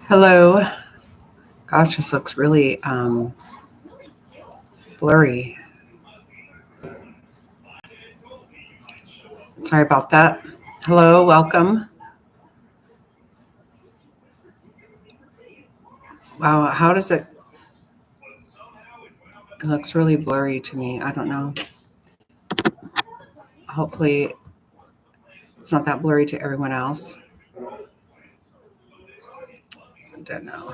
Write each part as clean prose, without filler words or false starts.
Hello. Gosh, this looks really blurry. Sorry about that. Hello, welcome. Wow, how does it? It looks really blurry to me. I don't know. Hopefully, it's not that blurry to everyone else. I don't know.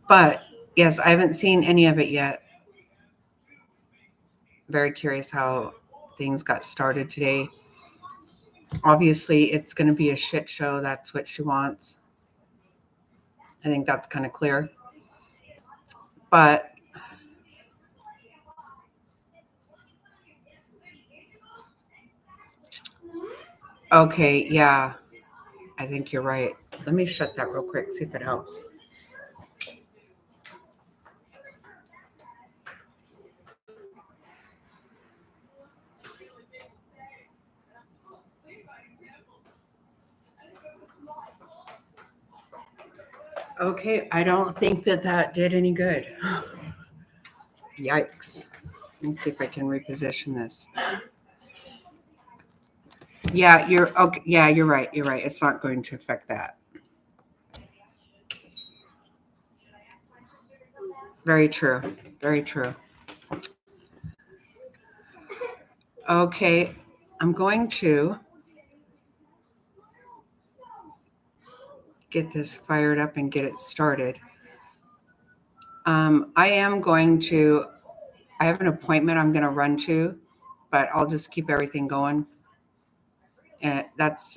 But yes, I haven't seen any of it yet. Very curious how things got started today. Obviously, it's going to be a shit show. That's what she wants. I think that's kind of clear. But okay, yeah, I think you're right. Let me shut that real quick, see if it helps. Okay, I don't think that did any good. Yikes. Let me see if I can reposition this. Yeah, you're okay. Yeah, you're right. You're right. It's not going to affect that. Very true. Very true. Okay, I'm going to get this fired up and get it started. I have an appointment I'm going to run to, but I'll just keep everything going. And that's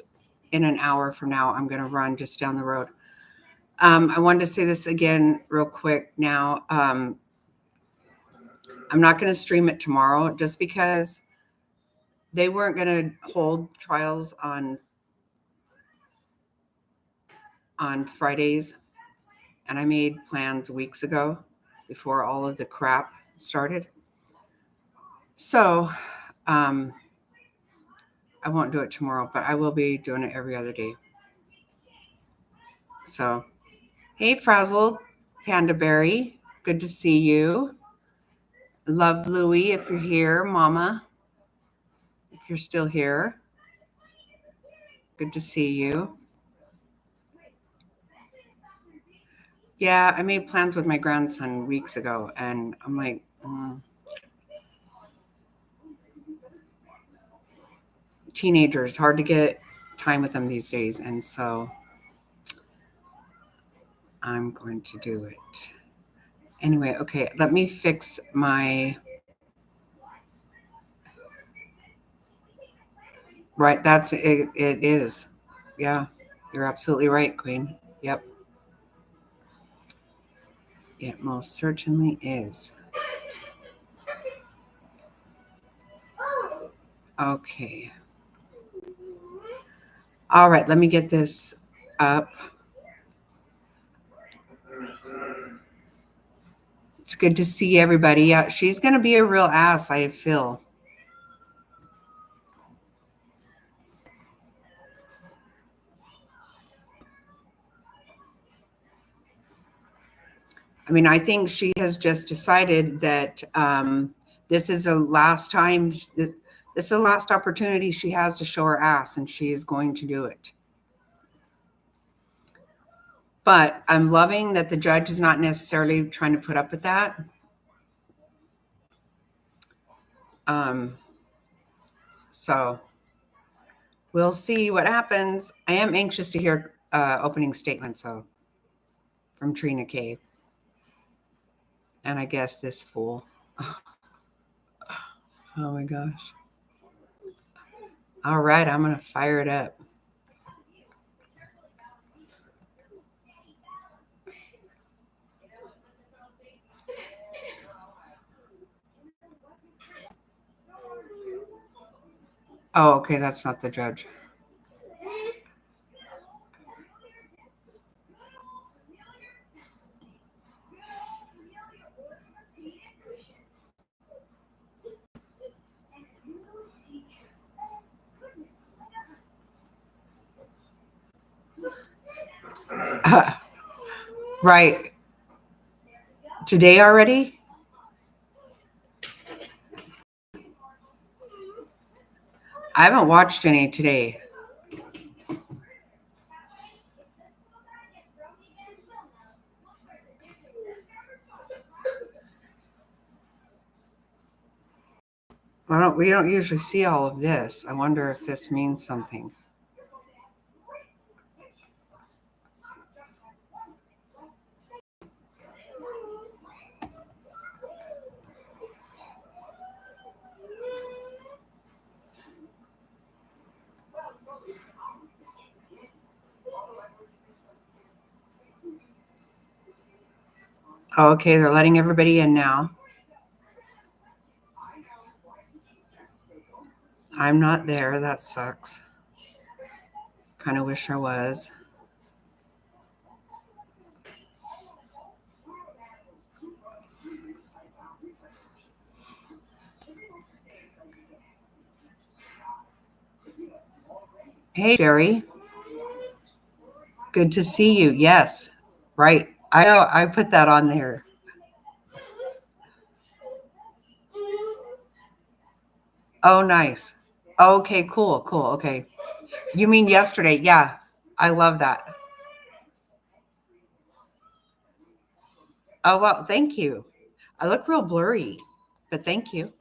in an hour from now. I'm going to run just down the road. I wanted to say this again real quick now. I'm not going to stream it tomorrow just because they weren't going to hold trials on Fridays. And I made plans weeks ago before all of the crap started. So I won't do it tomorrow, but I will be doing it every other day. So, hey, Frazzled Panda Berry, good to see you. Love Louie, if you're here, Mama, if you're still here, good to see you. Yeah, I made plans with my grandson weeks ago, and I'm like, teenagers, hard to get time with them these days, and so I'm going to do it. Anyway, okay, let me fix my... Right, that's it. It is. Yeah, you're absolutely right, Queen. Yep. It most certainly is. Okay. All right, let me get this up. It's good to see everybody. Yeah, she's going to be a real ass, I feel. I mean, I think she has just decided that this is a last time, this is the last opportunity she has to show her ass, and she is going to do it. But I'm loving that the judge is not necessarily trying to put up with that. So we'll see what happens. I am anxious to hear opening statements, though, from Trina K. And I guess this fool. Oh my gosh. All right, I'm going to fire it up. Oh, okay, that's not the judge. Right. Today already? I haven't watched any today. We don't usually see all of this. I wonder if this means something. Oh, okay, they're letting everybody in now. I'm not there. That sucks. Kind of wish I was. Hey, Jerry. Good to see you. Yes. Right. I put that on there. Oh, nice. Okay, cool, cool. Okay. You mean yesterday? Yeah. I love that. Oh, well, thank you. I look real blurry, but thank you.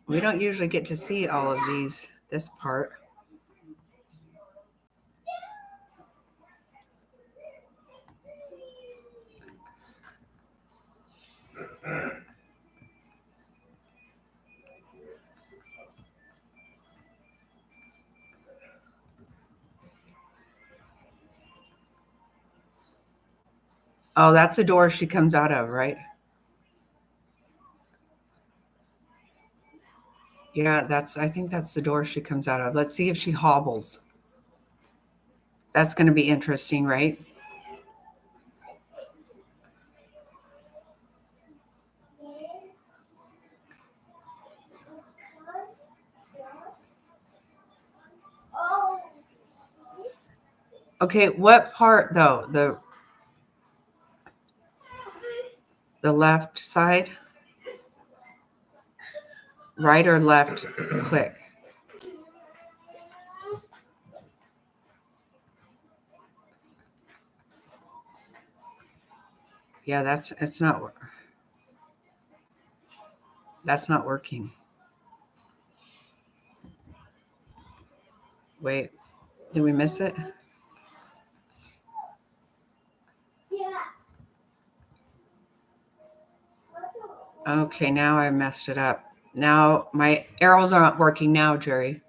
We don't usually get to see all of this part. Oh, that's the door she comes out of, right? Yeah, I think that's the door she comes out of. Let's see if she hobbles. That's going to be interesting, right? Okay, what part though? The left side? Right or left click? Yeah, that's not working. Wait, did we miss it? Okay, now I messed it up. Now my arrows aren't working now, Jerry.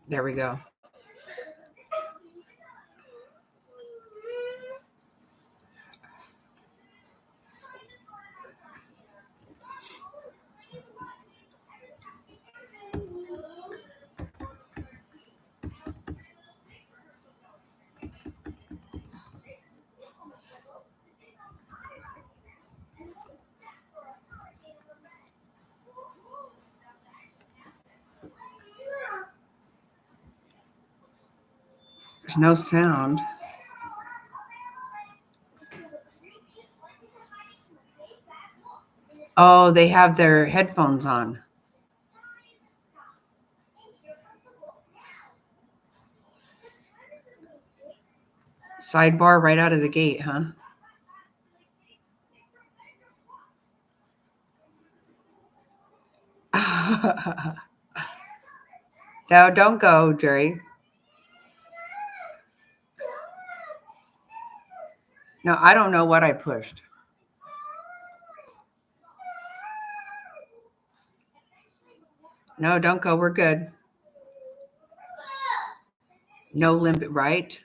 There we go. There's no sound. Oh, they have their headphones on. Sidebar right out of the gate, huh? No, don't go, Jerry. No, I don't know what I pushed. No, don't go. We're good. No limp, right?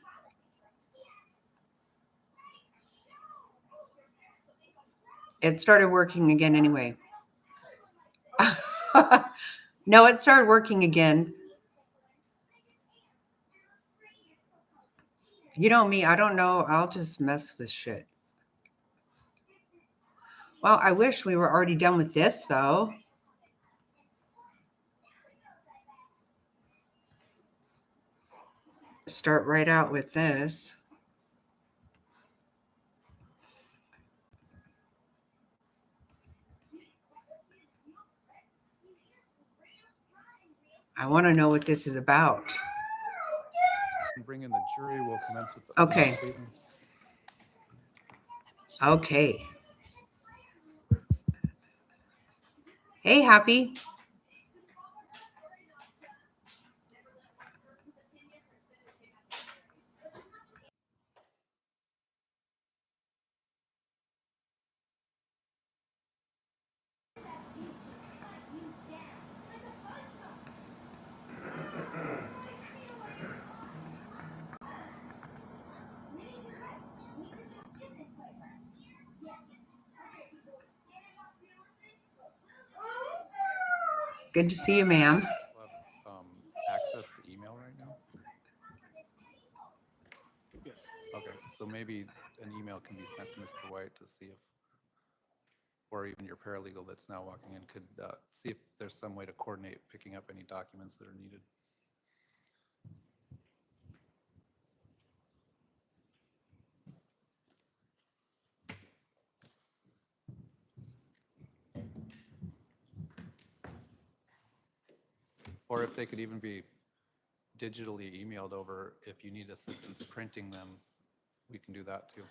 It started working again anyway. No, it started working again. You know me, I don't know. I'll just mess with shit. Well, I wish we were already done with this, though. Start right out with this. I want to know what this is about. Bring in the jury. We'll commence with the Okay. statements. Okay. Hey, Happy. Good to see you, ma'am. We'll have access to email right now. Yes. Okay, so maybe an email can be sent to Mr. White to see if, or even your paralegal that's now walking in could see if there's some way to coordinate picking up any documents that are needed. Or if they could even be digitally emailed over, if you need assistance printing them, we can do that too.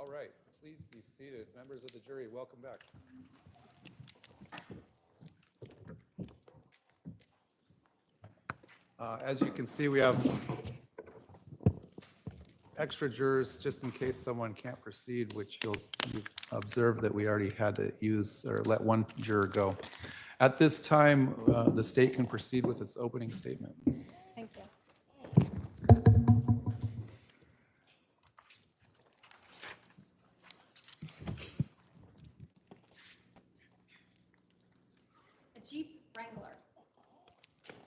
All right, please be seated. Members of the jury, welcome back. As you can see, we have extra jurors just in case someone can't proceed, which you'll observe that we already had to use or let one juror go. At this time, the state can proceed with its opening statement. Thank you. A Jeep Wrangler.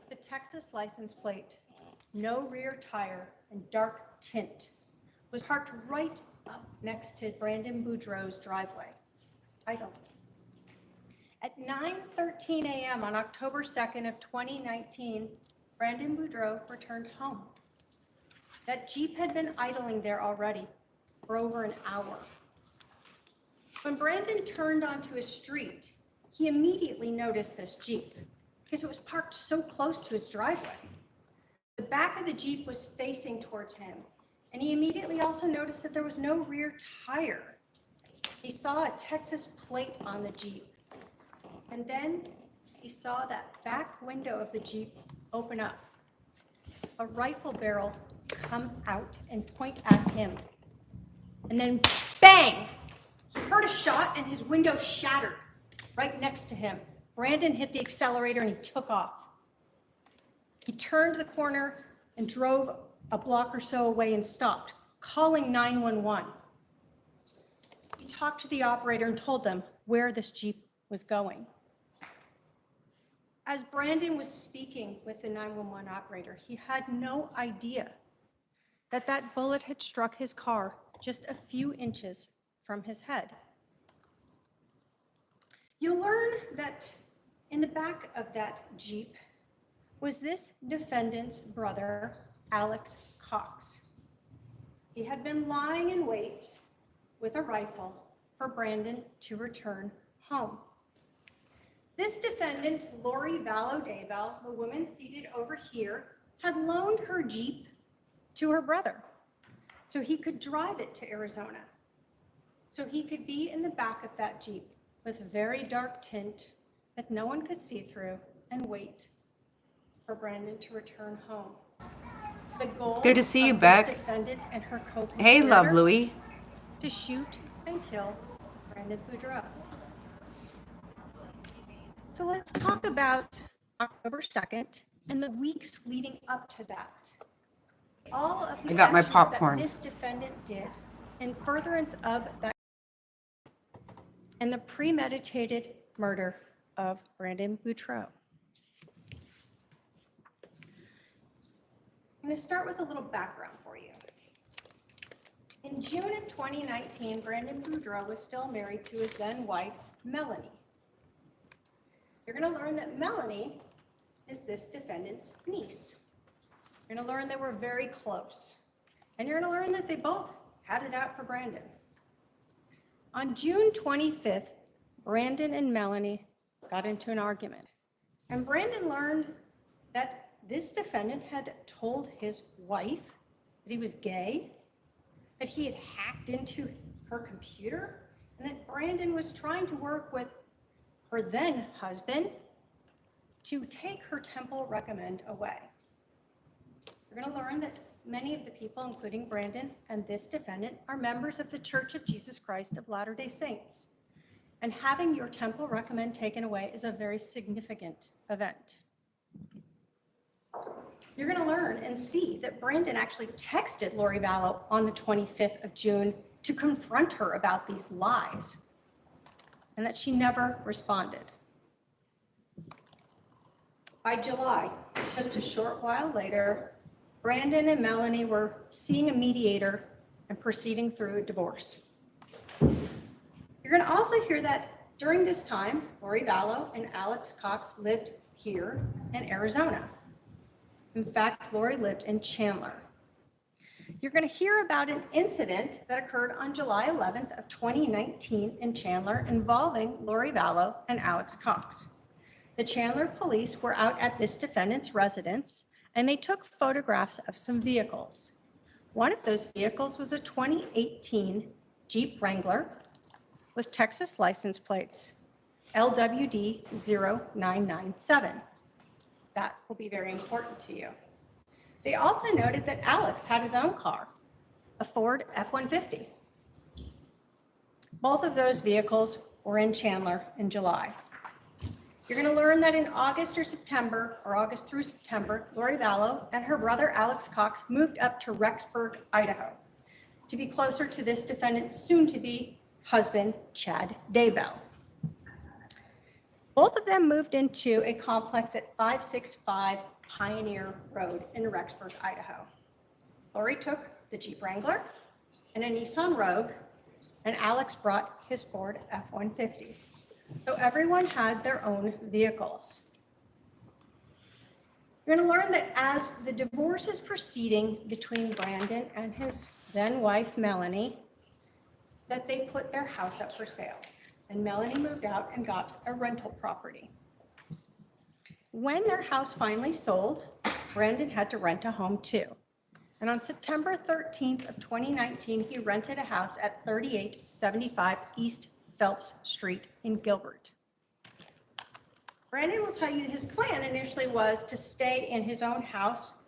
The Texas license plate, no rear tire, and dark tint was parked right up next to Brandon Boudreau's driveway, idle. At 9:13 a.m. on October 2nd of 2019, Brandon Boudreau returned home. That Jeep had been idling there already for over an hour. When Brandon turned onto a street, he immediately noticed this Jeep because it was parked so close to his driveway. The back of the Jeep was facing towards him, and he immediately also noticed that there was no rear tire. He saw a Texas plate on the Jeep, and then he saw that back window of the Jeep open up, a rifle barrel come out and point at him, and then bang! He heard a shot and his window shattered right next to him. Brandon hit the accelerator and he took off. He turned the corner and drove a block or so away and stopped, calling 911. He talked to the operator and told them where this Jeep was going. As Brandon was speaking with the 911 operator, he had no idea that that bullet had struck his car just a few inches from his head. You'll learn that in the back of that Jeep was this defendant's brother, Alex Cox. He had been lying in wait with a rifle for Brandon to return home. This defendant, Lori Vallow Daybell, the woman seated over here, had loaned her Jeep to her brother so he could drive it to Arizona, so he could be in the back of that Jeep with a very dark tint that no one could see through and wait for Brandon to return home. The goal Good to see you, of Beck. this defendant and her co-conspirators Hey, love Louie. to shoot and kill Brandon Boudreaux. So let's talk about October 2nd and the weeks leading up to that. All of the I got my actions popcorn. that this defendant did in furtherance of that and the premeditated murder of Brandon Boudreaux. I'm going to start with a little background for you. In June of 2019, Brandon Boudreaux was still married to his then wife, Melanie. You're going to learn that Melanie is this defendant's niece. You're going to learn they were very close. And you're going to learn that they both had it out for Brandon. On June 25th, Brandon and Melanie got into an argument. And Brandon learned that this defendant had told his wife that he was gay, that he had hacked into her computer, and that Brandon was trying to work with her then husband to take her temple recommend away. You're going to learn that many of the people, including Brandon and this defendant, are members of the Church of Jesus Christ of Latter-day Saints. And having your temple recommend taken away is a very significant event. You're going to learn and see that Brandon actually texted Lori Vallow on the 25th of June to confront her about these lies, and that she never responded. By July, just a short while later, Brandon and Melanie were seeing a mediator and proceeding through a divorce. You're going to also hear that during this time, Lori Vallow and Alex Cox lived here in Arizona. In fact, Lori lived in Chandler. You're going to hear about an incident that occurred on July 11th of 2019 in Chandler involving Lori Vallow and Alex Cox. The Chandler police were out at this defendant's residence, and they took photographs of some vehicles. One of those vehicles was a 2018 Jeep Wrangler with Texas license plates, LWD 0997. That will be very important to you. They also noted that Alex had his own car, a Ford F-150. Both of those vehicles were in Chandler in July. You're going to learn that in August through September, Lori Vallow and her brother Alex Cox moved up to Rexburg, Idaho, to be closer to this defendant's soon-to-be husband, Chad Daybell. Both of them moved into a complex at 565 Pioneer Road in Rexburg, Idaho. Lori took the Jeep Wrangler and a Nissan Rogue, and Alex brought his Ford F-150. So everyone had their own vehicles. You're going to learn that as the divorce is proceeding between Brandon and his then wife, Melanie, that they put their house up for sale. And Melanie moved out and got a rental property. When their house finally sold, Brandon had to rent a home too. And on September 13th of 2019, he rented a house at 3875 East Phelps Street in Gilbert. Brandon will tell you his plan initially was to stay in his own house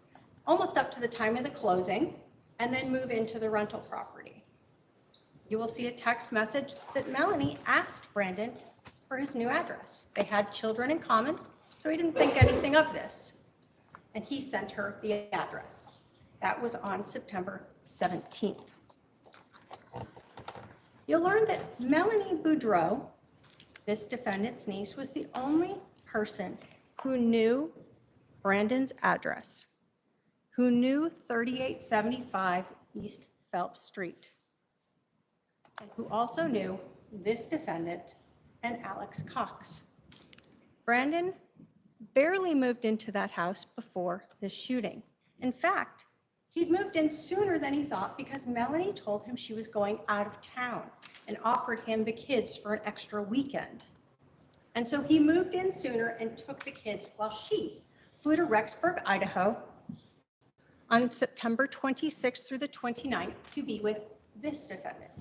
almost up to the time of the closing and then move into the rental property. You will see a text message that Melanie asked Brandon for his new address. They had children in common, so he didn't think anything of this. And he sent her the address. That was on September 17th. You'll learn that Melanie Boudreaux, this defendant's niece, was the only person who knew Brandon's address, who knew 3875 East Phelps Street, and who also knew this defendant and Alex Cox. Brandon barely moved into that house before the shooting. In fact, he'd moved in sooner than he thought because Melanie told him she was going out of town and offered him the kids for an extra weekend. And so he moved in sooner and took the kids while she flew to Rexburg, Idaho on September 26th through the 29th to be with this defendant.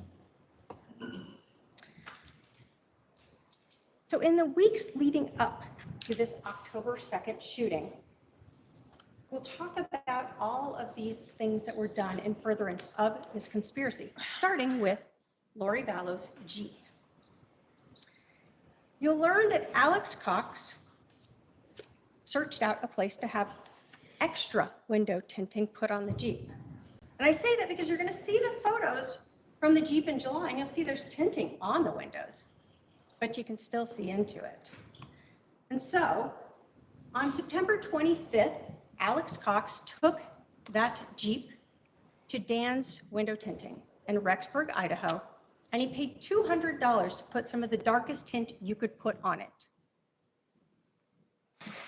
So in the weeks leading up to this October 2nd shooting, we'll talk about all of these things that were done in furtherance of this conspiracy, starting with Lori Vallow's Jeep. You'll learn that Alex Cox searched out a place to have extra window tinting put on the Jeep. And I say that because you're going to see the photos from the Jeep in July, and you'll see there's tinting on the windows, but you can still see into it. And so on September 25th, Alex Cox took that Jeep to Dan's Window Tinting in Rexburg, Idaho, and he paid $200 to put some of the darkest tint you could put on it.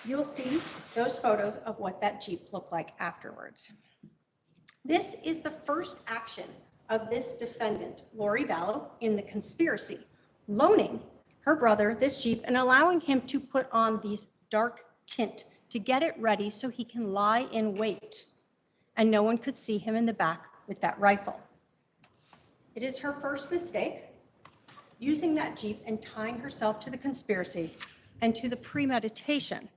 You'll see those photos of what that Jeep looked like afterwards. This is the first action of this defendant, Lori Vallow, in the conspiracy, loaning her brother this Jeep and allowing him to put on these dark tint to get it ready so he can lie in wait and no one could see him in the back with that rifle. It is her first mistake, using that Jeep and tying herself to the conspiracy and to the premeditation.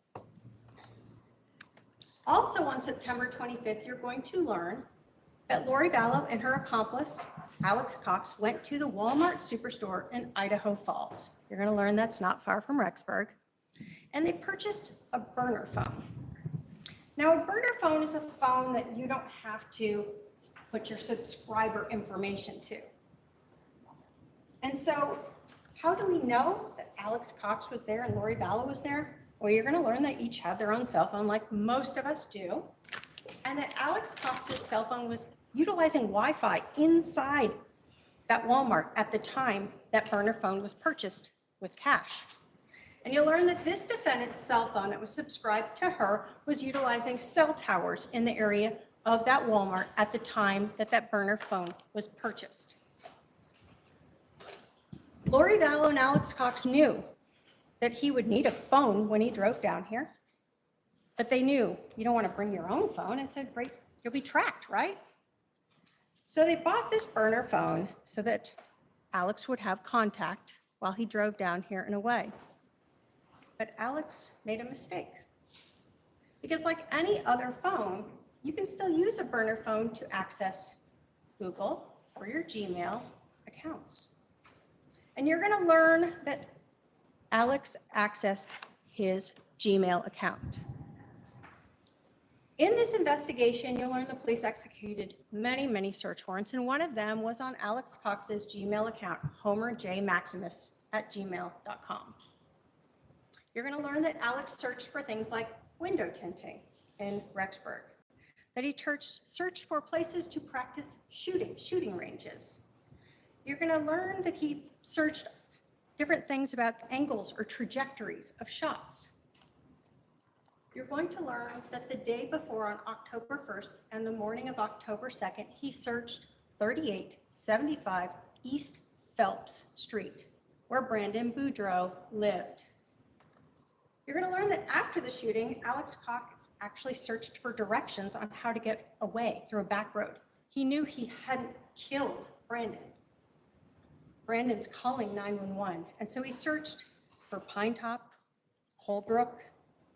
Also on September 25th, you're going to learn that Lori Vallow and her accomplice, Alex Cox, went to the Walmart superstore in Idaho Falls. You're going to learn that's not far from Rexburg. And they purchased a burner phone. Now, a burner phone is a phone that you don't have to put your subscriber information to. And so how do we know that Alex Cox was there and Lori Vallow was there? Well, you're going to learn they each had their own cell phone like most of us do, and that Alex Cox's cell phone was utilizing Wi-Fi inside that Walmart at the time that burner phone was purchased with cash. And you'll learn that this defendant's cell phone that was subscribed to her was utilizing cell towers in the area of that Walmart at the time that that burner phone was purchased. Lori Vallow and Alex Cox knew that he would need a phone when he drove down here, but they knew you don't want to bring your own phone. It's a great, you'll be tracked, right? So they bought this burner phone so that Alex would have contact while he drove down here and away. But Alex made a mistake. Because like any other phone, you can still use a burner phone to access Google or your Gmail accounts. And you're going to learn that Alex accessed his Gmail account. In this investigation, you'll learn the police executed many search warrants, and one of them was on Alex Cox's Gmail account, homerjmaximus@gmail.com. You're going to learn that Alex searched for things like window tinting in Rexburg, that he searched for places to practice shooting ranges. You're going to learn that he searched different things about angles or trajectories of shots. You're going to learn that the day before on October 1st and the morning of October 2nd, he searched 3875 East Phelps Street, where Brandon Boudreaux lived. You're going to learn that after the shooting, Alex Cox actually searched for directions on how to get away through a back road. He knew he hadn't killed Brandon. Brandon's calling 911, and so he searched for Pine Top, Holbrook,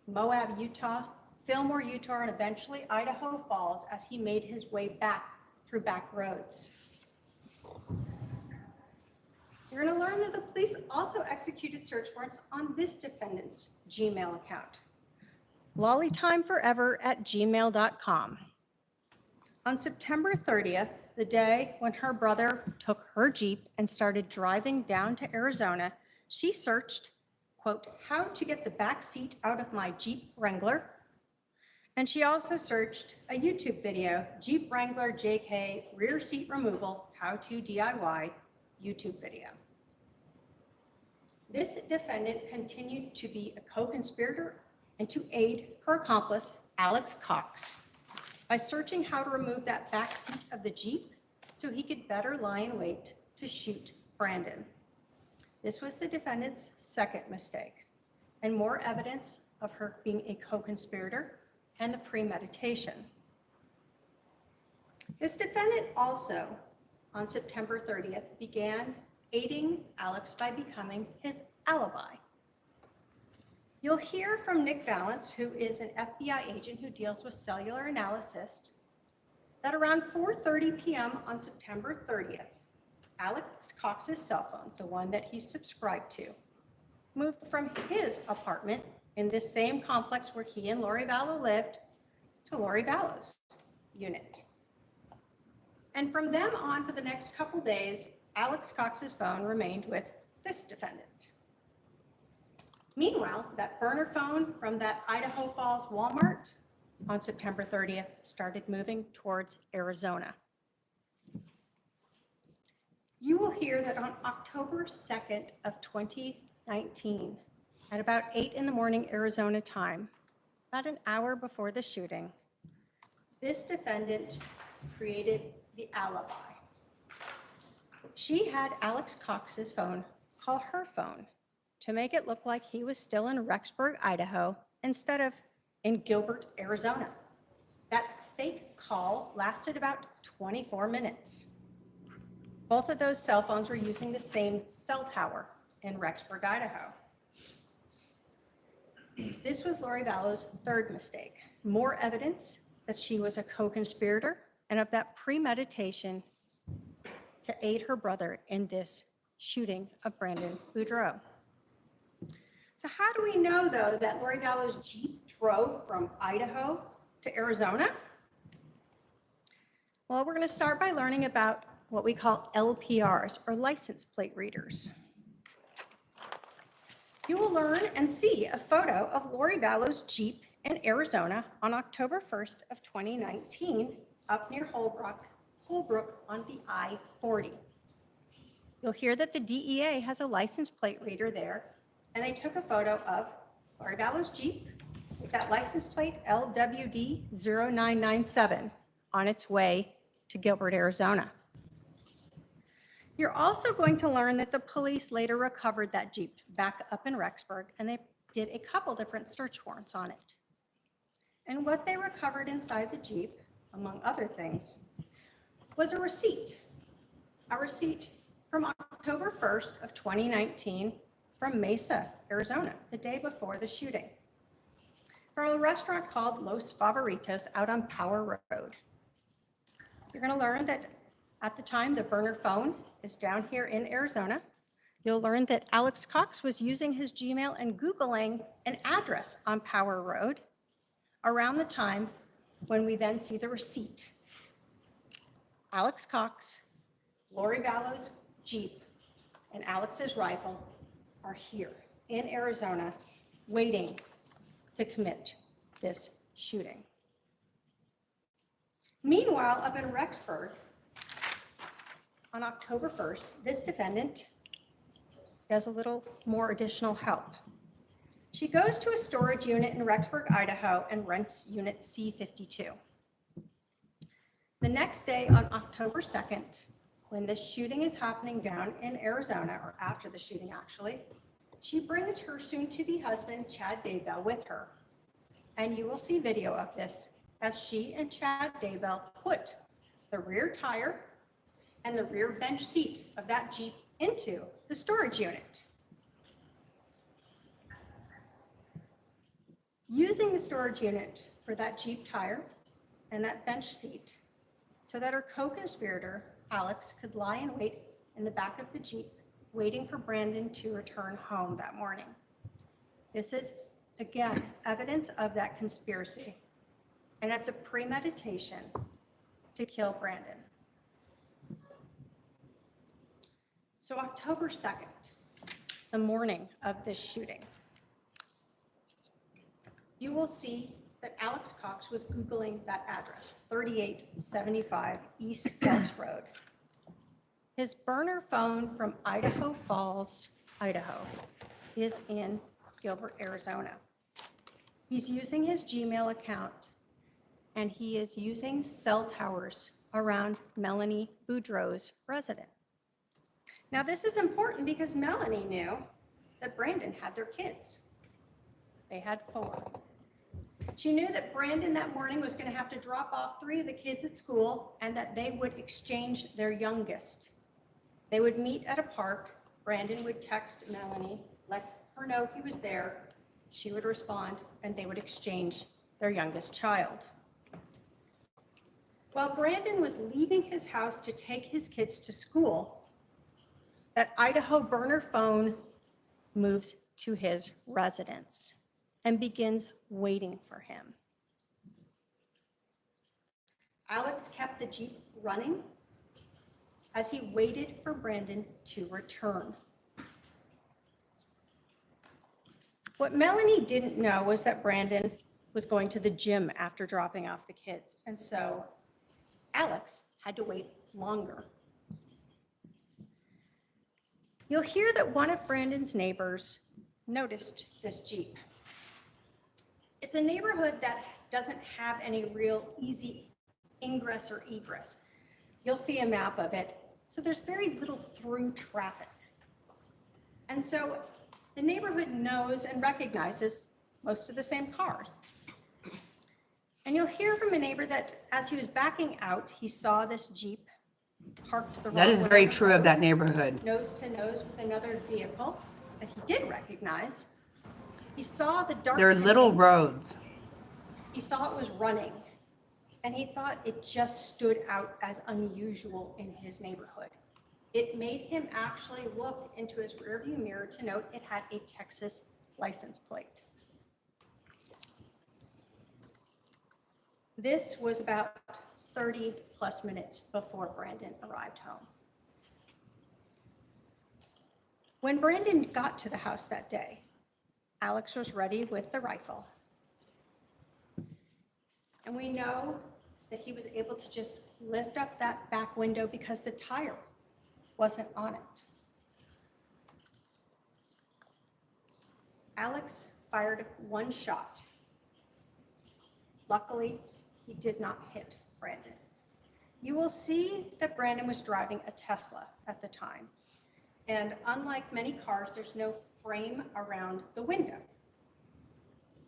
Moab, Utah, Fillmore, Utah, and eventually Idaho Falls as he made his way back through back roads. You're going to learn that the police also executed search warrants on this defendant's Gmail account, lollytimeforever@gmail.com. On September 30th, the day when her brother took her Jeep and started driving down to Arizona, she searched quote, how to get the back seat out of my Jeep Wrangler. And she also searched a YouTube video, Jeep Wrangler JK rear seat removal, how to DIY YouTube video. This defendant continued to be a co-conspirator and to aid her accomplice, Alex Cox, by searching how to remove that back seat of the Jeep so he could better lie in wait to shoot Brandon. This was the defendant's second mistake, and more evidence of her being a co-conspirator and the premeditation. This defendant also, on September 30th, began aiding Alex by becoming his alibi. You'll hear from Nick Valance, who is an FBI agent who deals with cellular analysis, that around 4:30 p.m. on September 30th, Alex Cox's cell phone, the one that he's subscribed to, moved from his apartment in this same complex where he and Lori Vallow lived to Lori Vallow's unit. And from them on for the next couple days, Alex Cox's phone remained with this defendant. Meanwhile, that burner phone from that Idaho Falls Walmart on September 30th started moving towards Arizona. You will hear that on October 2nd of 2019, at about 8 in the morning Arizona time, about an hour before the shooting, this defendant created the alibi. She had Alex Cox's phone call her phone to make it look like he was still in Rexburg, Idaho, instead of in Gilbert, Arizona. That fake call lasted about 24 minutes. Both of those cell phones were using the same cell tower in Rexburg, Idaho. This was Lori Vallow's third mistake. More evidence that she was a co-conspirator and of that premeditation to aid her brother in this shooting of Brandon Boudreaux. So how do we know, though, that Lori Vallow's Jeep drove from Idaho to Arizona? Well, we're going to start by learning about what we call LPRs, or license plate readers. You will learn and see a photo of Lori Vallow's Jeep in Arizona on October 1st of 2019, up near Holbrook on the I-40. You'll hear that the DEA has a license plate reader there, and they took a photo of Lori Vallow's Jeep with that license plate LWD 0997 on its way to Gilbert, Arizona. You're also going to learn that the police later recovered that Jeep back up in Rexburg, and they did a couple different search warrants on it. And what they recovered inside the Jeep, among other things, was a receipt from October 1st of 2019 from Mesa, Arizona, the day before the shooting, from a restaurant called Los Favoritos out on Power Road. You're going to learn that at the time the burner phone is down here in Arizona. You'll learn that Alex Cox was using his Gmail and Googling an address on Power Road around the time when we then see the receipt. Alex Cox, Lori Vallow's Jeep, and Alex's rifle are here in Arizona waiting to commit this shooting. Meanwhile, up in Rexburg, on October 1st, this defendant does a little more additional help. She goes to a storage unit in Rexburg, Idaho, and rents unit C52. The next day, on October 2nd, when this shooting is happening down in Arizona, or after the shooting actually, she brings her soon-to-be husband, Chad Daybell, with her. And you will see video of this as she and Chad Daybell put the rear tire and the rear bench seat of that Jeep into the storage unit. Using the storage unit for that Jeep tire and that bench seat so that her co-conspirator, Alex, could lie in wait in the back of the Jeep, waiting for Brandon to return home that morning. This is, again, evidence of that conspiracy and of the premeditation to kill Brandon. So October 2nd, the morning of this shooting, you will see that Alex Cox was Googling that address, 3875 East Phelps Road. His burner phone from Idaho Falls, Idaho, is in Gilbert, Arizona. He's using his Gmail account, and he is using cell towers around Melanie Boudreau's residence. Now, this is important because Melanie knew that Brandon had their kids. They had 4. She knew that Brandon that morning was going to have to drop off 3 of the kids at school and that they would exchange their youngest. They would meet at a park. Brandon would text Melanie, let her know he was there. She would respond, and they would exchange their youngest child. While Brandon was leaving his house to take his kids to school, that Idaho burner phone moves to his residence and begins waiting for him. Alex kept the Jeep running as he waited for Brandon to return. What Melanie didn't know was that Brandon was going to the gym after dropping off the kids, and so Alex had to wait longer. You'll hear that one of Brandon's neighbors noticed this Jeep. It's a neighborhood that doesn't have any real easy ingress or egress. You'll see a map of it. So there's very little through traffic. And so the neighborhood knows and recognizes most of the same cars. And you'll hear from a neighbor that as he was backing out, he saw this Jeep parked the wrong way. That is very true of that neighborhood. Nose to nose with another vehicle that he did recognize. He saw the dark. There are little tinting. roads. He saw it was running, and he thought it just stood out as unusual in his neighborhood. It made him actually look into his rearview mirror to note it had a Texas license plate. This was about 30 plus minutes before Brandon arrived home. When Brandon got to the house that day, Alex was ready with the rifle. And we know that he was able to just lift up that back window because the tire wasn't on it. Alex fired 1 shot. Luckily, he did not hit Brandon. You will see that Brandon was driving a Tesla at the time. And unlike many cars, there's no frame around the window.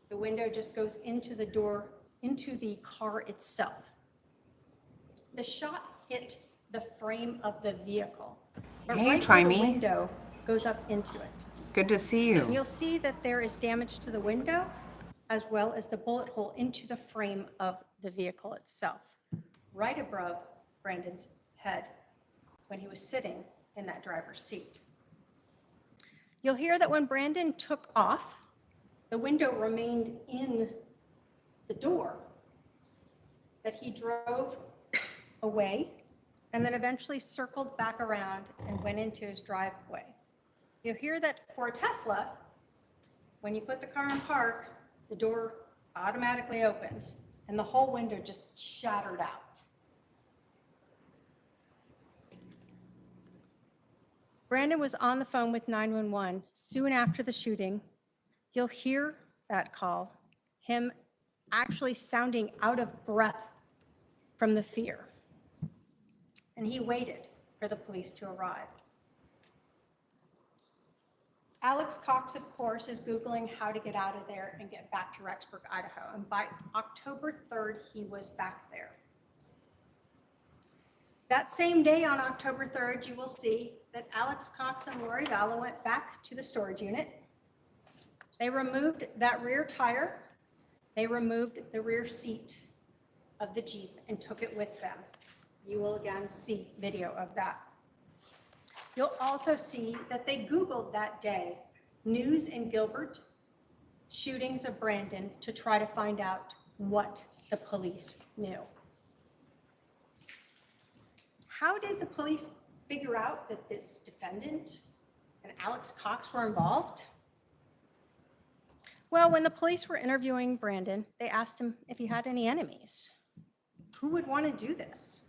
The window just goes into the door, into the car itself. The shot hit the frame of the vehicle. But Hey, right where the Trimey. window goes up into it. Good to see you. You'll see that there is damage to the window as well as the bullet hole into the frame of the vehicle itself, right above Brandon's head when he was sitting in that driver's seat. You'll hear that when Brandon took off, the window remained in the door, that he drove away and then eventually circled back around and went into his driveway. You'll hear that for a Tesla, when you put the car in park, the door automatically opens and the whole window just shattered out. Brandon was on the phone with 911 soon after the shooting. You'll hear that call, him actually sounding out of breath from the fear. And he waited for the police to arrive. Alex Cox, of course, is Googling how to get out of there and get back to Rexburg, Idaho. And by October 3rd, he was back there. That same day on October 3rd, you will see that Alex Cox and Lori Vallow went back to the storage unit. They removed that rear tire. They removed the rear seat of the Jeep and took it with them. You will again see video of that. You'll also see that they Googled that day, news in Gilbert, shootings of Brandon, to try to find out what the police knew. How did the police figure out that this defendant and Alex Cox were involved? Well, when the police were interviewing Brandon, they asked him if he had any enemies. Who would want to do this?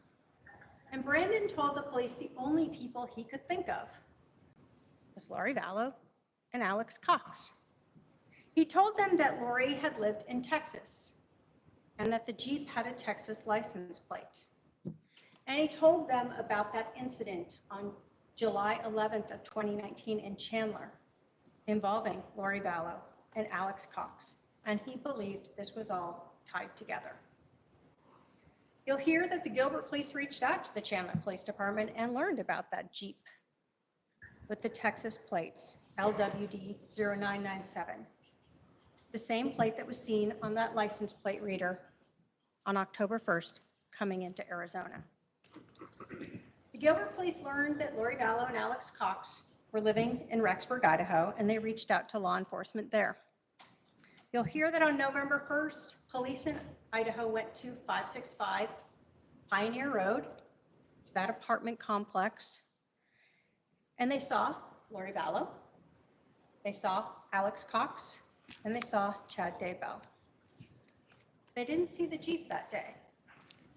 And Brandon told the police the only people he could think of was Lori Vallow and Alex Cox. He told them that Lori had lived in Texas and that the Jeep had a Texas license plate. And he told them about that incident on July 11th of 2019 in Chandler involving Lori Vallow and Alex Cox. And he believed this was all tied together. You'll hear that the Gilbert police reached out to the Chandler Police Department and learned about that Jeep with the Texas plates, LWD 0997, the same plate that was seen on that license plate reader on October 1st coming into Arizona. The Gilbert police learned that Lori Vallow and Alex Cox were living in Rexburg, Idaho, and they reached out to law enforcement there. You'll hear that on November 1st, police in Idaho went to 565 Pioneer Road, that apartment complex, and they saw Lori Vallow, they saw Alex Cox, and they saw Chad Daybell. They didn't see the Jeep that day,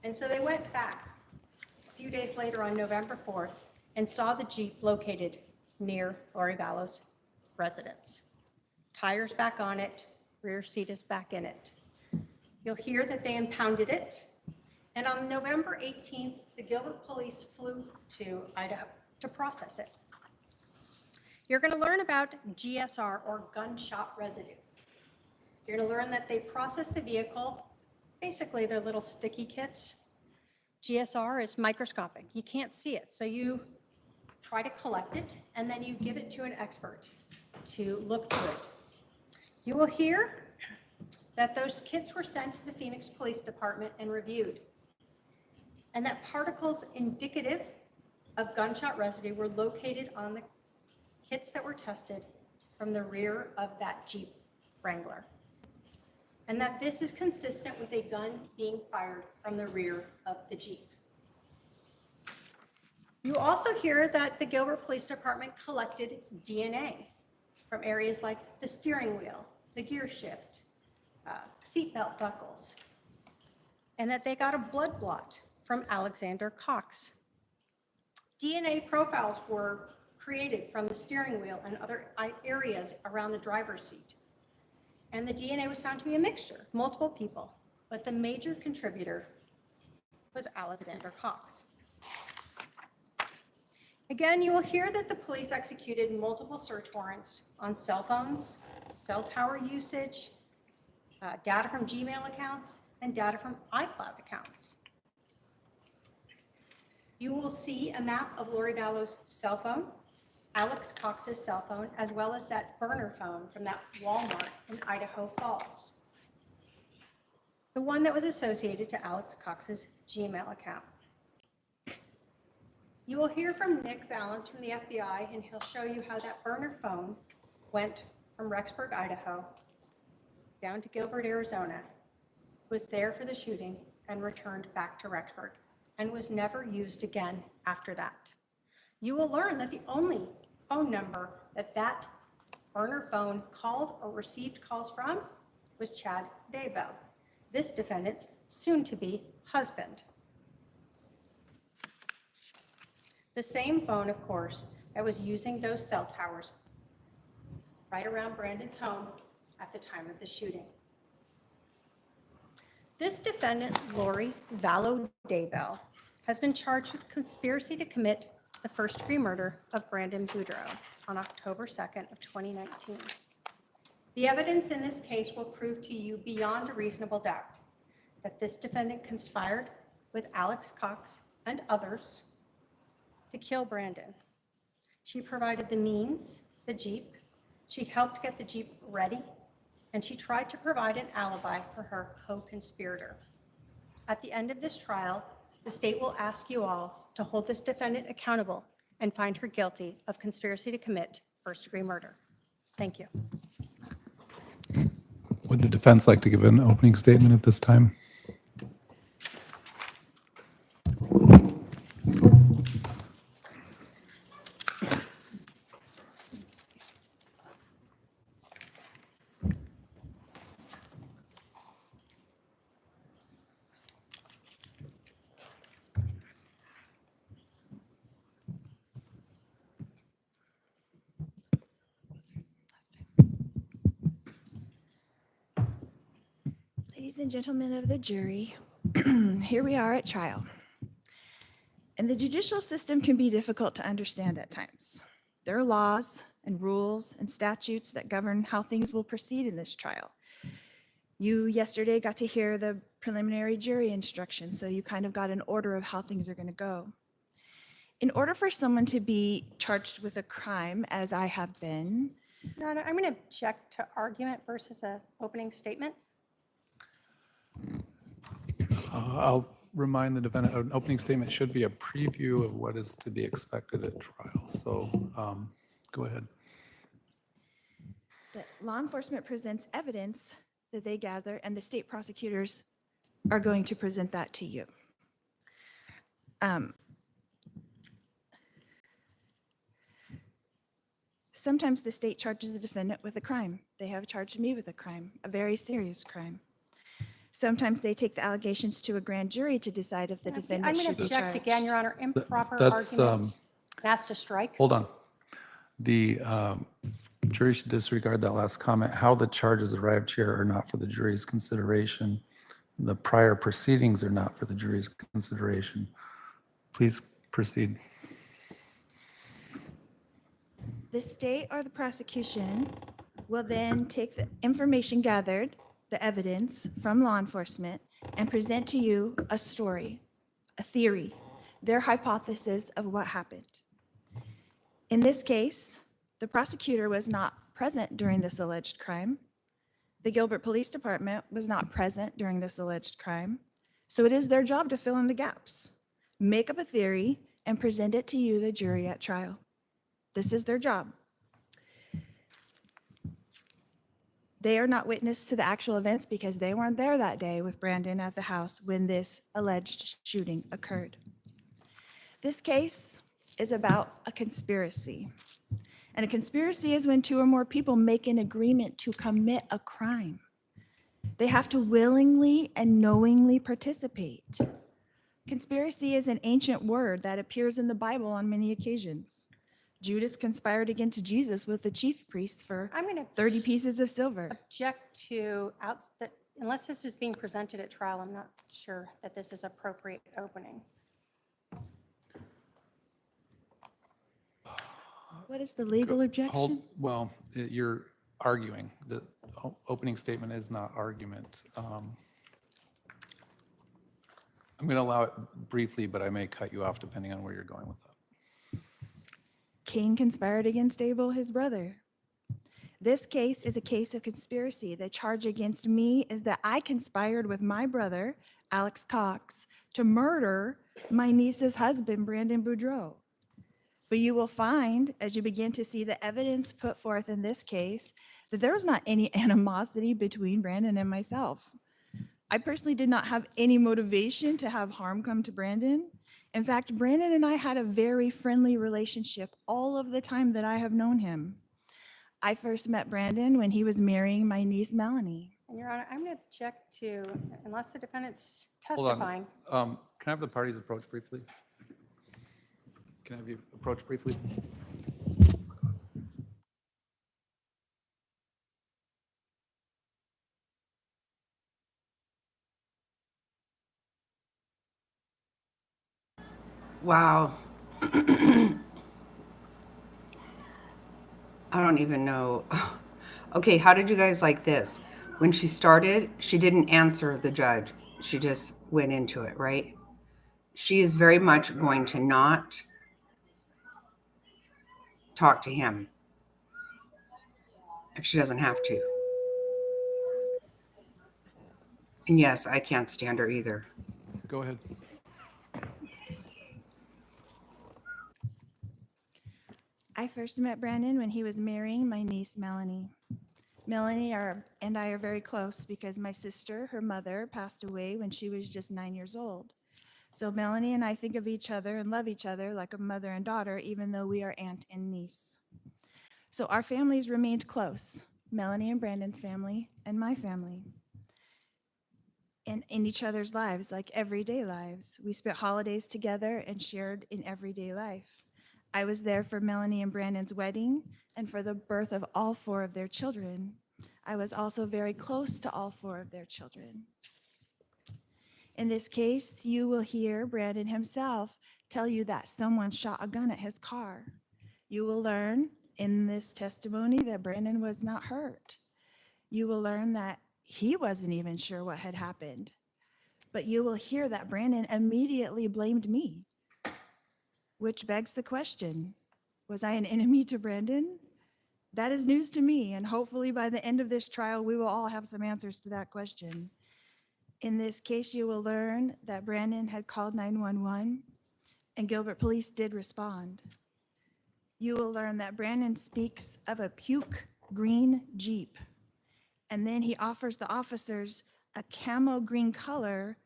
and so they went back a few days later on November 4th and saw the Jeep located near Lori Vallow's residence. Tires back on it, rear seat is back in it. You'll hear that they impounded it, and on November 18th, the Gilbert police flew to Idaho to process it. You're going to learn about GSR, or gunshot residue. You're going to learn that they process the vehicle. Basically, they're little sticky kits. GSR is microscopic. You can't see it, so you try to collect it, and then you give it to an expert to look through it. You will hear that those kits were sent to the Phoenix Police Department and reviewed, and that particles indicative of gunshot residue were located on the kits that were tested from the rear of that Jeep Wrangler, and that this is consistent with a gun being fired from the rear of the Jeep. You also hear that the Gilbert Police Department collected DNA from areas like the steering wheel, the gear shift, seatbelt buckles, and that they got a blood blot from Alexander Cox. DNA profiles were created from the steering wheel and other areas around the driver's seat. And the DNA was found to be a mixture, multiple people, but the major contributor was Alexander Cox. Again, you will hear that the police executed multiple search warrants on cell phones, cell tower usage, data from Gmail accounts, and data from iCloud accounts. You will see a map of Lori Vallow's cell phone, Alex Cox's cell phone, as well as that burner phone from that Walmart in Idaho Falls, the one that was associated to Alex Cox's Gmail account. You will hear from Nick Balance from the FBI, and he'll show you how that burner phone went from Rexburg, Idaho, down to Gilbert, Arizona, was there for the shooting, and returned back to Rexburg, and was never used again after that. You will learn that the only phone number that that burner phone called or received calls from was Chad Daybell, this defendant's soon-to-be husband. The same phone, of course, that was using those cell towers right around Brandon's home at the time of the shooting. This defendant, Lori Vallow Daybell, has been charged with conspiracy to commit the first-degree murder of Brandon Boudreaux on October 2nd of 2019. The evidence in this case will prove to you beyond a reasonable doubt that this defendant conspired with Alex Cox and others to kill Brandon. She provided the means, the Jeep, she helped get the Jeep ready, and she tried to provide an alibi for her co-conspirator. At the end of this trial, the state will ask you all to hold this defendant accountable and find her guilty of conspiracy to commit first-degree murder. Thank you. Would the defense like to give an opening statement at this time? Ladies and gentlemen of the jury, here we are at trial. And the judicial system can be difficult to understand at times. There are laws and rules and statutes that govern how things will proceed in this trial. You yesterday got to hear the preliminary jury instruction, so you kind of got an order of how things are going to go. In order for someone to be charged with a crime, as I have been, Your Honor, I'm going to object to argument versus a opening statement. I'll remind the defendant, an opening statement should be a preview of what is to be expected at trial. So go ahead. that law enforcement presents evidence that they gather, and the state prosecutors are going to present that to you. Sometimes the state charges the defendant with a crime. They have charged me with a crime, a very serious crime. Sometimes they take the allegations to a grand jury to decide if the I'm defendant going should to be object again, Your charged. Honor. Improper That's, argument. Asked to strike. Hold on. The jury should disregard that last comment. How the charges arrived here are not for the jury's consideration. The prior proceedings are not for the jury's consideration. Please proceed. The state or the prosecution will then take the information gathered, the evidence from law enforcement, and present to you a story, a theory, their hypothesis of what happened. In this case, the prosecutor was not present during this alleged crime. The Gilbert Police Department was not present during this alleged crime. So it is their job to fill in the gaps, make up a theory, and present it to you, the jury, at trial. This is their job. They are not witness to the actual events because they weren't there that day with Brandon at the house when this alleged shooting occurred. This case is about a conspiracy. And a conspiracy is when two or more people make an agreement to commit a crime. They have to willingly and knowingly participate. Conspiracy is an ancient word that appears in the Bible on many occasions. Judas conspired against Jesus with the chief priests for I'm going to 30 pieces of silver. object to, unless this is being presented at trial, I'm not sure that this is appropriate opening. What is the legal objection? Well, you're arguing. The opening statement is not argument. I'm going to allow it briefly, but I may cut you off depending on where you're going with that. Cain conspired against Abel, his brother. This case is a case of conspiracy. The charge against me is that I conspired with my brother, Alex Cox, to murder my niece's husband, Brandon Boudreau. But you will find, as you begin to see the evidence put forth in this case, that there was not any animosity between Brandon and myself. I personally did not have any motivation to have harm come to Brandon. In fact, Brandon and I had a very friendly relationship all of the time that I have known him. I first met Brandon when he was marrying my niece, Melanie. And Your Honor, I'm going to object to, unless the defendant's Hold on. testifying. Can I have the parties approach briefly? Can I have you approach briefly? Wow. I don't even know. Okay, how did you guys like this? When she started, she didn't answer the judge. She just went into it, right? She is very much going to not talk to him if she doesn't have to. And yes, I can't stand her either. Go ahead. I first met Brandon when he was marrying my niece, Melanie. Melanie and I are very close because my sister, her mother, passed away when she was just 9 years old. So Melanie and I think of each other and love each other like a mother and daughter, even though we are aunt and niece. So our families remained close, Melanie and Brandon's family and my family. And in each other's lives, like everyday lives. We spent holidays together and shared in everyday life. I was there for Melanie and Brandon's wedding and for the birth of all 4 of their children. I was also very close to all 4 of their children. In this case, you will hear Brandon himself tell you that someone shot a gun at his car. You will learn in this testimony that Brandon was not hurt. You will learn that he wasn't even sure what had happened. But you will hear that Brandon immediately blamed me, which begs the question, was I an enemy to Brandon? That is news to me, and hopefully by the end of this trial, we will all have some answers to that question. In this case, you will learn that Brandon had called 911, and Gilbert Police did respond. You will learn that Brandon speaks of a puke green Jeep, and then he offers the officers a camo green color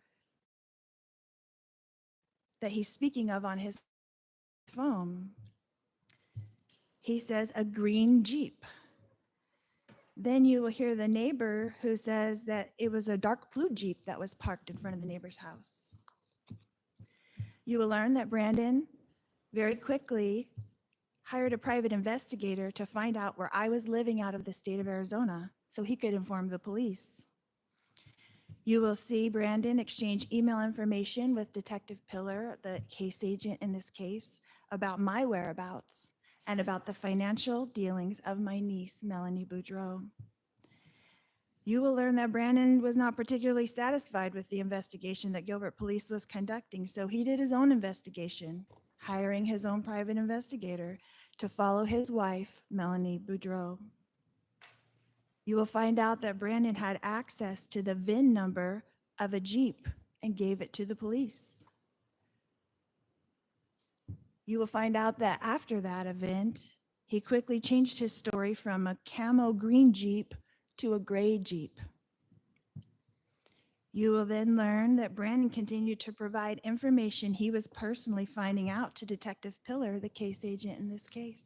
that he's speaking of on his phone. He says a green Jeep. Then you will hear the neighbor who says that it was a dark blue Jeep that was parked in front of the neighbor's house. You will learn that Brandon very quickly hired a private investigator to find out where I was living out of the state of Arizona so he could inform the police. You will see Brandon exchange email information with Detective Pillar, the case agent in this case, about my whereabouts and about the financial dealings of my niece, Melanie Boudreau. You will learn that Brandon was not particularly satisfied with the investigation that Gilbert Police was conducting, so he did his own investigation, hiring his own private investigator to follow his wife, Melanie Boudreau. You will find out that Brandon had access to the VIN number of a Jeep and gave it to the police. You will find out that after that event, he quickly changed his story from a camo green Jeep to a gray Jeep. You will then learn that Brandon continued to provide information he was personally finding out to Detective Pillar, the case agent in this case.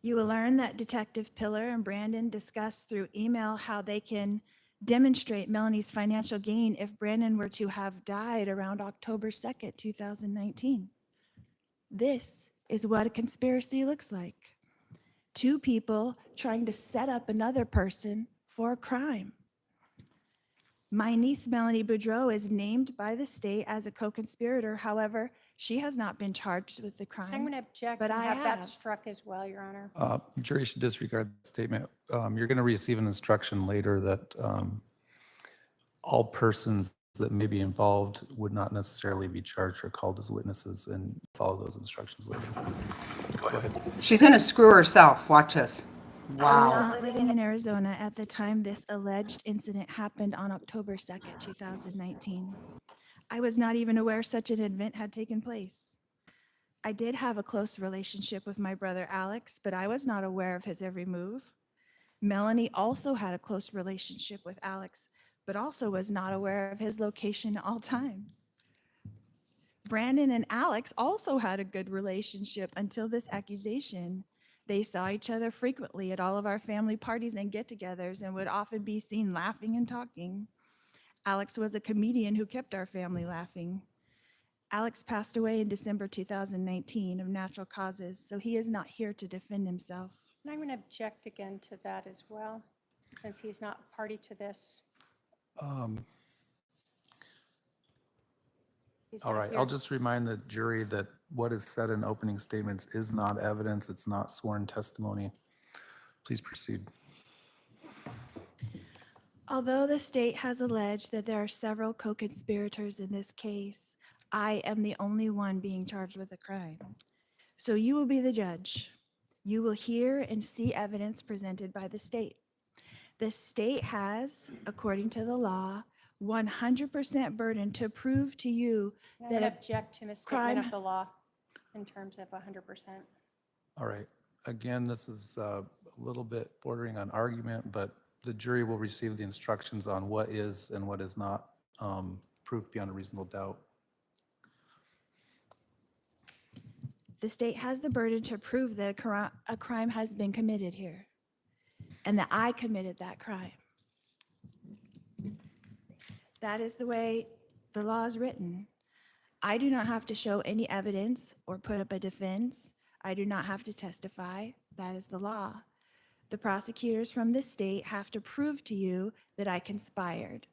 You will learn that Detective Pillar and Brandon discussed through email how they can demonstrate Melanie's financial gain if Brandon were to have died around October 2nd, 2019. This is what a conspiracy looks like. 2 people trying to set up another person for a crime. My niece, Melanie Boudreau, is named by the state as a co-conspirator. However, she has not been charged with the crime. I'm going to object But and I have that have. struck as well, Your Honor. The jury should disregard the statement. You're going to receive an instruction later that all persons that may be involved would not necessarily be charged or called as witnesses, and follow those instructions later. Go ahead. She's going to screw herself. Watch this. I was Wow. not living in Arizona at the time this alleged incident happened on October 2nd, 2019. I was not even aware such an event had taken place. I did have a close relationship with my brother Alex, but I was not aware of his every move. Melanie also had a close relationship with Alex, but also was not aware of his location at all times. Brandon and Alex also had a good relationship until this accusation. They saw each other frequently at all of our family parties and get-togethers and would often be seen laughing and talking. Alex was a comedian who kept our family laughing. Alex passed away in December 2019 of natural causes, so he is not here to defend himself. And I'm going to object again to that as well, since he's not party to this. He's All not right, here. I'll just remind the jury that what is said in opening statements is not evidence, it's not sworn testimony. Please proceed. Although the state has alleged that there are several co-conspirators in this case, I am the only one being charged with a crime. So you will be the judge. You will hear and see evidence presented by the state. The state has, according to the law, 100% burden to prove to you I'm that going to a object to misstatement crime- of the law in terms of 100%. All right, again, this is a little bit bordering on argument, but the jury will receive the instructions on what is and what is not proof beyond a reasonable doubt. the state has the burden to prove that a crime has been committed here and that I committed that crime. That is the way the law is written. I do not have to show any evidence or put up a defense. I do not have to testify. That is the law. The prosecutors from the state have to prove to you that I conspired,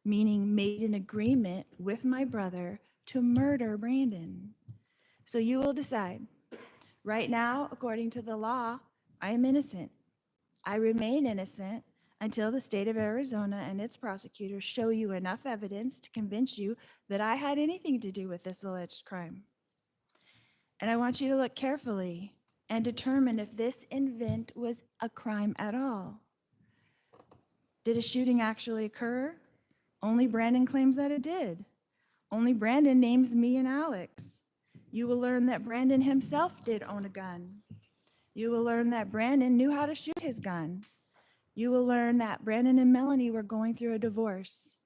meaning made an agreement with my brother to murder Brandon. So you will decide. Right now, according to the law, I am innocent. I remain innocent until the state of Arizona and its prosecutors show you enough evidence to convince you that I had anything to do with this alleged crime. And I want you to look carefully and determine if this event was a crime at all. Did a shooting actually occur? Only Brandon claims that it did. Only Brandon names me and Alex. You will learn that Brandon himself did own a gun. You will learn that Brandon knew how to shoot his gun. You will learn that Brandon and Melanie were going through a divorce.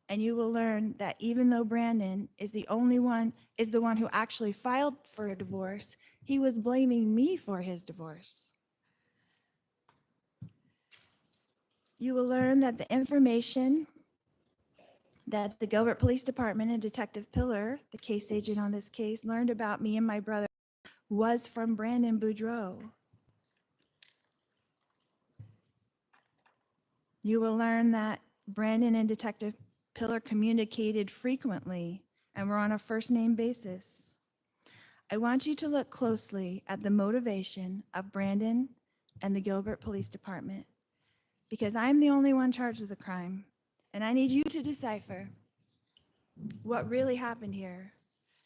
And you will learn that even though Brandon is the one who actually filed for a divorce, he was blaming me for his divorce. You will learn that the information that the Gilbert Police Department and Detective Pillar, the case agent on this case, learned about me and my brother was from Brandon Boudreaux. You will learn that Brandon and Detective Pillar communicated frequently and were on a first-name basis. I want you to look closely at the motivation of Brandon and the Gilbert Police Department, because I'm the only one charged with the crime, and I need you to decipher what really happened here,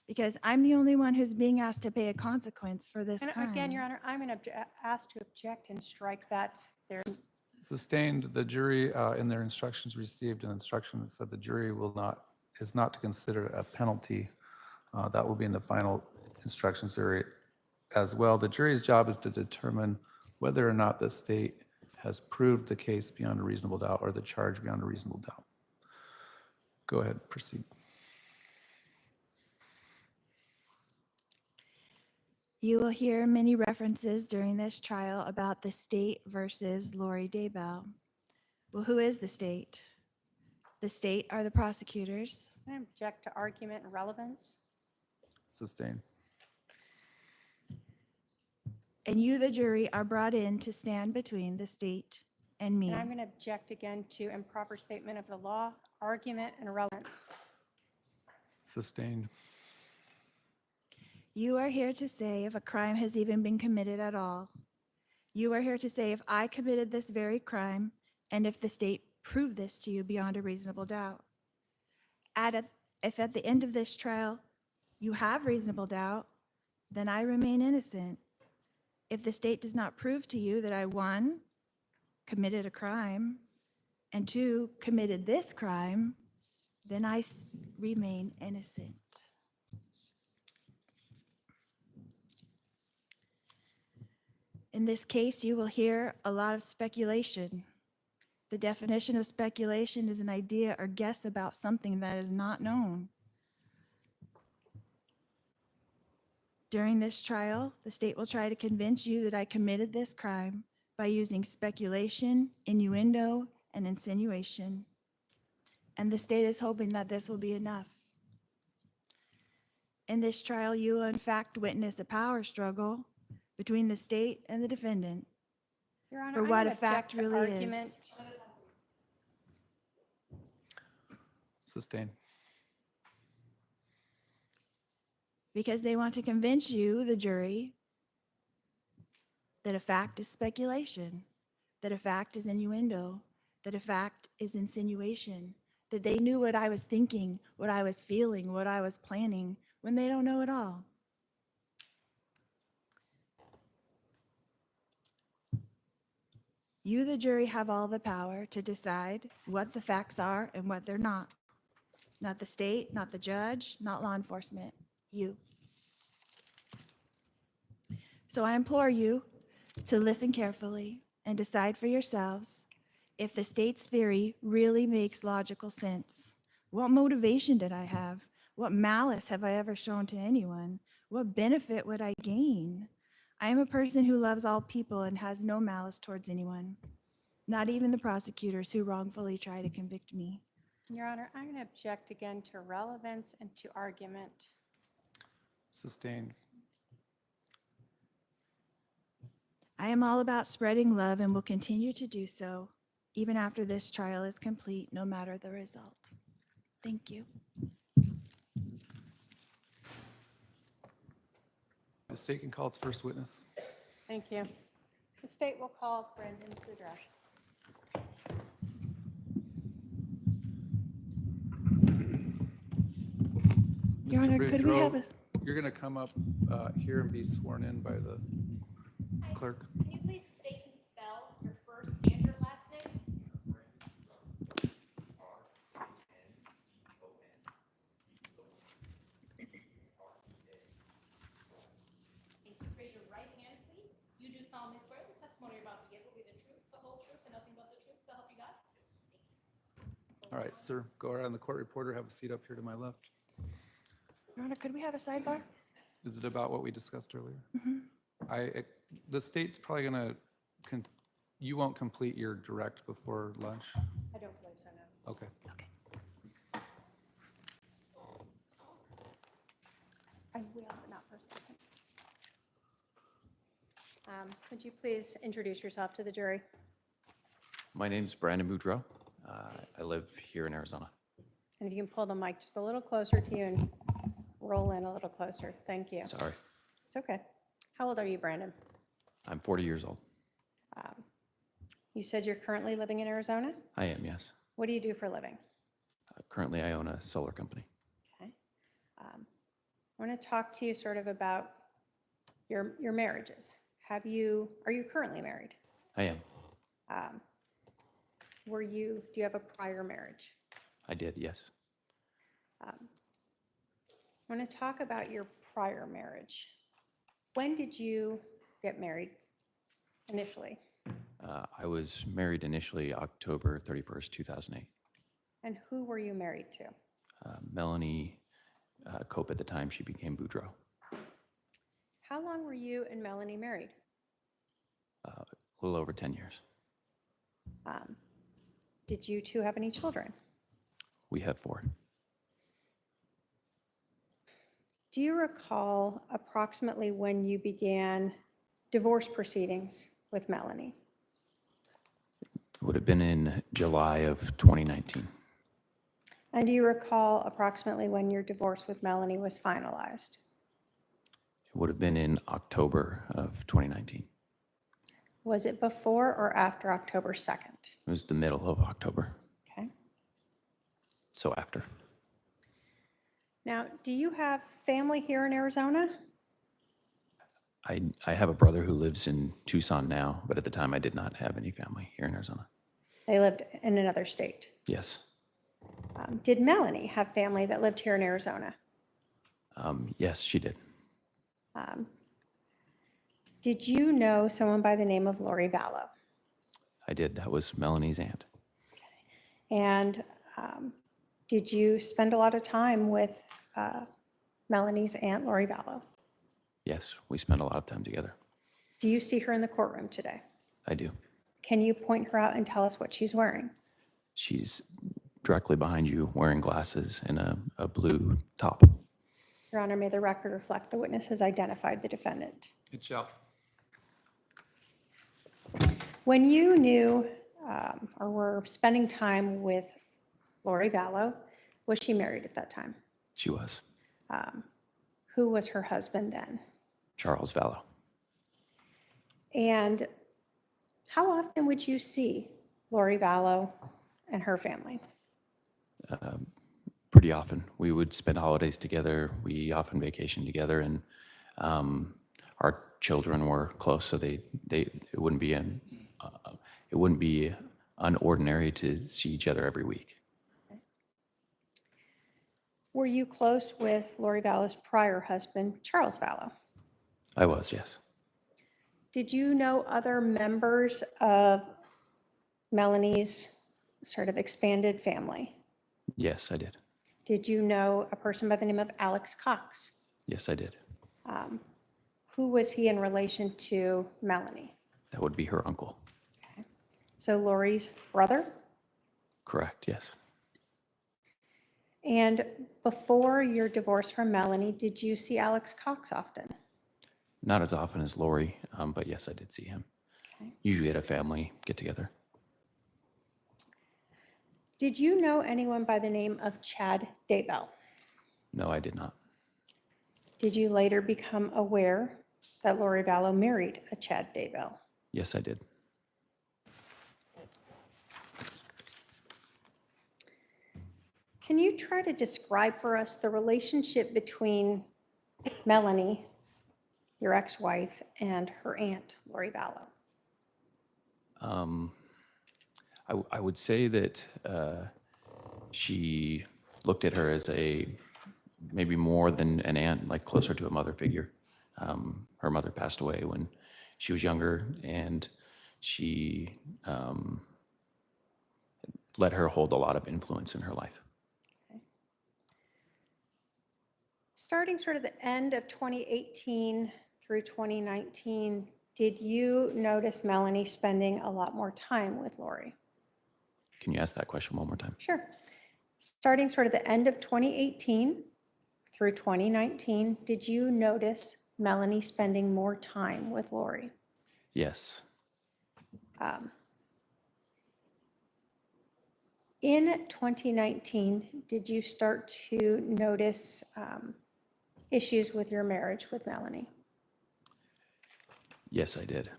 because I'm the only one who's being asked to pay a consequence for this And crime. again, Your Honor, I'm going to ask to object and strike that. There's Sustained. The jury, in their instructions, received an instruction that said the jury is not to consider a penalty. That will be in the final instructions area as well. The jury's job is to determine whether or not the state has proved the case beyond a reasonable doubt or the charge beyond a reasonable doubt. Go ahead, proceed. You will hear many references during this trial about the state versus Lori Daybell. Well, who is the state? The state are the prosecutors. I object to argument and relevance. Sustained. And you, the jury, are brought in to stand between the state and me. And I'm going to object again to improper statement of the law, argument, and relevance. Sustained. You are here to say if a crime has even been committed at all. You are here to say if I committed this very crime and if the state proved this to you beyond a reasonable doubt. If at the end of this trial you have reasonable doubt, then I remain innocent. If the state does not prove to you that I, 1, committed a crime, and 2, committed this crime, then I remain innocent. In this case, you will hear a lot of speculation. The definition of speculation is an idea or guess about something that is not known. During this trial, the state will try to convince you that I committed this crime by using speculation, innuendo, and insinuation. And the state is hoping that this will be enough. In this trial, you will in fact witness a power struggle between the state and the defendant Your Honor, for I'm what going a to fact object to really argument. is. Sustained. Because they want to convince you, the jury, that a fact is speculation, that a fact is innuendo, that a fact is insinuation, that they knew what I was thinking, what I was feeling, what I was planning, when they don't know at all. You, the jury, have all the power to decide what the facts are and what they're not. Not the state, not the judge, not law enforcement, you. So I implore you to listen carefully and decide for yourselves if the state's theory really makes logical sense. What motivation did I have? What malice have I ever shown to anyone? What benefit would I gain? I am a person who loves all people and has no malice towards anyone, not even the prosecutors who wrongfully try to convict me. Your Honor, I'm going to object again to relevance and to argument. Sustained. I am all about spreading love and will continue to do so, even after this trial is complete, no matter the result. Thank you. The state can call its first witness. Thank you. The state will call Brandon Boudreaux. Your Mr. Honor, could we have Boudreaux, a- you're going to come up here and be sworn in by the clerk. Can you please state and spell your first and your last name? Thank you. Raise your right hand, please. You do solemnly swear the testimony you're about to give will be the truth, the whole truth, and nothing but the truth, so help you God? All right, sir, go around the court reporter, have a seat up here to my left. Your Honor, could we have a sidebar? Is it about what we discussed earlier? The state's probably going to, you won't complete your direct before lunch? I don't believe so, no. Okay. Okay. I will, but not for a second. Would you please introduce yourself to the jury? My name's Brandon Boudreaux. I live here in Arizona. And if you can pull the mic just a little closer to you and roll in a little closer. Thank you. Sorry. It's okay. How old are you, Brandon? I'm 40 years old. You said you're currently living in Arizona? I am, yes. What do you do for a living? Currently, I own a solar company. Okay. I want to talk to you sort of about your marriages. Are you currently married? I am. Do you have a prior marriage? I did, yes. I want to talk about your prior marriage. When did you get married initially? I was married initially October 31st, 2008. And who were you married to? Melanie Cope at the time, she became Boudreaux. How long were you and Melanie married? A little over 10 years. Did you two have any children? We have 4. Do you recall approximately when you began divorce proceedings with Melanie? It would have been in July of 2019. And do you recall approximately when your divorce with Melanie was finalized? It would have been in October of 2019. Was it before or after October 2nd? It was the middle of October, Okay. so after. Now, do you have family here in Arizona? I have a brother who lives in Tucson now, but at the time I did not have any family here in Arizona. They lived in another state. Yes. Did Melanie have family that lived here in Arizona? Yes, she did. Did you know someone by the name of Lori Vallow? I did. That was Melanie's aunt. And did you spend a lot of time with Melanie's aunt, Lori Vallow? Yes, we spent a lot of time together. Do you see her in the courtroom today? I do. Can you point her out and tell us what she's wearing? She's directly behind you wearing glasses and a blue top. Your Honor, may the record reflect the witness has identified the defendant. It shall. When you knew or were spending time with Lori Vallow, was she married at that time? She was. Who was her husband then? Charles Vallow. And how often would you see Lori Vallow and her family? Pretty often. We would spend holidays together. We often vacationed together, and our children were close, so it wouldn't be unordinary to see each other every week. Were you close with Lori Vallow's prior husband, Charles Vallow? I was, yes. Did you know other members of Melanie's sort of expanded family? Yes, I did. Did you know a person by the name of Alex Cox? Yes, I did. Who was he in relation to Melanie? That would be her uncle. So Lori's brother? Correct, yes. And before your divorce from Melanie, did you see Alex Cox often? Not as often as Lori, but yes, I did see him. Okay. Usually at a family get-together. Did you know anyone by the name of Chad Daybell? No, I did not. Did you later become aware that Lori Vallow married a Chad Daybell? Yes, I did. Can you try to describe for us the relationship between Melanie, your ex-wife, and her aunt, Lori Vallow? I would say that she looked at her as maybe more than an aunt, like closer to a mother figure. Her mother passed away when she was younger, and she let her hold a lot of influence in her life. Starting sort of the end of 2018 through 2019, did you notice Melanie spending a lot more time with Lori? Can you ask that question one more time? Sure. Starting sort of the end of 2018 through 2019, did you notice Melanie spending more time with Lori? Yes. In 2019, did you start to notice issues with your marriage with Melanie? Yes, I did.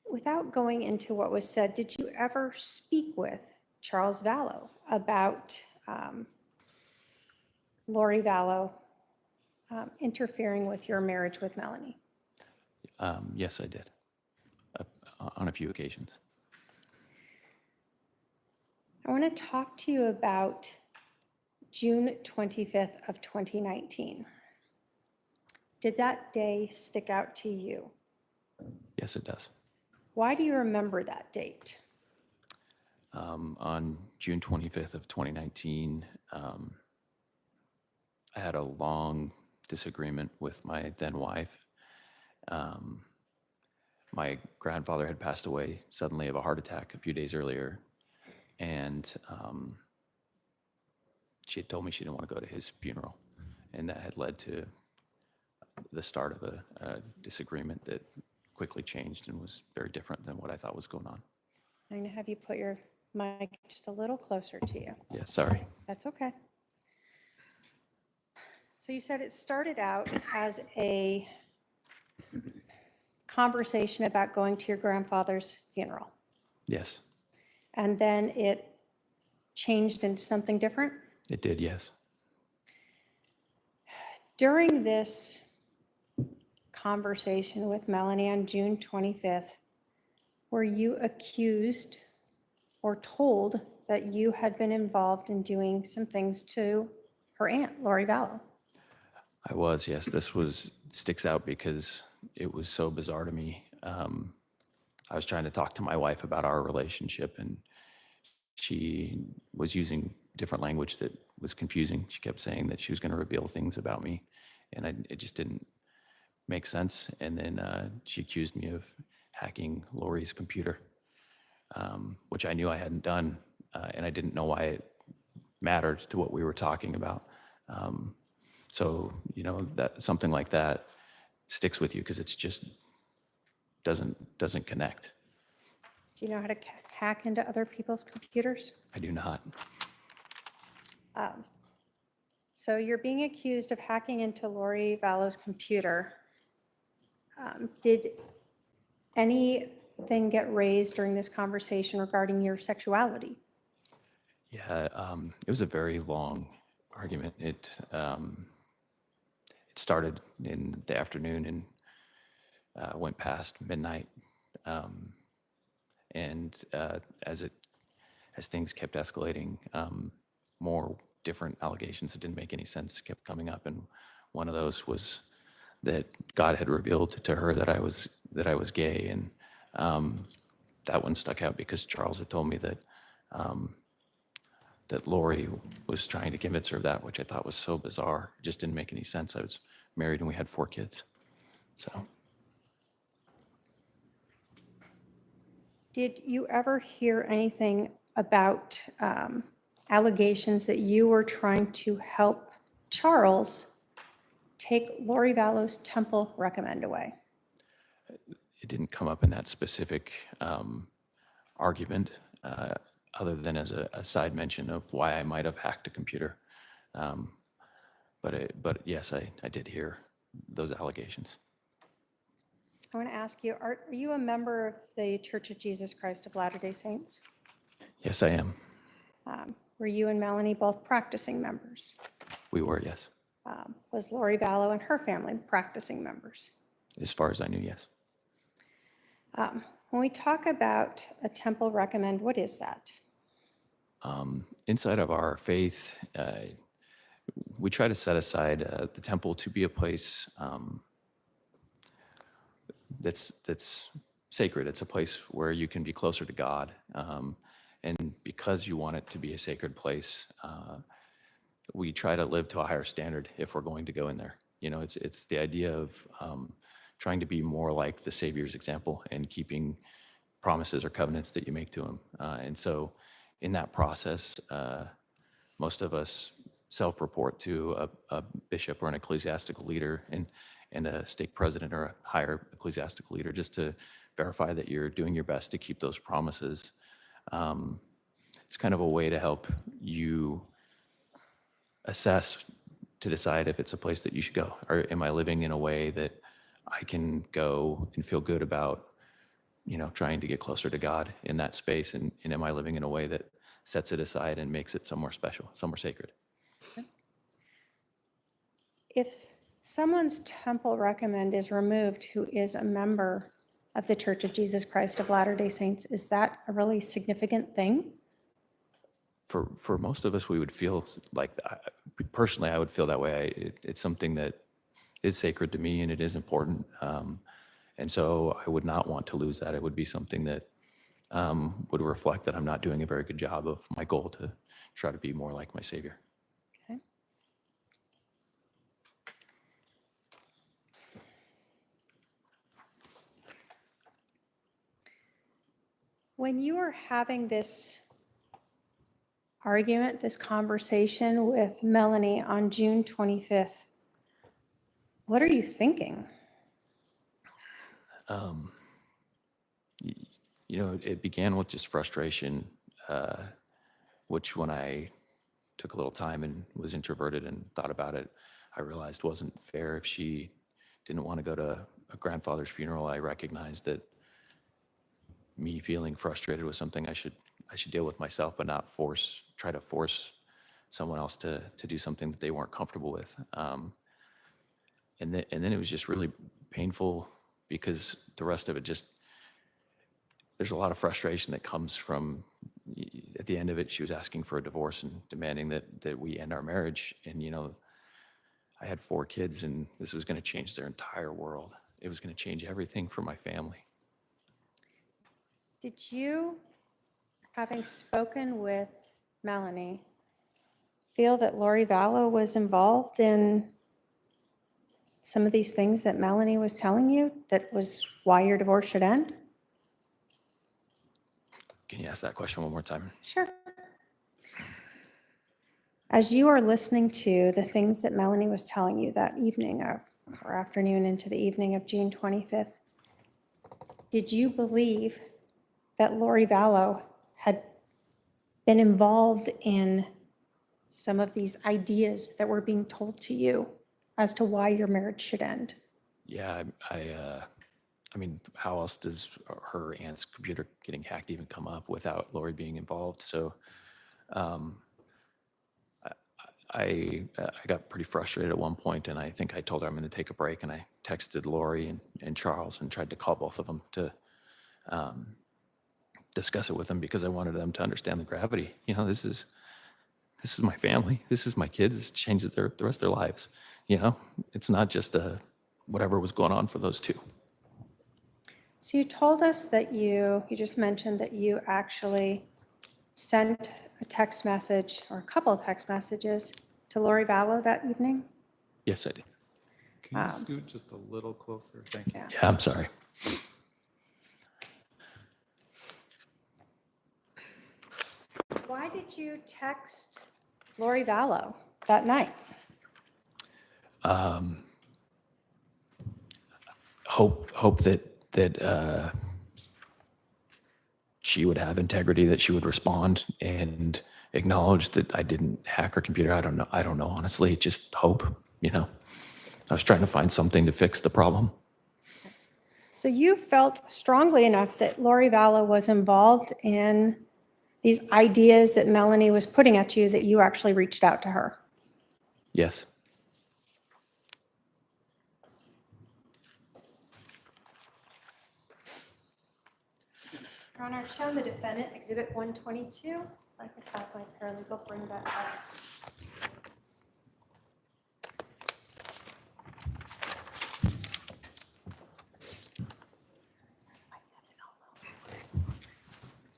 Without going into what was said, did you ever speak with Charles Vallow about Lori Vallow interfering with your marriage with Melanie? Yes, I did. On a few occasions. I want to talk to you about June 25th of 2019. Did that day stick out to you? Yes, it does. Why do you remember that date? On June 25th of 2019, I had a long disagreement with my then wife. My grandfather had passed away suddenly of a heart attack a few days earlier, and she had told me she didn't want to go to his funeral, and that had led to the start of a disagreement that quickly changed and was very different than what I thought was going on. I'm going to have you put your mic just a little closer to you. Yeah, sorry. That's okay. So you said it started out as a conversation about going to your grandfather's funeral, Yes, and then it changed into something different? it did, yes. During this conversation with Melanie on June 25th, were you accused or told that you had been involved in doing some things to her aunt, Lori Vallow? I was, yes. This sticks out because it was so bizarre to me. I was trying to talk to my wife about our relationship, and she was using different language that was confusing. She kept saying that she was going to reveal things about me, and it just didn't make sense. And then she accused me of hacking Lori's computer, which I knew I hadn't done, and I didn't know why it mattered to what we were talking about. So, that something like that sticks with you because it's just doesn't connect. Do you know how to hack into other people's computers? I do not. So you're being accused of hacking into Lori Vallow's computer. Did anything get raised during this conversation regarding your sexuality? Yeah, it was a very long argument. It started in the afternoon and went past midnight. And as things kept escalating, more different allegations that didn't make any sense kept coming up. And one of those was that God had revealed to her that I was gay, and that one stuck out because Charles had told me that that Lori was trying to convince her of that, which I thought was so bizarre. It just didn't make any sense. I was married and we had 4 kids. So Did you ever hear anything about allegations that you were trying to help Charles take Lori Vallow's temple recommend away? It didn't come up in that specific argument, other than as a side mention of why I might have hacked a computer. But yes, I did hear those allegations. I want to ask you, are you a member of the Church of Jesus Christ of Latter-day Saints? Yes, I am. Were you and Melanie both practicing members? We were, yes. Was Lori Vallow and her family practicing members? As far as I knew, yes. When we talk about a temple recommend, what is that? Inside of our faith, we try to set aside the temple to be a place that's sacred. It's a place where you can be closer to God. And because you want it to be a sacred place, we try to live to a higher standard if we're going to go in there. You know, it's the idea of trying to be more like the Savior's example and keeping promises or covenants that you make to him. And so in that process, most of us self-report to a bishop or an ecclesiastical leader and a stake president or a higher ecclesiastical leader, just to verify that you're doing your best to keep those promises. It's kind of a way to help you assess to decide if it's a place that you should go, or am I living in a way that I can go and feel good about, you know, trying to get closer to God in that space, and am I living in a way that sets it aside and makes it somewhere special, somewhere sacred? If someone's temple recommend is removed who is a member of the Church of Jesus Christ of Latter-day Saints, is that a really significant thing? For most of us, we would feel like, personally, I would feel that way. It's something that is sacred to me and it is important. And so I would not want to lose that. It would be something that would reflect that I'm not doing a very good job of my goal to try to be more like my Savior. Okay. When you are having this argument, this conversation with Melanie on June 25th, what are you thinking? You know, it began with just frustration, which when I took a little time and was introverted and thought about it, I realized wasn't fair. If she didn't want to go to a grandfather's funeral, I recognized that me feeling frustrated was something I should deal with myself, but not try to force someone else to do something that they weren't comfortable with. And then it was just really painful because the rest of it just, there's a lot of frustration that comes from, at the end of it, she was asking for a divorce and demanding that we end our marriage. And, you know, I had 4 kids and this was going to change their entire world. It was going to change everything for my family. Did you, having spoken with Melanie, feel that Lori Vallow was involved in some of these things that Melanie was telling you, that was why your divorce should end? Can you ask that question one more time? Sure. As you are listening to the things that Melanie was telling you that evening or afternoon into the evening of June 25th, did you believe that Lori Vallow had been involved in some of these ideas that were being told to you as to why your marriage should end? Yeah, I mean, how else does her aunt's computer getting hacked even come up without Lori being involved? So I got pretty frustrated at one point, and I think I told her I'm going to take a break, and I texted Lori and Charles and tried to call both of them to discuss it with them, because I wanted them to understand the gravity. You know, this is my family. This is my kids. This changes the rest of their lives. You know, it's not just whatever was going on for those two. So you told us that you just mentioned that you actually sent a text message or a couple of text messages to Lori Vallow that evening? Yes, I did. Can you scoot just a little closer? Thank you. Yeah. Yeah, I'm sorry. Why did you text Lori Vallow that night? hope that she would have integrity, that she would respond and acknowledge that I didn't hack her computer. I don't know, honestly, just hope, you know. I was trying to find something to fix the problem. So you felt strongly enough that Lori Vallow was involved in these ideas that Melanie was putting at you that you actually reached out to her. Yes. Your Honor, show the defendant Exhibit 122. I could have my paralegal bring that up.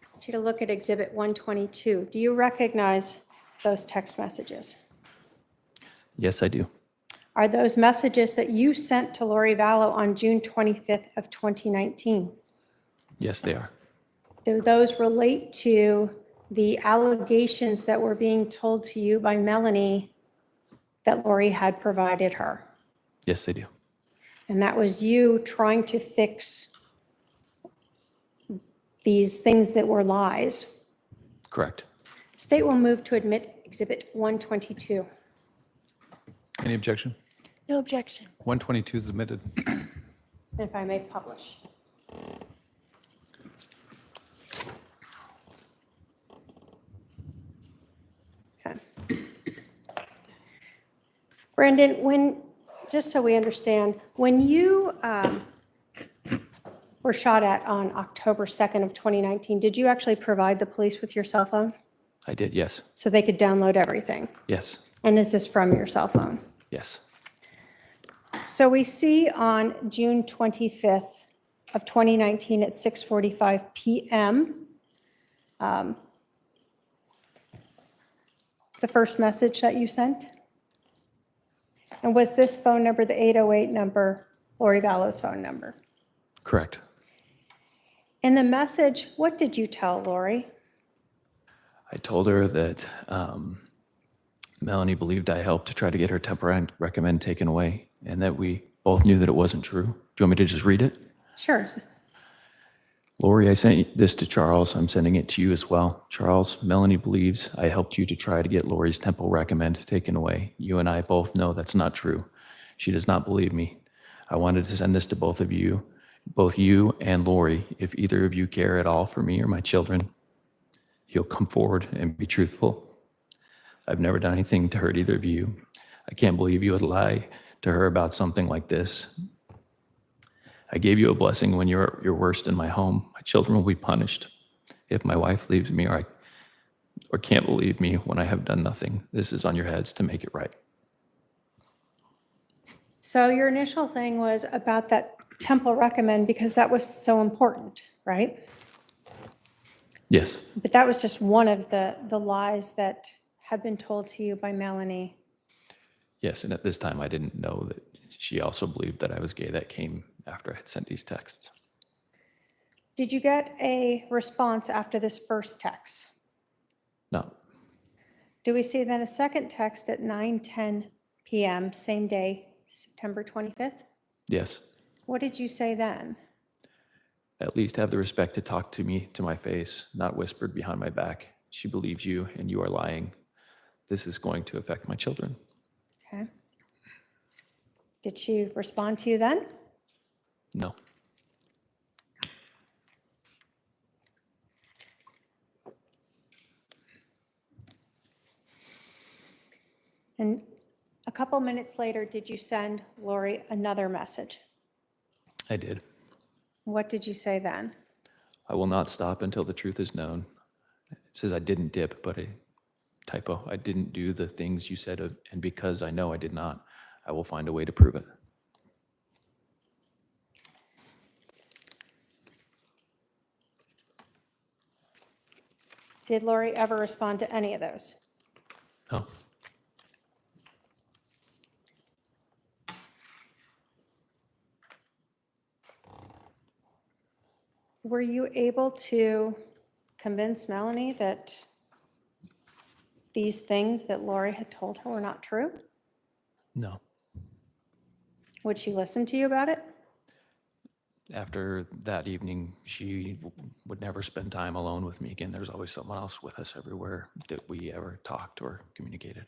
I want you to look at Exhibit 122. Do you recognize those text messages? Yes, I do. Are those messages that you sent to Lori Vallow on June 25th of 2019? Yes, they are. Do those relate to the allegations that were being told to you by Melanie that Lori had provided her? Yes, they do. And that was you trying to fix these things that were lies. Correct. State will move to admit Exhibit 122. Any objection? No objection. 122 is admitted. If I may publish. Okay. Brandon, just so we understand, when you were shot at on October 2nd of 2019, did you actually provide the police with your cell phone I did, yes. so they could download everything? Yes. And is this from your cell phone? Yes. So we see on June 25th of 2019 at 6:45 PM, the first message that you sent? And was this phone number, the 808 number, Lori Vallow's phone number? Correct. In the message, what did you tell Lori? I told her that Melanie believed I helped to try to get her temporary recommend taken away, and that we both knew that it wasn't true. Do you want me to just read it? Sure. Lori, I sent this to Charles. I'm sending it to you as well. Charles, Melanie believes I helped you to try to get Lori's temple recommend taken away. You and I both know that's not true. She does not believe me. I wanted to send this to both you and Lori. If either of you care at all for me or my children, you'll come forward and be truthful. I've never done anything to hurt either of you. I can't believe you would lie to her about something like this. I gave you a blessing when you're worst in my home. My children will be punished if my wife leaves me or can't believe me when I have done nothing. This is on your heads to make it right. So your initial thing was about that temple recommend because that was so important, right? Yes. But that was just one of the lies that had been told to you by Melanie. Yes, and at this time I didn't know that she also believed that I was gay. That came after I had sent these texts. Did you get a response after this first text? No. Do we see then a second text at 9:10 PM, same day, September 25th? Yes. What did you say then? At least have the respect to talk to me to my face, not whispered behind my back. She believes you and you are lying. This is going to affect my children. Okay. Did she respond to you then? No. And a couple minutes later, did you send Lori another message? I did. What did you say then? I will not stop until the truth is known. It says I didn't dip, but a typo. I didn't do the things you said, and because I know I did not, I will find a way to prove it. Did Lori ever respond to any of those? No. Were you able to convince Melanie that these things that Lori had told her were not true? No. Would she listen to you about it? After that evening, she would never spend time alone with me again. There's always someone else with us everywhere that we ever talked or communicated.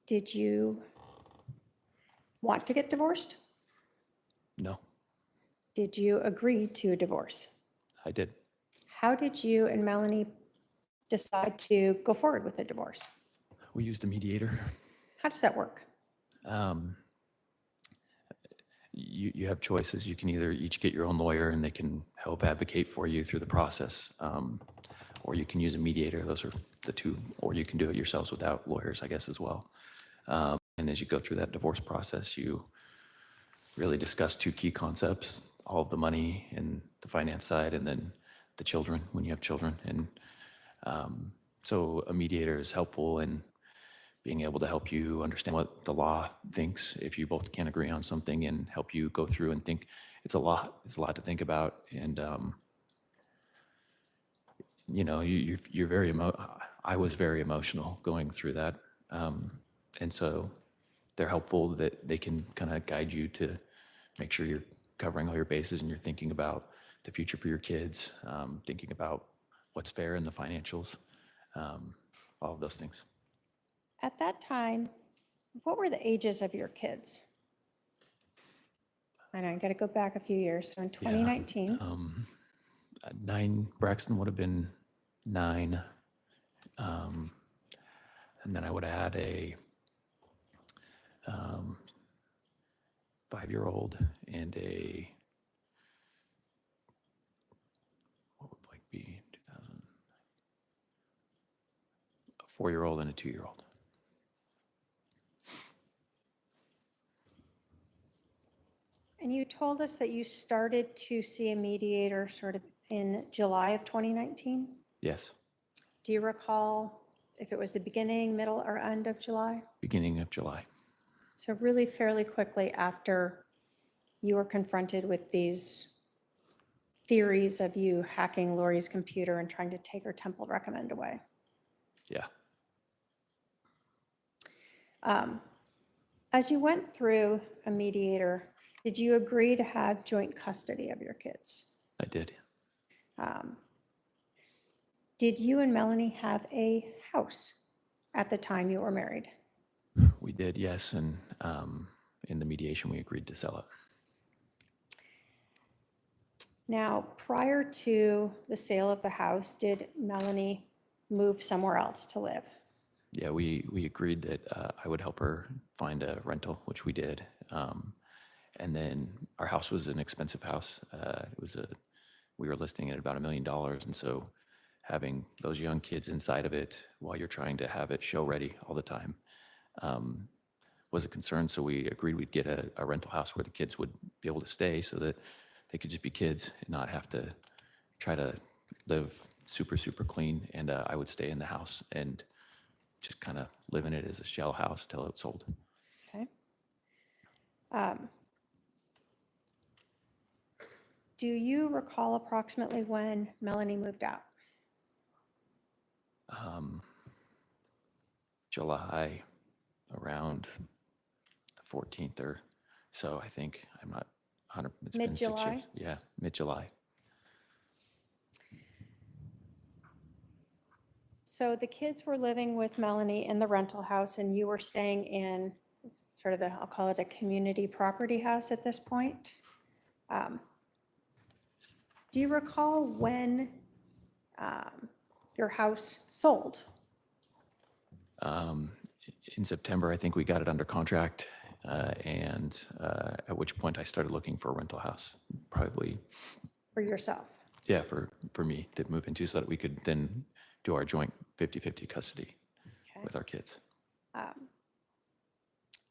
Did you want to get divorced? No, Did you agree to a divorce? I did. How did you and Melanie decide to go forward with a divorce? We used a mediator. How does that work? You have choices. You can either each get your own lawyer and they can help advocate for you through the process, or you can use a mediator. Those are the two, or you can do it yourselves without lawyers, I guess, as well. And as you go through that divorce process, you really discuss two key concepts: all of the money and the finance side, and then the children when you have children. And so a mediator is helpful in being able to help you understand what the law thinks if you both can't agree on something, and help you go through and think. It's a lot to think about. And you're very I was very emotional going through that. And so they're helpful that they can kind of guide you to make sure you're covering all your bases and you're thinking about the future for your kids, thinking about what's fair in the financials, all of those things. At that time, what were the ages of your kids? I know, I got to go back a few years. So in 2019, Braxton would have been 9. And then I would add a 5-year-old and what would like be 2000? A 4-year-old and a 2-year-old. and you told us that you started to see a mediator sort of in July of 2019. Yes, Do you recall if it was the beginning, middle, or end of July? beginning of July. So really fairly quickly after you were confronted with these theories of you hacking Lori's computer and trying to take her Temple recommend away. Yeah. As you went through a mediator, did you agree to have joint custody of your kids? I did. Did you and Melanie have a house at the time you were married? We did, yes. And in the mediation, we agreed to sell it. Now, prior to the sale of the house, did Melanie move somewhere else to live? Yeah, we agreed that I would help her find a rental, which we did. And then our house was an expensive house. We were listing it at about $1 million. And so having those young kids inside of it while you're trying to have it show ready all the time was a concern. So we agreed we'd get a rental house where the kids would be able to stay so that they could just be kids and not have to try to live super, super clean. And I would stay in the house and just kind of live in it as a shell house till it's sold. Okay. Do you recall approximately when Melanie moved out? July, around the 14th or so, I think. I'm not 100. It's been 6 Mid-July? years. Yeah, mid-July. So the kids were living with Melanie in the rental house and you were staying in sort of I'll call it a community property house at this point. Do you recall when your house sold? In September, I think we got it under contract, and at which point I started looking for a rental house, probably, For yourself? yeah, for me to move into so that we could then do our joint 50-50 custody Okay. with our kids.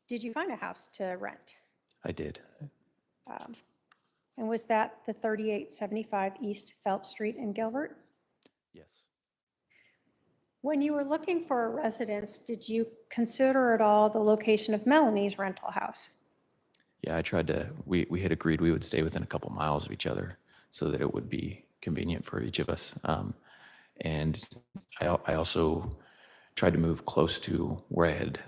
Did you find a house to rent? I did. And was that the 3875 East Phelps Street in Gilbert? Yes. When you were looking for a residence, did you consider at all the location of Melanie's rental house? Yeah, I tried to, we had agreed we would stay within a couple miles of each other so that it would be convenient for each of us. And I also tried to move close to where I had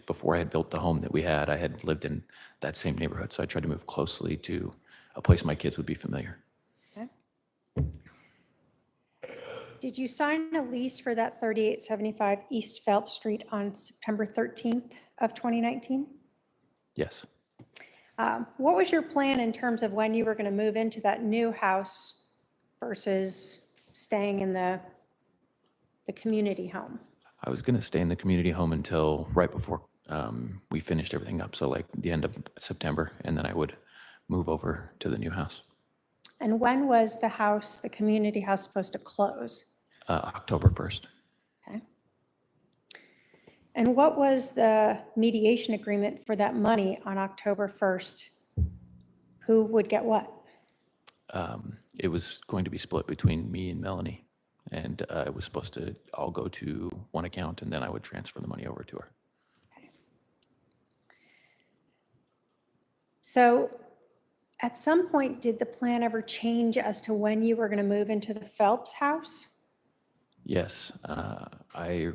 before I had built the home that we had. I had lived in that same neighborhood, so I tried to move closely to a place my kids would be familiar. Okay. Did you sign a lease for that 3875 East Phelps Street on September 13th of 2019? Yes. What was your plan in terms of when you were going to move into that new house versus staying in the community home? I was going to stay in the community home until right before we finished everything up, so like the end of September, and then I would move over to the new house. And when was the house, the community house, supposed to close? October 1st. Okay. And what was the mediation agreement for that money on October 1st? Who would get what? It was going to be split between me and Melanie, and it was supposed to all go to one account, and then I would transfer the money over to her. So at some point, did the plan ever change as to when you were going to move into the Phelps house? Yes, I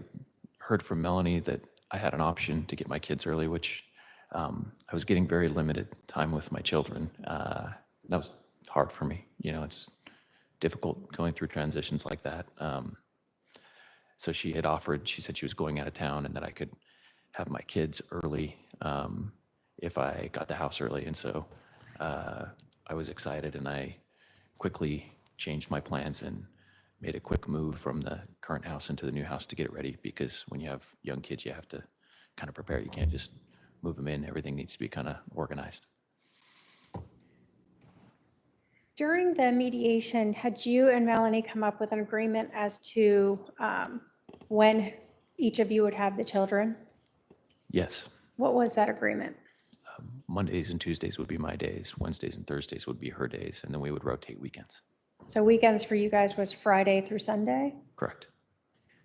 heard from Melanie that I had an option to get my kids early, which I was getting very limited time with my children. That was hard for me. You know, it's difficult going through transitions like that. So she had offered, she said she was going out of town and that I could have my kids early if I got the house early. And so I was excited, and I quickly changed my plans and made a quick move from the current house into the new house to get it ready, because when you have young kids, you have to kind of prepare. You can't just move them in. Everything needs to be kind of organized. During the mediation, had you and Melanie come up with an agreement as to when each of you would have the children? Yes. What was that agreement? Mondays and Tuesdays would be my days. Wednesdays and Thursdays would be her days. And then we would rotate weekends. So weekends for you guys was Friday through Sunday? Correct.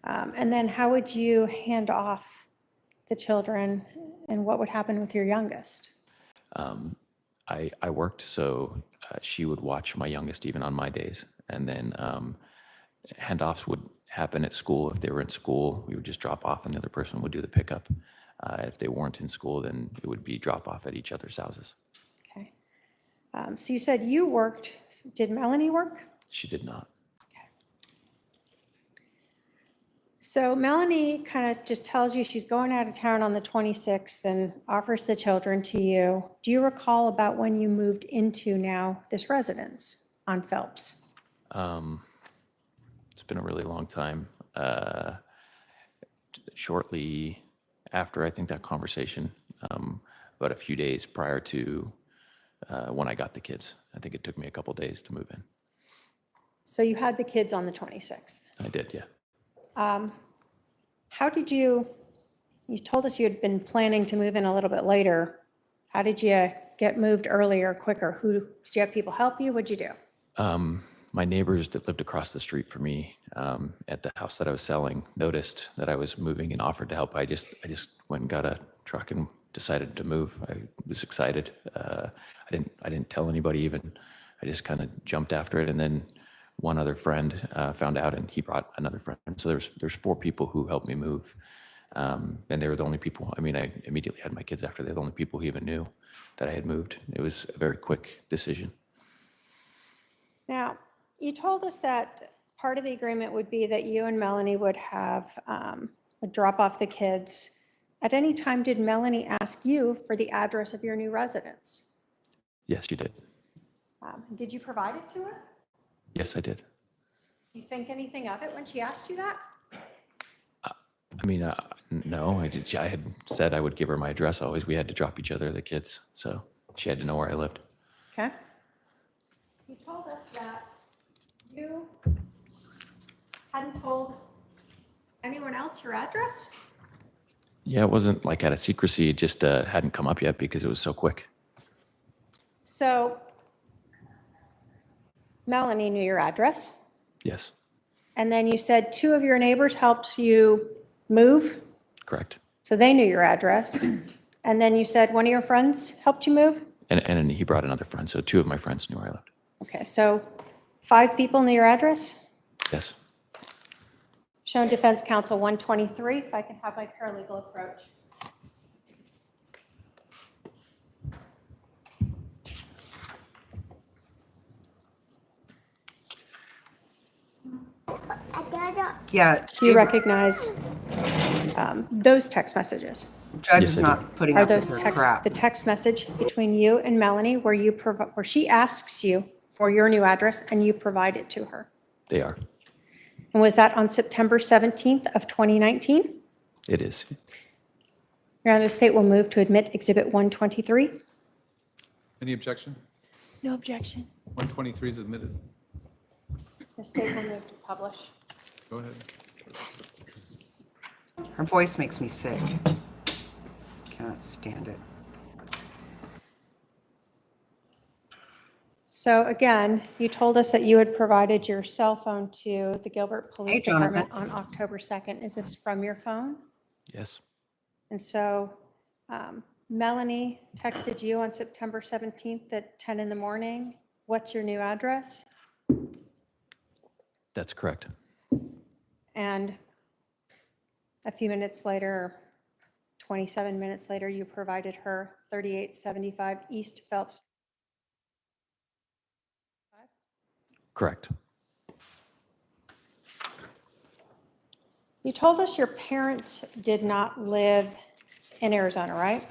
And then how would you hand off the children, and what would happen with your youngest? I worked, so she would watch my youngest even on my days. And then handoffs would happen at school. If they were in school, we would just drop off and the other person would do the pickup. If they weren't in school, then it would be drop off at each other's houses. Okay. So you said you worked. Did Melanie work? She did not. So Melanie kind of just tells you she's going out of town on the 26th and offers the children to you. Do you recall about when you moved into now this residence on Phelps? It's been a really long time. Shortly after, I think, that conversation, about a few days prior to when I got the kids. I think it took me a couple days to move in. So you had the kids on the 26th. I did, yeah. How did you told us you had been planning to move in a little bit later. How did you get moved earlier, quicker? Did you have people help you? What'd you do? My neighbors that lived across the street from me at the house that I was selling noticed that I was moving and offered to help. I just went and got a truck and decided to move. I was excited. I didn't tell anybody even. I just kind of jumped after it, and then one other friend found out, and he brought another friend. So there's 4 people who helped me move, and they were the only people. I mean, I immediately had my kids after. They're the only people who even knew that I had moved. It was a very quick decision. Now, you told us that part of the agreement would be that you and Melanie would would drop off the kids. At any time, did Melanie ask you for the address of your new residence? Yes, you did. Did you provide it to her? Yes, I did. Do you think anything of it when she asked you that? I mean, no, I had said I would give her my address always. We had to drop each other, the kids, so she had to know where I lived. Okay. You told us that you hadn't told anyone else your address? Yeah, it wasn't like out of secrecy. It just hadn't come up yet because it was so quick. So Melanie knew your address, Yes, and then you said 2 of your neighbors helped you move, correct. so they knew your address. And then you said one of your friends helped you move? And he brought another friend, so 2 of my friends knew where I lived. Okay, so 5 people knew your address? Yes. shown defense counsel 123. If I can have my paralegal approach. Yeah, Do you recognize those text messages? judge Yes, is I do. not putting Are up with those her crap. the text message between you and Melanie where where she asks you for your new address and you provide it to her? They are. And was that on September 17th of 2019? It is. Your Honor, the state will move to admit Exhibit 123. Any objection? No objection. 123 is admitted. The state will move to publish. Go ahead. Her voice makes me sick. Cannot stand it. So again, you told us that you had provided your cell phone to the Gilbert Police Hey, Jonathan. Department on October 2nd. Is this from your phone? Yes. And so Melanie texted you on September 17th at 10 in the morning. What's your new address? That's correct. And a few minutes later, 27 minutes later, you provided her 3875 East Phelps. Correct. You told us your parents did not live in Arizona, right?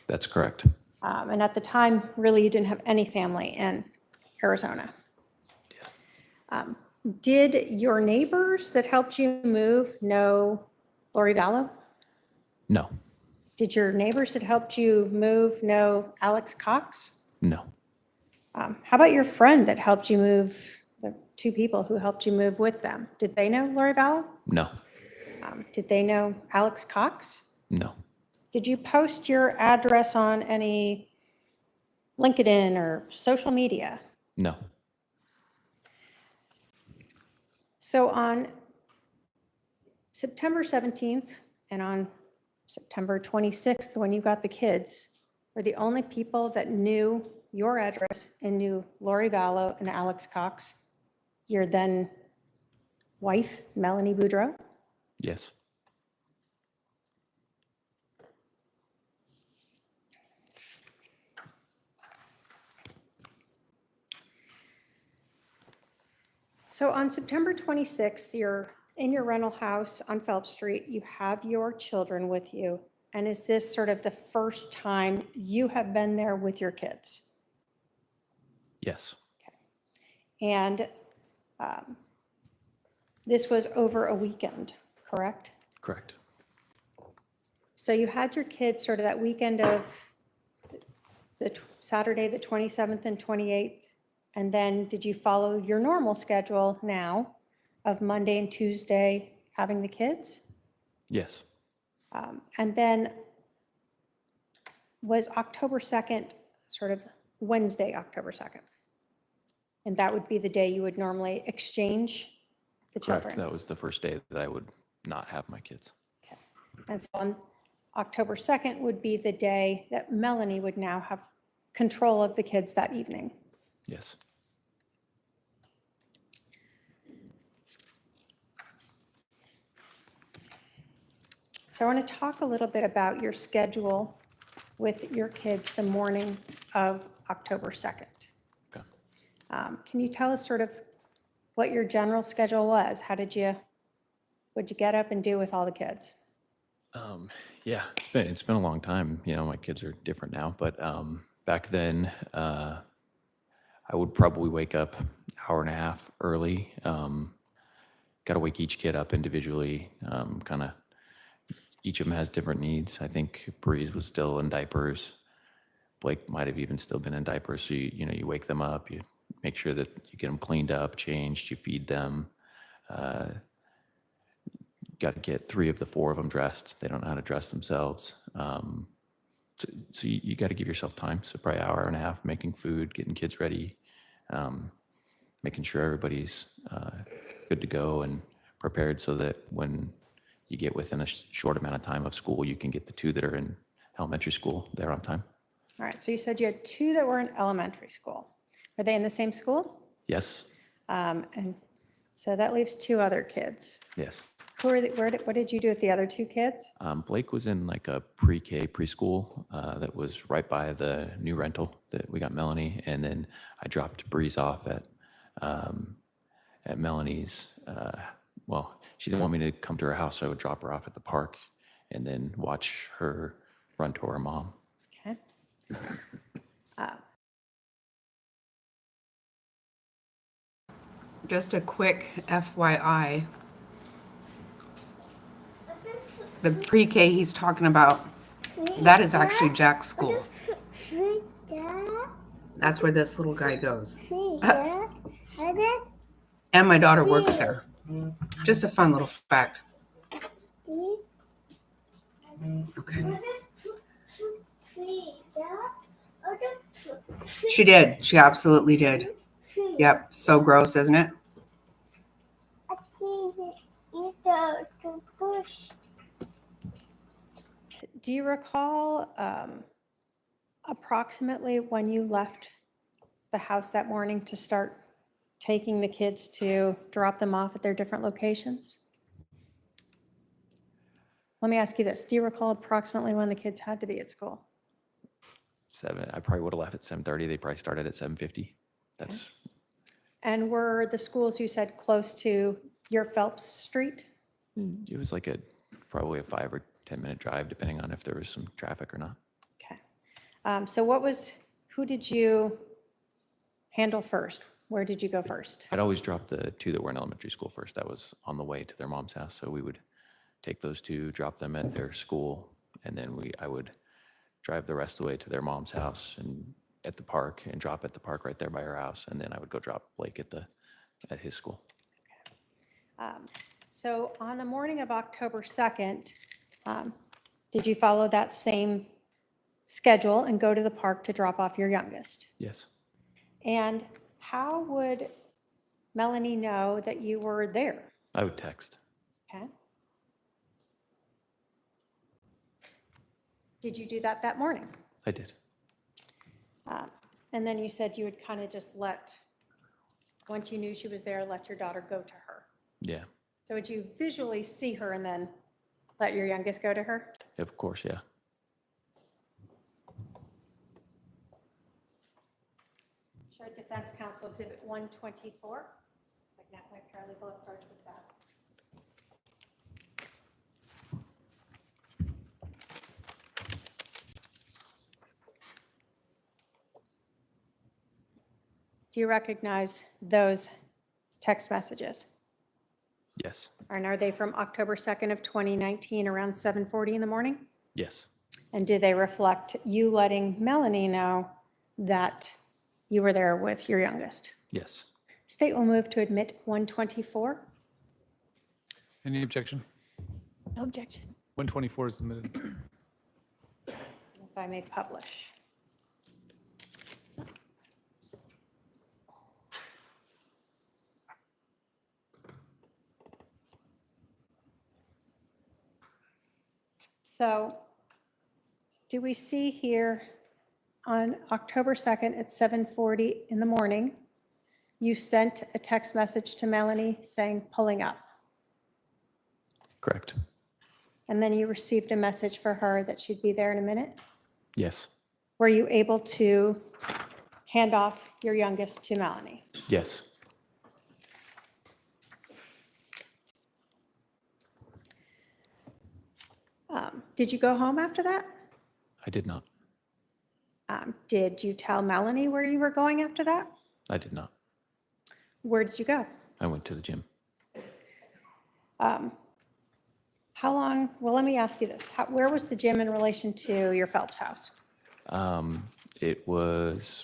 That's correct. And at the time, really, you didn't have any family in Arizona. Did your neighbors that helped you move know Lori Vallow? No. Did your neighbors that helped you move know Alex Cox? No. How about your friend that helped you move, the two people who helped you move with them? Did they know Lori Vallow? No. Did they know Alex Cox? No. Did you post your address on any LinkedIn or social media? No. So on September 17th and on September 26th, when you got the kids, were the only people that knew your address and knew Lori Vallow and Alex Cox, your then wife, Melanie Boudreau? Yes. So on September 26th, you're in your rental house on Phelps Street. You have your children with you. And is this sort of the first time you have been there with your kids? Yes. And this was over a weekend, correct? Correct. So you had your kids sort of that weekend of Saturday, the 27th and 28th. And then did you follow your normal schedule now of Monday and Tuesday having the kids? Yes. And then was October 2nd sort of Wednesday, October 2nd? And that would be the day you would normally exchange the Correct. children? That was the first day that I would not have my kids. Okay. And so on October 2nd would be the day that Melanie would now have control of the kids that evening. Yes. So I want to talk a little bit about your schedule with your kids the morning of October 2nd. Okay. Can you tell us sort of what your general schedule was? What'd you get up and do with all the kids? Yeah, it's been a long time. You know, my kids are different now, but back then, I would probably wake up an hour and a half early. Got to wake each kid up individually. Kind of, each of them has different needs. I think Breeze was still in diapers. Blake might have even still been in diapers. So you wake them up, you make sure that you get them cleaned up, changed, you feed them. Got to get 3 of the 4 of them dressed. They don't know how to dress themselves. So you got to give yourself time. So probably an hour and a half making food, getting kids ready, making sure everybody's good to go and prepared so that when you get within a short amount of time of school, you can get the 2 that are in elementary school there on time. All right, so you said you had 2 that were in elementary school. Are they in the same school? Yes. And so that leaves 2 other kids. Yes. What did you do with the other two kids? Blake was in like a pre-K preschool that was right by the new rental that we got Melanie, and then I dropped Breeze off at Melanie's. Well, she didn't want me to come to her house, so I would drop her off at the park, and then watch her run to her mom. Okay. Just a quick FYI. The pre-K he's talking about, that is actually Jack's school. That's where this little guy goes. And my daughter works there. Just a fun little fact. Okay. She did. She absolutely did. Yep. So gross, isn't it? Do you recall approximately when you left the house that morning to start taking the kids to drop them off at their different locations? Let me ask you this. Do you recall approximately when the kids had to be at school? 7. I probably would have left at 7:30. They probably started at 7:50. That's And were the schools you said close to your Phelps Street? it was like probably a 5 or 10 minute drive, depending on if there was some traffic or not. Okay. So who did you handle first? Where did you go first? I'd always drop the 2 that were in elementary school first. That was on the way to their mom's house, so we would take those 2, drop them at their school, and then I would drive the rest of the way to their mom's house and at the park, and drop at the park right there by her house, and then I would go drop Blake at his school. So on the morning of October 2nd, did you follow that same schedule and go to the park to drop off your youngest? Yes. And how would Melanie know that you were there? I would text. Okay. Did you do that morning? I did. And then you said you would kind of just once you knew she was there, let your daughter go to her. Yeah. So would you visually see her and then let your youngest go to her? Of course, yeah. Show Defense Counsel Exhibit 124. Like that, like paralegal approach with that. Do you recognize those text messages? Yes. And are they from October 2nd of 2019 around 7:40 in the morning? Yes. And do they reflect you letting Melanie know that you were there with your youngest? Yes. State will move to admit 124. Any objection? No objection. 124 is admitted. If I may publish. So do we see here on October 2nd at 7:40 in the morning, you sent a text message to Melanie saying pulling up, Correct. and then you received a message for her that she'd be there in a minute? Yes. Were you able to hand off your youngest to Melanie? Yes. Did you go home after that? I did not. Did you tell Melanie where you were going after that? I did not. Where did you go? I went to the gym. How long, well, let me ask you this. Where was the gym in relation to your Phelps house? It was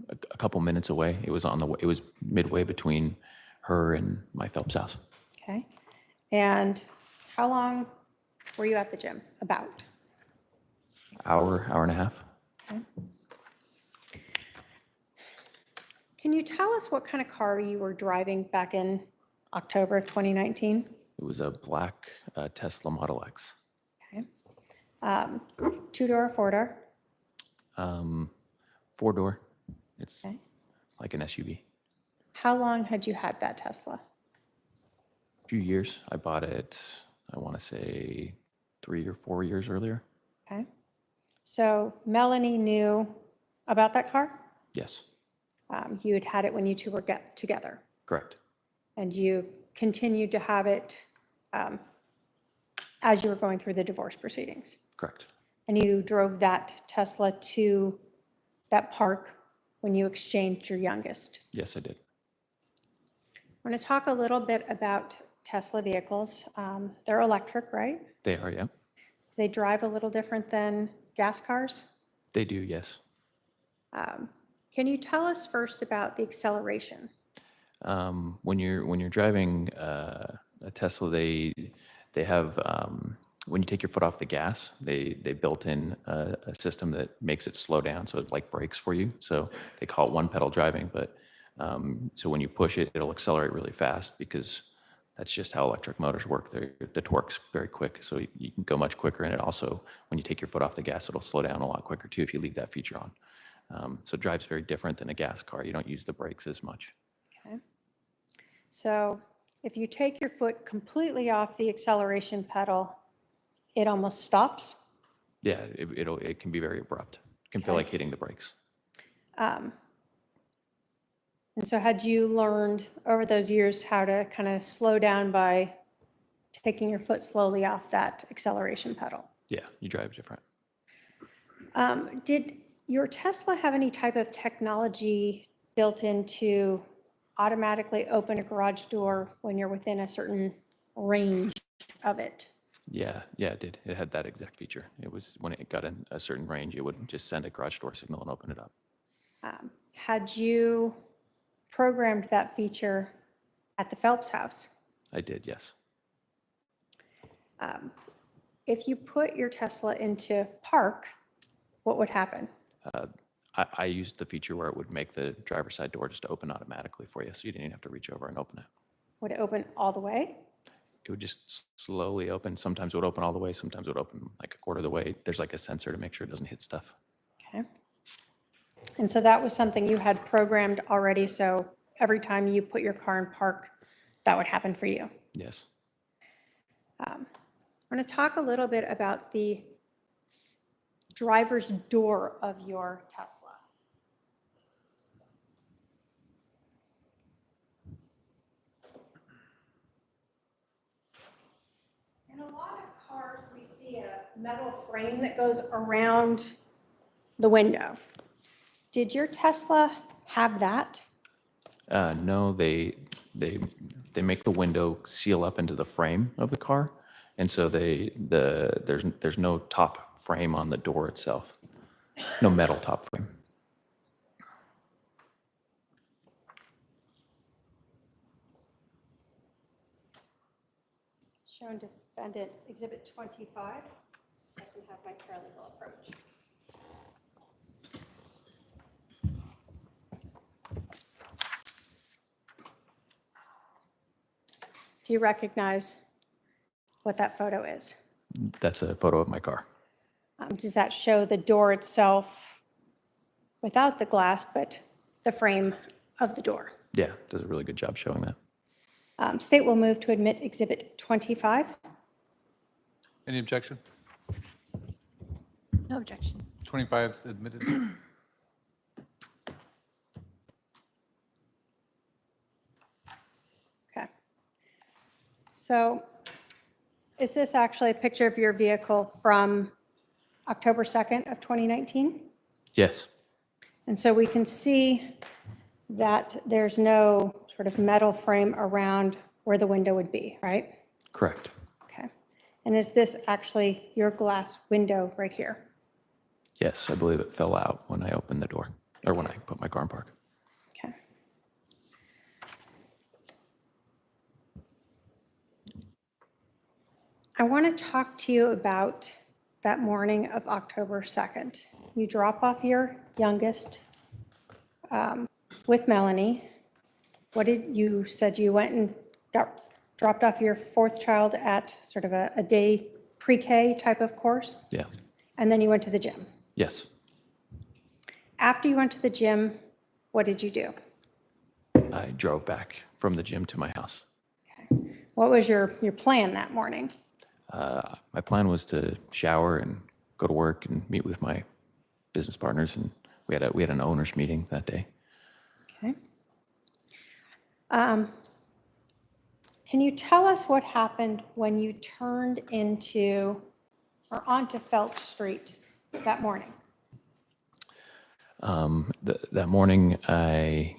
a couple minutes away. It was it was midway between her and my Phelps house. Okay. And how long were you at the gym? About? Hour and a half. Okay. Can you tell us what kind of car you were driving back in October of 2019? It was a black Tesla Model X. Okay. Two-door or four-door? 4-door. It's Okay. like an SUV. How long had you had that Tesla? few years. I bought it, I want to say 3 or 4 years earlier. Okay. So Melanie knew about that car? Yes, You had had it when you two were get together, correct. and you continued to have it as you were going through the divorce proceedings. Correct. And you drove that Tesla to that park when you exchanged your youngest. Yes, I did. I want to talk a little bit about Tesla vehicles. They're electric, right? They are, yeah. Do they drive a little different than gas cars? They do, yes. Can you tell us first about the acceleration? When you're driving a Tesla, they have when you take your foot off the gas, they built in a system that makes it slow down, so it like brakes for you. So they call it one pedal driving, but so when you push it, it'll accelerate really fast because that's just how electric motors work. The torque's very quick, so you can go much quicker. And it also, when you take your foot off the gas, it'll slow down a lot quicker too if you leave that feature on. So it drives very different than a gas car. You don't use the brakes as much. Okay. So if you take your foot completely off the acceleration pedal, it almost stops. Yeah, it can be very abrupt. It can feel Okay. like hitting the brakes. And so had you learned over those years how to kind of slow down by taking your foot slowly off that acceleration pedal? Yeah, you drive different. Did your Tesla have any type of technology built in to automatically open a garage door when you're within a certain range of it? Yeah, it did. It had that exact feature. It was when it got in a certain range, it would just send a garage door signal and open it up. Had you programmed that feature at the Phelps house? I did, yes. If you put your Tesla into park, what would happen? I used the feature where it would make the driver's side door just open automatically for you, so you didn't even have to reach over and open it. Would it open all the way? It would just slowly open. Sometimes it would open all the way. Sometimes it would open like a quarter of the way. There's like a sensor to make sure it doesn't hit stuff. Okay. And so that was something you had programmed already, so every time you put your car in park, that would happen for you. Yes. I'm going to talk a little bit about the driver's door of your Tesla. In a lot of cars, we see a metal frame that goes around the window. Did your Tesla have that? No, they make the window seal up into the frame of the car, and so there's no top frame on the door itself, no metal top frame. Shown defendant exhibit 25. I can have my paralegal approach. Do you recognize what that photo is? That's a photo of my car. Does that show the door itself without the glass, but the frame of the door? Yeah, does a really good job showing that. State will move to admit exhibit 25. Any objection? No objection. 25 is admitted. Okay. So is this actually a picture of your vehicle from October 2nd of 2019? Yes. And so we can see that there's no sort of metal frame around where the window would be, right? Correct. Okay. And is this actually your glass window right here? Yes, I believe it fell out when I opened the door, or when I put my car in park. Okay. I want to talk to you about that morning of October 2nd. You drop off your youngest with Melanie. What did you said you went and dropped off your fourth child at sort of a day pre-K type of course, Yeah. and then you went to the gym. Yes. After you went to the gym, what did you do? I drove back from the gym to my house. Okay. What was your plan that morning? My plan was to shower and go to work and meet with my business partners, and we had an owners meeting that day. Okay. Can you tell us what happened when you turned into or onto Phelps Street that morning? That morning, I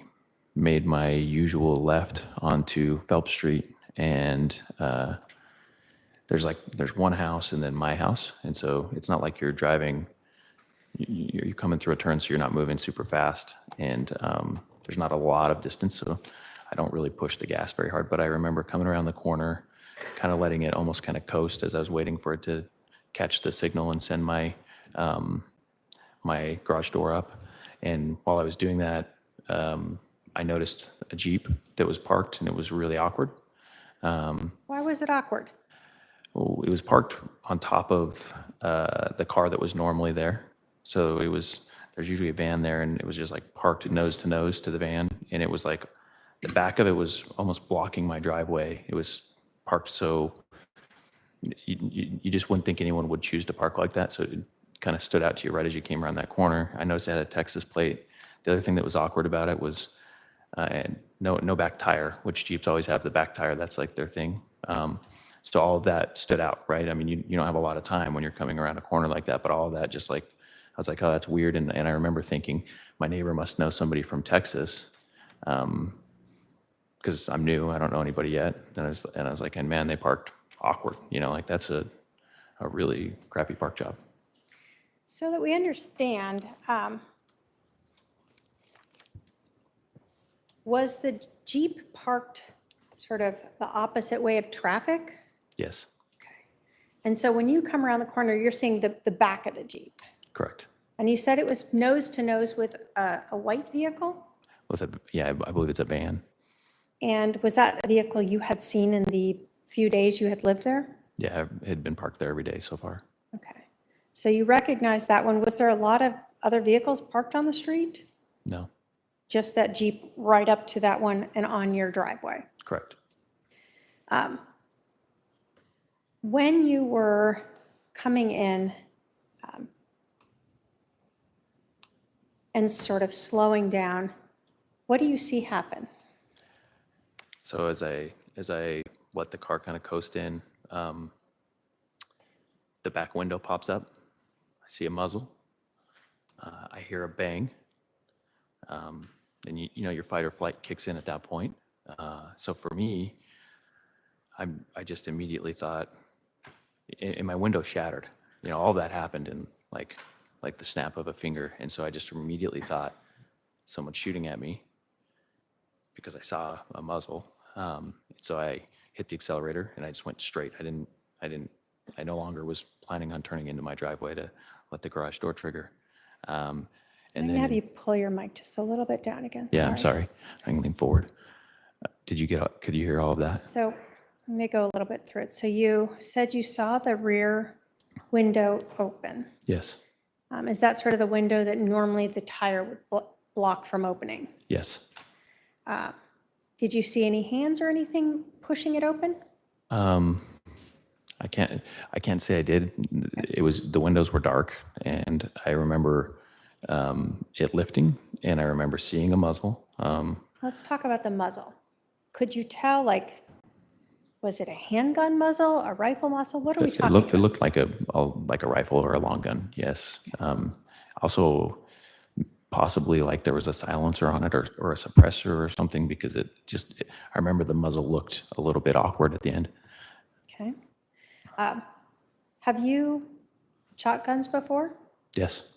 made my usual left onto Phelps Street, and there's one house and then my house, and so it's not like you're driving. You're coming through a turn, so you're not moving super fast, and there's not a lot of distance, so I don't really push the gas very hard. But I remember coming around the corner, kind of letting it almost kind of coast as I was waiting for it to catch the signal and send my my garage door up. And while I was doing that, I noticed a Jeep that was parked, and it was really awkward. Why was it awkward? It was parked on top of the car that was normally there. So there's usually a van there, and it was just like parked nose to the van. And it was like, the back of it was almost blocking my driveway. It was parked so, you just wouldn't think anyone would choose to park like that. So it kind of stood out to you right as you came around that corner. I noticed it had a Texas plate. The other thing that was awkward about it was no back tire, which Jeeps always have the back tire. That's like their thing. So all of that stood out, right? I mean, you don't have a lot of time when you're coming around a corner like that, but all of that just like, I was like, oh, that's weird. And I remember thinking, my neighbor must know somebody from Texas, because I'm new, I don't know anybody yet. And I was like, and man, they parked awkward, like that's a really crappy park job. So that we understand, was the Jeep parked sort of the opposite way of traffic? Yes, And so when you come around the corner, you're seeing the back of the Jeep. correct. And you said it was nose to nose with a white vehicle? Yeah, I believe it's a van. And was that a vehicle you had seen in the few days you had lived there? Yeah, it had been parked there every day so far. Okay. So you recognize that one. Was there a lot of other vehicles parked on the street? No, Just that Jeep right up to that one and on your driveway? correct. When you were coming in and sort of slowing down, what do you see happen? So as I let the car kind of coast in, the back window pops up. I see a muzzle. I hear a bang. And your fight or flight kicks in at that point. So for me, I just immediately thought, and my window shattered. All that happened in like the snap of a finger. And so I just immediately thought someone's shooting at me because I saw a muzzle. So I hit the accelerator and I just went straight. I no longer was planning on turning into my driveway to let the garage door trigger. And I'm going to have you pull your mic just a little bit down again. yeah, I'm sorry. I can lean forward. Could you hear all of that? So let me go a little bit through it. So you said you saw the rear window open. Yes. Is that sort of the window that normally the tire would block from opening? Yes. Did you see any hands or anything pushing it open? I can't say I did. The windows were dark, and I remember it lifting, and I remember seeing a muzzle. Let's talk about the muzzle. Could you tell, was it a handgun muzzle, a rifle muzzle? What are we It talking looked about? like a rifle or a long gun. Yes. Also, possibly like there was a silencer on it or a suppressor or something, because I remember the muzzle looked a little bit awkward at the end. Okay. Have you shot guns before? Yes.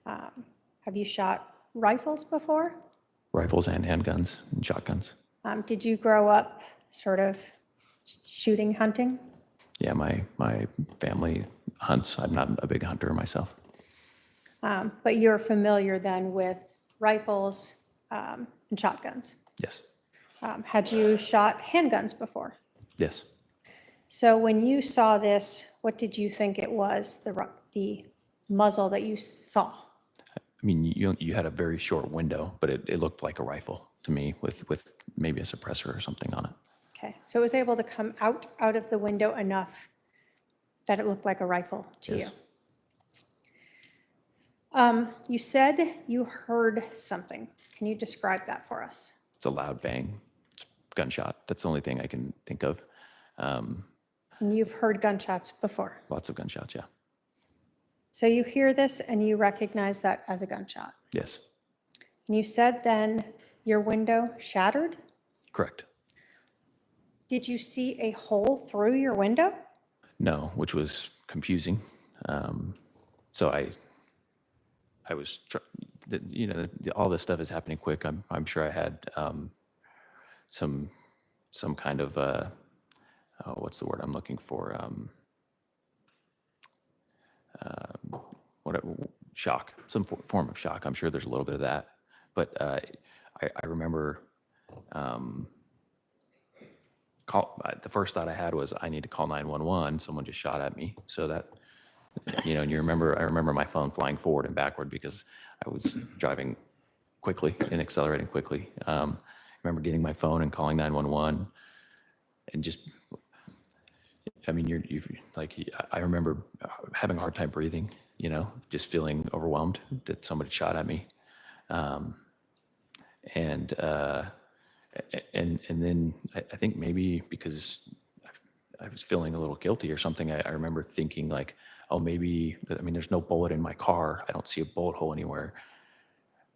Have you shot rifles before? Rifles and handguns and shotguns. Did you grow up sort of shooting, hunting? Yeah, my family hunts. I'm not a big hunter myself. But you're familiar then with rifles and shotguns. Yes. Had you shot handguns before? Yes. So when you saw this, what did you think it was, the muzzle that you saw? I mean, you had a very short window, but it looked like a rifle to me with maybe a suppressor or something on it. Okay, so it was able to come out of the window enough that it looked like a rifle to you. Yes. You said you heard something. Can you describe that for us? It's a loud bang, it's gunshot. That's the only thing I can think of. And you've heard gunshots before. Lots of gunshots, yeah. So you hear this and you recognize that as a gunshot. Yes, And you said then your window shattered. correct. Did you see a hole through your window? No, which was confusing. So I was, all this stuff is happening quick. I'm sure I had some kind of, what's the word I'm looking for? Shock, some form of shock. I'm sure there's a little bit of that. But I remember the first thought I had was I need to call 911. Someone just shot at me. So that, and I remember my phone flying forward and backward because I was driving quickly and accelerating quickly. I remember getting my phone and calling 911 and just, I mean, I remember having a hard time breathing, just feeling overwhelmed that somebody shot at me. And then I think maybe because I was feeling a little guilty or something, I remember thinking like, oh, maybe, there's no bullet in my car. I don't see a bullet hole anywhere.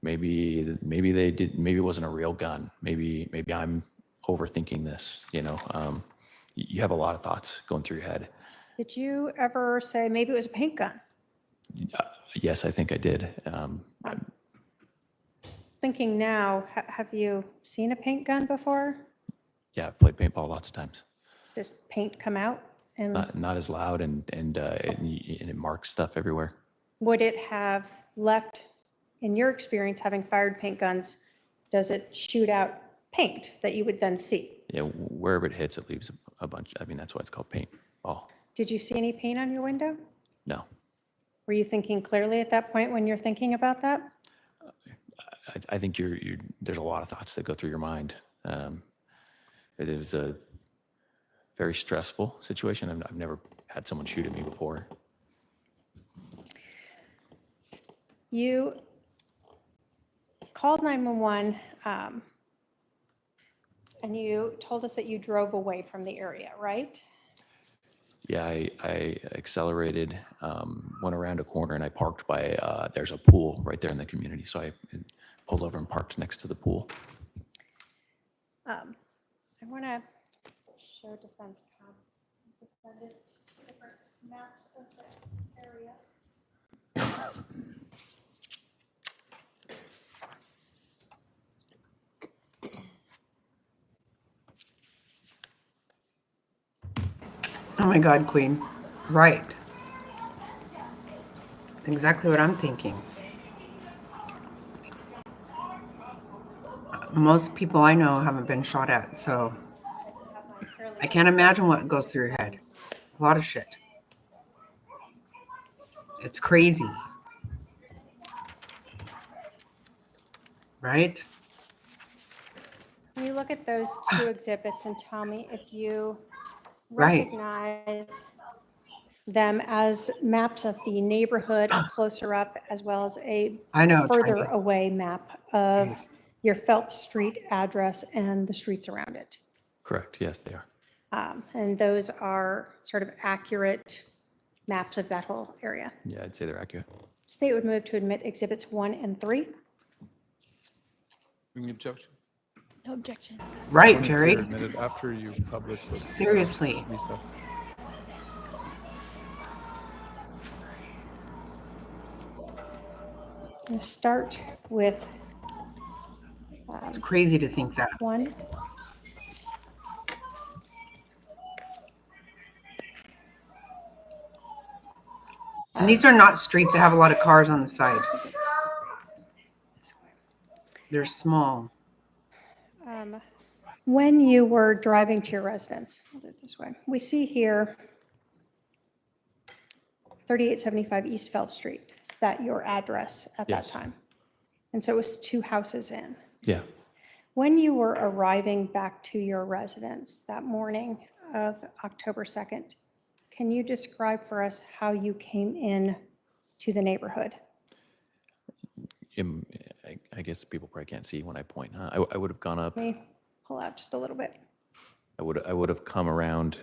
Maybe they did, maybe it wasn't a real gun. Maybe I'm overthinking this, you have a lot of thoughts going through your head. Did you ever say maybe it was a paint gun? Yes, I think I did. Thinking now, have you seen a paint gun before? Yeah, I've played paintball lots of times. Does paint come out? And Not as loud and it marks stuff everywhere. would it have left, in your experience, having fired paint guns, does it shoot out paint that you would then see? Yeah, wherever it hits, it leaves a bunch. That's why it's called paintball. Did you see any paint on your window? No, Were you thinking clearly at that point when you're thinking about that? I think there's a lot of thoughts that go through your mind. It was a very stressful situation. I've never had someone shoot at me before. You called 911, and you told us that you drove away from the area, right? Yeah, I accelerated, went around a corner, and I parked by, there's a pool right there in the community. So I pulled over and parked next to the pool. I want to show defense different maps of the area. Oh my God, Queen. Right. Exactly what I'm thinking. Most people I know haven't been shot at, so I can't imagine what goes through your head. A lot of shit. It's crazy. Right? Can you look at those two exhibits and tell me if you Right. recognize them as maps of the neighborhood closer up, as well as a I know. further trying to- away map of Yes. your Phelps Street address and the streets around it? Correct. Yes, they are. And those are sort of accurate maps of that whole area. Yeah, I'd say they're accurate. State would move to admit exhibits 1 and 3. Any objection? No objection. Right, When Jerry. they're admitted after you publish the Seriously. recess. I'm going to start with It's crazy to think that. 1. And these are not streets that have a lot of cars on the side. They're small. When you were driving to your residence, I'll do it this way. We see here 3875 East Phelps Street. Is that your address at that Yes. time? And so it was 2 houses in. Yeah. When you were arriving back to your residence that morning of October 2nd, can you describe for us how you came in to the neighborhood? I guess people probably can't see when I point. Huh? I would have gone up. Let me pull out just a little bit. I would have come around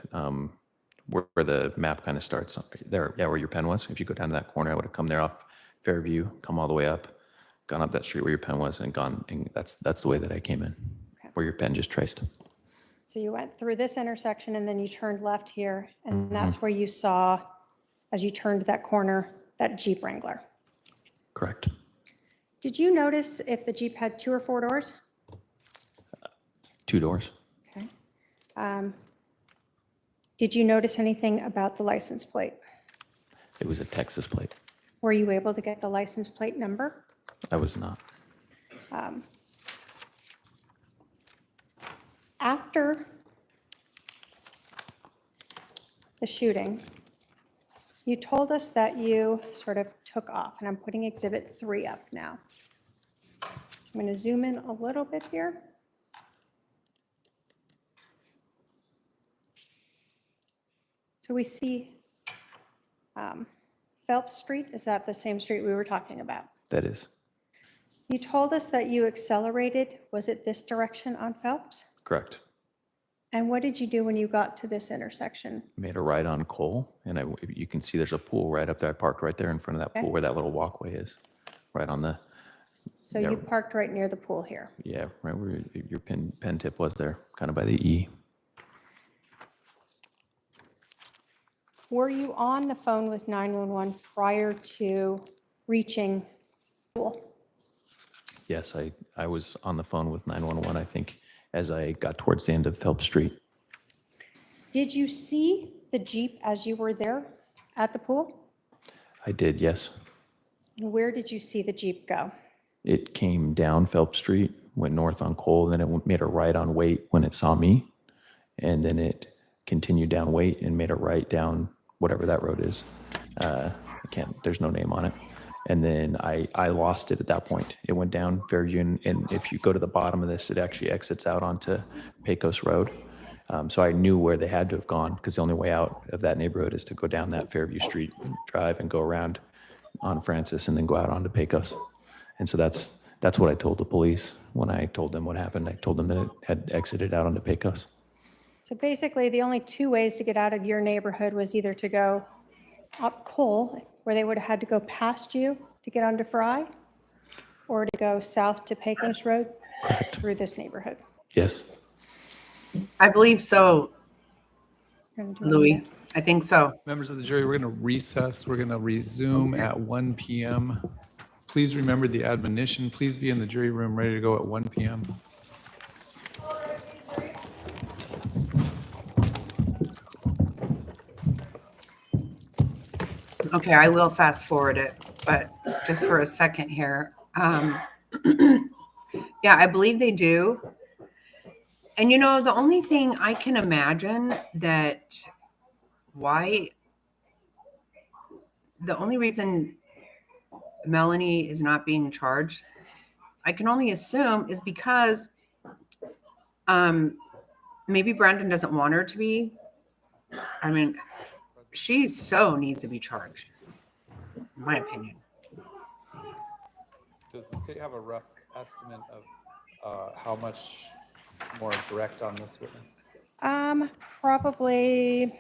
where the map kind of starts there. Yeah, where your pen was. If you go down to that corner, I would have come there off Fairview, come all the way up, gone up that street where your pen was, and gone. And that's the way that I came in, where your pen just traced. So you went through this intersection and then you turned left here, and that's where you saw, as you turned that corner, that Jeep Wrangler. Correct. Did you notice if the Jeep had 2 or 4 doors? 2 doors. Okay. Did you notice anything about the license plate? It was a Texas plate. Were you able to get the license plate number? I was not. After the shooting, you told us that you sort of took off, and I'm putting Exhibit 3 up now. I'm going to zoom in a little bit here. So we see Phelps Street. Is that the same street we were talking about? That is You told us that you accelerated. Was it this direction on Phelps? correct. And what did you do when you got to this intersection? Made a right on Cole, and you can see there's a pool right up there. I parked right there in front of that pool Okay. where that little walkway is, right on the, So Yeah. you parked right near the pool here. yeah, right where your pen tip was there, kind of by the E. Were you on the phone with 911 prior to reaching the pool? Yes, I was on the phone with 911, I think, as I got towards the end of Phelps Street. Did you see the Jeep as you were there at the pool? I did, yes. And where did you see the Jeep go? It came down Phelps Street, went north on Cole, then it made a right on Waite when it saw me, and then it continued down Waite and made a right down whatever that road is. There's no name on it. And then I lost it at that point. It went down Fairview, and if you go to the bottom of this, it actually exits out onto Pecos Road. So I knew where they had to have gone, because the only way out of that neighborhood is to go down that Fairview Street drive and go around on Francis and then go out onto Pecos. And so that's what I told the police when I told them what happened. I told them that it had exited out onto Pecos. So basically, the only 2 ways to get out of your neighborhood was either to go up Cole, where they would have had to go past you to get onto Fry, or to go south to Pecos Road through this neighborhood. Yes. I believe so, We're gonna do Louis. it. I think so. Members of the jury, we're going to recess. We're going to resume at 1 p.m. Please remember the admonition. Please be in the jury room ready to go at 1 p.m. Okay, I will fast forward it, but just for a second here. Yeah, I believe they do. And the only thing I can imagine the only reason Melanie is not being charged, I can only assume, is because maybe Brandon doesn't want her to be. I mean, she so needs to be charged, in my opinion. Does the state have a rough estimate of how much more direct on this witness? Probably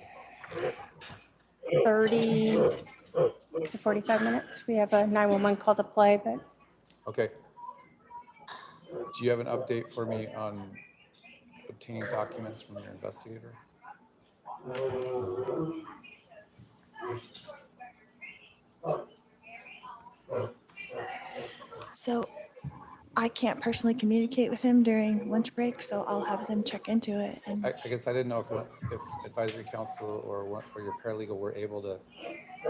30 to 45 minutes. We have a 911 call to play, but Okay. Do you have an update for me on obtaining documents from your investigator? So I can't personally communicate with him during lunch break, so I'll have them check into it. And I guess I didn't know if advisory council or your paralegal were able to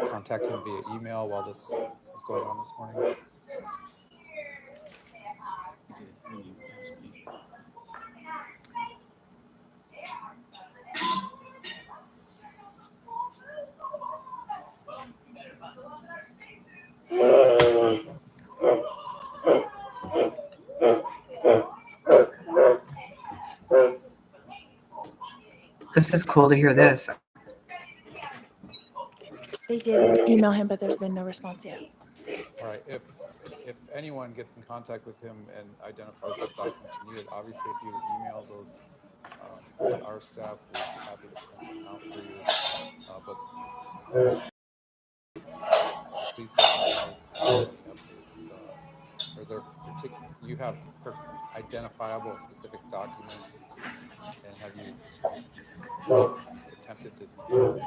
contact him via email while this was going on this morning. This is cool to hear this. They did email him, but there's been no response yet. All right, if anyone gets in contact with him and identifies what documents are needed, obviously if you email those to our staff, we'd be happy to print them out for you. But please let me know any updates. Are there particular, you have identifiable specific documents, and have you attempted to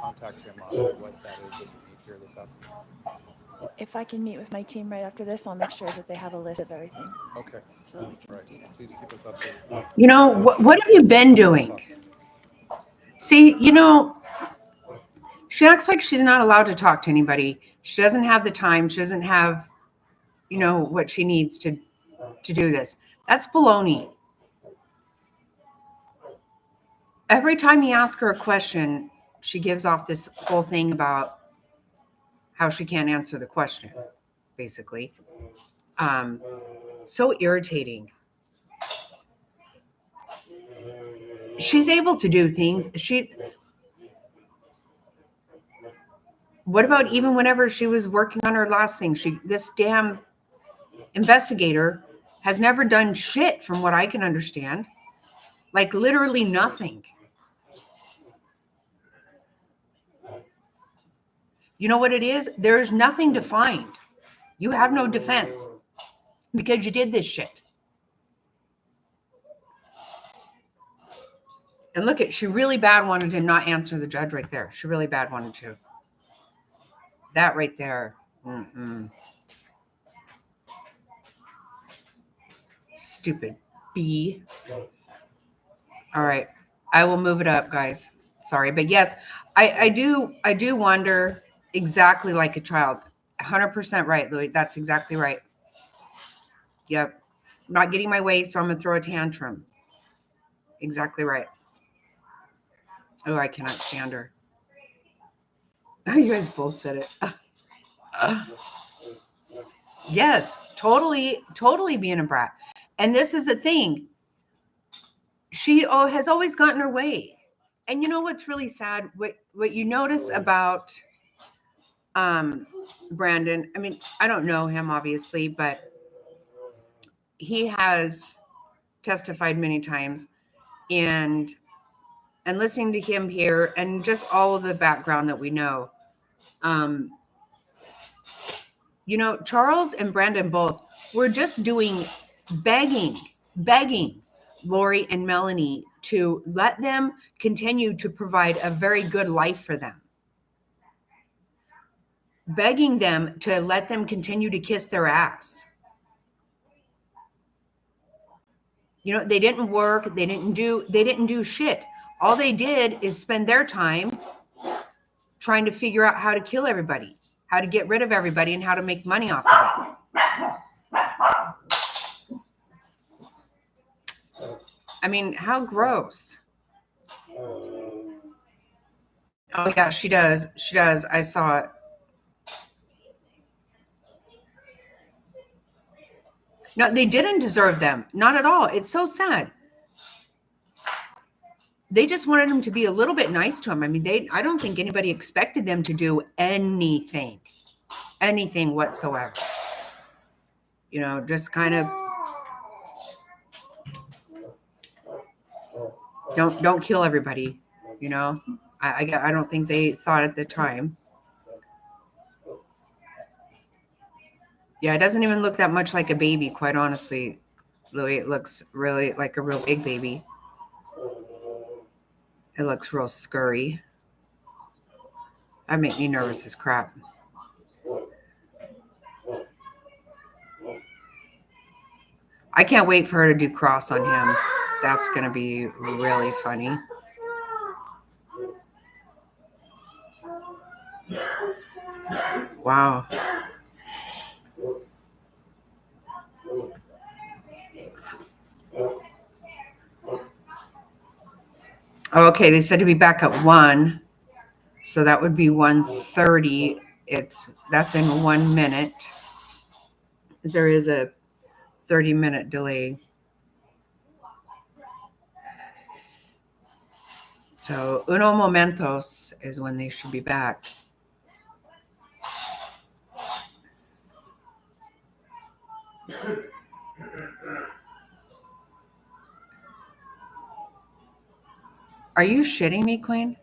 contact him on what that is that you need here this afternoon? If I can meet with my team right after this, I'll make sure that they have a list of everything. Okay, So that we can right. do that. Please keep us updated. You know, what have you been doing? See, you know, she acts like she's not allowed to talk to anybody. She doesn't have the time. She doesn't have, you know, what she needs to do this. That's baloney. Every time you ask her a question, she gives off this whole thing about how she can't answer the question, basically. So irritating. She's able to do things. What about even whenever she was working on her last thing? This damn investigator has never done shit from what I can understand. Like literally nothing. You know what it is? There's nothing to find. You have no defense because you did this shit. And look at, she really bad wanted to not answer the judge right there. She really bad wanted to. That right there. Stupid B. All right. I will move it up, guys. Sorry. But yes, I do wonder exactly like a child. 100% right, Louis. That's exactly right. Yep. I'm not getting my way, so I'm going to throw a tantrum. Exactly right. Oh, I cannot stand her. You guys both said it. Yes, totally being a brat. And this is a thing. She has always gotten her way. And you know what's really sad? What you notice about Brandon, I mean, I don't know him obviously, but he has testified many times, and listening to him here and just all of the background that we know. You know, Charles and Brandon both were just begging Lori and Melanie to let them continue to provide a very good life for them. Begging them to let them continue to kiss their ass. You know, they didn't work, they didn't do shit. All they did is spend their time trying to figure out how to kill everybody, how to get rid of everybody, and how to make money off of it. I mean, how gross. Oh yeah, she does. She does. I saw it. No, they didn't deserve them. Not at all. It's so sad. They just wanted him to be a little bit nice to him. I mean, I don't think anybody expected them to do anything whatsoever. You know, just kind of don't kill everybody. You know, I don't think they thought at the time. Yeah, it doesn't even look that much like a baby, quite honestly, Louis. It looks really like a real big baby. It looks real scurry. That makes me nervous as crap. I can't wait for her to do cross on him. That's going to be really funny. Wow. Okay, they said to be back at 1. So that would be 1:30. That's in 1 minute. There is a 30-minute delay. So uno momentos is when they should be back. Are you shitting me, Queen?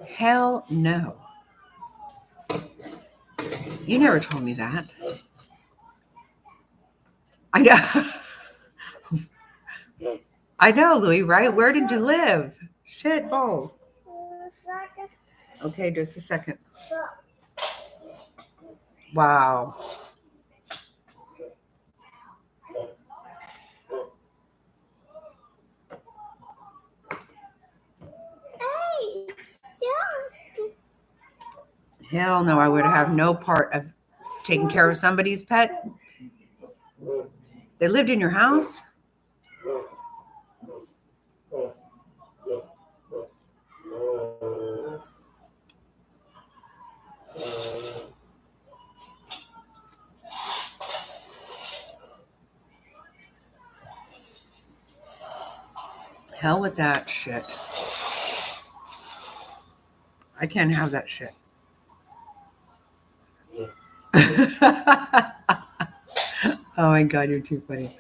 Hell no. You never told me that. I know. I know, Louis, right? Where did you live? Shit balls. Okay, just a second. Wow. Hell no, I would have no part of taking care of somebody's pet. They lived in your house? Hell with that shit. I can't have that shit. Oh my God, you're too funny.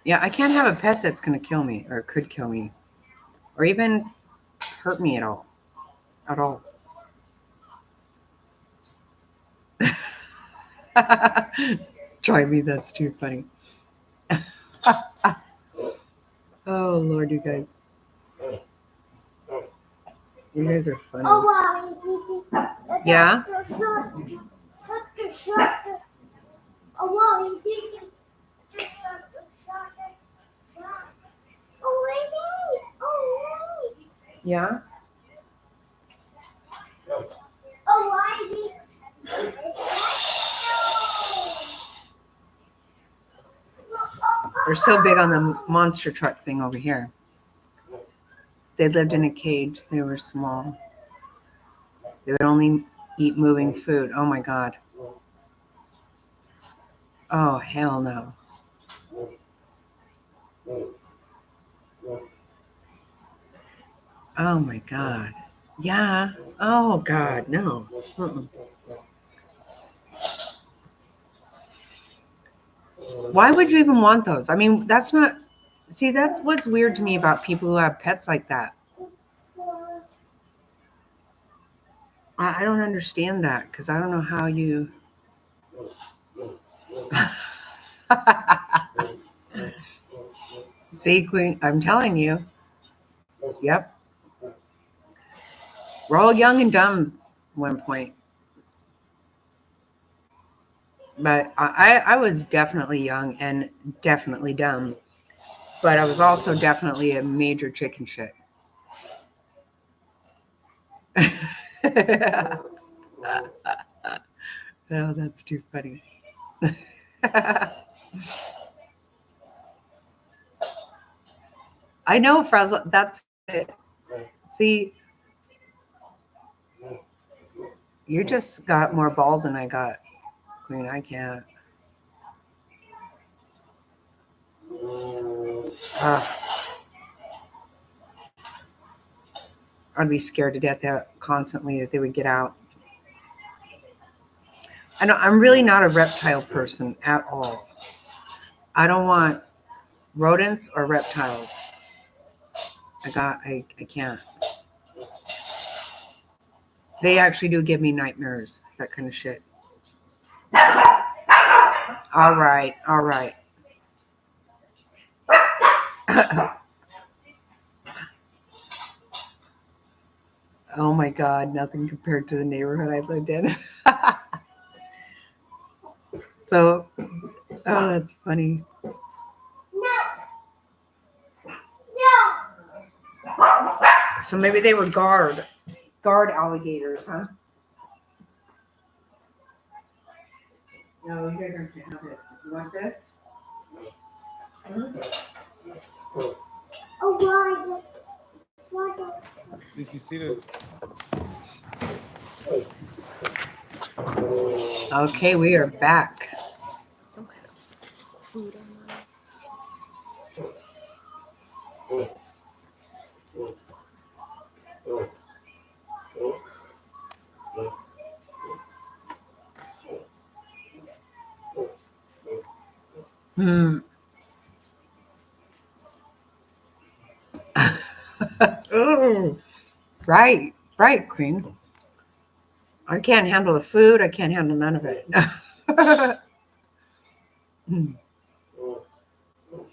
Yeah, I can't have a pet that's going to kill me or could kill me or even hurt me at all. At all. Try me, that's too funny. Oh, Lord, you guys. You guys are funny. Yeah? Yeah? They're so big on the monster truck thing over here. They lived in a cage. They were small. They would only eat moving food. Oh my God. Oh, hell no. Oh my God. Yeah. Oh God, no. Mm-mm. Why would you even want those? I mean, that's not. See, that's what's weird to me about people who have pets like that. I don't understand that because I don't know how you. See, Queen, I'm telling you. Yep. We're all young and dumb at one point. But I was definitely young and definitely dumb. But I was also definitely a major chicken shit. Oh, that's too funny. I know, Frazzle. That's it. See, you just got more balls than I got, Queen. I can't. I'd be scared to death that constantly that they would get out. I'm really not a reptile person at all. I don't want rodents or reptiles. I can't. They actually do give me nightmares, that kind of shit. All right. Oh my God, nothing compared to the neighborhood I lived in. So, oh, that's funny. So maybe they were guard alligators, huh? No, you guys aren't gonna have this. You want this? Please be seated. Okay, we are back. Some kind of food on Hmm. Oh, right, right, Queen. I can't handle the food. I can't handle none of it. I'm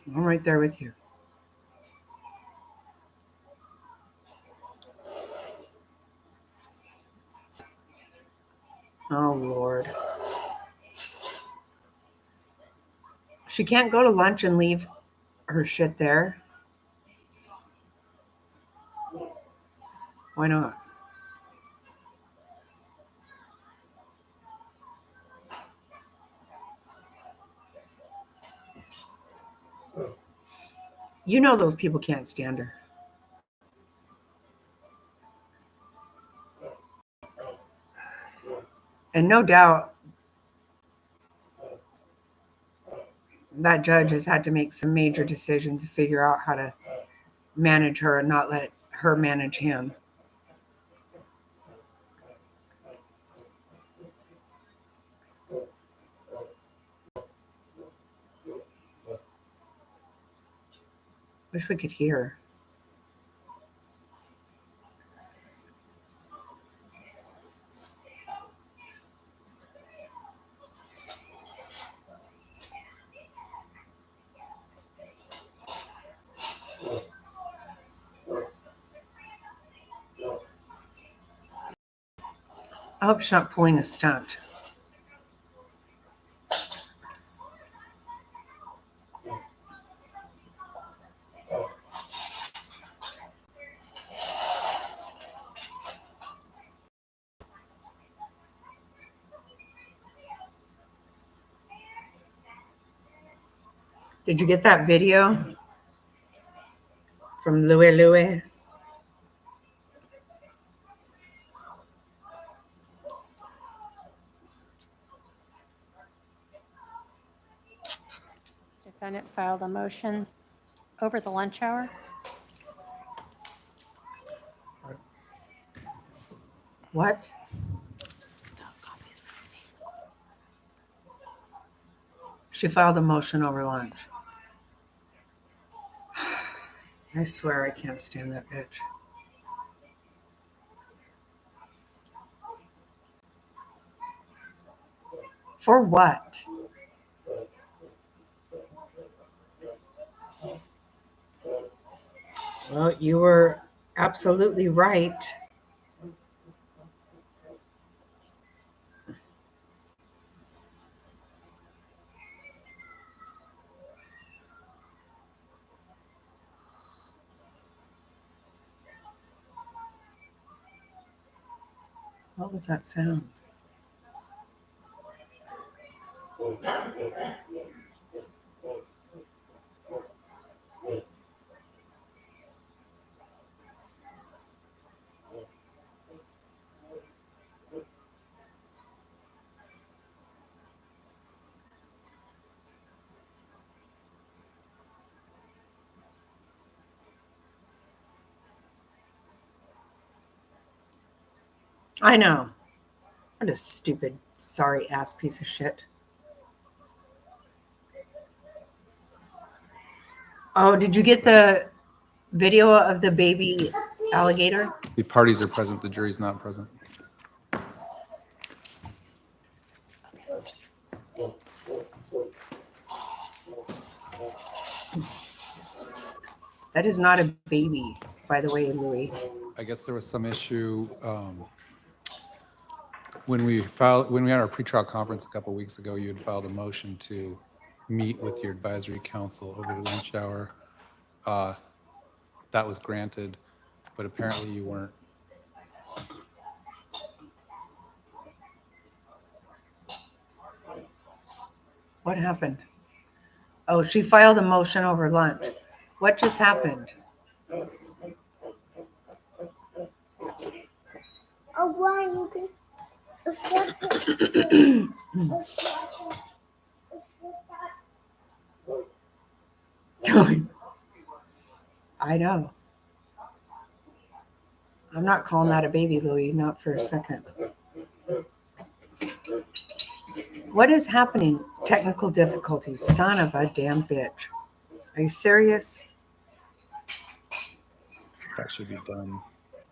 right there with you. Oh, Lord. She can't go to lunch and leave her shit there. Why not? You know those people can't stand her. And no doubt that judge has had to make some major decisions to figure out how to manage her and not let her manage him. Wish we could hear. I hope she's not pulling a stunt. Did you get that video from Louie Louie? Defendant filed a motion over the lunch hour. What? She filed a motion over lunch. I swear I can't stand that bitch. For what? Well, you were absolutely right. What was that sound? I know. What a stupid, sorry ass piece of shit. Oh, did you get the video of the baby alligator? The parties are present, the jury's not present. That is not a baby, by the way, Louis. I guess there was some issue when we had our pretrial conference a couple weeks ago. You had filed a motion to meet with your advisory council over the lunch hour. That was granted, but apparently you weren't. What happened? Oh, she filed a motion over lunch. What just happened? I know. I'm not calling that a baby, Louie, not for a second. What is happening? Technical difficulties. Son of a damn bitch. Are you serious? That should be done.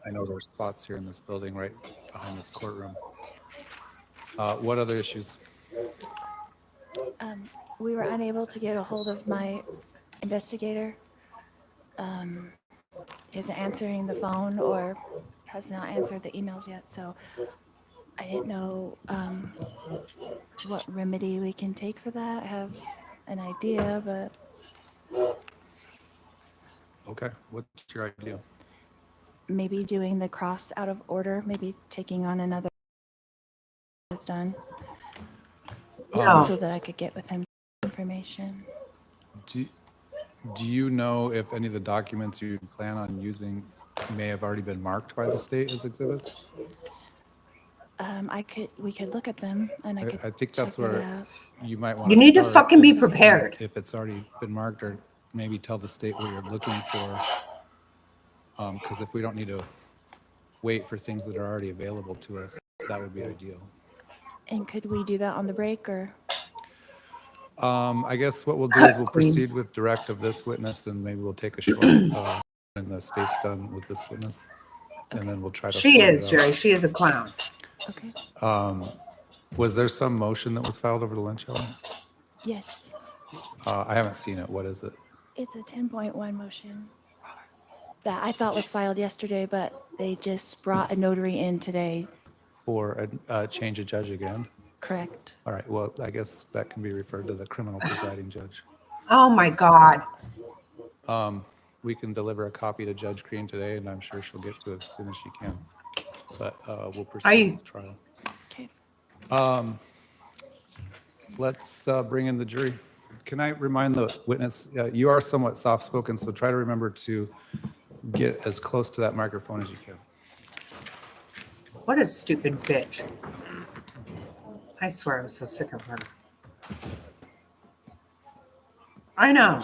I know there's spots here in this building right behind this courtroom. What other issues? We were unable to get a hold of my investigator. He isn't answering the phone or has not answered the emails yet, so I didn't know what remedy we can take for that. I have an idea, but Okay, what's your idea? maybe doing the cross out of order, maybe taking on another is done No. so that I could get with him information. Do you know if any of the documents you plan on using may have already been marked by the state as exhibits? We could look at them and I could I think check that's it where out. you might want You need to start fucking be is, prepared. If it's already been marked, or maybe tell the state what you're looking for. Because if we don't need to wait for things that are already available to us, that would be ideal. And could we do that on the break or? I guess what we'll do is we'll proceed with direct of this witness, and maybe we'll take a short, and the state's done with this witness. And then we'll try to. She sort it is, out. Jerry. She is a clown. Okay. Was there some motion that was filed over the lunch hour? Yes, I haven't seen it. What is it? it's a 10.1 motion that I thought was filed yesterday, but they just brought a notary in today. For a change of judge again? Correct. All right, well, I guess that can be referred to the criminal presiding judge. Oh my God. We can deliver a copy to Judge Green today, and I'm sure she'll get to it as soon as she can. But we'll proceed with trial. Okay. Let's bring in the jury. Can I remind the witness, you are somewhat soft-spoken, so try to remember to get as close to that microphone as you can. What a stupid bitch. I swear I'm so sick of her. I know.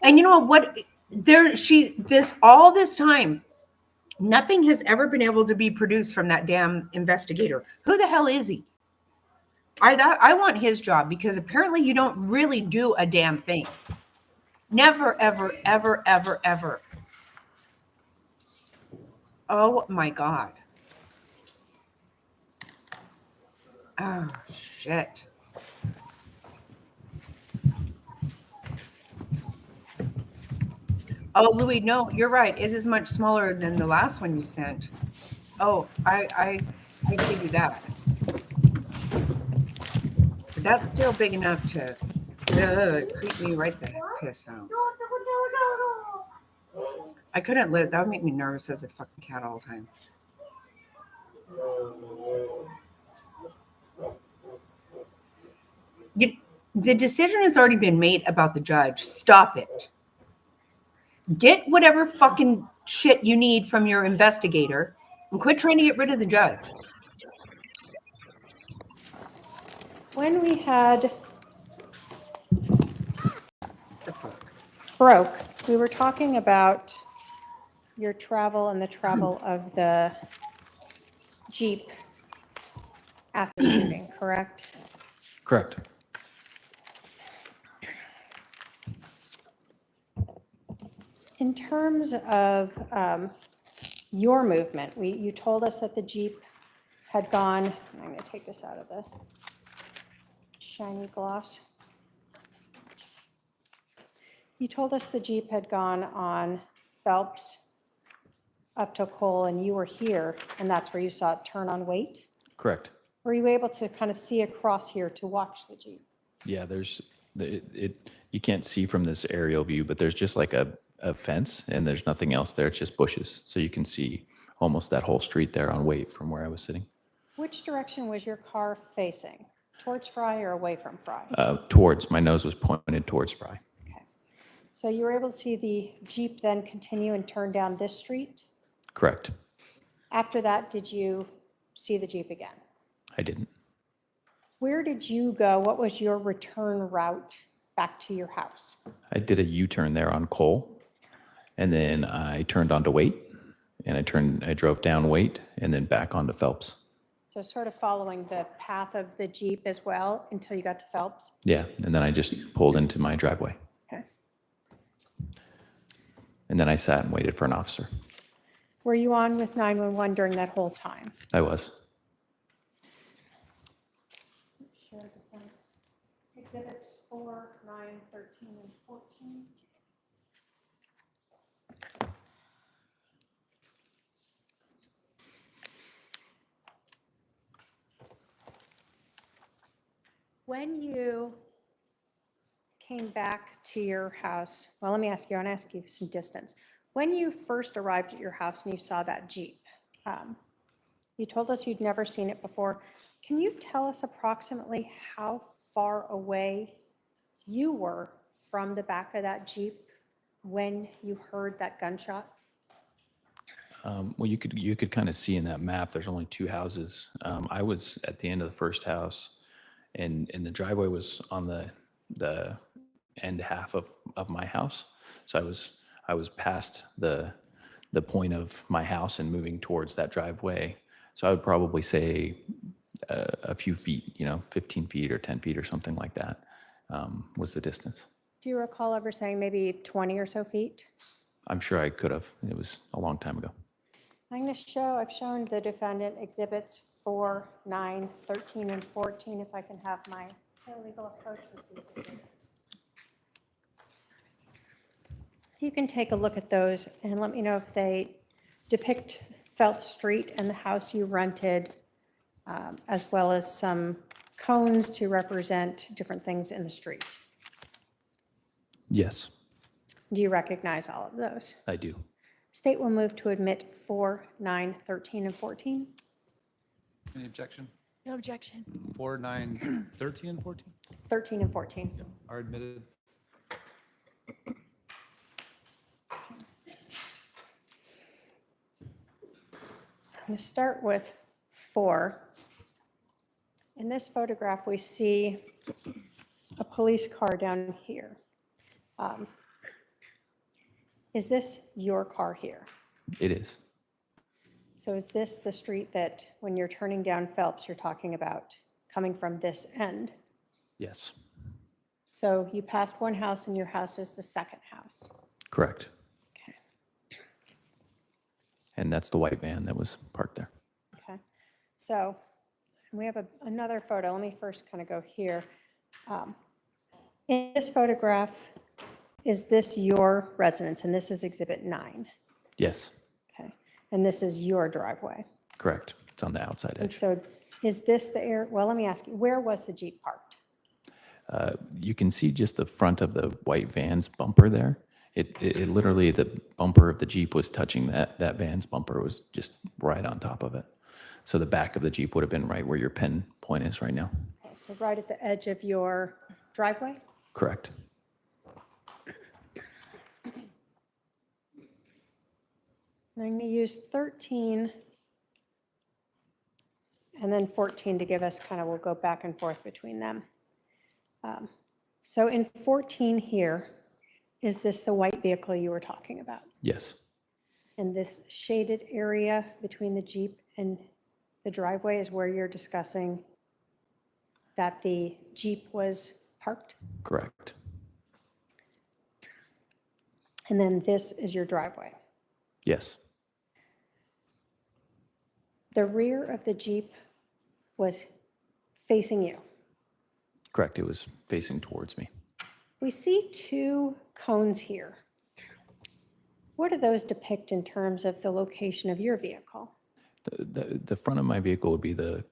And you know what? All this time, nothing has ever been able to be produced from that damn investigator. Who the hell is he? I want his job, because apparently you don't really do a damn thing. Never, ever, ever, ever, ever. Oh my God. Oh, shit. Oh, Louis, no, you're right. It is much smaller than the last one you sent. Oh, I give you that. But that's still big enough to creep me right the piss out. I couldn't live. That would make me nervous as a fucking cat all the time. The decision has already been made about the judge. Stop it. Get whatever fucking shit you need from your investigator and quit trying to get rid of the judge. When we had The fuck? broke, we were talking about your travel and the travel of the Jeep after shooting, correct? Correct. In terms of your movement, you told us that the Jeep had gone, I'm going to take this out of the shiny gloss. You told us the Jeep had gone on Phelps up to Cole, and you were here, and that's where you saw it turn on Waite? Correct. Were you able to kind of see across here to watch the Jeep? Yeah, you can't see from this aerial view, but there's just like a fence and there's nothing else there. It's just bushes. So you can see almost that whole street there on Waite from where I was sitting. Which direction was your car facing? Towards Fry or away from Fry? My nose was pointed towards Fry. Okay. So you were able to see the Jeep then continue and turn down this street? Correct. After that, did you see the Jeep again? I didn't. Where did you go? What was your return route back to your house? I did a U-turn there on Cole, and then I turned onto Waite, and I drove down Waite, and then back onto Phelps. So sort of following the path of the Jeep as well until you got to Phelps? Yeah, and then I just pulled into my driveway, Okay. and then I sat and waited for an officer. Were you on with 911 during that whole time? I was. Share defense. Exhibits 4, 9, 13, and 14. When you came back to your house, well, let me ask you, I want to ask you some distance. When you first arrived at your house and you saw that Jeep, you told us you'd never seen it before. Can you tell us approximately how far away you were from the back of that Jeep when you heard that gunshot? Well, you could kind of see in that map, there's only 2 houses. I was at the end of the first house, and the driveway was on the end half of my house. So I was past the point of my house and moving towards that driveway. So I would probably say a few feet, 15 feet or 10 feet or something like that was the distance. Do you recall ever saying maybe 20 or so feet? I'm sure I could have. It was a long time ago. I've shown the defendant exhibits 4, 9, 13, and 14, if I can have my paralegal approach with these exhibits. You can take a look at those and let me know if they depict Phelps Street and the house you rented, as well as some cones to represent different things in the street. Yes, Do you recognize all of those? I do. State will move to admit 4, 9, 13, and 14. Any objection? No objection. 4, 9, 13, and 14 13 and 14. are admitted. I'm going to start with 4. In this photograph, we see a police car down here. Is this your car here? It is. So is this the street that when you're turning down Phelps, you're talking about coming from this end? Yes, So you passed one house and your house is the second house. correct. Okay. And that's the white van that was parked there. Okay. So we have another photo. Let me first kind of go here. In this photograph, is this your residence? And this is exhibit 9. Yes, Okay. And this is your driveway. correct. It's on the outside And edge. so is this the area, well, let me ask you, where was the Jeep parked? You can see just the front of the white van's bumper there. It literally, the bumper of the Jeep was touching that van's bumper. It was just right on top of it. So the back of the Jeep would have been right where your pin point is right now. Okay, so right at the edge of your driveway? Correct. I'm going to use 13 and then 14 to give us kind of, we'll go back and forth between them. So in 14 here, is this the white vehicle you were talking about? Yes, And this shaded area between the Jeep and the driveway is where you're discussing that the Jeep was parked? correct. And then this is your driveway. Yes, The rear of the Jeep was facing you. correct. It was facing towards me. We see 2 cones here. What do those depict in terms of the location of your vehicle? The front of my vehicle would be that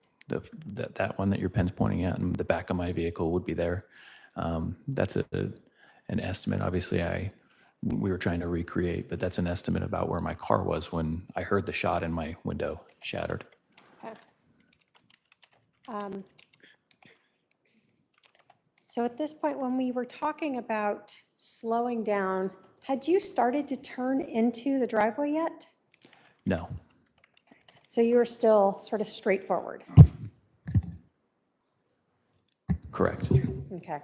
one that your pen's pointing at, and the back of my vehicle would be there. That's an estimate. Obviously, we were trying to recreate, but that's an estimate about where my car was when I heard the shot and my window shattered. Okay. So at this point, when we were talking about slowing down, had you started to turn into the driveway yet? No, So you were still sort of straightforward? correct. Okay.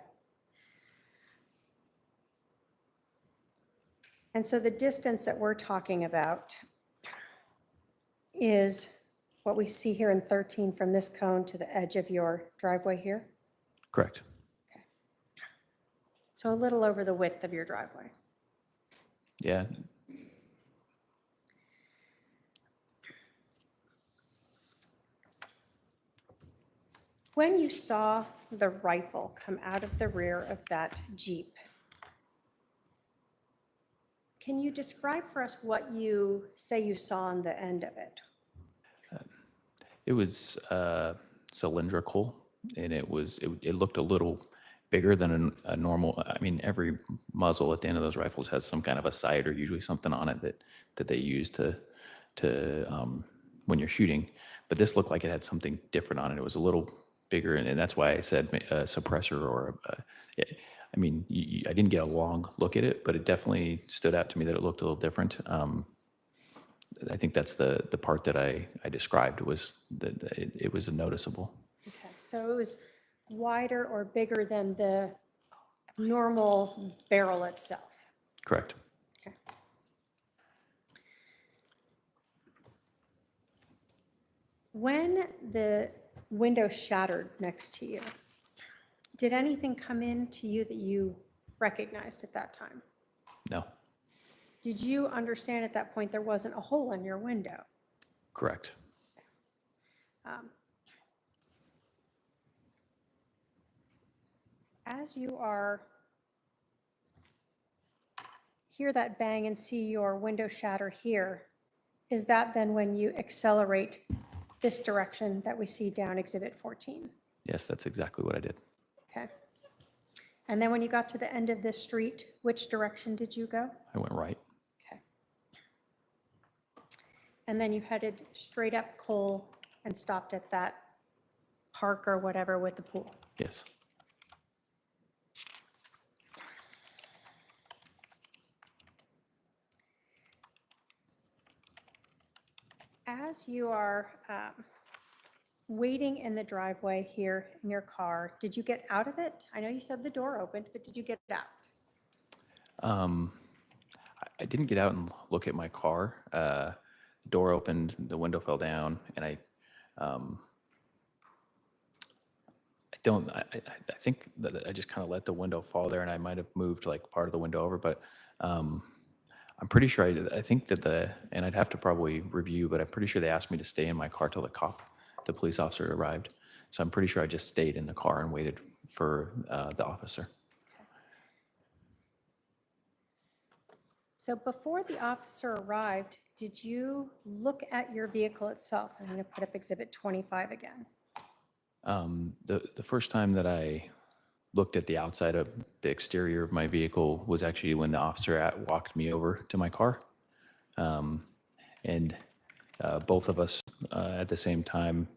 And so the distance that we're talking about is what we see here in 13 from this cone to the edge of your driveway here? Correct. So a little over the width of your driveway. Yeah. When you saw the rifle come out of the rear of that Jeep, can you describe for us what you say you saw on the end of it? It was cylindrical, and it looked a little bigger than a normal. I mean, every muzzle at the end of those rifles has some kind of a sight or usually something on it that they use to when you're shooting. But this looked like it had something different on it. It was a little bigger, and that's why I said a suppressor or. I mean, I didn't get a long look at it, but it definitely stood out to me that it looked a little different. I think that's the part that I described was that it was noticeable. Okay, so it was wider or bigger than the normal barrel itself. Correct. Okay. When the window shattered next to you, did anything come in to you that you recognized at that time? No. Did you understand at that point there wasn't a hole in your window? Correct. As you hear that bang and see your window shatter here, is that then when you accelerate this direction that we see down Exhibit 14? Yes, that's exactly what I did. Okay. And then when you got to the end of this street, which direction did you go? I went right. Okay. And then you headed straight up Cole and stopped at that park or whatever with the pool? Yes. As you are waiting in the driveway here in your car, did you get out of it? I know you said the door opened, but did you get out? I didn't get out and look at my car. The door opened, the window fell down, and I think that I just kind of let the window fall there, and I might have moved like part of the window over, but I'm pretty sure I think that and I'd have to probably review, but I'm pretty sure they asked me to stay in my car till the police officer arrived. So I'm pretty sure I just stayed in the car and waited for the officer. So before the officer arrived, did you look at your vehicle itself? I'm going to put up Exhibit 25 again. The first time that I looked at the outside of the exterior of my vehicle was actually when the officer walked me over to my car. And both of us at the same time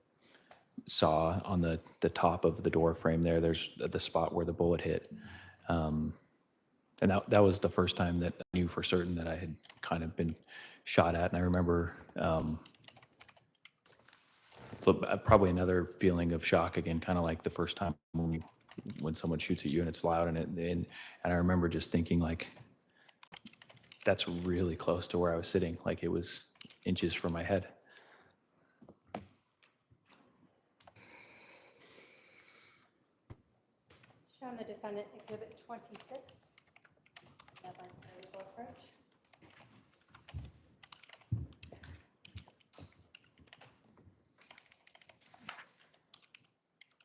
saw on the top of the door frame there's the spot where the bullet hit. And that was the first time that I knew for certain that I had kind of been shot at. And I remember probably another feeling of shock again, kind of like the first time when someone shoots at you and it's loud. And I remember just thinking like, that's really close to where I was sitting. Like it was inches from my head. Shown the defendant Exhibit 26. Approach.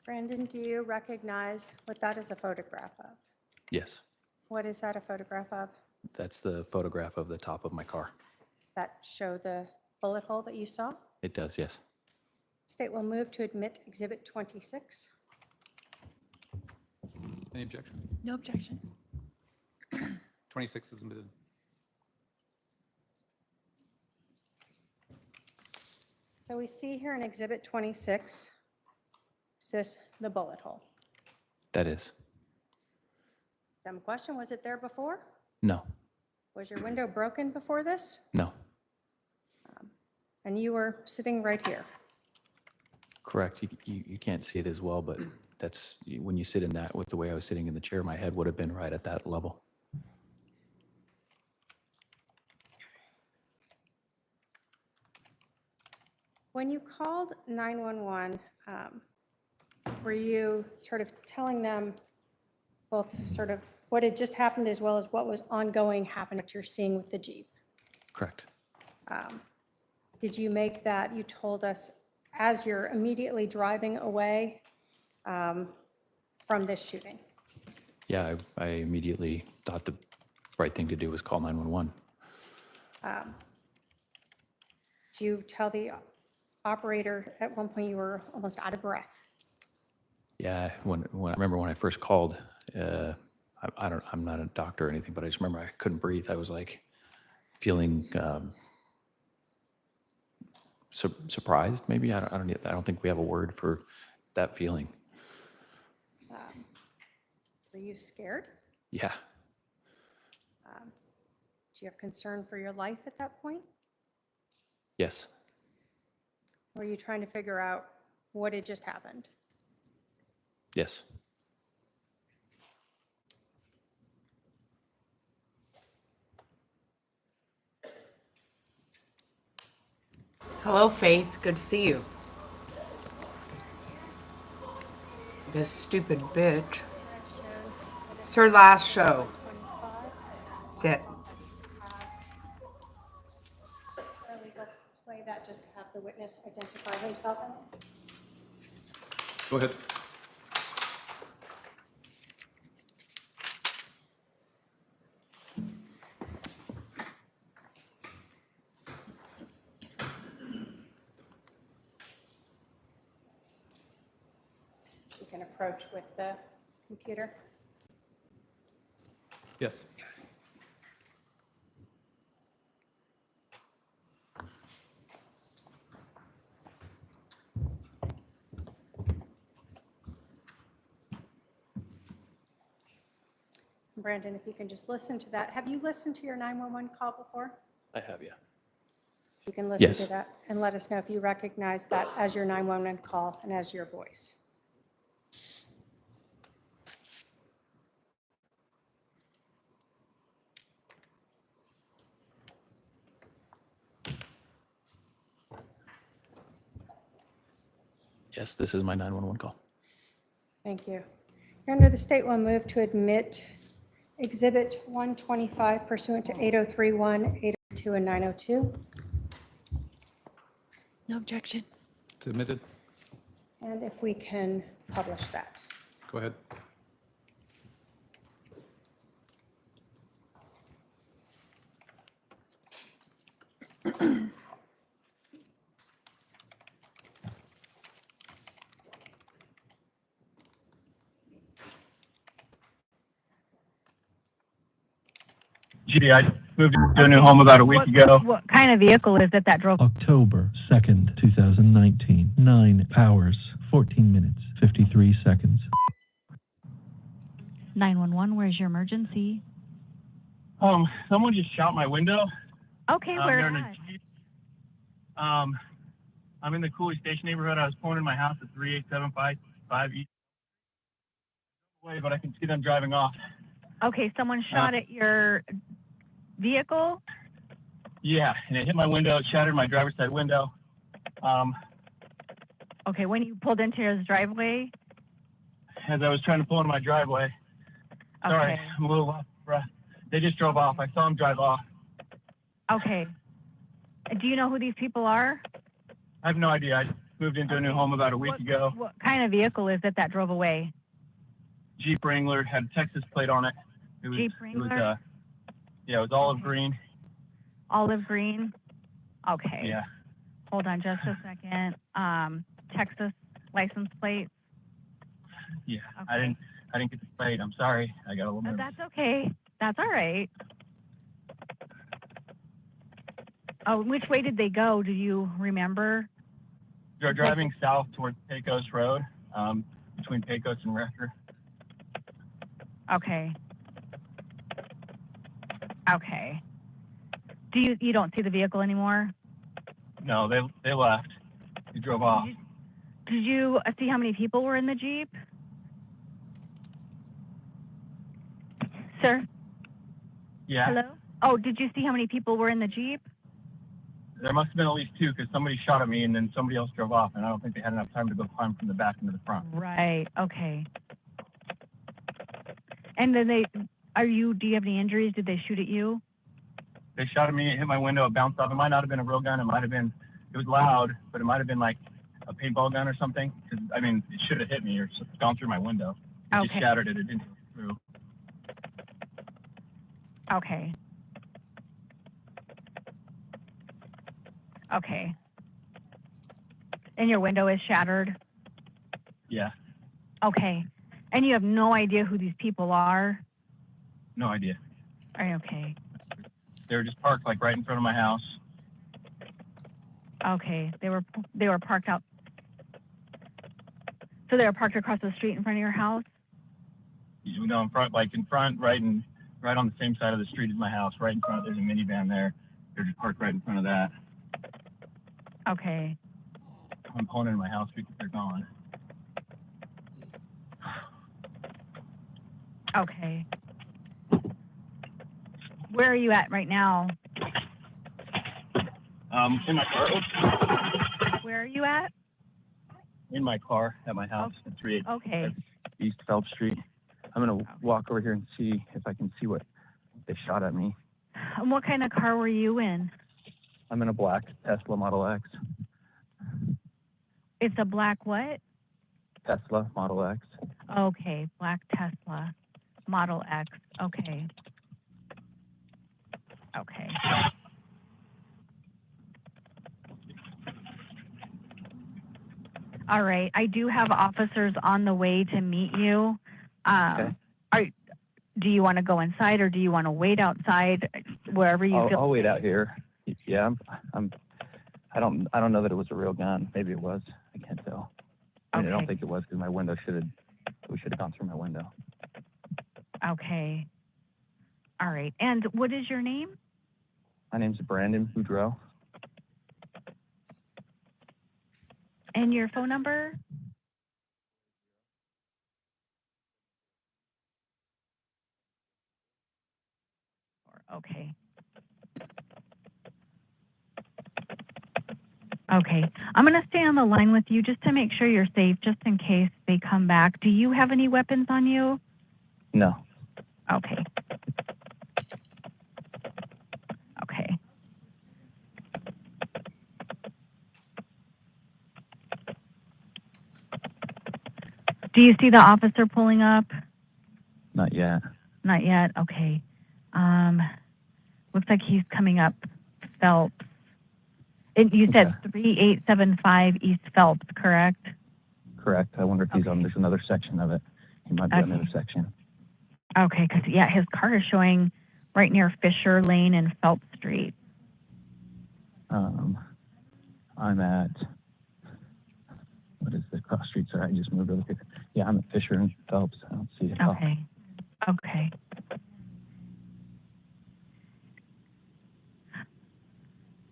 Brandon, do you recognize what that is a photograph of? Yes, What is that a photograph of? that's the photograph of the top of my car. That show the bullet hole that you saw? It does, yes. State will move to admit Exhibit 26. Any objection? No objection. 26 is admitted. So we see here in Exhibit 26, is this the bullet hole? That is. Dumb question, was it there before? No, Was your window broken before this? no, And you were sitting right here? correct. You can't see it as well, but that's, when you sit in that with the way I was sitting in the chair, my head would have been right at that level. When you called 911, were you sort of telling them both sort of what had just happened as well as what was ongoing happening that you're seeing with the Jeep? Correct. Did you make that, you told us, as you're immediately driving away from this shooting? Yeah, I immediately thought the right thing to do was call 911. Do you tell the operator at one point you were almost out of breath? Yeah, when I remember when I first called, I'm not a doctor or anything, but I just remember I couldn't breathe. I was like feeling surprised, maybe. I don't think we have a word for that feeling. Were you scared? Yeah, Do you have concern for your life at that point? yes, Were you trying to figure out what had just happened? yes. Hello, Faith. Good to see you. This stupid bitch. It's her last show. 25. That's it. Paralegal, play that just to have the witness identify himself in it. Go ahead. You can approach with the computer. Yes. Brandon, if you can just listen to that. Have you listened to your 911 call before? I have, yeah. You can listen Yes. to that and let us know if you recognize that as your 911 call and as your voice. Yes, this is my 911 call. Thank you. Your Honor, the state will move to admit Exhibit 125 pursuant to 8031, 802, and 902. No objection. It's admitted. And if we can publish that. Go ahead. Gee, I moved to a new home about a week ago. What kind of vehicle is it that drove? October 2nd, 2019. 9 hours, 14 minutes, 53 seconds. 911, where's your emergency? Someone just shot my window. Okay, where they're in a at? Jeep. I'm in the Cooley Station neighborhood. I was pulling in my house at 38755 East. Way, but I can see them driving off. Okay, someone shot at your vehicle? Yeah, and it hit my window. It shattered my driver's side window. Okay, when you pulled into his driveway? As I was trying to pull into my driveway. Sorry, Okay. I'm a little lost of breath. They just drove off. I saw them drive off. Okay. Do you know who these people are? I have no idea. I moved into a new home about a week ago. What kind of vehicle is it that drove away? Jeep Wrangler, had a Texas plate on it. It was, Jeep It was, Wrangler? yeah, it was olive Okay. green. Olive green? Okay. Yeah. Hold on just a second. Texas license plate? Yeah, Okay. I didn't get the plate. I'm sorry. I got a little No, nervous. that's okay. That's all right. Oh, which way did they go? Do you remember? They're driving south towards Pecos Road, between Pecos and Rector. Okay. Okay. You don't see the vehicle anymore? No, they left. They drove off. Did you see how many people were in the Jeep? Sir? Yeah. Hello? Oh, did you see how many people were in the Jeep? There must have been at least two because somebody shot at me and then somebody else drove off, and I don't think they had enough time to go climb from the back into the front. Right. Okay. And then do you have any injuries? Did they shoot at you? They shot at me, it hit my window, it bounced off. It might not have been a real gun. It was loud, but it might have been like a paintball gun or something. 'Cause, I mean, it should have hit me or gone through my window. It just Okay. shattered it. It didn't go through. Okay. Okay. And your window is shattered? Yeah, Okay. And you have no idea who these people are? no idea. Okay. They were just parked like right in front of my house. Okay. They were parked out. So they were parked across the street in front of your house? You know, in front, right on the same side of the street as my house, right in front. There's a minivan there. They're just parked right in front of that. Okay. I'm pulling into my house because they're gone. Okay. Where are you at right now? In my car. Where are you at? In my car at my house at 38 Okay. East Phelps Street. I'm gonna walk over here and see if I can see what they shot at me. And what kind of car were you in? I'm in a black Tesla Model X. It's a black what? Tesla Model X. Okay, black Tesla Model X. Okay. Okay. All right. I do have officers on the way to meet you. Okay. Do you want to go inside or do you want to wait outside wherever you feel? I'll wait out here. Yeah, I don't know that it was a real gun. Maybe it was. I can't tell. I Okay. don't think it was because we should have gone through my window. Okay. All right. And what is your name? My name's Brandon Boudreau. And your phone number? Okay. Okay. I'm going to stay on the line with you just to make sure you're safe, just in case they come back. Do you have any weapons on you? No. Okay. Okay. Do you see the officer pulling up? Not yet. Not yet. Okay. Looks like he's coming up Phelps. You said 3875 East Phelps, correct? Correct. I wonder if he's on. There's another section of it. He might be on the other section. Okay, because yeah, his car is showing right near Fisher Lane and Phelps Street. I'm at, what is the cross street? Sorry, I just moved over here. Yeah, I'm at Fisher and Phelps. I don't see it. Okay. Okay.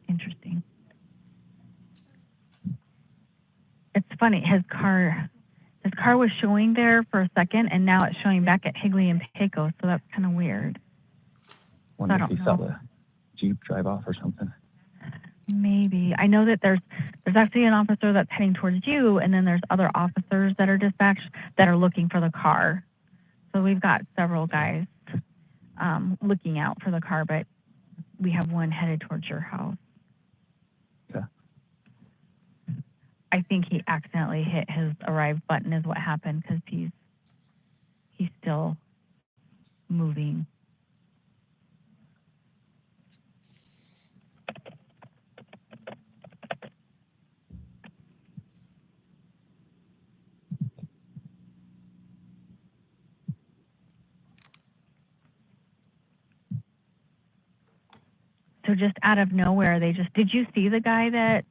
Interesting. It's funny. His car was showing there for a second, and now it's showing back at Higley and Pecos. So that's kind of weird. Wonder I if he don't saw know. the Jeep drive off or something. Maybe. I know that there's actually an officer that's heading towards you, and then there's other officers that are dispatched that are looking for the car. So we've got several guys looking out for the car, but we have one headed towards your house. Okay. I think he accidentally hit his arrive button is what happened because he's still moving. So just out of nowhere, did you see the guy that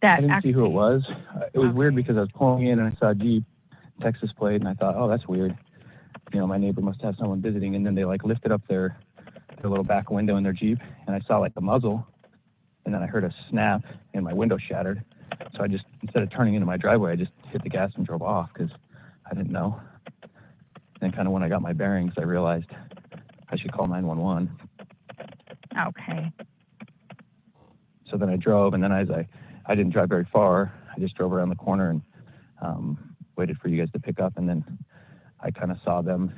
I didn't see who it was. It was weird because I was pulling in and I saw a Jeep, Texas plate, and I thought, oh, that's weird. You know, my neighbor must have someone visiting. And then they like lifted up their little back window in their Jeep, and I saw like the muzzle, and then I heard a snap and my window shattered. So I just, instead of turning into my driveway, I just hit the gas and drove off because I didn't know. And kind of when I got my bearings, I realized I should call 911. Okay. So then I drove, and then I didn't drive very far. I just drove around the corner and waited for you guys to pick up, and then I kind of saw them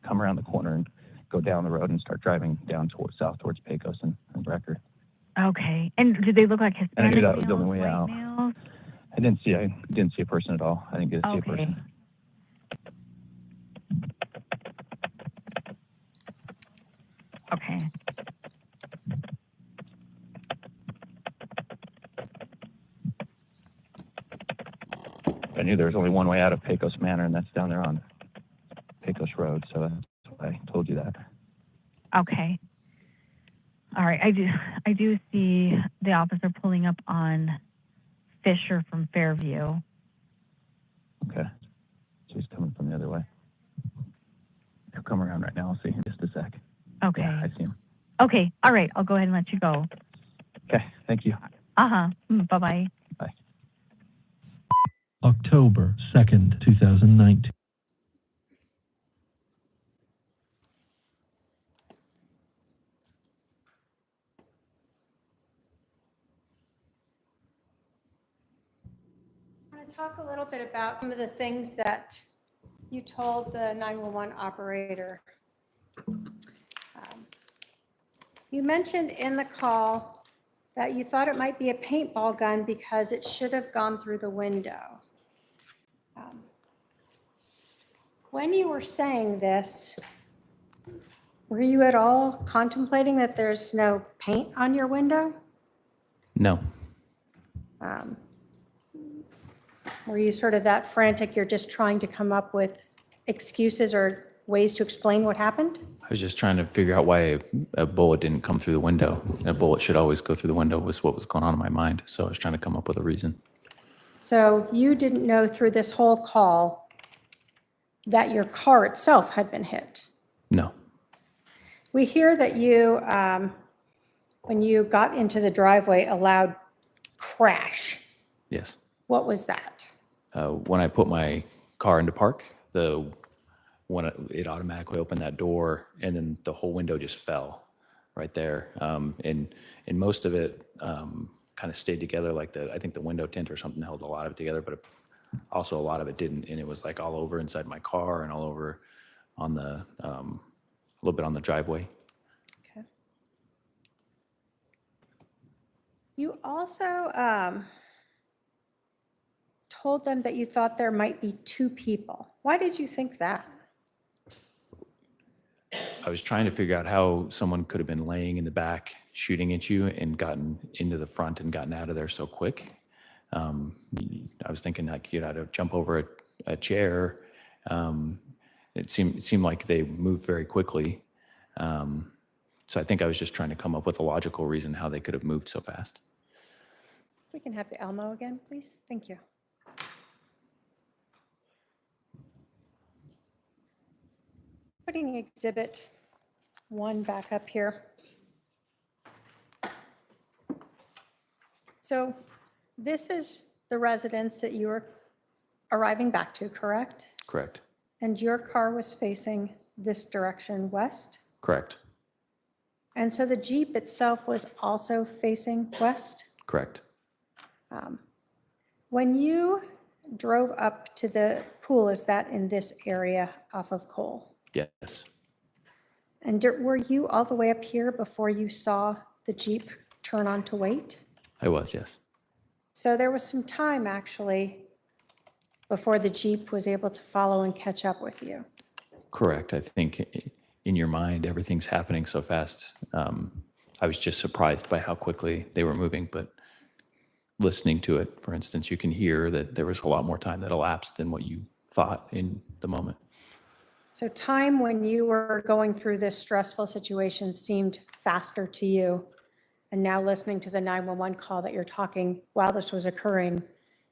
come around the corner and go down the road and start driving down south towards Pecos and Brecker. Okay. And did they look like Hispanic And I knew that was the males, only way white out. males? I didn't see a person at all. I didn't get to see a Okay. person. Okay. I knew there was only one way out of Pecos Manor, and that's down there on Pecos Road. So that's why I told you that. Okay. All right. I do see the officer pulling up on Fisher from Fairview. Okay. So he's coming from the other way. He'll come around right now. I'll see him in just a sec. Okay. Yeah, I see him. Okay. All right. I'll go ahead and let you go. Okay. Thank you. Uh-huh. Bye-bye. Bye. October 2nd, 2019. I want to talk a little bit about some of the things that you told the 911 operator. You mentioned in the call that you thought it might be a paintball gun because it should have gone through the window. When you were saying this, were you at all contemplating that there's no paint on your window? No, Were you sort of that frantic, you're just trying to come up with excuses or ways to explain what happened? I was just trying to figure out why a bullet didn't come through the window. A bullet should always go through the window was what was going on in my mind. So I was trying to come up with a reason. So you didn't know through this whole call that your car itself had been hit? No, We hear that you, when you got into the driveway, a loud crash. yes. What was that? When I put my car into park, when it automatically opened that door, and then the whole window just fell right there. And most of it kind of stayed together, like I think the window tint or something held a lot of it together, but also a lot of it didn't. And it was like all over inside my car and all over on a little bit on the driveway. Okay. You also told them that you thought there might be two people. Why did you think that? I was trying to figure out how someone could have been laying in the back shooting at you and gotten into the front and gotten out of there so quick. I was thinking like you'd have to jump over a chair. It seemed like they moved very quickly. So I think I was just trying to come up with a logical reason how they could have moved so fast. We can have the Elmo again, please. Thank you. Putting exhibit 1 back up here. So this is the residence that you were arriving back to, correct? Correct. And your car was facing this direction west? Correct. And so the Jeep itself was also facing west? Correct. When you drove up to the pool, is that in this area off of Cole? Yes. And were you all the way up here before you saw the Jeep turn on to wait? I was, yes. So there was some time actually before the Jeep was able to follow and catch up with you. Correct. I think in your mind, everything's happening so fast. I was just surprised by how quickly they were moving, but listening to it, for instance, you can hear that there was a lot more time that elapsed than what you thought in the moment. So time when you were going through this stressful situation seemed faster to you. And now listening to the 911 call that you're talking while this was occurring,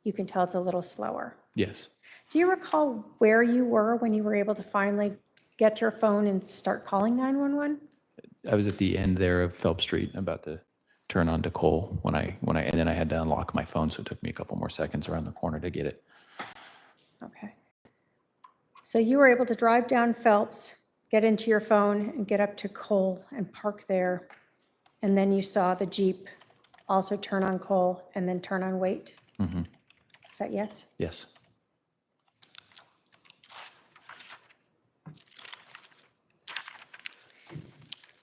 you can tell it's a little slower. Yes. Do you recall where you were when you were able to finally get your phone and start calling 911? I was at the end there of Phelps Street, about to turn onto Cole and then I had to unlock my phone, so it took me a couple more seconds around the corner to get it. Okay. So you were able to drive down Phelps, get into your phone and get up to Cole and park there. And then you saw the Jeep also turn on Cole and then turn on Waite? Mm-hmm. Is that yes? Yes.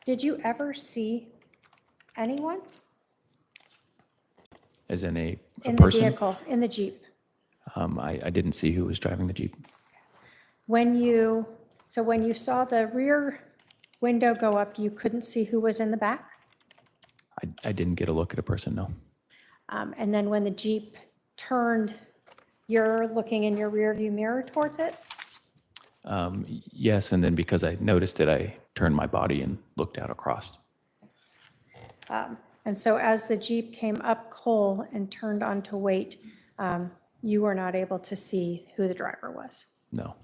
Did you ever see anyone As in a in the person? vehicle, in the Jeep? I didn't see who was driving the Jeep. When you saw the rear window go up, you couldn't see who was in the back? I didn't get a look at a person, no. And then when the Jeep turned, you're looking in your rear view mirror towards it? Yes, and then because I noticed it, I turned my body and looked out across. And so as the Jeep came up Cole and turned onto Waite, you were not able to see who the driver was? No.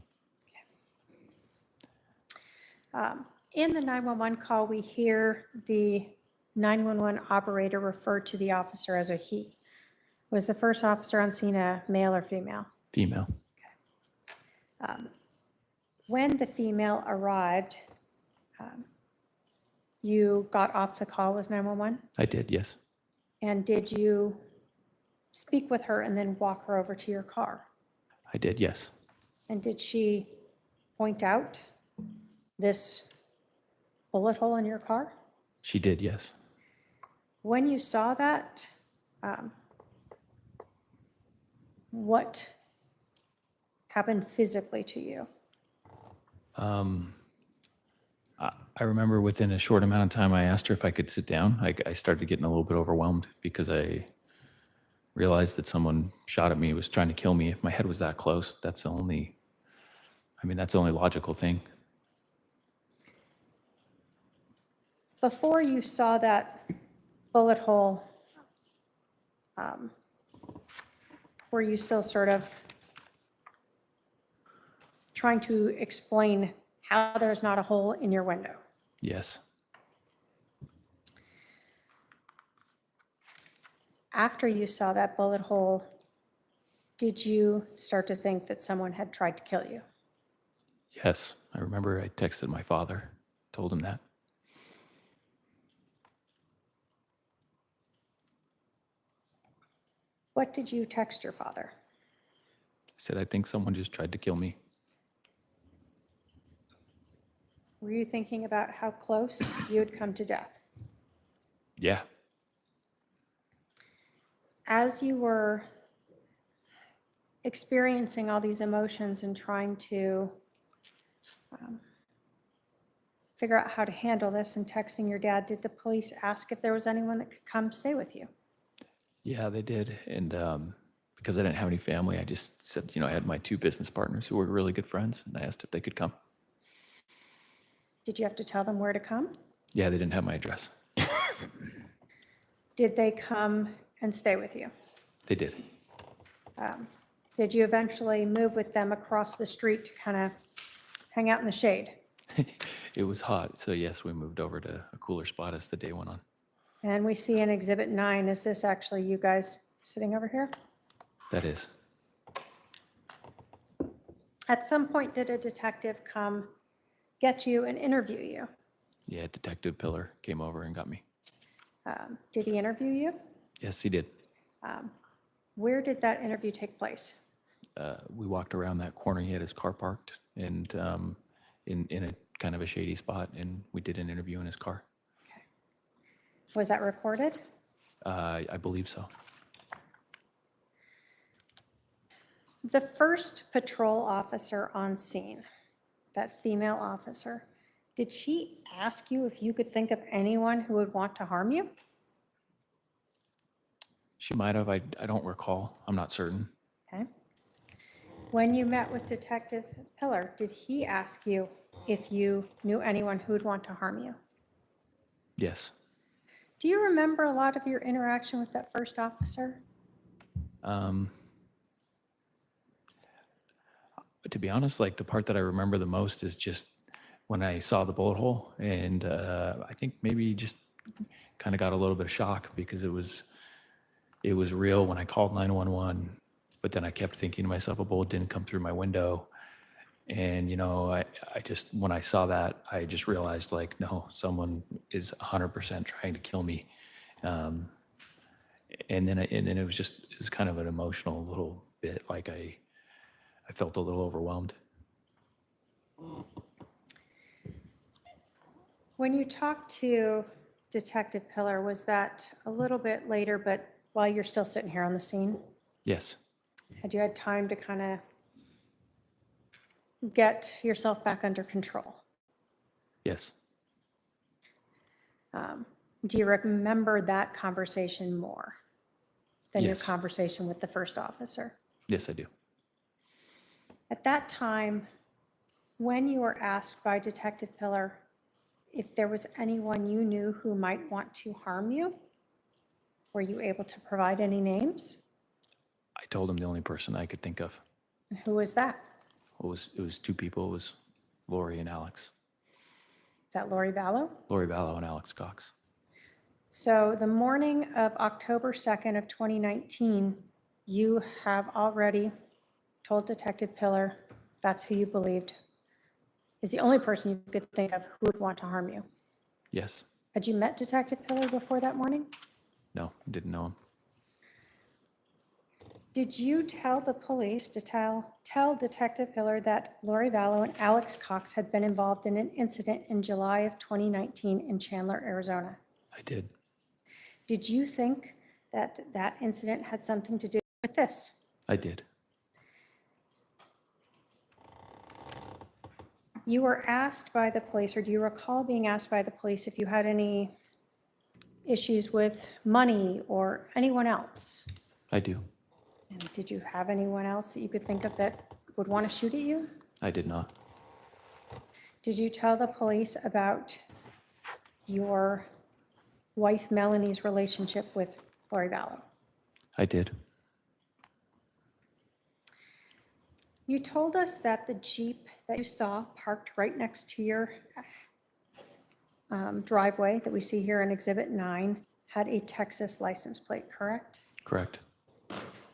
In the 911 call, we hear the 911 operator refer to the officer as a he. Was the first officer on scene a male or female? Female. When the female arrived, you got off the call with 911? I did, yes. And did you speak with her and then walk her over to your car? I did, yes. And did she point out this bullet hole in your car? She did, yes. When you saw that, what happened physically to you? I remember within a short amount of time, I asked her if I could sit down. I started getting a little bit overwhelmed because I realized that someone shot at me, was trying to kill me. If my head was that close, that's the only logical thing. Before you saw that bullet hole, were you still sort of trying to explain how there's not a hole in your window? Yes. After you saw that bullet hole, did you start to think that someone had tried to kill you? Yes. I remember I texted my father, told him that. What did you text your father? I said, I think someone just tried to kill me. Were you thinking about how close you would come to death? Yeah. As you were experiencing all these emotions and trying to figure out how to handle this and texting your dad, did the police ask if there was anyone that could come stay with you? Yeah, they did. And because I didn't have any family, I just said, I had my two business partners who were really good friends, and I asked if they could come. Did you have to tell them where to come? Yeah, they didn't have my address. Did they come and stay with you? They did. Did you eventually move with them across the street to kind of hang out in the shade? It was hot, so yes, we moved over to a cooler spot as the day went on. And we see in Exhibit 9, is this actually you guys sitting over here? That is. At some point, did a detective come get you and interview you? Yeah, Detective Pillar came over and got me. Did he interview you? Yes, he did. Where did that interview take place? We walked around that corner. He had his car parked and in a kind of a shady spot, and we did an interview in his car. Was that recorded? I believe so. The first patrol officer on scene, that female officer, did she ask you if you could think of anyone who would want to harm you? She might have. I don't recall. I'm not certain. Okay. When you met with Detective Pillar, did he ask you if you knew anyone who would want to harm you? Yes. Do you remember a lot of your interaction with that first officer? To be honest, like the part that I remember the most is just when I saw the bullet hole, and I think maybe just kind of got a little bit of shock because it was real when I called 911, but then I kept thinking to myself, a bullet didn't come through my window. And, I just, when I saw that, I just realized like, no, someone is 100% trying to kill me. And then it was kind of an emotional little bit, like I felt a little overwhelmed. When you talked to Detective Pillar, was that a little bit later, but while you're still sitting here on the scene? Yes, Had you had time to kind of get yourself back under control? yes, Do you remember that conversation more than your Yes. conversation with the first officer? yes, I do. At that time, when you were asked by Detective Pillar if there was anyone you knew who might want to harm you, were you able to provide any names? I told him the only person I could think of. And who was that? It was two people. It was Lori and Alex. Is that Lori Vallow? Lori Vallow and Alex Cox. So the morning of October 2nd of 2019, you have already told Detective Pillar that's who you believed is the only person you could think of who would want to harm you. Yes. Had you met Detective Pillar before that morning? No, didn't know him. Did you tell the police to tell Detective Pillar that Lori Vallow and Alex Cox had been involved in an incident in July of 2019 in Chandler, Arizona? I did. Did you think that that incident had something to do with this? I did. You were asked by the police, or do you recall being asked by the police if you had any issues with money or anyone else? I do. And did you have anyone else that you could think of that would want to shoot at you? I did not. Did you tell the police about your wife Melanie's relationship with Lori Vallow? I did. You told us that the Jeep that you saw parked right next to your driveway that we see here in Exhibit 9 had a Texas license plate, correct? Correct.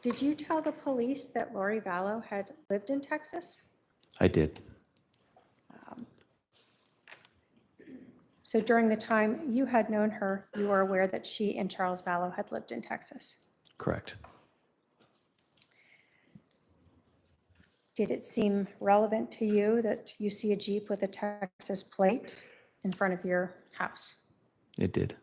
Did you tell the police that Lori Vallow had lived in Texas? I did. So during the time you had known her, you were aware that she and Charles Vallow had lived in Texas. Correct. Did it seem relevant to you that you see a Jeep with a Texas plate in front of your house? It did.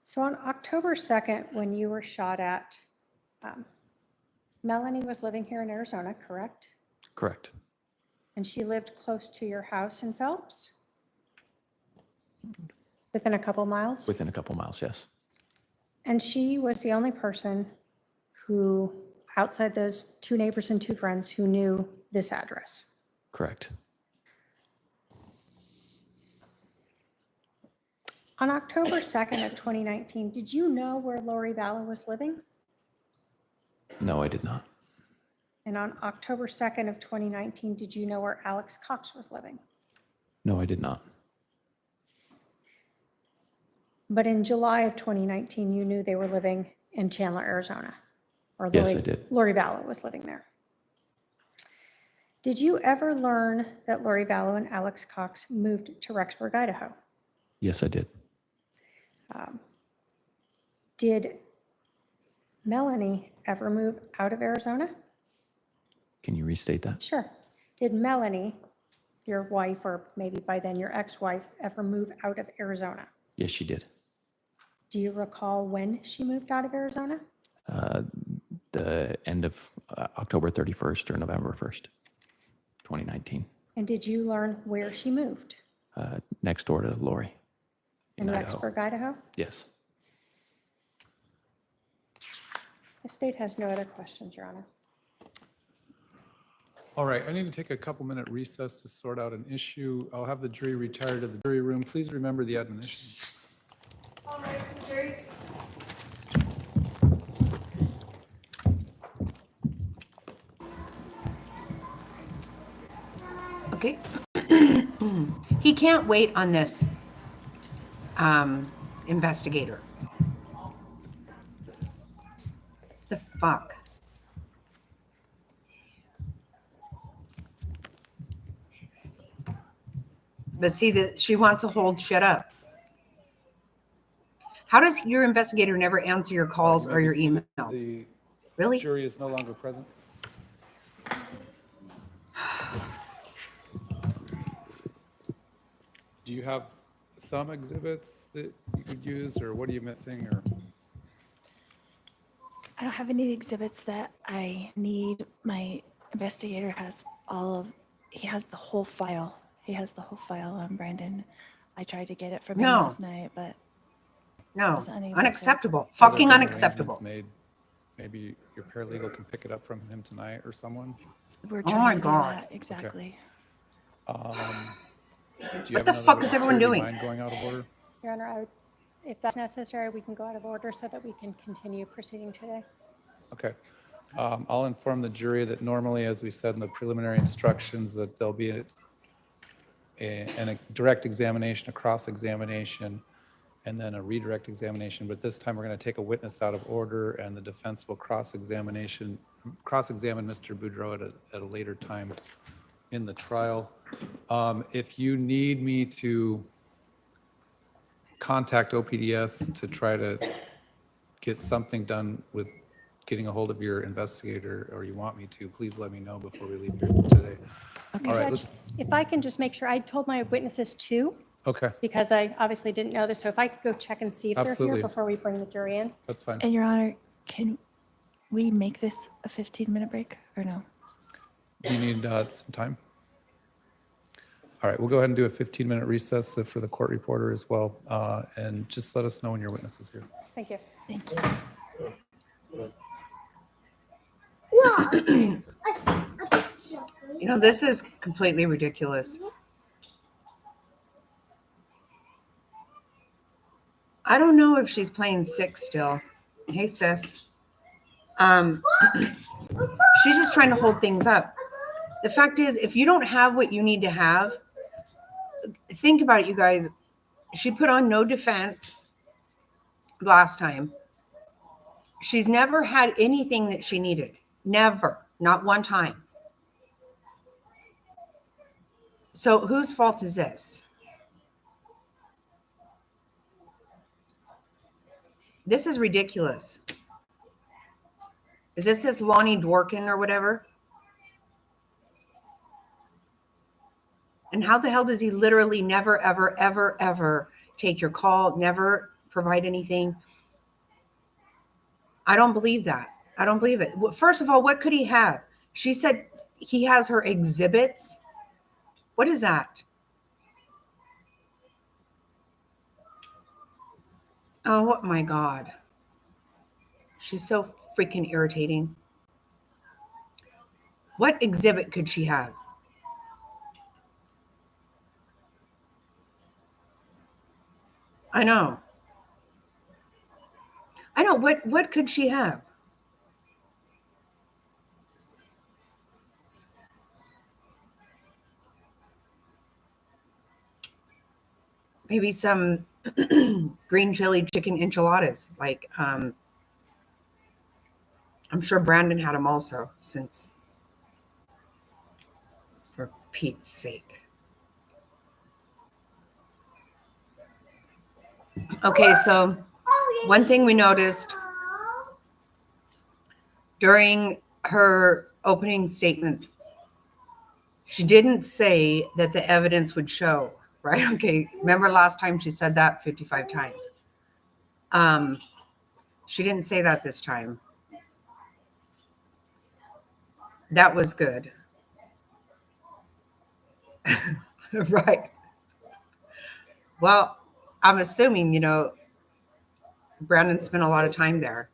So on October 2nd, when you were shot at, Melanie was living here in Arizona, correct? Correct. And she lived close to your house in Phelps? Within a couple miles? Within a couple miles, yes. And she was the only person who, outside those two neighbors and two friends, who knew this address? Correct. On October 2nd of 2019, did you know where Lori Vallow was living? No, I did not. And on October 2nd of 2019, did you know where Alex Cox was living? No, I did not. But in July of 2019, you knew they were living in Chandler, Arizona? Or Yes, I did. Lori Vallow was living there. Did you ever learn that Lori Vallow and Alex Cox moved to Rexburg, Idaho? Yes, I did. Did Melanie ever move out of Arizona? Can you restate that? Sure. Did Melanie, your wife, or maybe by then your ex-wife, ever move out of Arizona? Yes, she did. Do you recall when she moved out of Arizona? The end of October 31st or November 1st, 2019. And did you learn where she moved? Next door to Lori. In Idaho. Rexburg, Idaho? Yes. The state has no other questions, Your Honor. All right, I need to take a couple-minute recess to sort out an issue. I'll have the jury retire to the jury room. Please remember the admonition. All right, so jury. Okay. He can't wait on this investigator. The fuck? But see that she wants to hold shit up. How does your investigator never answer your calls or your emails? The Really? jury is no longer present. Do you have some exhibits that you could use, or what are you missing, or? I don't have any exhibits that I need. My investigator has he has the whole file. He has the whole file on Brandon. I tried to get it from him No. last night, but No. was unable to. Unacceptable. Are there Fucking been unacceptable. arrangements made? Maybe your paralegal can pick it up from him tonight or someone? We're Oh trying my to do God. that, exactly. Do you What have the another fuck is witness everyone here? Do you doing? mind going out of order? Your Honor, if that's necessary, we can go out of order so that we can continue proceeding today. Okay. I'll inform the jury that normally, as we said in the preliminary instructions, that there'll be a direct examination, a cross-examination, and then a redirect examination. But this time, we're going to take a witness out of order, and the defense will cross-examine Mr. Boudreau at a later time in the trial. If you need me to contact OPDS to try to get something done with getting a hold of your investigator, or you want me to, please let me know before we leave here today. Okay. All right, Judge, if I can just make sure, I told my witnesses too, Okay, because I obviously didn't know this, so if I could go check and see if they're Absolutely. here before we bring the jury in. that's fine. And Your Honor, can we make this a 15-minute break or no? Do you need some time? All right, we'll go ahead and do a 15-minute recess for the court reporter as well. And just let us know when your witness is here. Thank you. Thank you. You know, this is completely ridiculous. I don't know if she's playing sick still. Hey, sis. She's just trying to hold things up. The fact is, if you don't have what you need to have, think about it, you guys. She put on no defense last time. She's never had anything that she needed. Never. Not one time. So whose fault is this? This is ridiculous. Is this Lonnie Dworkin or whatever? And how the hell does he literally never, ever, ever, ever take your call, never provide anything? I don't believe that. I don't believe it. First of all, what could he have? She said he has her exhibits. What is that? Oh my God. She's so freaking irritating. What exhibit could she have? I know. What could she have? Maybe some green chili chicken enchiladas. Like, I'm sure Brandon had them also, since, for Pete's sake. Okay, so one thing we noticed during her opening statements, she didn't say that the evidence would show, right? Okay, remember last time she said that 55 times. She didn't say that this time. That was good. Right. Well, I'm assuming, Brandon spent a lot of time there.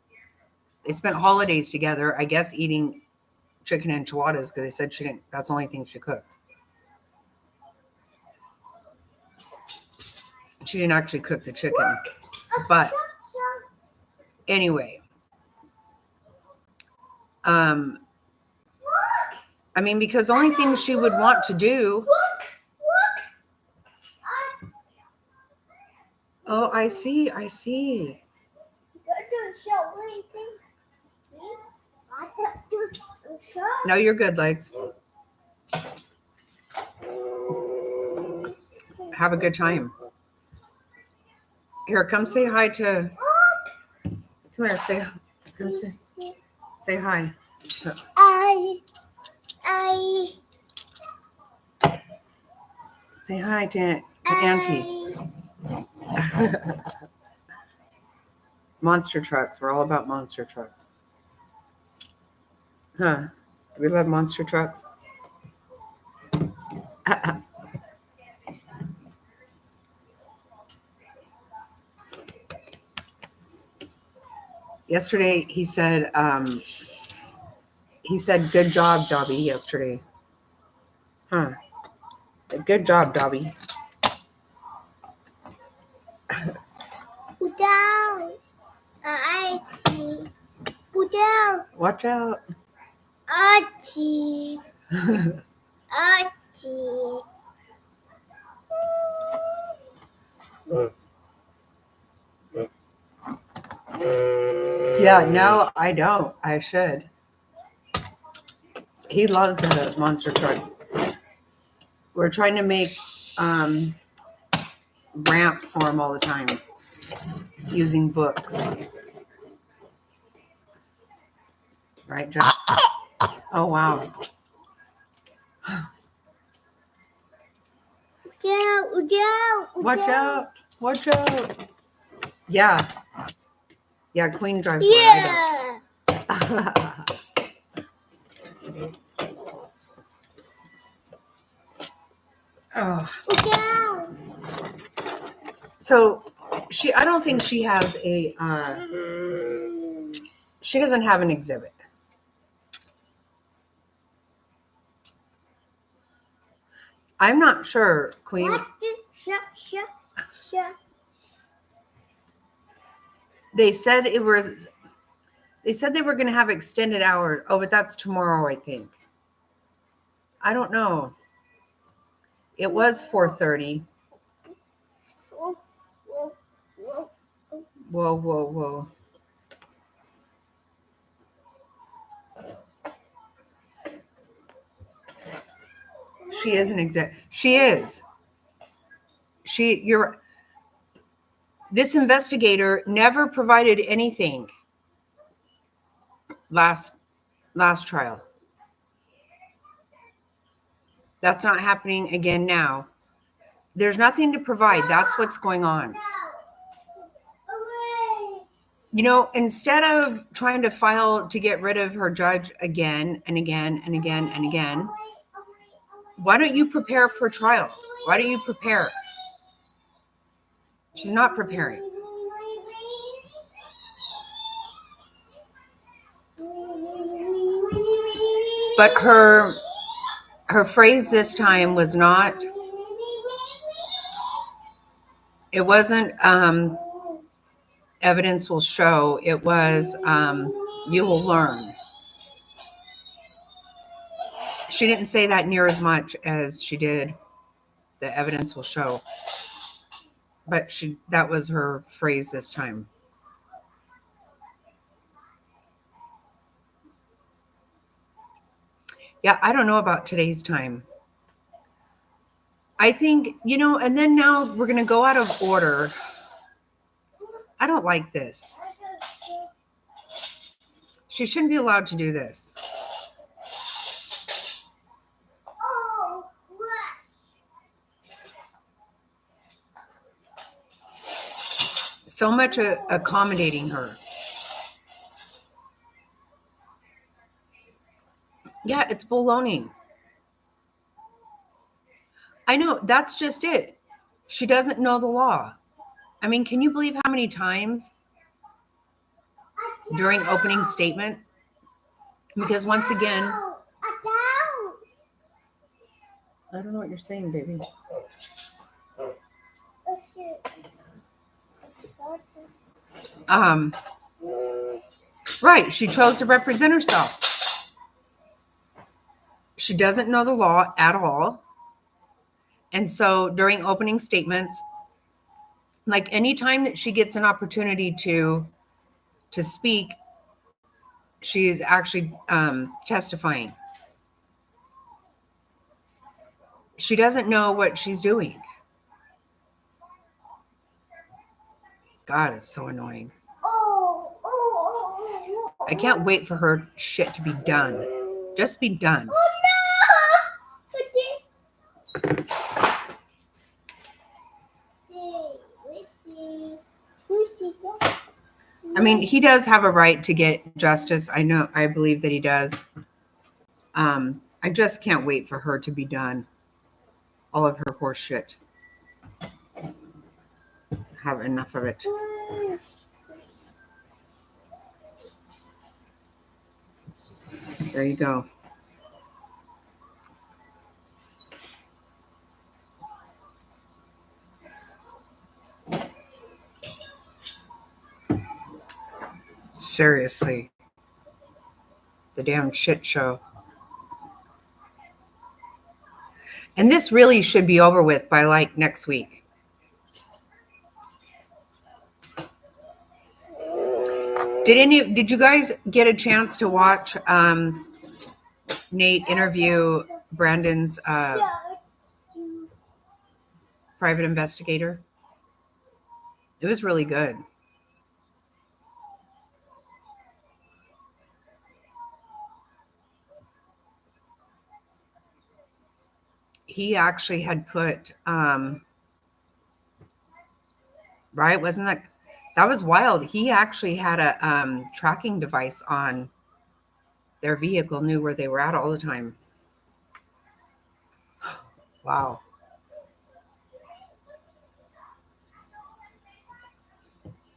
They spent holidays together, I guess, eating chicken enchiladas because they said that's the only thing she cooked. She didn't actually cook the chicken. But anyway, I mean, because the only thing she would want to do. Oh, I see. No, you're good, Legs. have a good time. Here, come say hi to. Come here, come say hi. Say hi to Auntie. Monster trucks. We're all about monster trucks. Huh? Do we love monster trucks? Yesterday, he said, good job, Dobby, yesterday. Huh? Good job, Dobby. Watch out. Yeah, no, I don't. I should. He loves the monster trucks. We're trying to make ramps for him all the time using books. Right, Jeff? Oh, wow. Watch out. Watch out. Yeah. Yeah, Queen drives one. Oh. So I don't think she has a, she doesn't have an exhibit. I'm not sure, Queen. They said they were going to have extended hours. Oh, but that's tomorrow, I think. I don't know. It was 4:30. Whoa, whoa, whoa. She is an exec. She is. This investigator never provided anything last trial. That's not happening again now. There's nothing to provide. That's what's going on. You know, instead of trying to file to get rid of her judge again and again and again and again, why don't you prepare for trial? Why don't you prepare? She's not preparing. But her phrase this time was not, it wasn't evidence will show, it was you will learn. She didn't say that near as much as she did the evidence will show. But that was her phrase this time. Yeah, I don't know about today's time. I think, and then now we're going to go out of order. I don't like this. She shouldn't be allowed to do this. So much accommodating her. Yeah, it's baloney. I know, that's just it. She doesn't know the law. I mean, can you believe how many times during opening statement? Because once again, I don't know what you're saying, baby. Right, she chose to represent herself. She doesn't know the law at all. And so during opening statements, like any time that she gets an opportunity to speak, she is actually testifying. She doesn't know what she's doing. God, it's so annoying. I can't wait for her shit to be done. Just be done. I mean, he does have a right to get justice. I know, I believe that he does. I just can't wait for her to be done. All of her horse shit. Have enough of it. There you go. Seriously. The damn shit show. And this really should be over with by like next week. Did you guys get a chance to watch Nate interview Brandon's private investigator? It was really good. He actually had put right, wasn't that was wild. He actually had a tracking device on their vehicle, knew where they were at all the time. Wow.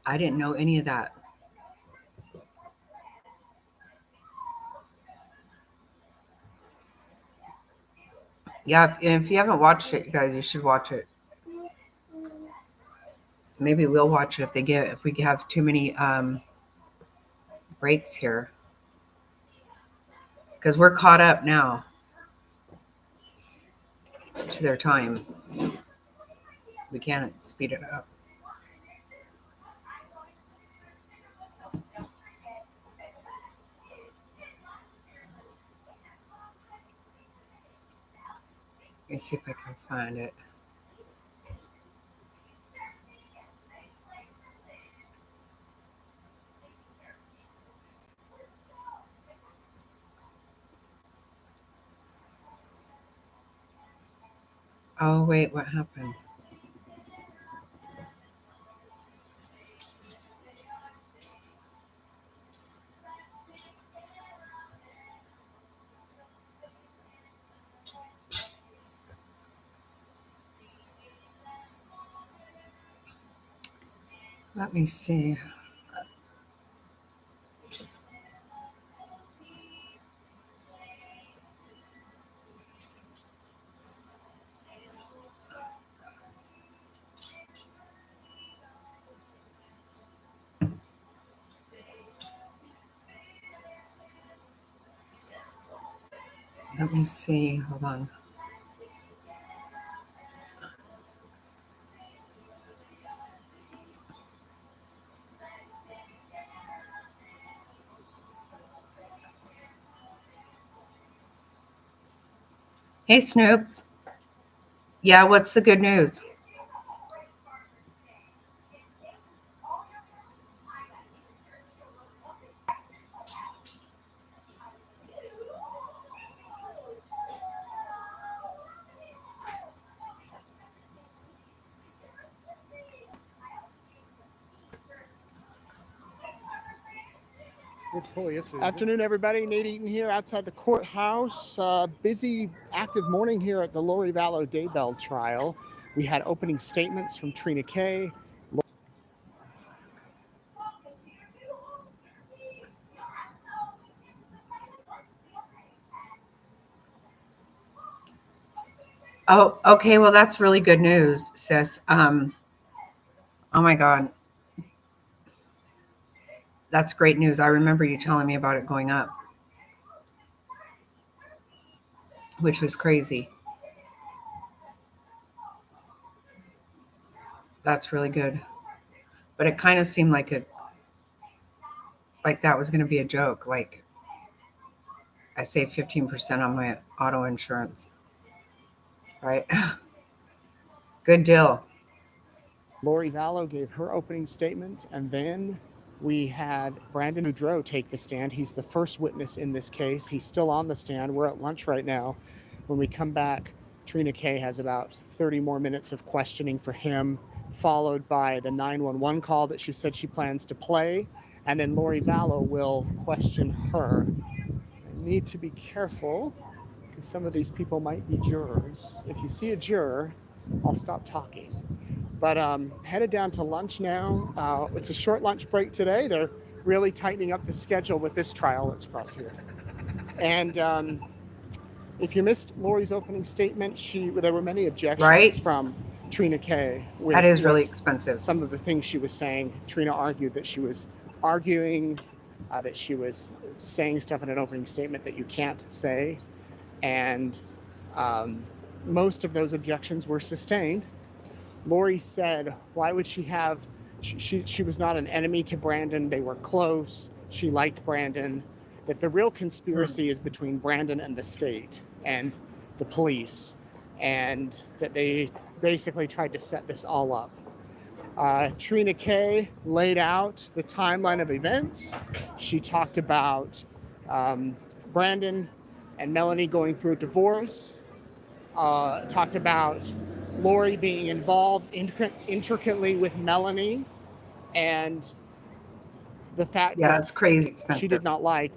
I didn't know any of that. Yeah, if you haven't watched it, you guys, you should watch it. Maybe we'll watch it if we have too many breaks here. Because we're caught up now to their time. We can't speed it up. Let me see if I can find it. Oh, wait, what happened? Let me see. Let me see. Hold on. Hey, Snoops. Yeah, what's the good news? Afternoon, everybody. Nate Eaton here outside the courthouse. Busy, active morning here at the Lori Vallow Daybell trial. We had opening statements from Trina Kay. Oh, okay. Well, that's really good news, sis. Oh my God. That's great news. I remember you telling me about it going up, which was crazy. That's really good. But it kind of seemed like that was going to be a joke. Like I saved 15% on my auto insurance, right? Good deal. Lori Vallow gave her opening statement, and then we had Brandon Boudreau take the stand. He's the first witness in this case. He's still on the stand. We're at lunch right now. When we come back, Trina Kay has about 30 more minutes of questioning for him, followed by the 911 call that she said she plans to play, and then Lori Vallow will question her. I need to be careful because some of these people might be jurors. If you see a juror, I'll stop talking. But headed down to lunch now. It's a short lunch break today. They're really tightening up the schedule with this trial that's across here. And if you missed Lori's opening statement, there were many objections Right? from Trina Kay. With That is really what- expensive. Some of the things she was saying. Trina argued that she was arguing, that she was saying stuff in an opening statement that you can't say. And most of those objections were sustained. Lori said, why would she have, she was not an enemy to Brandon. They were close. She liked Brandon. That the real conspiracy is between Brandon and the state and the police. And that they basically tried to set this all up. Trina Kay laid out the timeline of events. She talked about Brandon and Melanie going through a divorce. Talked about Lori being involved intricately with Melanie, and the fact Yeah, that it's crazy expensive.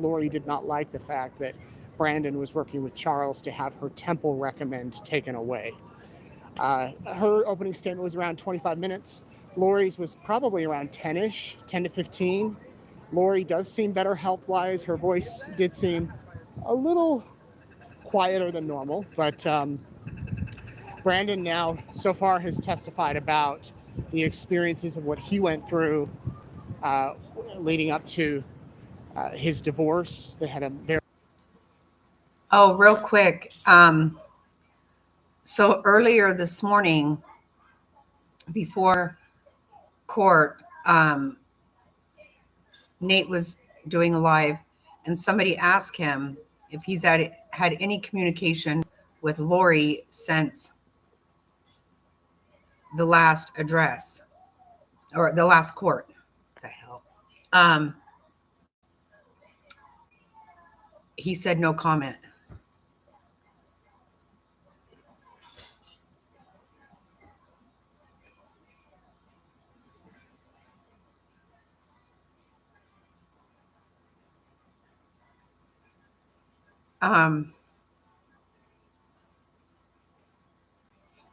Lori did not like the fact that Brandon was working with Charles to have her temple recommend taken away. Her opening statement was around 25 minutes. Lori's was probably around 10-ish, 10 to 15. Lori does seem better health-wise. Her voice did seem a little quieter than normal, but Brandon now so far has testified about the experiences of what he went through leading up to his divorce. They had a very... Oh, real quick. So earlier this morning, before court, Nate was doing a live, and somebody asked him if he's had any communication with Lori since the last address or the last court. What the hell? He said no comment.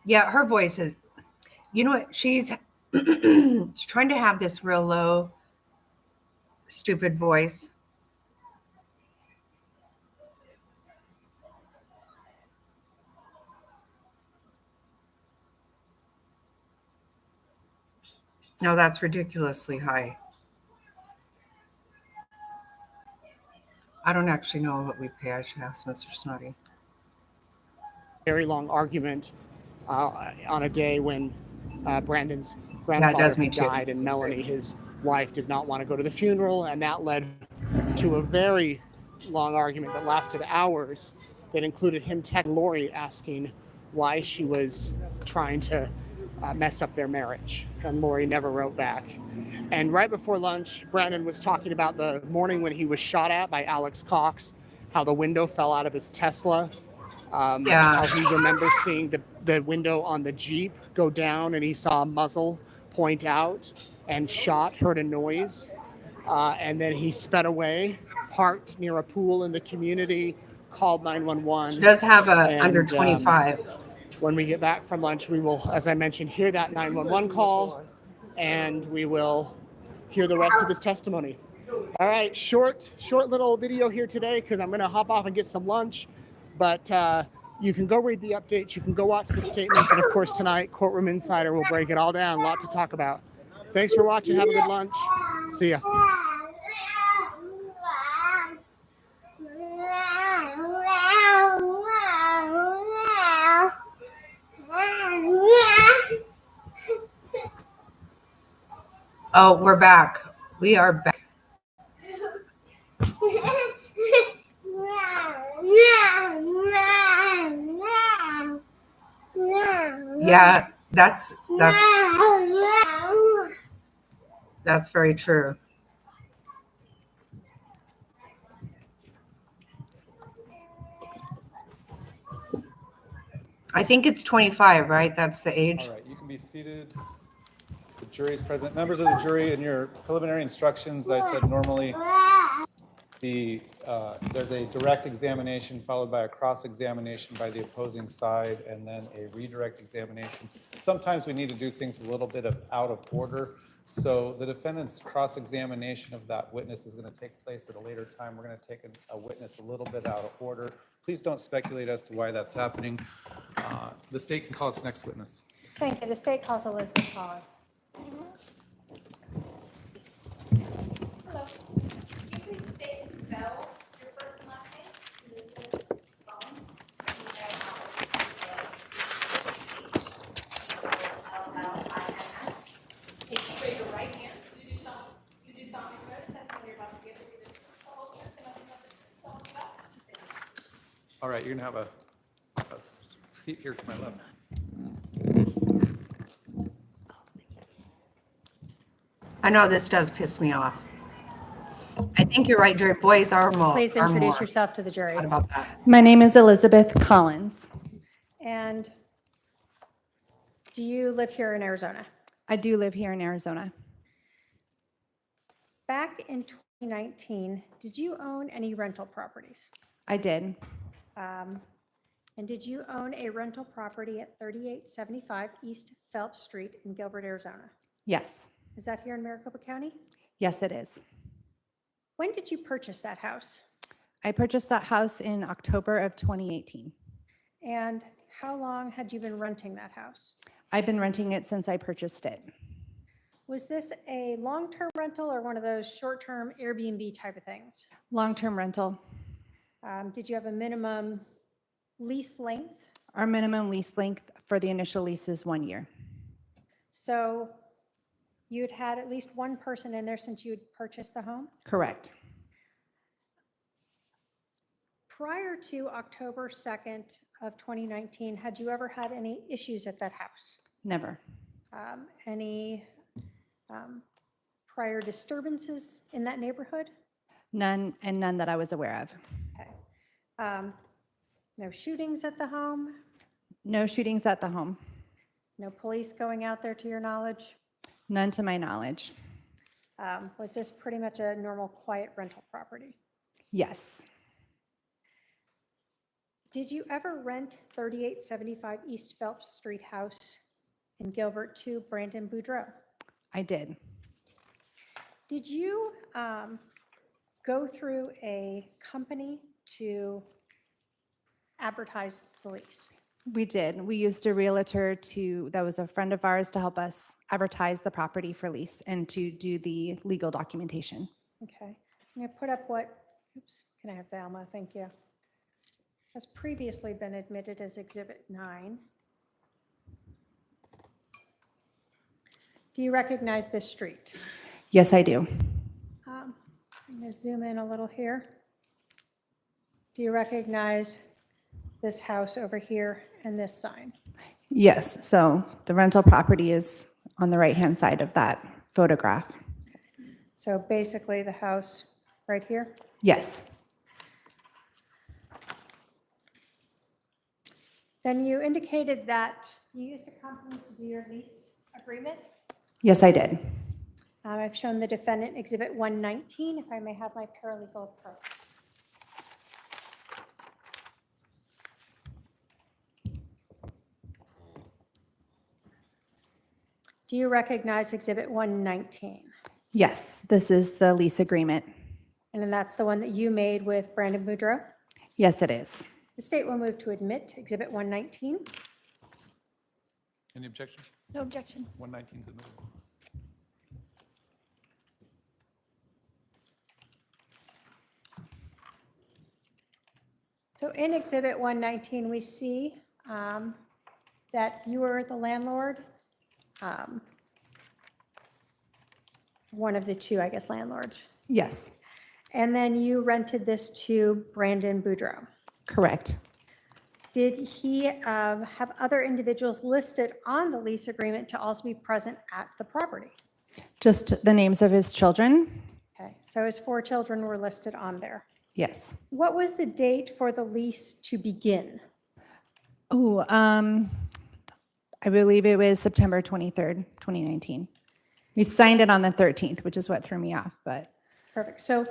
Yeah, her voice is, you know what? She's she's trying to have this real low, stupid voice. No, that's ridiculously high. I don't actually know what we pay. I should ask Mr. Snotty. very long argument on a day when Brandon's grandfather had died, and Melanie, his wife, did not want to go to the funeral, and that led to a very long argument that lasted hours that included him texting Lori asking why she was trying to mess up their marriage, and Lori never wrote back. And right before lunch, Brandon was talking about the morning when he was shot at by Alex Cox, how the window fell out of his Tesla. How he remembers seeing the window on the Jeep go down, and he saw a muzzle point out and heard a noise. And then he sped away, parked near a pool in the community, called 911. She does have a under 25. When we get back from lunch, we will, as I mentioned, hear that 911 call, and we will hear the rest of his testimony. All right, short little video here today because I'm going to hop off and get some lunch. But you can go read the updates. You can go watch the statements. And, of course, tonight, Courtroom Insider will break it all down. A lot to talk about. Thanks for watching. Have a good lunch. See ya. Oh, we're back. We are back. Yeah, that's That's very true. I think it's 25, right? That's the age. All right, you can be seated. The jury's present. Members of the jury, in your preliminary instructions, I said normally there's a direct examination followed by a cross-examination by the opposing side and then a redirect examination. Sometimes we need to do things a little bit out of order. So the defendant's cross-examination of that witness is going to take place at a later time. We're going to take a witness a little bit out of order. Please don't speculate as to why that's happening. The state can call its next witness. Thank you. The state calls Elizabeth Collins. Hello. Can you please state and spell your first and last name? Elizabeth Collins. C-O-L-L-I-N-S. If you raise your right hand, you do solemnly swear the testimony you're about to give will be the truth, the whole truth, and nothing but the truth, so help you God. All right, you're going to have a seat here to my left. I know this does piss me off. I think you're right, Jerry. Boys are more. Please introduce yourself to the jury. What about that? My name is Elizabeth Collins. And do you live here in Arizona? I do live here in Arizona. Back in 2019, did you own any rental properties? I did. And did you own a rental property at 3875 East Phelps Street in Gilbert, Arizona? Yes. Is that here in Maricopa County? Yes, it is. When did you purchase that house? I purchased that house in October of 2018. And how long had you been renting that house? I've been renting it since I purchased it. Was this a long-term rental or one of those short-term Airbnb type of things? Long-term rental. Did you have a minimum lease length? Our minimum lease length for the initial lease is 1 year. So you'd had at least one person in there since you had purchased the home? Correct. Prior to October 2nd of 2019, had you ever had any issues at that house? Never. Any prior disturbances in that neighborhood? None, and none that I was aware of. Okay. No shootings at the home? No shootings at the home. No police going out there to your knowledge? None to my knowledge. Was this pretty much a normal, quiet rental property? Yes. Did you ever rent 3875 East Phelps Street house in Gilbert to Brandon Boudreau? I did. Did you go through a company to advertise the lease? We did. We used a realtor that was a friend of ours to help us advertise the property for lease and to do the legal documentation. Okay. I'm going to put up oops, can I have Thelma? Thank you. Has previously been admitted as Exhibit 9. Do you recognize this street? Yes, I do. I'm going to zoom in a little here. Do you recognize this house over here and this sign? Yes, so the rental property is on the right-hand side of that photograph. So basically the house right here? Yes. Then you indicated that you used a company to do your lease agreement. Yes, I did. I've shown the defendant Exhibit 119, if I may have my paralegal approach. Do you recognize Exhibit 119? Yes, this is the lease agreement. And then that's the one that you made with Brandon Boudreau? Yes, it is. The state will move to admit Exhibit 119. Any objection? No objection. 119 is admitted. So in Exhibit 119, we see that you were the landlord, one of the two, I guess, landlords. Yes, And then you rented this to Brandon Boudreau. correct. Did he have other individuals listed on the lease agreement to also be present at the property? Just the names of his children? Okay, so his 4 children were listed on there. Yes. What was the date for the lease to begin? Oh, I believe it was September 23rd, 2019. We signed it on the 13th, which is what threw me off, but Perfect. So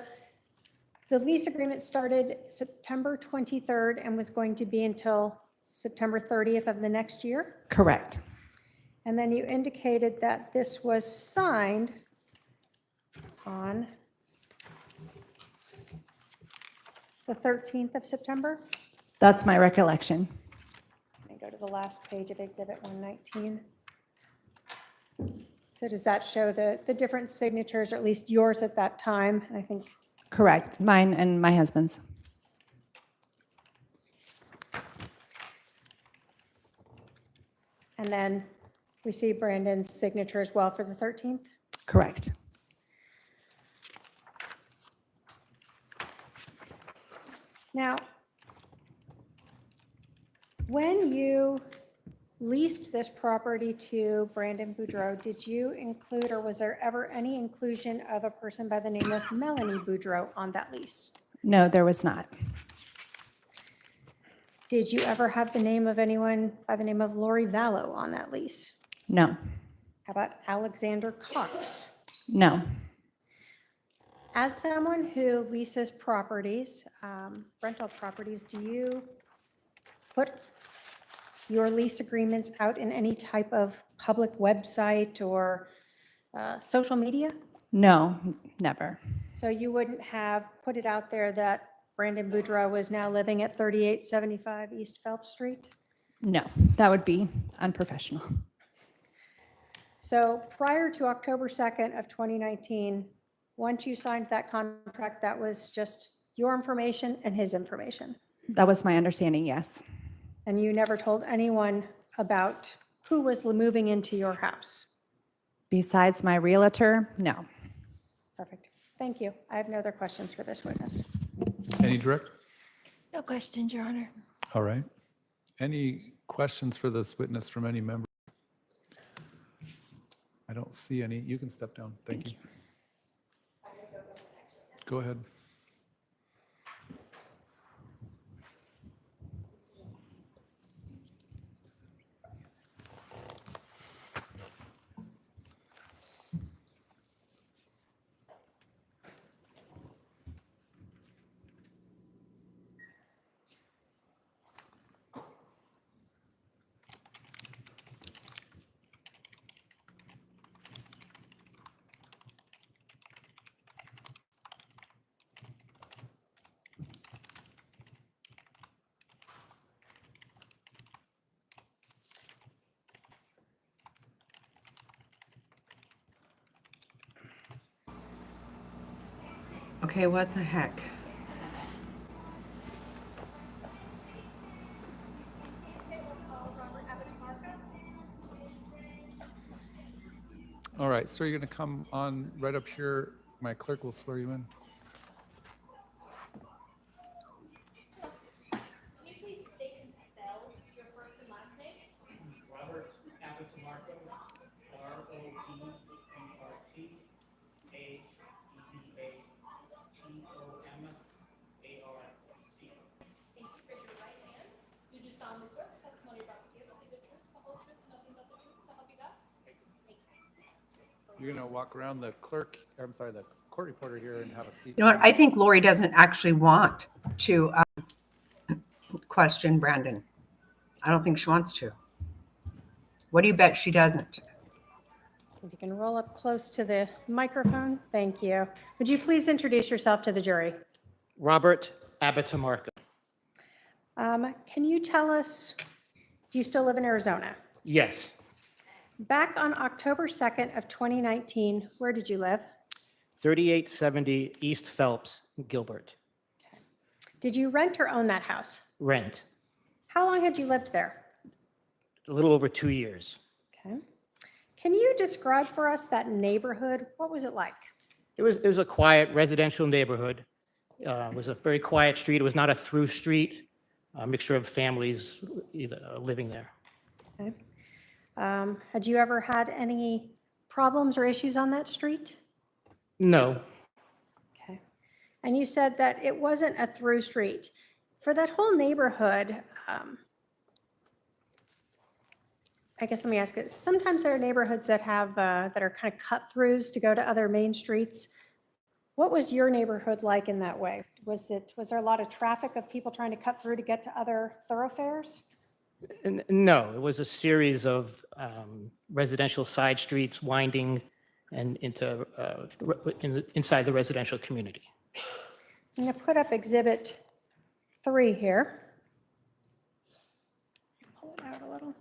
the lease agreement started September 23rd and was going to be until September 30th of the next year? correct. And then you indicated that this was signed on the 13th of September? That's my recollection. Let me go to the last page of Exhibit 119. So does that show the different signatures, or at least yours at that time? And I think, Correct. Mine and my husband's. and then we see Brandon's signature as well for the 13th? Correct. Now, when you leased this property to Brandon Boudreau, did you include, or was there ever any inclusion of a person by the name of Melanie Boudreau on that lease? No, there was not. Did you ever have the name of anyone by the name of Lori Vallow on that lease? No. How about Alexander Cox? No. As someone who leases properties, rental properties, do you put your lease agreements out in any type of public website or social media? No, never. So you wouldn't have put it out there that Brandon Boudreau was now living at 3875 East Phelps Street? No, that would be unprofessional. So prior to October 2nd of 2019, once you signed that contract, that was just your information and his information? That was my understanding, yes. And you never told anyone about who was moving into your house? Besides my realtor, no. Perfect. Thank you. I have no other questions for this witness. Any direct? No questions, Your Honor. All right. Any questions for this witness from any member? I don't see any. You can step down. Thank you. Go ahead. Okay, what the heck? All right, sir, you're going to come on right up here. My clerk will swear you in. Can you please state and spell your first and last name? Robert Abitamarco, R-O-B-E-R-T, A-B-A-T-O-M-A-R-C. Thank you. Raise your right hand. You do solemnly swear the testimony you're about to give will be the truth, the whole truth, and nothing but the truth, so help you God? Thank you. You're going to walk around the clerk, I'm sorry, the court reporter here and have a seat. You know what? I think Lori doesn't actually want to question Brandon. I don't think she wants to. What do you bet she doesn't? If you can roll up close to the microphone, thank you. Would you please introduce yourself to the jury? Robert Abitamarco. Can you tell us, do you still live in Arizona? Yes, Back on October 2nd of 2019, where did you live? 3870 East Phelps, Gilbert. Did you rent or own that house? Rent, How long had you lived there? a little over 2 years. Okay. Can you describe for us that neighborhood? What was it like? It was a quiet residential neighborhood. It was a very quiet street. It was not a through street, a mixture of families living there. Okay. Had you ever had any problems or issues on that street? No, Okay. And you said that it wasn't a through street. For that whole neighborhood, I guess let me ask it. Sometimes there are neighborhoods that have, that are kind of cut throughs to go to other main streets. What was your neighborhood like in that way? Was there a lot of traffic of people trying to cut through to get to other thoroughfares? No, it was a series of residential side streets winding and into inside the residential community. I'm going to put up Exhibit 3 here. Pull it out a little.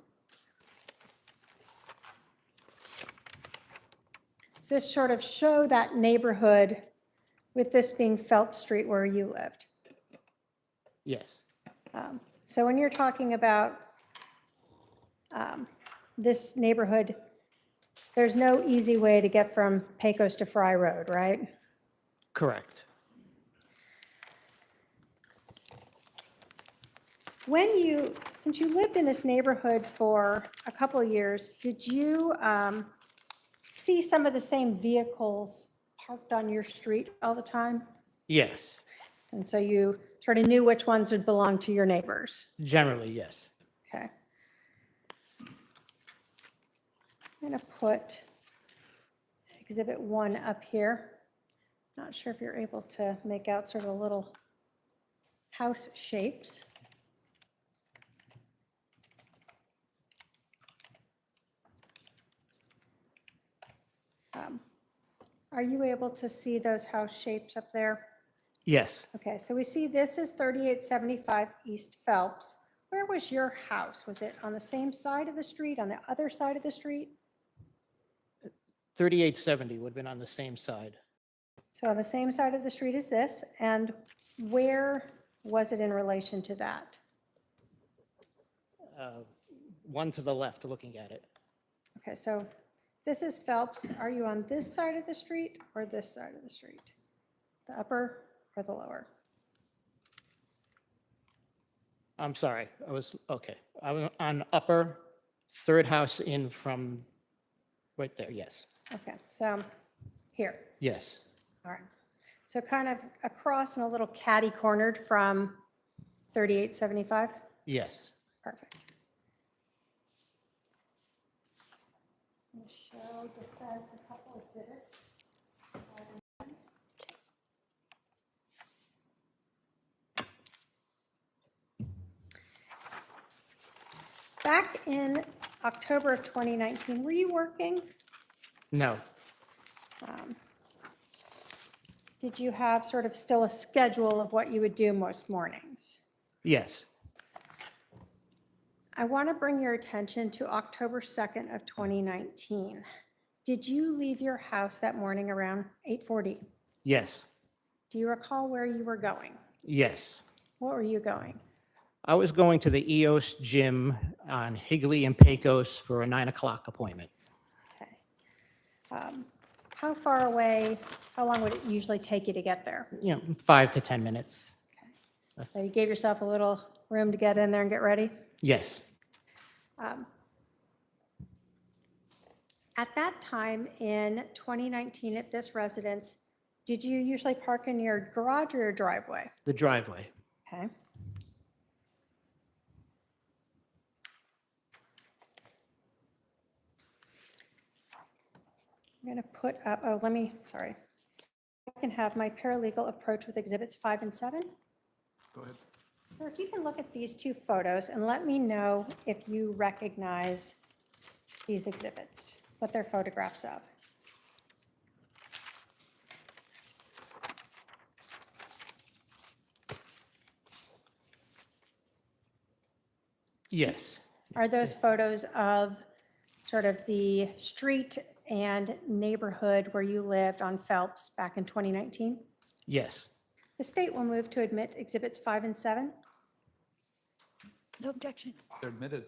So this sort of show that neighborhood with this being Phelps Street where you lived. Yes, So when you're talking about this neighborhood, there's no easy way to get from Pecos to Fry Road, right? correct. Since you lived in this neighborhood for a couple of years, did you see some of the same vehicles parked on your street all the time? Yes, And so you sort of knew which ones would belong to your neighbors? generally, yes. Okay. I'm going to put Exhibit 1 up here. Not sure if you're able to make out sort of little house shapes. Are you able to see those house shapes up there? Yes, Okay, so we see this is 3875 East Phelps. Where was your house? Was it on the same side of the street, on the other side of the street? 3870 would have been on the same side. So on the same side of the street as this, and where was it in relation to that? One to the left, looking at it. Okay, so this is Phelps. Are you on this side of the street or this side of the street? The upper or the lower? I'm sorry, I was on upper, third house in from right there, yes. Okay, so here. Yes, All right. So kind of across and a little catty cornered from 3875? yes. Perfect. I'm going to show the feds a couple exhibits. Back in October of 2019, were you working? No, Did you have sort of still a schedule of what you would do most mornings? yes, I want to bring your attention to October 2nd of 2019. Did you leave your house that morning around 8:40? yes, Do you recall where you were going? yes. What were you going? I was going to the EOS gym on Higley and Pecos for a 9 o'clock appointment. Okay. How far away, how long would it usually take you to get there? 5 to 10 minutes. So you gave yourself a little room to get in there and get ready? Yes, At that time in 2019 at this residence, did you usually park in your garage or your driveway? the driveway. Okay. I'm going to put up, sorry. I can have my paralegal approach with exhibits 5 and 7. Go ahead. So if you can look at these two photos and let me know if you recognize these exhibits, what they're photographs of. Yes, Are those photos of sort of the street and neighborhood where you lived on Phelps back in 2019? yes, The state will move to admit exhibits 5 and 7. No objection. They're admitted.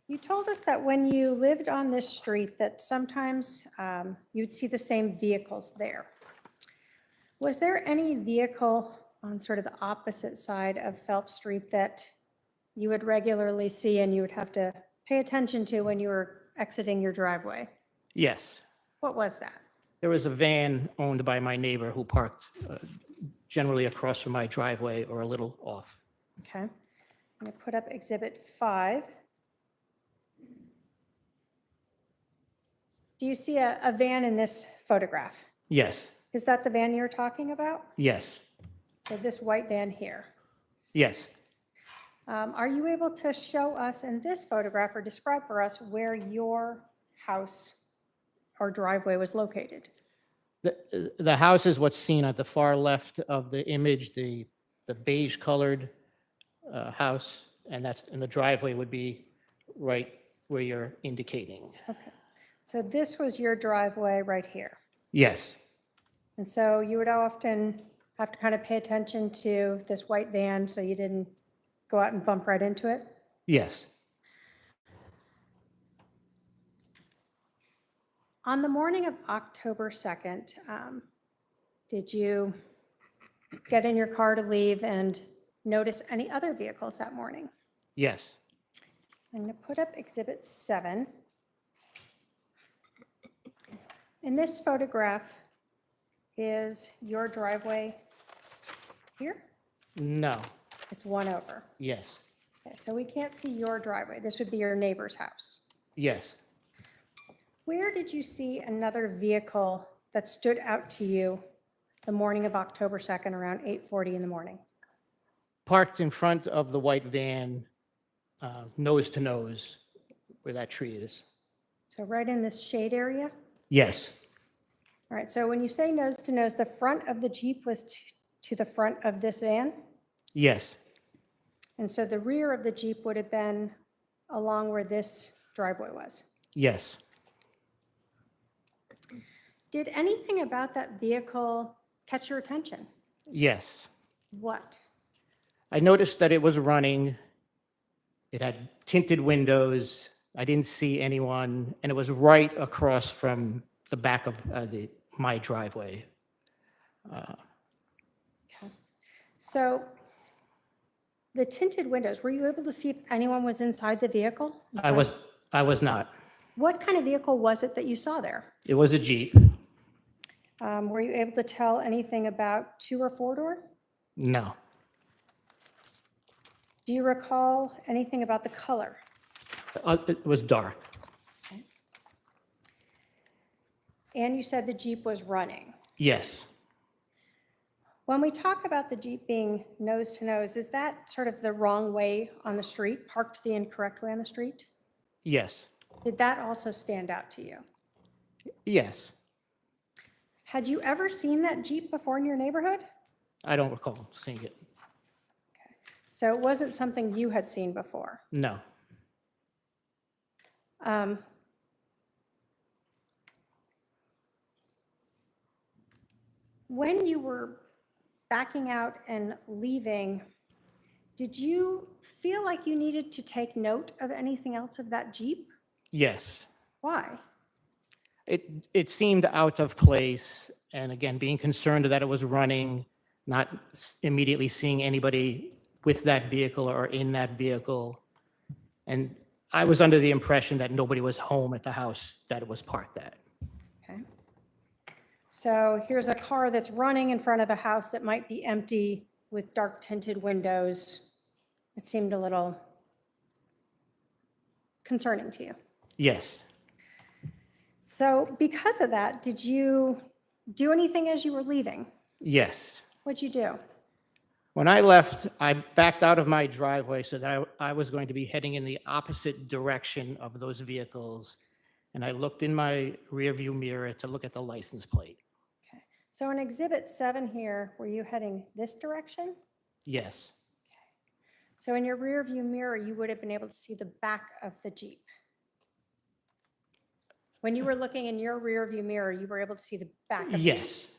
You told us that when you lived on this street that sometimes you'd see the same vehicles there. Was there any vehicle on sort of the opposite side of Phelps Street that you would regularly see and you would have to pay attention to when you were exiting your driveway? Yes. What was that? There was a van owned by my neighbor who parked generally across from my driveway or a little off. Okay. I'm going to put up Exhibit 5. Do you see a van in this photograph? Yes. Is that the van you're talking about? Yes. So this white van here. Yes. Are you able to show us in this photograph or describe for us where your house or driveway was located? The house is what's seen at the far left of the image, the beige colored house, and the driveway would be right where you're indicating. Okay. So this was your driveway right here. Yes. And so you would often have to kind of pay attention to this white van so you didn't go out and bump right into it? Yes. On the morning of October 2nd, did you get in your car to leave and notice any other vehicles that morning? Yes. I'm going to put up Exhibit 7. In this photograph, is your driveway here? No. It's one over. Yes. Okay, so we can't see your driveway. This would be your neighbor's house. Yes. Where did you see another vehicle that stood out to you the morning of October 2nd around 8:40 in the morning? Parked in front of the white van, nose to nose, where that tree is. So right in this shade area? Yes. All right, so when you say nose to nose, the front of the Jeep was to the front of this van? Yes. And so the rear of the Jeep would have been along where this driveway was? Yes. Did anything about that vehicle catch your attention? Yes. What? I noticed that it was running. It had tinted windows. I didn't see anyone, and it was right across from the back of my driveway. Okay. So the tinted windows, were you able to see if anyone was inside the vehicle? I was not. What kind of vehicle was it that you saw there? It was a Jeep. Were you able to tell anything about 2 or 4-door? No. Do you recall anything about the color? It was dark. And you said the Jeep was running. Yes. When we talk about the Jeep being nose to nose, is that sort of the wrong way on the street, parked the incorrect way on the street? Yes. Did that also stand out to you? Yes. Had you ever seen that Jeep before in your neighborhood? I don't recall seeing it. So it wasn't something you had seen before? No. When you were backing out and leaving, did you feel like you needed to take note of anything else of that Jeep? Yes. Why? It seemed out of place, and again, being concerned that it was running, not immediately seeing anybody with that vehicle or in that vehicle. And I was under the impression that nobody was home at the house that it was parked at. Okay. So here's a car that's running in front of a house that might be empty with dark tinted windows. It seemed a little concerning to you. Yes. So because of that, did you do anything as you were leaving? Yes. What'd you do? When I left, I backed out of my driveway so that I was going to be heading in the opposite direction of those vehicles. And I looked in my rearview mirror to look at the license plate. Okay. So in Exhibit 7 here, were you heading this direction? Yes. So in your rearview mirror, you would have been able to see the back of the Jeep. When you were looking in your rearview mirror, you were able to see the back of the Jeep. Yes.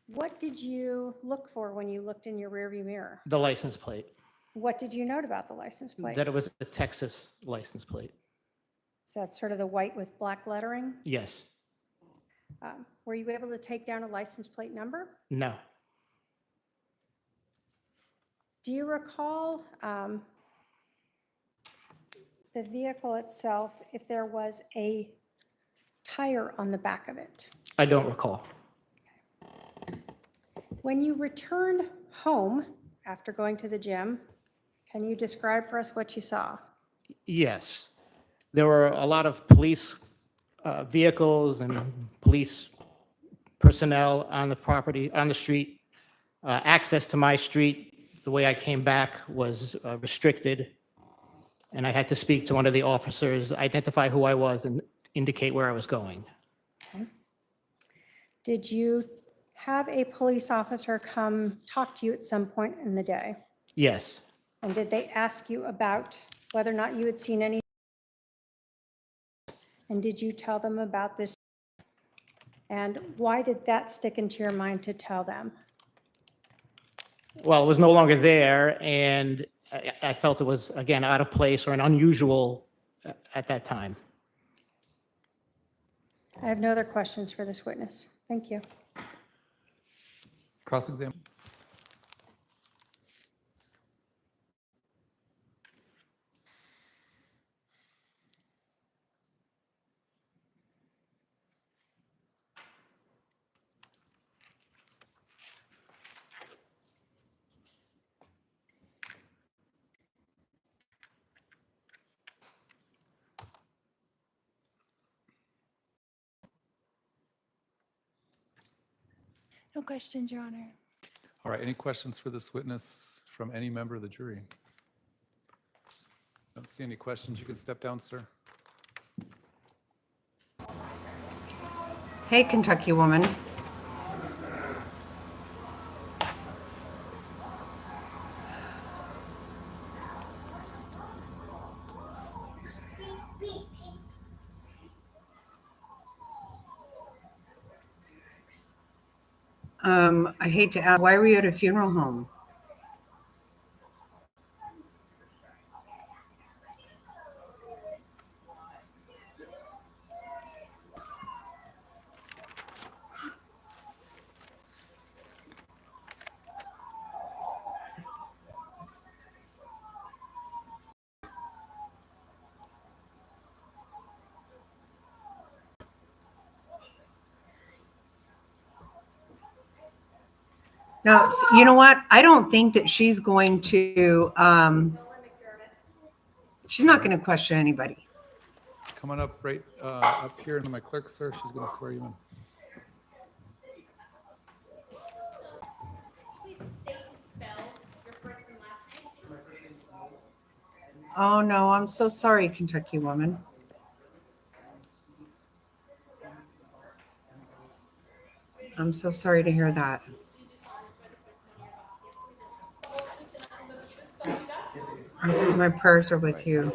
What did you look for when you looked in your rearview mirror? The license plate. What did you note about the license plate? That it was a Texas license plate. Is that sort of the white with black lettering? Yes. Were you able to take down a license plate number? No. Do you recall the vehicle itself, if there was a tire on the back of it? I don't recall. When you returned home after going to the gym, can you describe for us what you saw? Yes. There were a lot of police vehicles and police personnel on the property, on the street. Access to my street, the way I came back, was restricted. And I had to speak to one of the officers, identify who I was, and indicate where I was going. Did you have a police officer come talk to you at some point in the day? Yes. And did they ask you about whether or not you had seen any? And did you tell them about this? And why did that stick into your mind to tell them? Well, it was no longer there, and I felt it was, again, out of place or an unusual at that time. I have no other questions for this witness. Thank you. Cross-examine. No questions, Your Honor. All right, any questions for this witness from any member of the jury? Don't see any questions. You can step down, sir. Hey, Kentucky woman. I hate to ask, why were you at a funeral home? No, you know what? I don't think that she's going to, she's not going to question anybody. Come on up right up here to my clerk, sir. She's going to swear you in. Please state and spell your first and last name. Oh, no, I'm so sorry, Kentucky woman. I'm so sorry to hear that. My prayers are with you.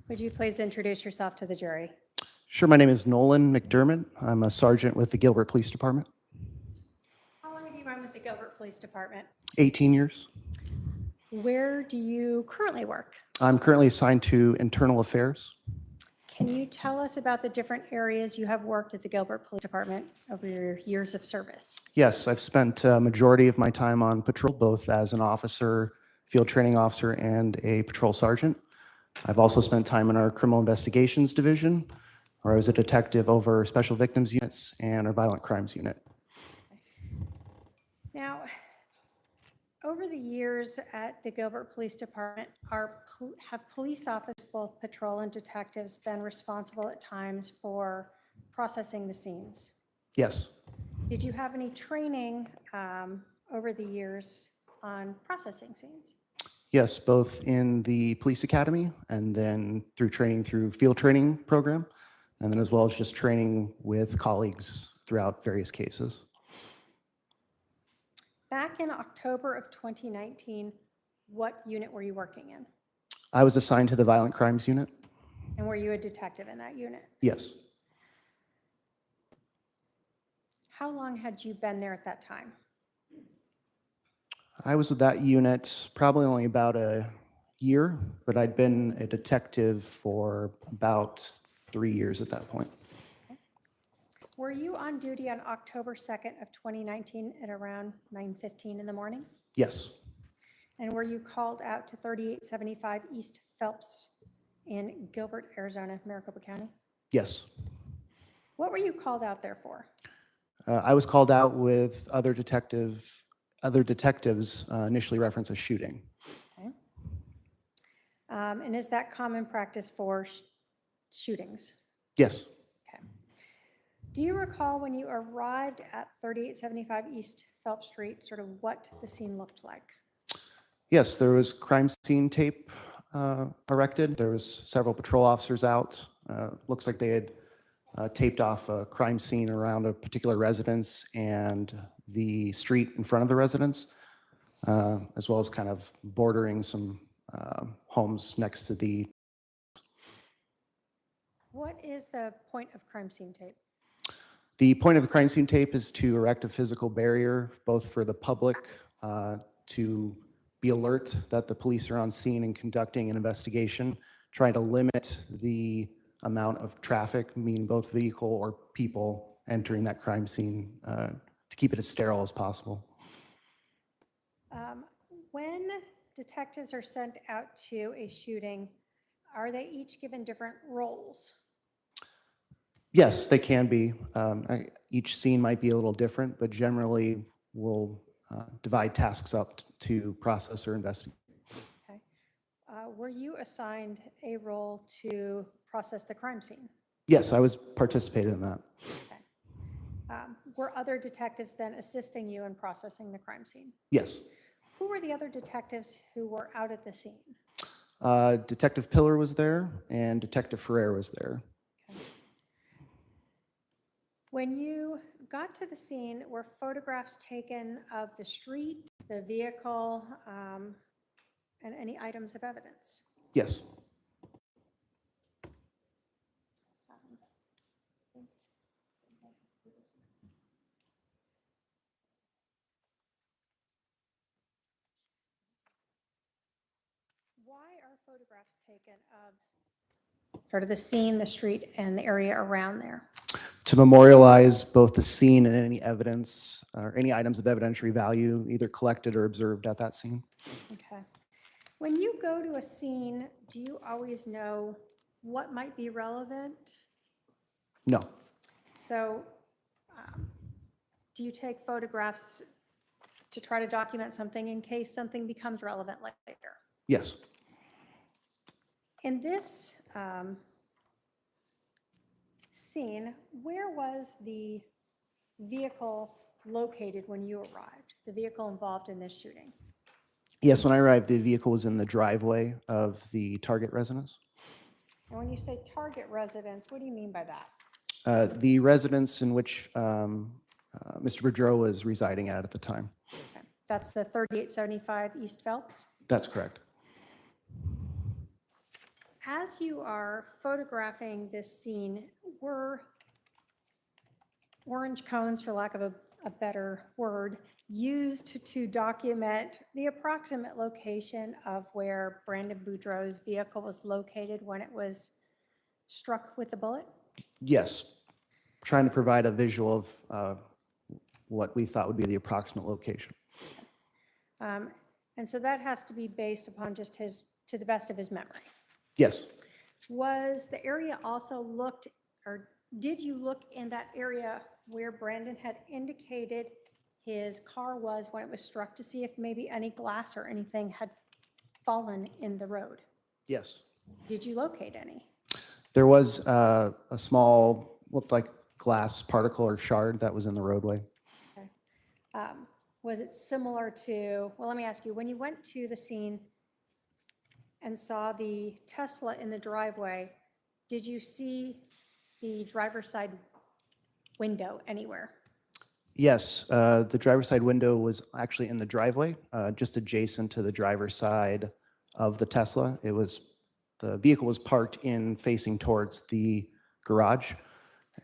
Would you please introduce yourself to the jury? Sure, my name is Nolan McDermott. I'm a sergeant with the Gilbert Police Department. How long have you been with the Gilbert Police Department? 18 years. Where do you currently work? I'm currently assigned to Internal Affairs. Can you tell us about the different areas you have worked at the Gilbert Police Department over your years of service? Yes, I've spent a majority of my time on patrol, both as an officer, field training officer, and a patrol sergeant. I've also spent time in our criminal investigations division, where I was a detective over special victims units and our violent crimes unit. Now, over the years at the Gilbert Police Department, have police officers, both patrol and detectives, been responsible at times for processing the scenes? Yes. Did you have any training over the years on processing scenes? Yes, both in the police academy and then through training through field training program, and then as well as just training with colleagues throughout various cases. Back in October of 2019, what unit were you working in? I was assigned to the violent crimes unit. And were you a detective in that unit? Yes. How long had you been there at that time? I was with that unit probably only about a year, but I'd been a detective for about 3 years at that point. Were you on duty on October 2nd of 2019 at around 9:15 in the morning? Yes, And were you called out to 3875 East Phelps in Gilbert, Arizona, Maricopa County? yes. What were you called out there for? I was called out with other detectives initially referenced a shooting. Okay. And is that common practice for shootings? Yes. Okay. Do you recall when you arrived at 3875 East Phelps Street, sort of what the scene looked like? Yes, there was crime scene tape erected. There was several patrol officers out. Looks like they had taped off a crime scene around a particular residence and the street in front of the residence, as well as kind of bordering some homes next to the. What is the point of crime scene tape? The point of the crime scene tape is to erect a physical barrier, both for the public to be alert that the police are on scene and conducting an investigation, trying to limit the amount of traffic, meaning both vehicle or people entering that crime scene, to keep it as sterile as possible. When detectives are sent out to a shooting, are they each given different roles? Yes, they can be. Each scene might be a little different, but generally we'll divide tasks up to process or investigate. Okay. Were you assigned a role to process the crime scene? Yes, I was participating in that. Okay. Were other detectives then assisting you in processing the crime scene? Yes. Who were the other detectives who were out at the scene? Detective Pillar was there and Detective Ferrer was there. Okay. When you got to the scene, were photographs taken of the street, the vehicle, and any items of evidence? Yes. Why are photographs taken of sort of the scene, the street, and the area around there? To memorialize both the scene and any evidence or any items of evidentiary value, either collected or observed at that scene. Okay. When you go to a scene, do you always know what might be relevant? No. So do you take photographs to try to document something in case something becomes relevant later? Yes. In this scene, where was the vehicle located when you arrived, the vehicle involved in this shooting? Yes, when I arrived, the vehicle was in the driveway of the target residence. And when you say target residence, what do you mean by that? The residence in which Mr. Boudreau was residing at the time. Okay. That's the 3875 East Phelps? That's correct. As you are photographing this scene, were orange cones, for lack of a better word, used to document the approximate location of where Brandon Boudreau's vehicle was located when it was struck with the bullet? Yes. Trying to provide a visual of what we thought would be the approximate location. And so that has to be based upon just to the best of his memory. Yes. Was the area also looked, or did you look in that area where Brandon had indicated his car was when it was struck to see if maybe any glass or anything had fallen in the road? Yes. Did you locate any? There was a small, looked like glass particle or shard that was in the roadway. Okay. Was it similar to, well, let me ask you, when you went to the scene and saw the Tesla in the driveway, did you see the driver's side window anywhere? Yes, the driver's side window was actually in the driveway, just adjacent to the driver's side of the Tesla. The vehicle was parked in facing towards the garage,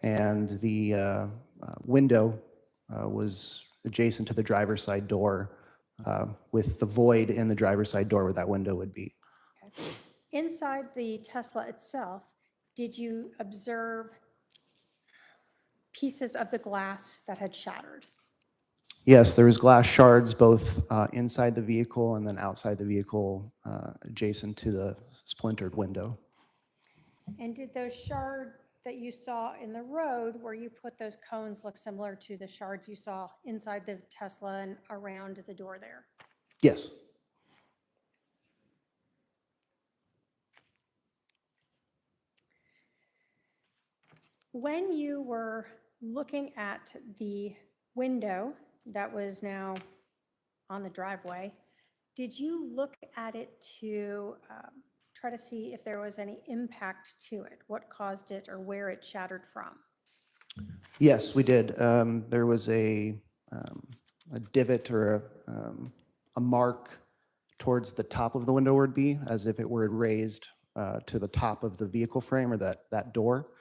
and the window was adjacent to the driver's side door, with the void in the driver's side door where that window would be. Inside the Tesla itself, did you observe pieces of the glass that had shattered? Yes, there was glass shards both inside the vehicle and then outside the vehicle adjacent to the splintered window. And did those shards that you saw in the road where you put those cones look similar to the shards you saw inside the Tesla and around the door there? Yes. When you were looking at the window that was now on the driveway, did you look at it to try to see if there was any impact to it? What caused it or where it shattered from? Yes, we did. There was a divot or a mark towards the top of the window would be, as if it were raised to the top of the vehicle frame or that door.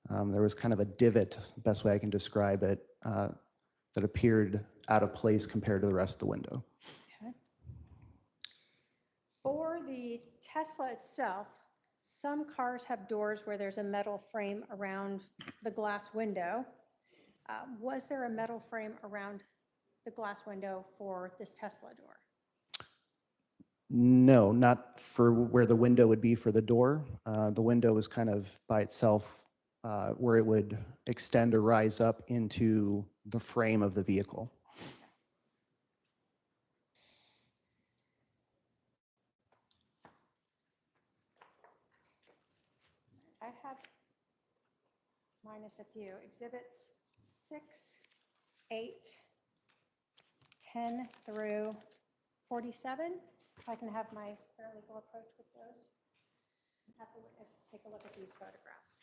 There was kind of a divot, best way I can describe it, that appeared out of place compared to the rest of the window. Okay. For the Tesla itself, some cars have doors where there's a metal frame around the glass window. Was there a metal frame around the glass window for this Tesla door? No, not for where the window would be for the door. The window was kind of by itself where it would extend or rise up into the frame of the vehicle. I have minus a few exhibits 6, 8, 10 through 47. If I can have my paralegal approach with those. Have the witness take a look at these photographs.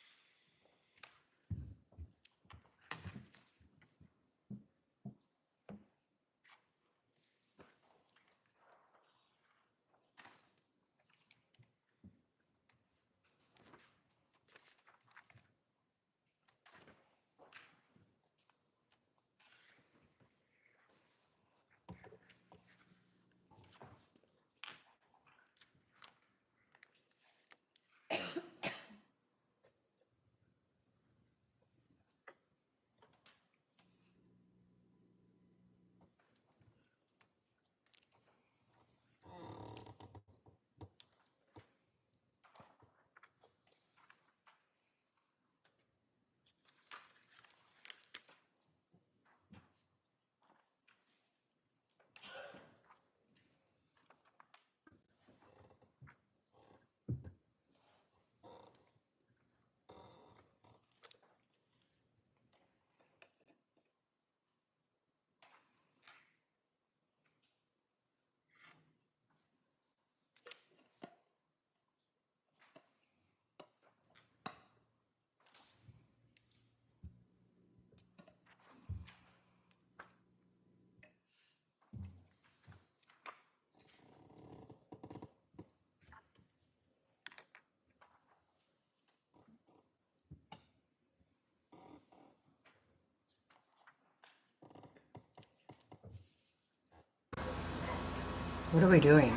What are we doing?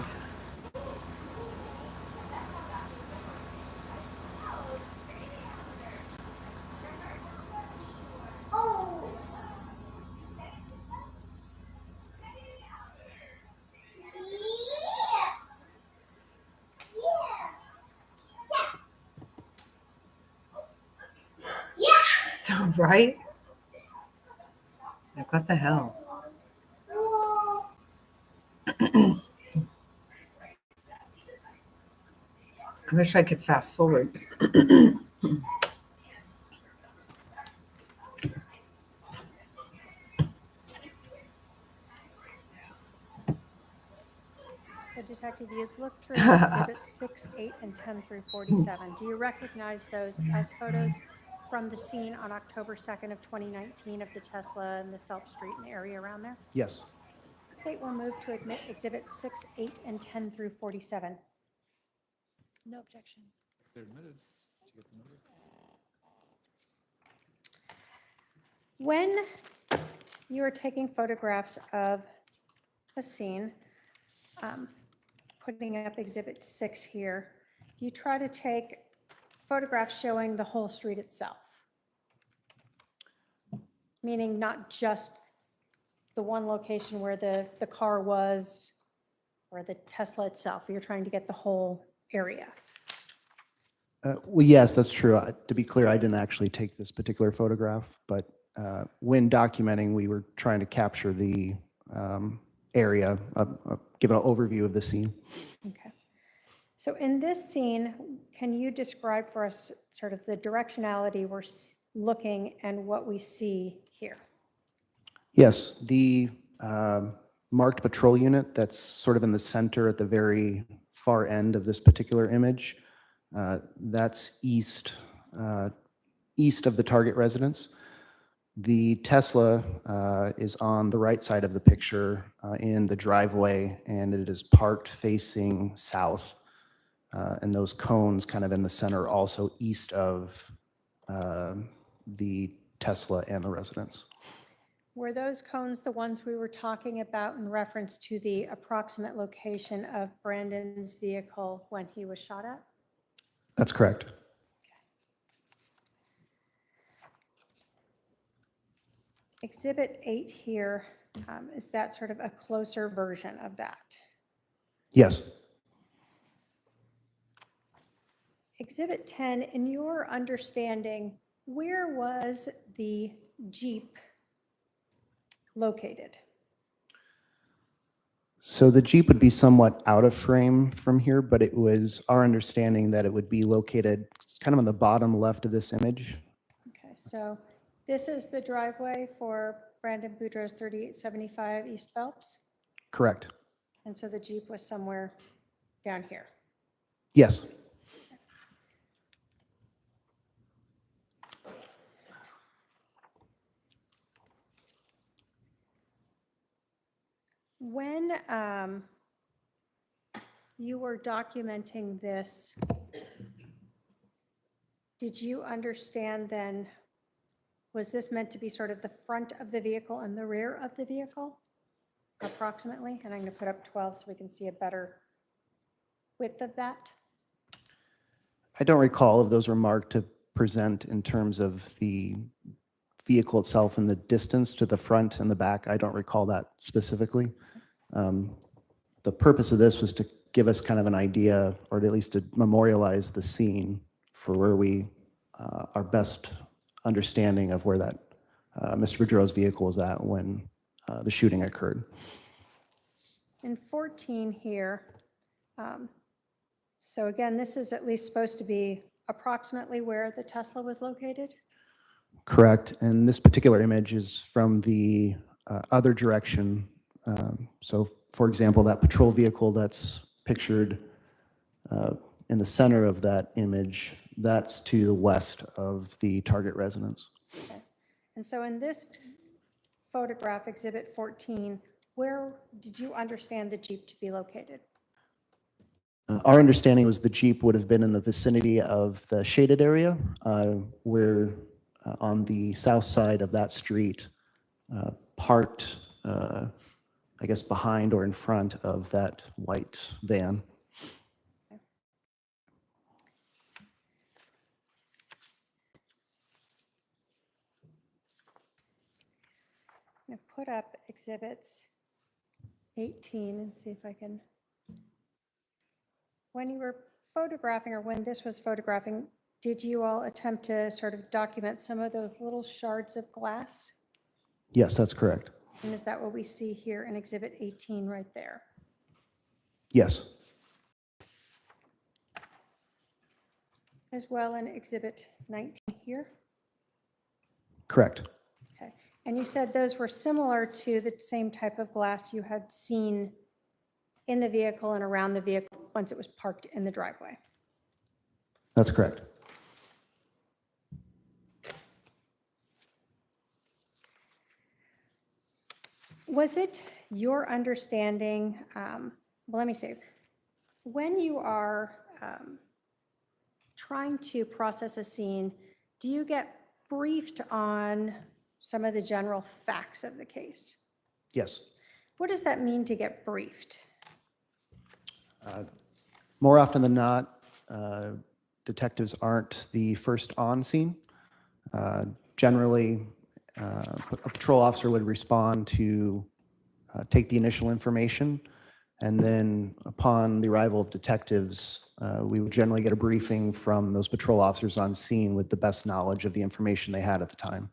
Right? Like, what the hell? I wish I could fast forward. So Detective, you've looked through exhibits 6, 8, and 10 through 47. Do you recognize those as photos from the scene on October 2nd of 2019 of the Tesla and the Phelps Street and the area around there? Yes. State will move to admit exhibits 6, 8, and 10 through 47. No objection. They're admitted. Did you get the number? When you are taking photographs of a scene, putting up Exhibit 6 here, do you try to take photographs showing the whole street itself? Meaning not just the one location where the car was or the Tesla itself, you're trying to get the whole area. Well, yes, that's true. To be clear, I didn't actually take this particular photograph, but when documenting, we were trying to capture the area, give an overview of the scene. Okay. So in this scene, can you describe for us sort of the directionality we're looking and what we see here? Yes, the marked patrol unit that's sort of in the center at the very far end of this particular image, that's east of the target residence. The Tesla is on the right side of the picture in the driveway, and it is parked facing south. And those cones kind of in the center also east of the Tesla and the residence. Were those cones the ones we were talking about in reference to the approximate location of Brandon's vehicle when he was shot at? That's correct. Exhibit 8 here, is that sort of a closer version of that? Yes. Exhibit 10, in your understanding, where was the Jeep located? So the Jeep would be somewhat out of frame from here, but it was our understanding that it would be located kind of on the bottom left of this image. Okay, so this is the driveway for Brandon Boudreaux's 3875 East Phelps? Correct. And so the Jeep was somewhere down here? Yes. When you were documenting this, did you understand then, was this meant to be sort of the front of the vehicle and the rear of the vehicle, approximately? And I'm going to put up 12 so we can see a better width of that. I don't recall if those were marked to present in terms of the vehicle itself and the distance to the front and the back. I don't recall that specifically. The purpose of this was to give us kind of an idea, or at least to memorialize the scene for where we, our best understanding of where that Mr. Boudreaux's vehicle was at when the shooting occurred. In 14 here, so again, this is at least supposed to be approximately where the Tesla was located? Correct. And this particular image is from the other direction. So, for example, that patrol vehicle that's pictured in the center of that image, that's to the west of the target residence. Okay. And so in this photograph, Exhibit 14, where did you understand the Jeep to be located? Our understanding was the Jeep would have been in the vicinity of the shaded area, where on the south side of that street, parked, I guess, behind or in front of that white van. I'm going to put up exhibits 18 and see if I can. When you were photographing, or when this was photographing, did you all attempt to sort of document some of those little shards of glass? Yes, that's correct. And is that what we see here in exhibit 18 right there? Yes. As well in exhibit 19 here? Correct. Okay. And you said those were similar to the same type of glass you had seen in the vehicle and around the vehicle once it was parked in the driveway? That's correct. Was it your understanding, well, let me say, when you are trying to process a scene, do you get briefed on some of the general facts of the case? Yes. What does that mean to get briefed? More often than not, detectives aren't the first on scene. Generally, a patrol officer would respond to take the initial information, and then upon the arrival of detectives, we would generally get a briefing from those patrol officers on scene with the best knowledge of the information they had at the time.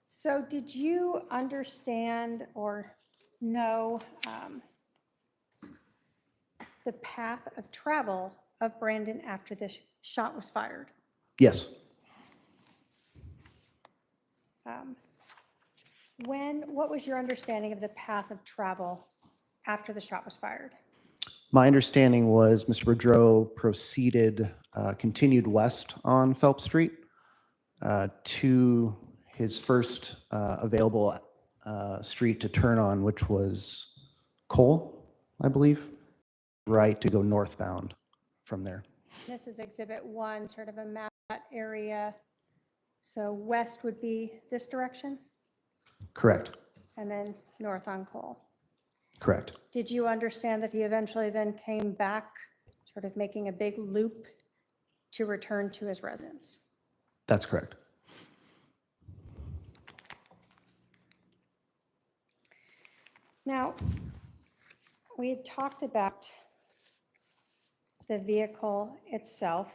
So did you understand or know the path of travel of Brandon after the shot was fired? Yes. What was your understanding of the path of travel after the shot was fired? My understanding was Mr. Boudreau proceeded, continued west on Phelps Street to his first available street to turn on, which was Cole, I believe, right, to go northbound from there. This is Exhibit 1, sort of a map area. So west would be this direction, Correct. and then north on Cole. Correct. Did you understand that he eventually then came back, sort of making a big loop to return to his residence? That's correct. Now, we had talked about the vehicle itself.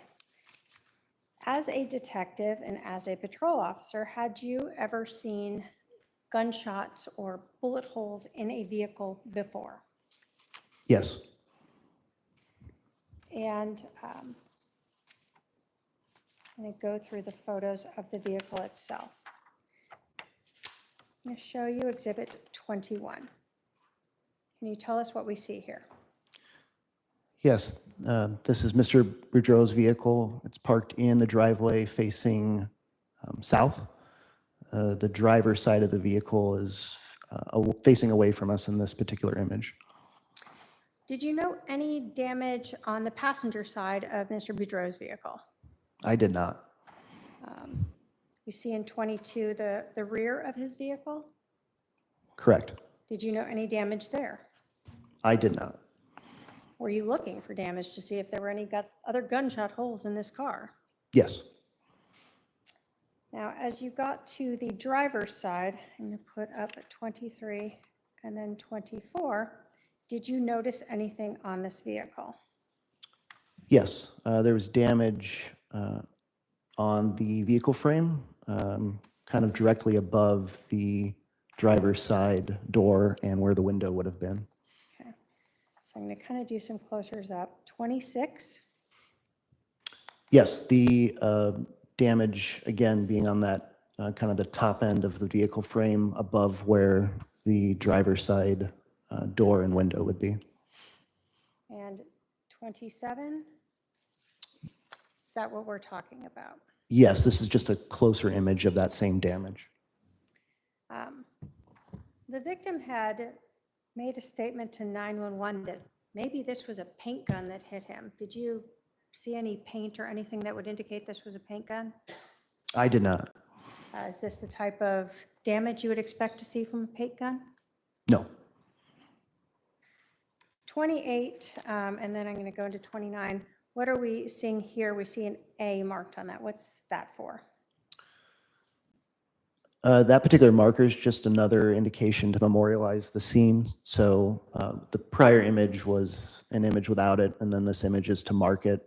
As a detective and as a patrol officer, had you ever seen gunshots or bullet holes in a vehicle before? Yes. And I'm going to go through the photos of the vehicle itself. I'm going to show you Exhibit 21. Can you tell us what we see here? Yes, this is Mr. Boudreau's vehicle. It's parked in the driveway facing south. The driver's side of the vehicle is facing away from us in this particular image. Did you note any damage on the passenger side of Mr. Boudreau's vehicle? I did not. You see in 22 the rear of his vehicle? Correct. Did you note any damage there? I did not. Were you looking for damage to see if there were any other gunshot holes in this car? Yes. Now, as you got to the driver's side, I'm going to put up at 23 and then 24, did you notice anything on this vehicle? Yes, there was damage on the vehicle frame, kind of directly above the driver's side door and where the window would have been. Okay, so I'm going to kind of do some closers up. 26. Yes, the damage, again, being on that kind of the top end of the vehicle frame above where the driver's side door and window would be. And 27. Is that what we're talking about? Yes, this is just a closer image of that same damage. The victim had made a statement to 911 that maybe this was a paint gun that hit him. Did you see any paint or anything that would indicate this was a paint gun? I did not. Is this the type of damage you would expect to see from a paint gun? No. 28, and then I'm going to go into 29. What are we seeing here? We see an A marked on that. What's that for? That particular marker is just another indication to memorialize the scene. So the prior image was an image without it, and then this image is to mark it,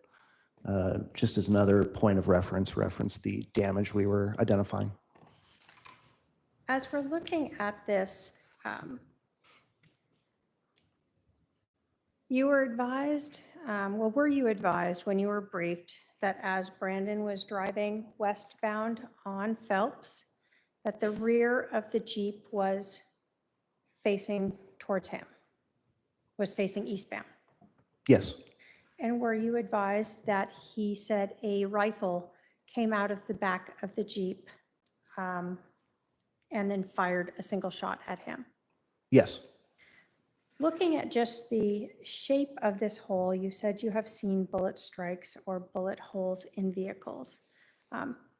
just as another point of reference the damage we were identifying. As we're looking at this, you were advised, were you advised when you were briefed that as Brandon was driving westbound on Phelps, that the rear of the Jeep was facing towards him, was facing eastbound? Yes. And were you advised that he said a rifle came out of the back of the Jeep and then fired a single shot at him? Yes. Looking at just the shape of this hole, you said you have seen bullet strikes or bullet holes in vehicles.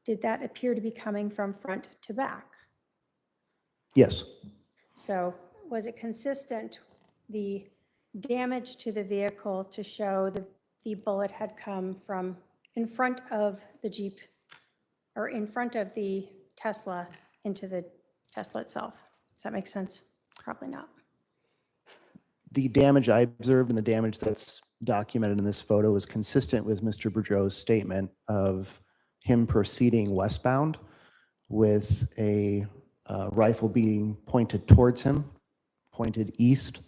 Did that appear to be coming from front to back? Yes. So was it consistent, the damage to the vehicle to show the bullet had come from in front of the Jeep or in front of the Tesla into the Tesla itself. Does that make sense? Probably not. The damage I observed and the damage that's documented in this photo is consistent with Mr. Boudreau's statement of him proceeding westbound with a rifle being pointed towards him, pointed east,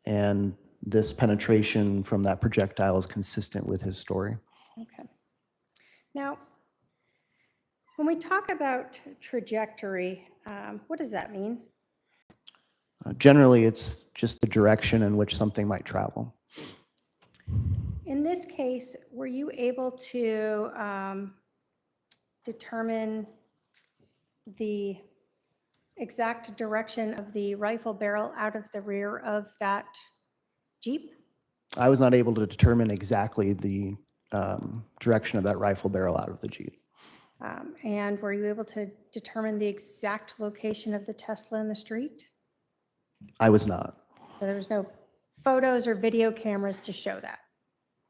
and this penetration from that projectile is consistent with his story. Okay. Now, when we talk about trajectory, what does that mean? Generally, it's just the direction in which something might travel. In this case, were you able to determine the exact direction of the rifle barrel out of the rear of that Jeep? I was not able to determine exactly the direction of that rifle barrel out of the Jeep. And were you able to determine the exact location of the Tesla in the street? I was not. So there was no photos or video cameras to show that.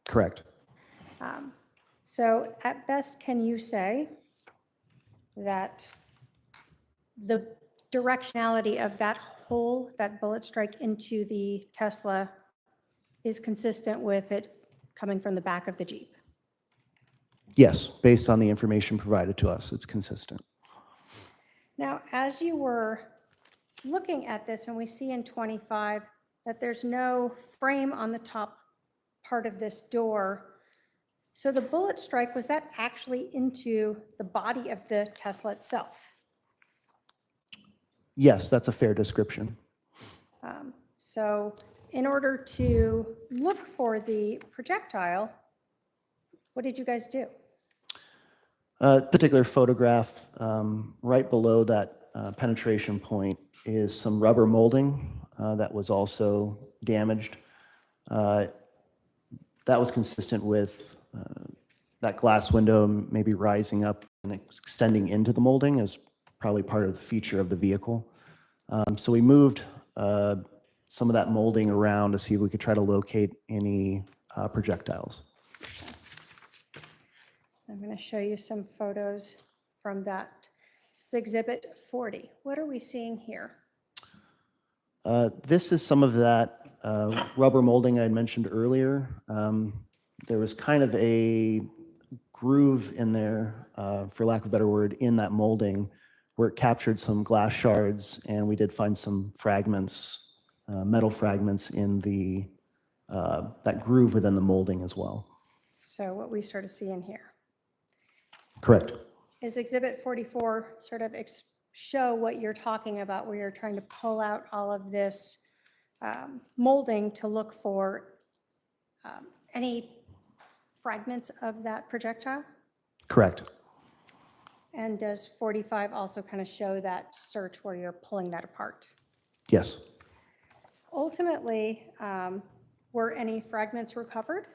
Correct. So at best, can you say that the directionality of that hole, that bullet strike into the Tesla is consistent with it coming from the back of the Jeep? Yes, based on the information provided to us, it's consistent. Now, as you were looking at this, and we see in 25 that there's no frame on the top part of this door. So the bullet strike, was that actually into the body of the Tesla itself? Yes, that's a fair description. So in order to look for the projectile, what did you guys do? Particular photograph right below that penetration point is some rubber molding that was also damaged. That was consistent with that glass window maybe rising up and extending into the molding as probably part of the feature of the vehicle. So we moved some of that molding around to see if we could try to locate any projectiles. I'm going to show you some photos from that. This is Exhibit 40. What are we seeing here? This is some of that rubber molding I had mentioned earlier. There was kind of a groove in there, for lack of a better word, in that molding where it captured some glass shards, and we did find some fragments, metal fragments in the that groove within the molding as well. So what we sort of see in here. Correct. Is Exhibit 44 sort of show what you're talking about, where you're trying to pull out all of this molding to look for any fragments of that projectile? Correct. And does 45 also kind of show that search where you're pulling that apart? Yes. Ultimately, were any fragments recovered?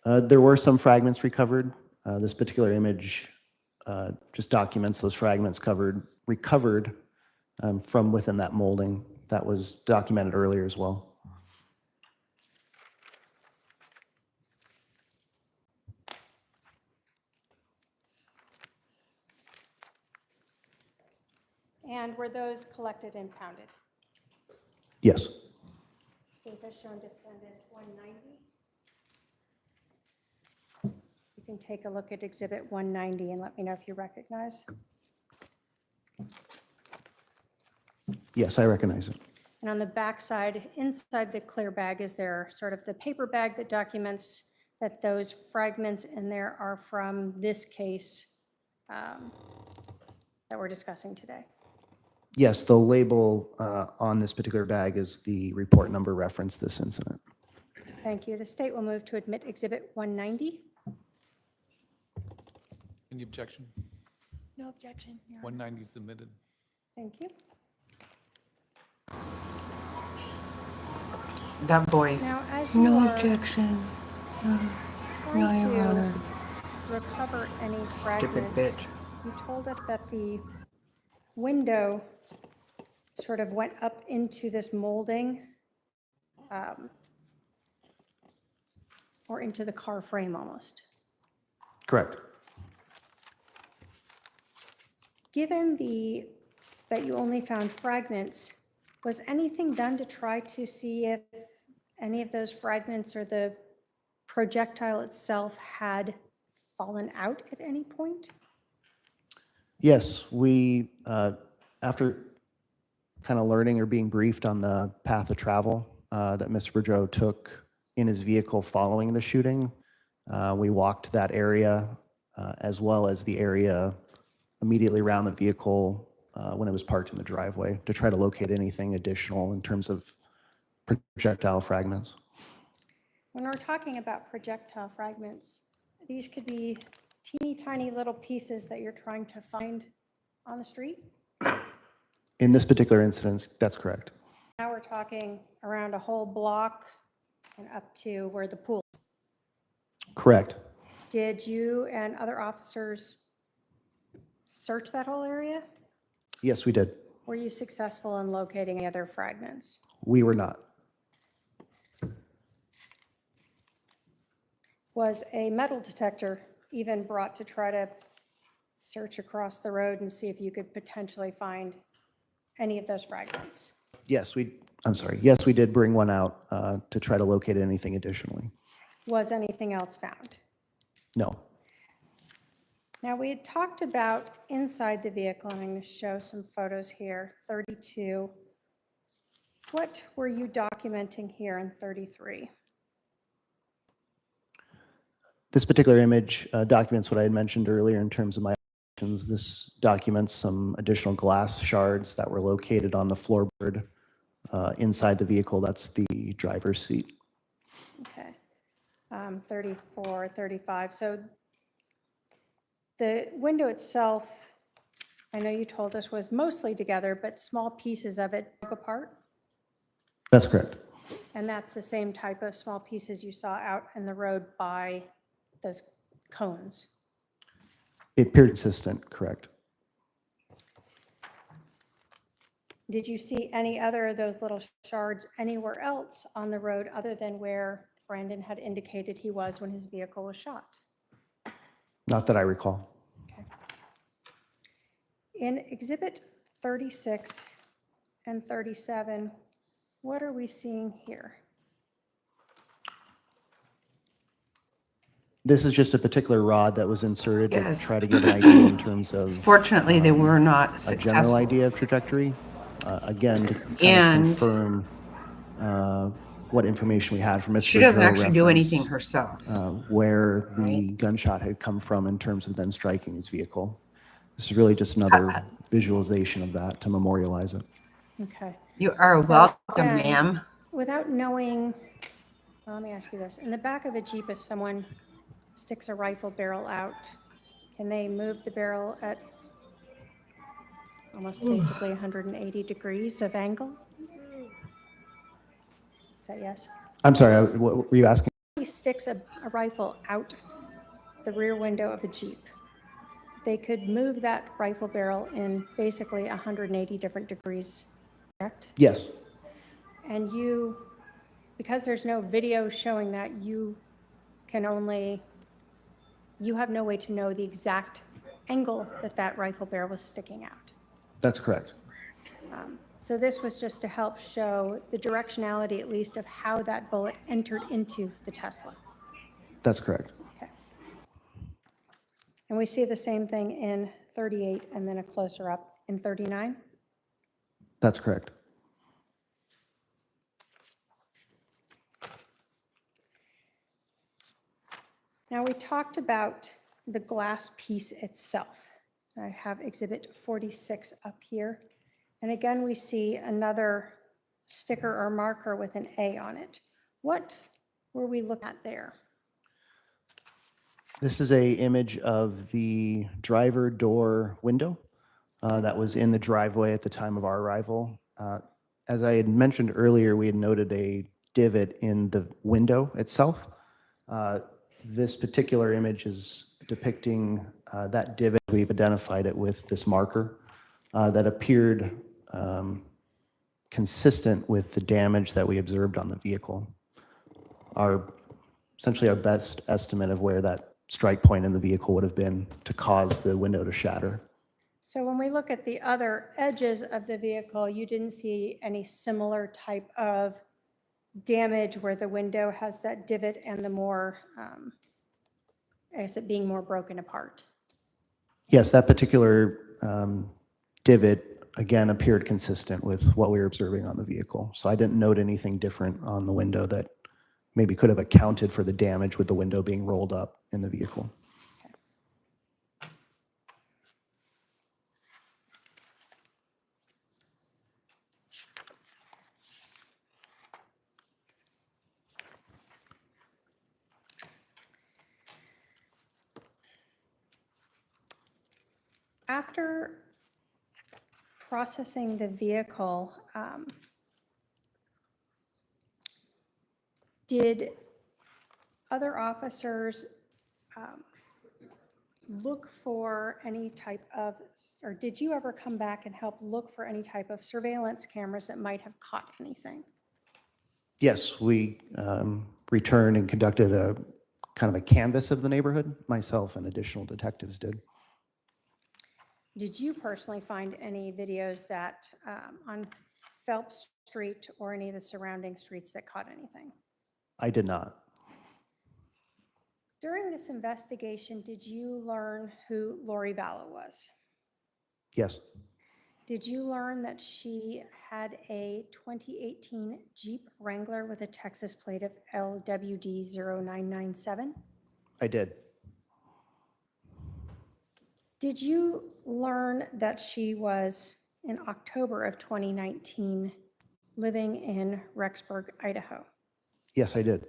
There were some fragments recovered. This particular image just documents those fragments recovered from within that molding. That was documented earlier as well. And were those collected and pounded? Yes. State has shown defendant 190. You can take a look at Exhibit 190 and let me know if you recognize. Yes, I recognize it. And on the back side, inside the clear bag, is there sort of the paper bag that documents that those fragments in there are from this case that we're discussing today? Yes, the label on this particular bag is the report number referenced this incident. Thank you. The state will move to admit Exhibit 190. Any objection? No objection, Your Honor. 190 submitted. Thank you. That voice. Now, as you No are objection. trying No, Your to Honor. recover any Stupid fragments, bitch. you told us that the window sort of went up into this molding um, or into the car frame almost. Correct. Given that you only found fragments, was anything done to try to see if any of those fragments or the projectile itself had fallen out at any point? Yes, we, after kind of learning or being briefed on the path of travel that Mr. Boudreau took in his vehicle following the shooting, we walked that area as well as the area immediately around the vehicle when it was parked in the driveway to try to locate anything additional in terms of projectile fragments. When we're talking about projectile fragments, these could be teeny tiny little pieces that you're trying to find on the street. In this particular instance, that's correct. Now we're talking around a whole block and up to where the pool. Correct. Did you and other officers search that whole area? Yes, we did. Were you successful in locating any other fragments? We were not. Was a metal detector even brought to try to search across the road and see if you could potentially find any of those fragments? Yes, Yes, we did bring one out to try to locate anything additionally. Was anything else found? No. Now, we had talked about inside the vehicle, and I'm going to show some photos here, 32. What were you documenting here in 33? This particular image documents what I had mentioned earlier in terms of my actions. This documents some additional glass shards that were located on the floorboard inside the vehicle. That's the driver's seat. Okay. 34, 35. So the window itself, I know you told us, was mostly together, but small pieces of it broke apart? That's correct. And that's the same type of small pieces you saw out in the road by those cones? It appeared consistent, correct. Did you see any other of those little shards anywhere else on the road other than where Brandon had indicated he was when his vehicle was shot? Not that I recall. Okay. In Exhibit 36 and 37, what are we seeing here? This is just a particular rod that was inserted Yes. to try to get an idea in terms of Fortunately, they were not a general successful. idea of trajectory. Again, to kind And- of confirm what information we had from Mr. She doesn't Boudreau actually do reference, anything herself. where the gunshot had come from in terms of then striking his vehicle. This is really just another visualization of that to memorialize it. Okay. You are So welcome, then, ma'am. Without knowing, well, let me ask you this. In the back of a Jeep, if someone sticks a rifle barrel out, can they move the barrel at almost basically 180 degrees of angle? Is that yes? I'm sorry, what were you asking? He sticks a rifle out the rear window of a Jeep. They could move that rifle barrel in basically 180 different degrees, correct? Yes, And you, because there's no video showing that, you have no way to know the exact angle that that rifle barrel was sticking out. that's correct. So this was just to help show the directionality, at least, of how that bullet entered into the Tesla. That's correct. Okay. And we see the same thing in 38 and then a closer up in 39. That's correct. Now, we talked about the glass piece itself. I have Exhibit 46 up here. And again, we see another sticker or marker with an A on it. What were we looking at there? This is a image of the driver door window that was in the driveway at the time of our arrival. As I had mentioned earlier, we had noted a divot in the window itself. This particular image is depicting that divot. We've identified it with this marker that appeared consistent with the damage that we observed on the vehicle. Essentially our best estimate of where that strike point in the vehicle would have been to cause the window to shatter. So when we look at the other edges of the vehicle, you didn't see any similar type of damage where the window has that divot and the more, I guess it being more broken apart? Yes, that particular divot, again, appeared consistent with what we were observing on the vehicle. So I didn't note anything different on the window that maybe could have accounted for the damage with the window being rolled up in the vehicle. After processing the vehicle, did other officers look for any type of, or did you ever come back and help look for any type of surveillance cameras that might have caught anything? Yes, we returned and conducted a kind of a canvass of the neighborhood. Myself and additional detectives did. Did you personally find any videos that on Phelps Street or any of the surrounding streets that caught anything? I did not. During this investigation, did you learn who Lori Vallow was? Yes, Did you learn that she had a 2018 Jeep Wrangler with a Texas plate of LWD 0997? I did. Did you learn that she was, in October of 2019, living in Rexburg, Idaho? Yes, I did.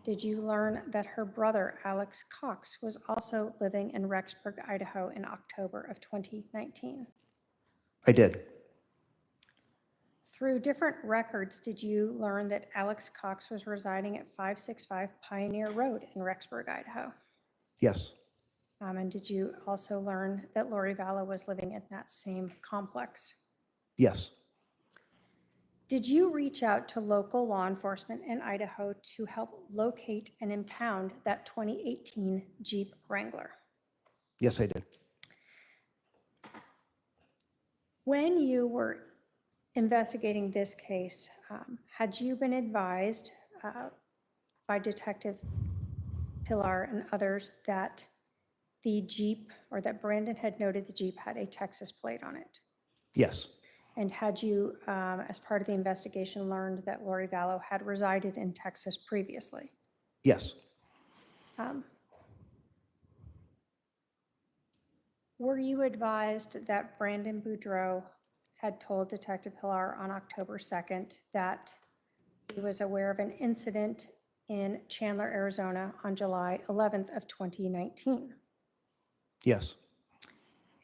Did you learn that her brother, Alex Cox, was also living in Rexburg, Idaho in October of 2019? I did. Through different records, did you learn that Alex Cox was residing at 565 Pioneer Road in Rexburg, Idaho? Yes, And did you also learn that Lori Vallow was living in that same complex? yes, Did you reach out to local law enforcement in Idaho to help locate and impound that 2018 Jeep Wrangler? yes, I did. When you were investigating this case, had you been advised by Detective Pillar and others that the Jeep, or that Brandon had noted the Jeep had a Texas plate on it? Yes, And had you, as part of the investigation, learned that Lori Vallow had resided in Texas previously? yes, Were you advised that Brandon Boudreau had told Detective Pillar on October 2nd that he was aware of an incident in Chandler, Arizona on July 11th of 2019? yes,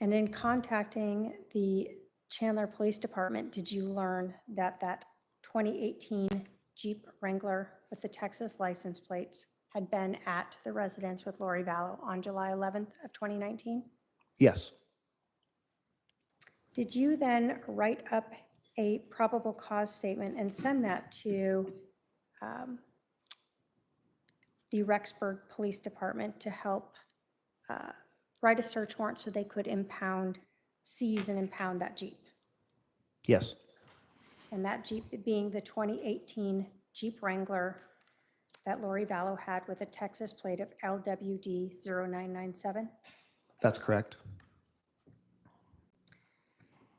And in contacting the Chandler Police Department, did you learn that that 2018 Jeep Wrangler with the Texas license plates had been at the residence with Lori Vallow on July 11th of 2019? yes, Did you then write up a probable cause statement and send that to the Rexburg Police Department to help write a search warrant so they could seize and impound that Jeep? yes, And that Jeep being the 2018 Jeep Wrangler that Lori Vallow had with a Texas plate of LWD 0997? that's correct.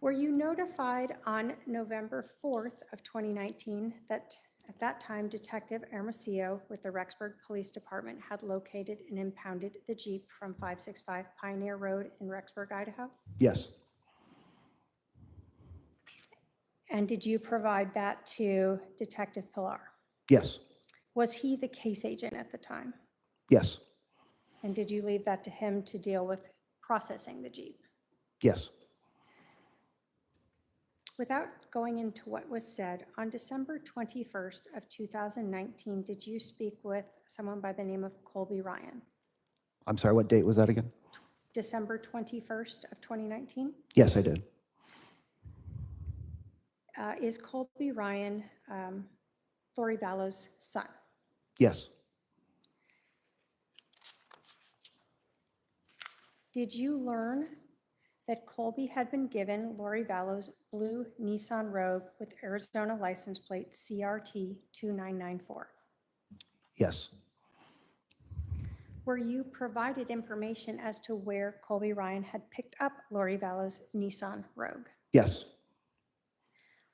Were you notified on November 4th of 2019 that at that time Detective Hermosillo with the Rexburg Police Department had located and impounded the Jeep from 565 Pioneer Road in Rexburg, Idaho? Yes, And did you provide that to Detective Pillar? yes, Was he the case agent at the time? yes, And did you leave that to him to deal with processing the Jeep? yes, Without going into what was said, on December 21st of 2019, did you speak with someone by the name of Colby Ryan? I'm sorry, what date was that again? December 21st of 2019? Yes, I did. is Colby Ryan Lori Vallow's son? Yes. Did you learn that Colby had been given Lori Vallow's blue Nissan Rogue with Arizona license plate CRT 2994? Yes. Were you provided information as to where Colby Ryan had picked up Lori Vallow's Nissan Rogue? Yes.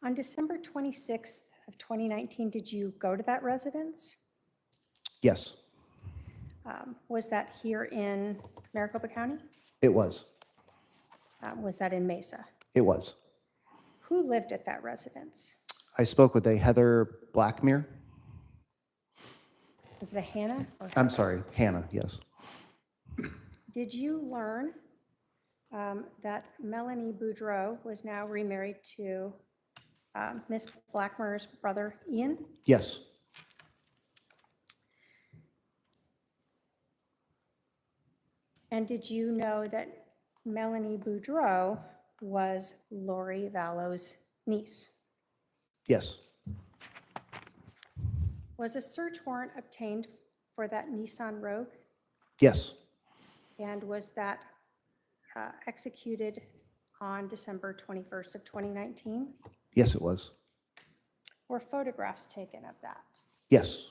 On December 26th of 2019, did you go to that residence? Yes. Was that here in Maricopa County? It was. Was that in Mesa? It was. Who lived at that residence? I spoke with a Heather Blackmere. Was it a Hannah? Or I'm sorry, Hannah, yes. Did you learn that Melanie Boudreau was now remarried to Miss Blackmer's brother, Ian? Yes. And did you know that Melanie Boudreau was Lori Vallow's niece? Yes. Was a search warrant obtained for that Nissan Rogue? Yes. And was that executed on December 21st of 2019? Yes, it was. Were photographs taken of that? Yes.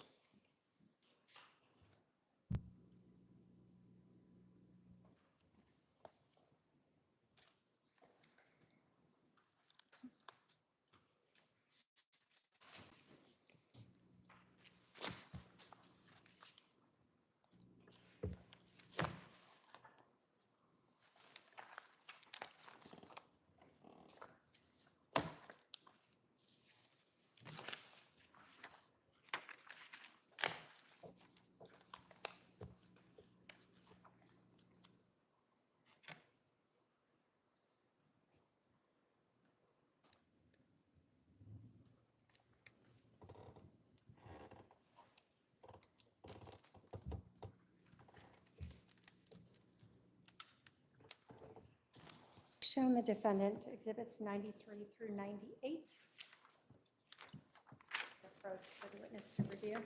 Shown the defendant exhibits 93 through 98. Approach for the witness to review.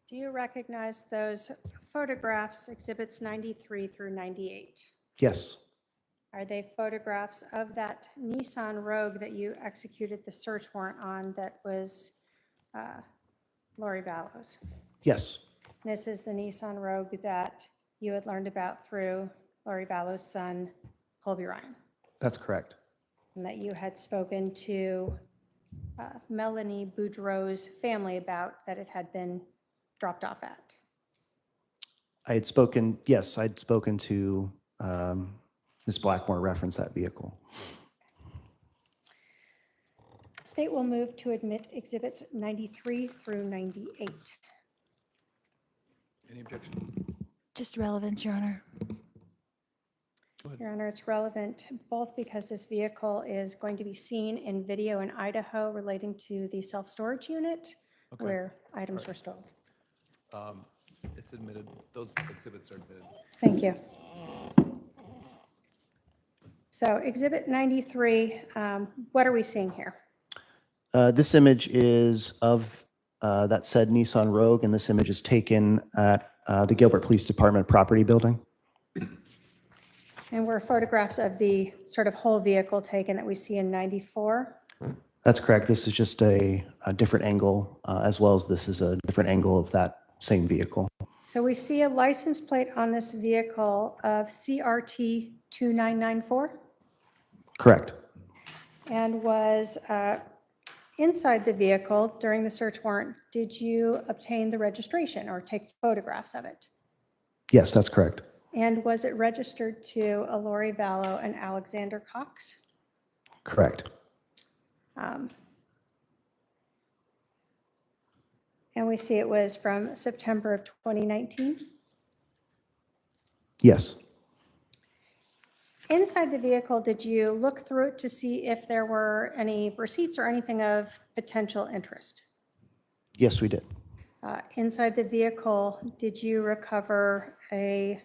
Do you recognize those photographs, exhibits 93 through 98? Yes. Are they photographs of that Nissan Rogue that you executed the search warrant on that was Lori Vallow's? Yes. This is the Nissan Rogue that you had learned about through Lori Vallow's son, Colby Ryan, That's correct. and that you had spoken to Melanie Boudreau's family about that it had been dropped off at. I'd spoken to Ms. Blackmore reference that vehicle. State will move to admit exhibits 93 through 98. Any objection? Just relevant, Your Honor. Your Honor, it's relevant both because this vehicle is going to be seen in video in Idaho relating to the self-storage unit Okay. where items were stolen. It's admitted. Those exhibits are admitted. Thank you. So exhibit 93, what are we seeing here? This image is of that said Nissan Rogue, and this image is taken at the Gilbert Police Department property building. And were photographs of the sort of whole vehicle taken that we see in 94? That's correct. This is just a different angle, as well as this is a different angle of that same vehicle. So we see a license plate on this vehicle of CRT 2994? Correct. And was Inside the vehicle during the search warrant, did you obtain the registration or take photographs of it? Yes, that's correct. And was it registered to a Lori Vallow and Alexander Cox? Correct. And we see it was from September of 2019. Yes. Inside the vehicle, did you look through it to see if there were any receipts or anything of potential interest? Yes, we did. Inside the vehicle, did you recover a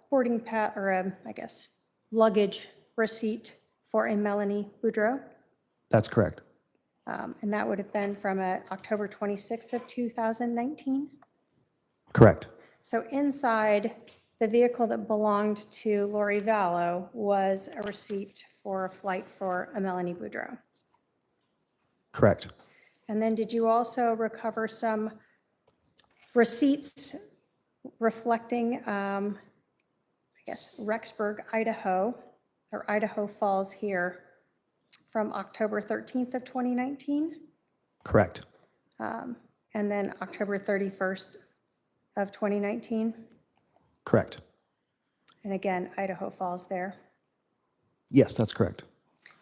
boarding pass or I guess, luggage receipt for a Melanie Boudreau? That's correct. And that would have been from October 26th of 2019. Correct. So inside the vehicle that belonged to Lori Vallow was a receipt for a flight for a Melanie Boudreau. Correct. And then did you also recover some receipts reflecting, I guess, Rexburg, Idaho, or Idaho Falls here from October 13th of 2019? Correct. And then October 31st of 2019? Correct. And again, Idaho Falls there. Yes, that's correct.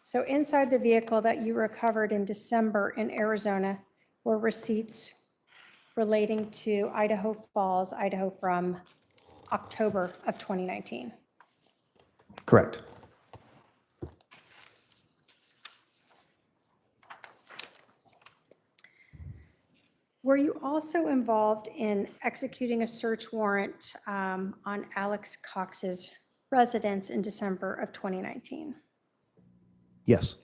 So inside the vehicle that you recovered in December in Arizona were receipts relating to Idaho Falls, Idaho from October of 2019. Correct. Were you also involved in executing a search warrant on Alex Cox's residence in December of 2019? Yes.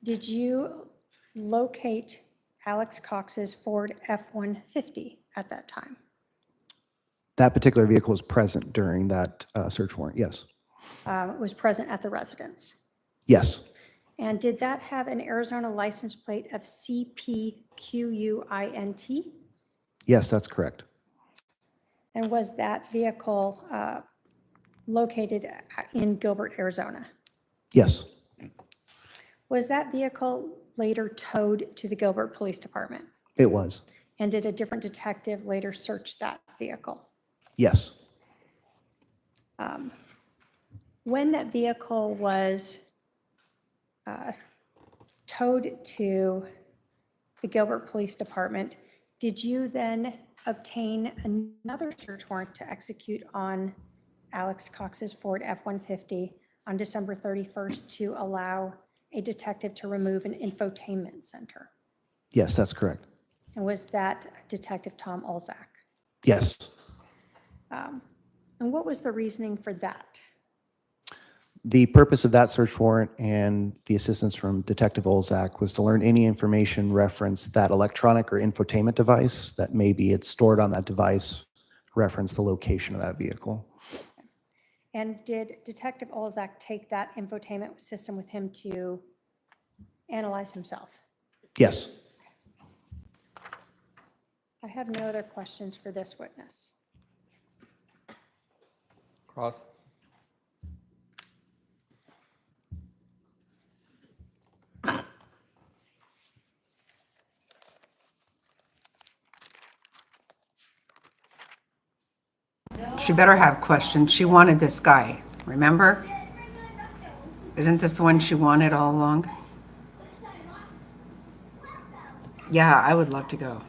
Did you locate Alex Cox's Ford F-150 at that time? That particular vehicle was present during that search warrant. Yes. It was present at the residence. Yes. And did that have an Arizona license plate of CPQUINT? Yes, that's correct. And was that vehicle located in Gilbert, Arizona? Yes. Was that vehicle later towed to the Gilbert Police Department? It was. And did a different detective later search that vehicle? Yes. When that vehicle was towed to the Gilbert Police Department, did you then obtain another search warrant to execute on Alex Cox's Ford F-150 on December 31st to allow a detective to remove an infotainment center? Yes, that's correct. And was that Detective Tom Olzak? Yes. And what was the reasoning for that? The purpose of that search warrant and the assistance from Detective Olzak was to learn any information reference that electronic or infotainment device that maybe it's stored on that device, reference the location of that vehicle. And did Detective Olzak take that infotainment system with him to analyze himself? Yes. I have no other questions for this witness. Cross. She better have questions. She wanted this guy, remember? Isn't this the one she wanted all along? Yeah, I would love to go.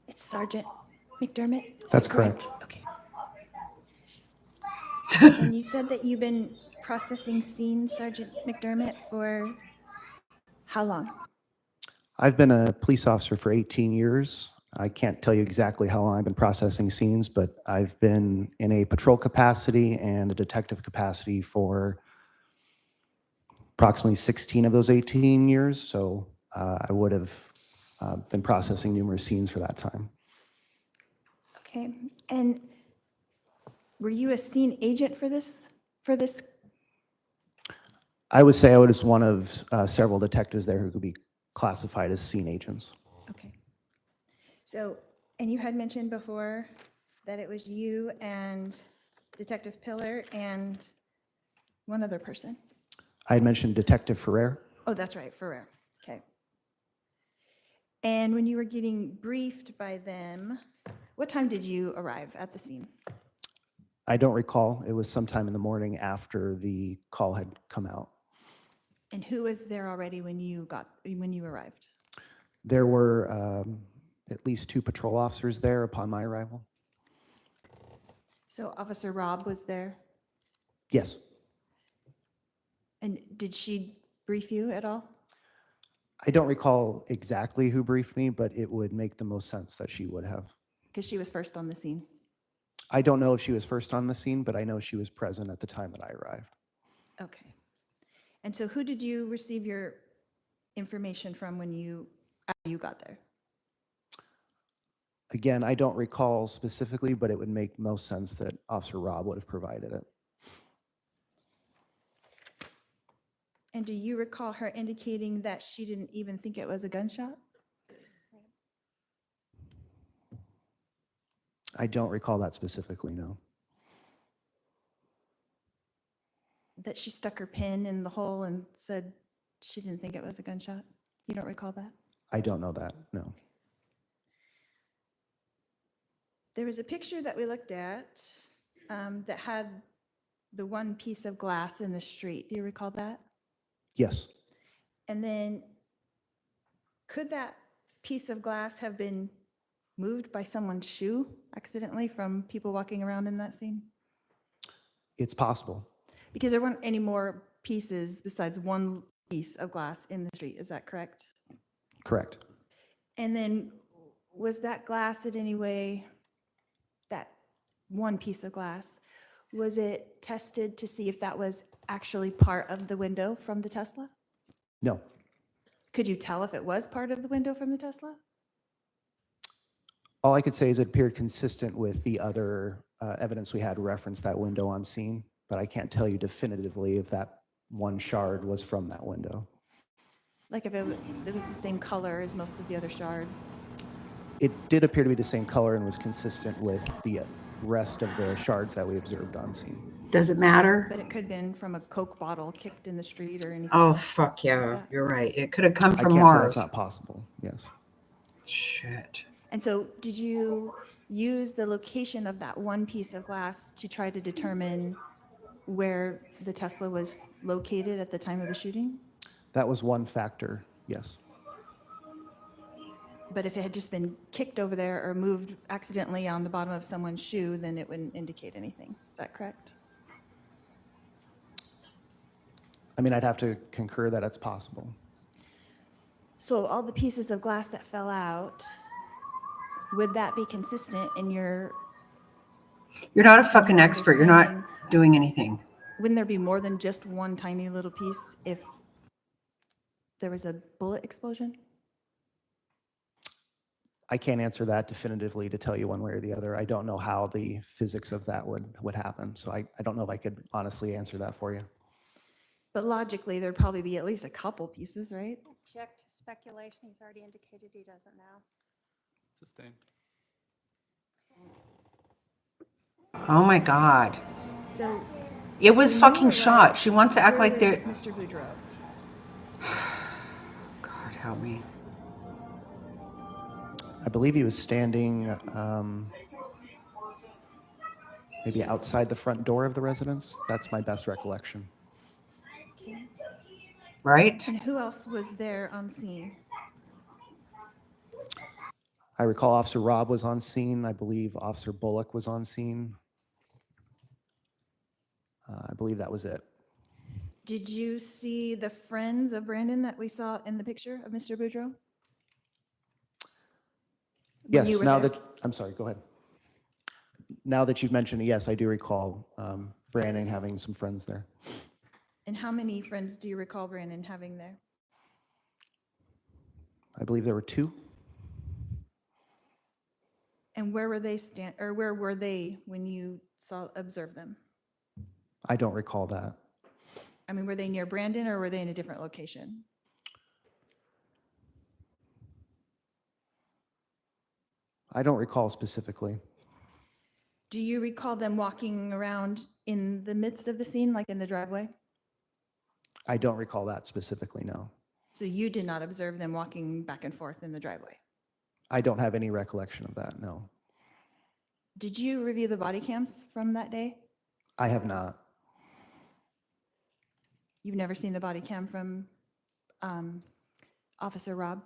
It's Sergeant McDermott? Is That's that correct. Okay. And you said that you've been processing scenes, Sergeant McDermott, for how long? I've been a police officer for 18 years. I can't tell you exactly how long I've been processing scenes, but I've been in a patrol capacity and a detective capacity for approximately 16 of those 18 years. So I would have been processing numerous scenes for that time. Okay. And were you a scene agent for this? I would say I was one of several detectives there who could be classified as scene agents. Okay. So, and you had mentioned before that it was you and Detective Pillar, and one other person. I had mentioned Detective Ferrer. Oh, that's right, Ferrer. Okay. And when you were getting briefed by them, what time did you arrive at the scene? I don't recall. It was sometime in the morning after the call had come out. And who was there already when you arrived? There were at least 2 patrol officers there upon my arrival. So Officer Robb was there? Yes. And did she brief you at all? I don't recall exactly who briefed me, but it would make the most sense that she would have. Because she was first on the scene. I don't know if she was first on the scene, but I know she was present at the time that I arrived. Okay. And so who did you receive your information from when you got there? Again, I don't recall specifically, but it would make most sense that Officer Robb would have provided it. And do you recall her indicating that she didn't even think it was a gunshot? I don't recall that specifically, no. That she stuck her pin in the hole and said she didn't think it was a gunshot? You don't recall that? I don't know that, no. There was a picture that we looked at that had the one piece of glass in the street. Do you recall that? Yes. And then could that piece of glass have been moved by someone's shoe accidentally from people walking around in that scene? It's possible. Because there weren't any more pieces besides one piece of glass in the street. Is that correct? Correct. And then was that glass in any way, that one piece of glass, was it tested to see if that was actually part of the window from the Tesla? No. Could you tell if it was part of the window from the Tesla? All I could say is it appeared consistent with the other evidence we had referenced that window on scene, but I can't tell you definitively if that one shard was from that window. Like if it was the same color as most of the other shards? It did appear to be the same color and was consistent with the rest of the shards that we observed on scene. Does it matter? But it could have been from a Coke bottle kicked in the street or anything. Oh, fuck yeah. You're right. It could have come I from can't say Mars. that's not possible, yes. Shit. And so did you use the location of that one piece of glass to try to determine where the Tesla was located at the time of the shooting? That was one factor, yes. But if it had just been kicked over there or moved accidentally on the bottom of someone's shoe, then it wouldn't indicate anything. Is that correct? I mean, I'd have to concur that it's possible. So all the pieces of glass that fell out, would that be consistent in your... You're not a fucking expert. You're not doing anything. Wouldn't there be more than just one tiny little piece if there was a bullet explosion? I can't answer that definitively to tell you one way or the other. I don't know how the physics of that would happen. So I don't know if I could honestly answer that for you. But logically, there'd probably be at least a couple pieces, right? Object to speculation. He's already indicated he doesn't know. Sustained. Oh my God. So It was when you fucking arrived, shot. She wants to act where like they're... was Mr. Boudreaux? God, help me. I believe he was standing maybe outside the front door of the residence. That's my best recollection. Okay. Right? And who else was there on scene? I recall Officer Robb was on scene. I believe Officer Bullock was on scene. I believe that was it. Did you see the friends of Brandon that we saw in the picture of Mr. Boudreaux? Yes, you were now there? that, I'm sorry, go ahead. Now that you've mentioned it, yes, I do recall Brandon having some friends there. And how many friends do you recall Brandon having there? I believe there were 2. And where were they where were they when you observed them? I don't recall that. I mean, were they near Brandon or were they in a different location? I don't recall specifically. Do you recall them walking around in the midst of the scene, like in the driveway? I don't recall that specifically, no. So you did not observe them walking back and forth in the driveway? I don't have any recollection of that, no. Did you review the body cams from that day? I have not. You've never seen the body cam from Officer Rob?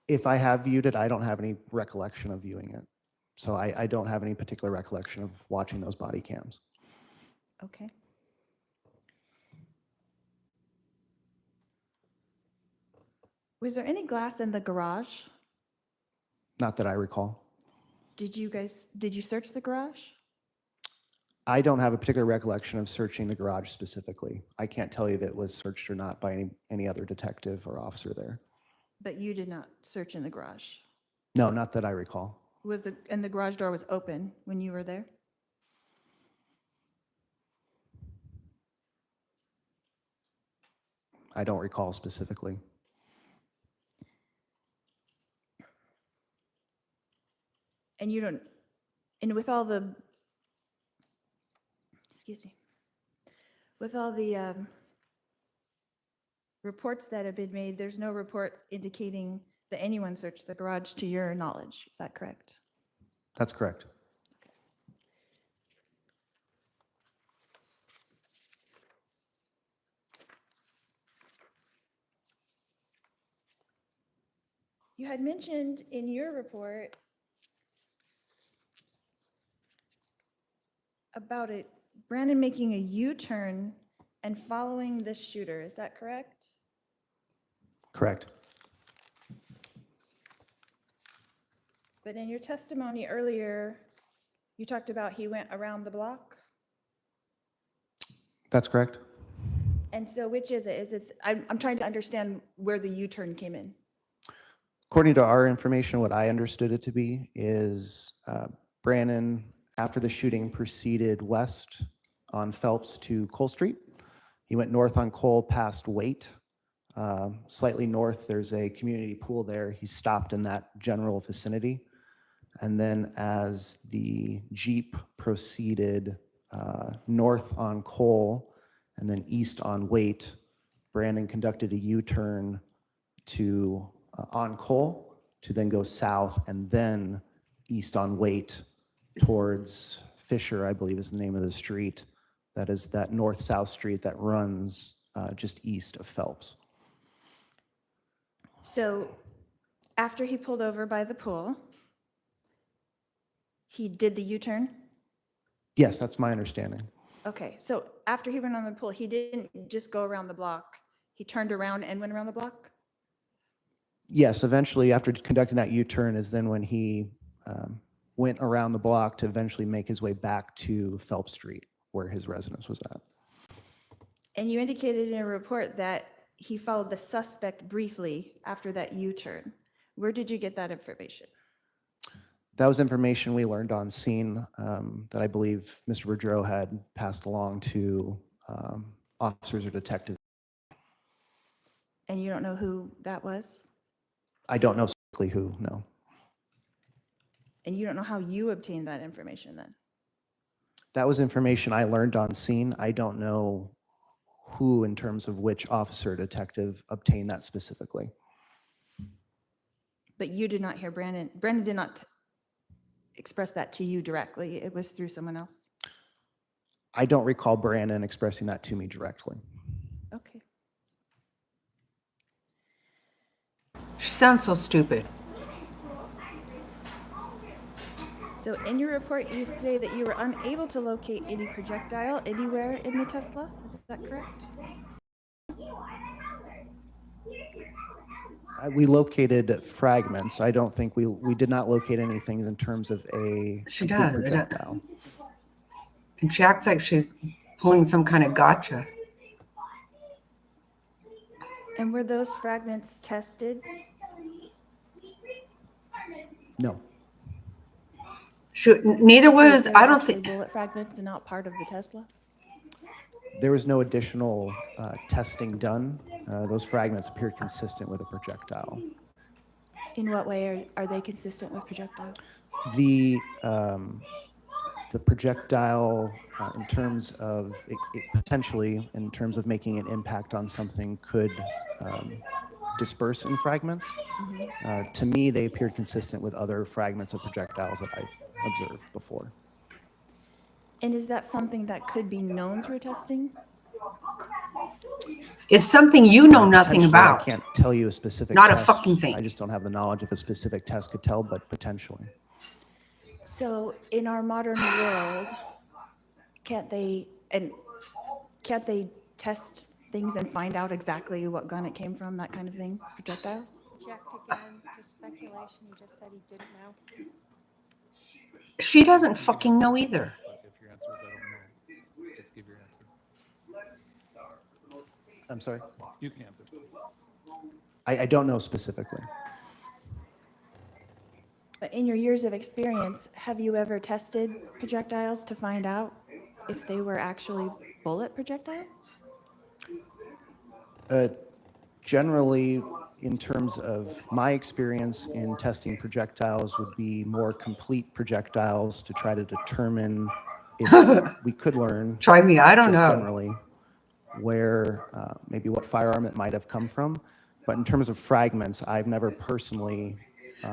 If I have viewed it, I don't have any recollection of viewing it. So I don't have any particular recollection of watching those body cams. Okay. Was there any glass in the garage? Not that I recall. Did you search the garage? I don't have a particular recollection of searching the garage specifically. I can't tell you if it was searched or not by any other detective or officer there. But you did not search in the garage? No, not that I recall. And the garage door was open when you were there? I don't recall specifically. And you don't, and with all the, excuse me, with all the reports that have been made, there's no report indicating that anyone searched the garage to your knowledge. Is that correct? That's correct. You had mentioned in your report about it, Brandon making a U-turn and following the shooter. Is that correct? Correct. But in your testimony earlier, you talked about he went around the block. That's correct. And so which is it? Is it, I'm trying to understand where the U-turn came in. According to our information, what I understood it to be is Brandon, after the shooting, proceeded west on Phelps to Cole Street. He went north on Cole past Waite. Slightly north, there's a community pool there. He stopped in that general vicinity. And then as the Jeep proceeded north on Cole and then east on Waite, Brandon conducted a U-turn to on Cole to then go south and then east on Waite towards Fisher, I believe is the name of the street. That is that north-south street that runs just east of Phelps. So after he pulled over by the pool, he did the U-turn? Yes, that's my understanding. Okay, so after he went on the pool, he didn't just go around the block. He turned around and went around the block? Yes, eventually after conducting that U-turn is then when he went around the block to eventually make his way back to Phelps Street where his residence was at. And you indicated in a report that he followed the suspect briefly after that U-turn. Where did you get that information? That was information we learned on scene that I believe Mr. Boudreau had passed along to officers or detectives. And you don't know who that was? I don't know specifically who, no. And you don't know how you obtained that information then? That was information I learned on scene. I don't know who in terms of which officer or detective obtained that specifically. But you did not hear Brandon. Brandon did not express that to you directly. It was through someone else? I don't recall Brandon expressing that to me directly. Okay. She sounds so stupid. So in your report, you say that you were unable to locate any projectile anywhere in the Tesla. Is that correct? We located fragments. I don't think we did not locate anything in terms of a She complete does. projectile. And she acts like she's pulling some kind of gotcha. And were those fragments tested? No. Neither was, So they're I don't actually think, bullet fragments and not part of the Tesla? There was no additional testing done. Those fragments appeared consistent with a projectile. In what way are they consistent with projectile? The projectile, in terms of it potentially, in terms of making an impact on something, could disperse in fragments. To me, they appeared consistent with other fragments of projectiles that I've observed before. And is that something that could be known through testing? It's something you know nothing Potentially, about. I can't tell you a specific Not a test. fucking thing. I just don't have the knowledge of a specific test could tell, but potentially. So in our modern world, can't they test things and find out exactly what gun it came from, that kind of thing, projectiles? Object again to speculation. He just said he didn't know. She doesn't fucking know either. But if your answer is I don't know, just give your answer. I'm sorry? You can answer. I don't know specifically. But in your years of experience, have you ever tested projectiles to find out if they were actually bullet projectiles? Generally, in terms of my experience in testing projectiles, would be more complete projectiles to try to determine if we could learn. Try me, I don't just know. Generally, where maybe what firearm it might have come from. But in terms of fragments, I've never personally.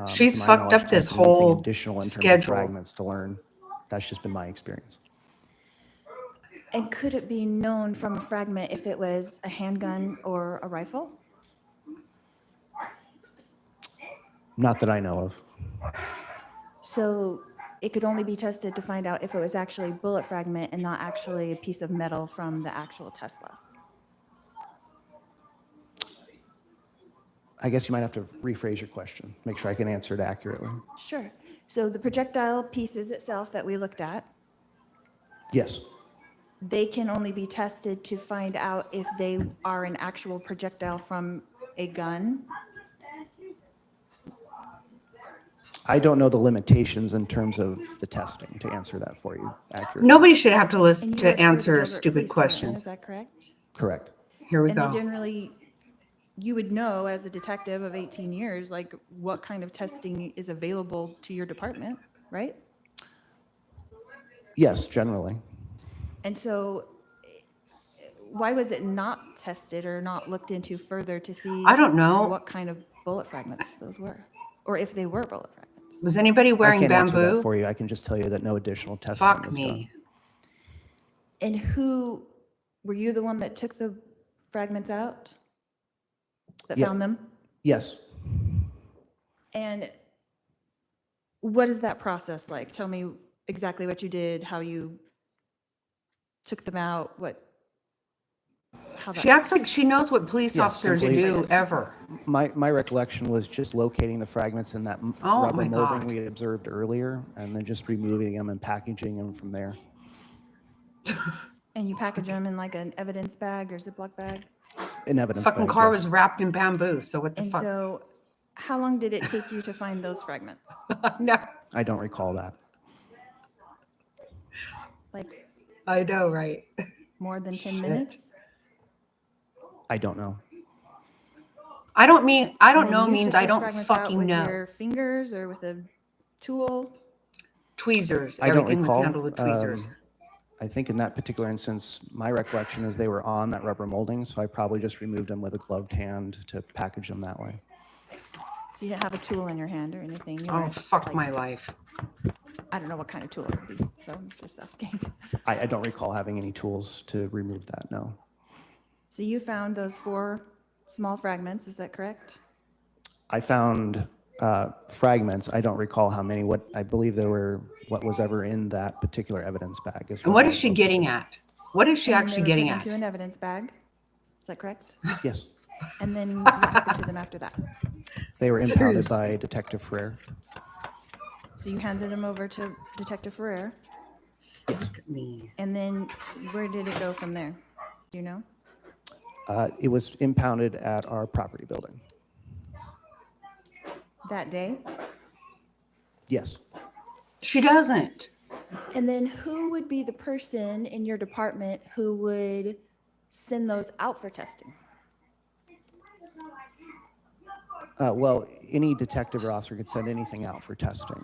She's to my fucked knowledge, up this tested anything whole additional in terms of schedule. fragments to learn. That's just been my experience. And could it be known from a fragment if it was a handgun or a rifle? Not that I know of. So it could only be tested to find out if it was actually a bullet fragment and not actually a piece of metal from the actual Tesla. I guess you might have to rephrase your question, make sure I can answer it accurately. Sure. So the projectile pieces itself that we looked at, Yes. they can only be tested to find out if they are an actual projectile from a gun. I don't know the limitations in terms of the testing to answer that for you accurately. Nobody should have to listen And you to work for the answer Gilbert stupid Police Department, questions. Is that correct? Correct. Here we And they go. generally, you would know as a detective of 18 years, like what kind of testing is available to your department, right? Yes, generally. And so why was it not tested or not looked into further to see? I don't know. What kind of bullet fragments those were, or if they were bullet fragments. Was anybody wearing I can't answer bamboo? that for you. I can just tell you that no additional testing Fuck was done. me. And were you the one that took the fragments out? That Yeah. found them? Yes. And what is that process like? Tell me exactly what you did, how you took them out, how that. She acts like she knows what police Yeah, officers simply- do ever. My recollection was just locating the fragments in that Oh rubber my molding God. we had observed earlier, and then just removing them and packaging them from there. And you package them in like an evidence bag or Ziploc bag? In evidence. Fucking bag, car yes. was wrapped in bamboo, so what the And fuck? so how long did it take you to find those fragments? No, I don't recall that. Like I know, right? more than 10 minutes? I don't know. I don't mean, I And don't then know you means took I those don't fragments out fucking with know. your fingers or with a tool? Tweezers, I don't everything was recall. handled with tweezers. I think in that particular instance, my recollection is they were on that rubber molding, so I probably just removed them with a gloved hand to package them that way. So you didn't have a tool in your hand or anything? You Oh, weren't, fuck like, my life. I don't know what kind of tool it would be, so I'm just asking. I don't recall having any tools to remove that, no. So you found those 4 small fragments, is that correct? I found fragments. I don't recall how many. What I believe there were, what was ever in that particular evidence bag. And what is she getting at? What is she And actually they were getting put at? into an evidence bag, is that correct? Yes, And then what happened to them after that? they were impounded Seriously. by Detective Ferrer. So you handed them over to Detective Ferrer, Look at me. and then where did it go from there? Do you know? It was impounded at our property building. That day? Yes. She doesn't. And then who would be the person in your department who would send those out for testing? Well, any detective or officer could send anything out for testing.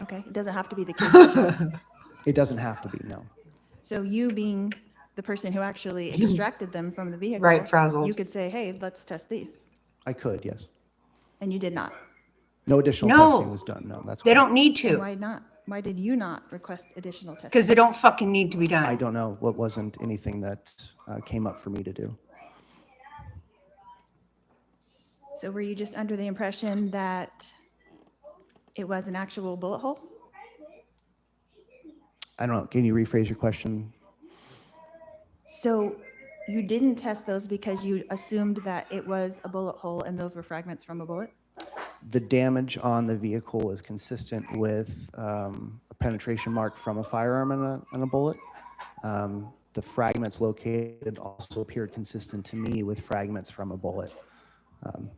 Okay, it doesn't have to be the case agent. It doesn't have to be, no. So you being the person who actually extracted them from the vehicle, Right, frazzled. you could say, hey, let's test these. I could, yes. And you did not. No additional No. testing was done, no, that's They correct. don't need And to why not? Why did you not request additional testing? because they don't fucking need to be done. I don't know. What wasn't anything that came up for me to do. So were you just under the impression that it was an actual bullet hole? I don't know. Can you rephrase your question? So you didn't test those because you assumed that it was a bullet hole and those were fragments from a bullet? The damage on the vehicle was consistent with a penetration mark from a firearm and a bullet. The fragments located also appeared consistent to me with fragments from a bullet.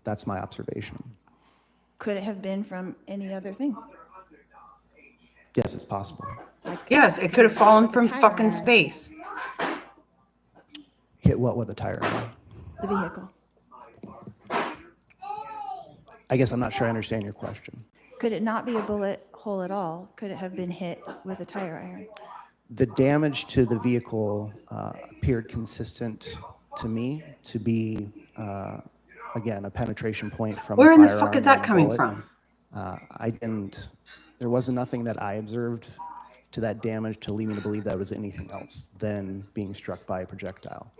That's my observation. Could it have been from any other thing? Yes, it's possible. Yes, it could have fallen from tire fucking iron. space. Hit what with a tire iron? The vehicle. I guess I'm not sure I understand your question. Could it not be a bullet hole at all? Could it have been hit with a tire iron? The damage to the vehicle appeared consistent to me to be, again, a penetration point from Where a in the firearm fuck is that and a coming bullet. from? There wasn't nothing that I observed to that damage to lead me to believe that it was anything else than being struck by a projectile.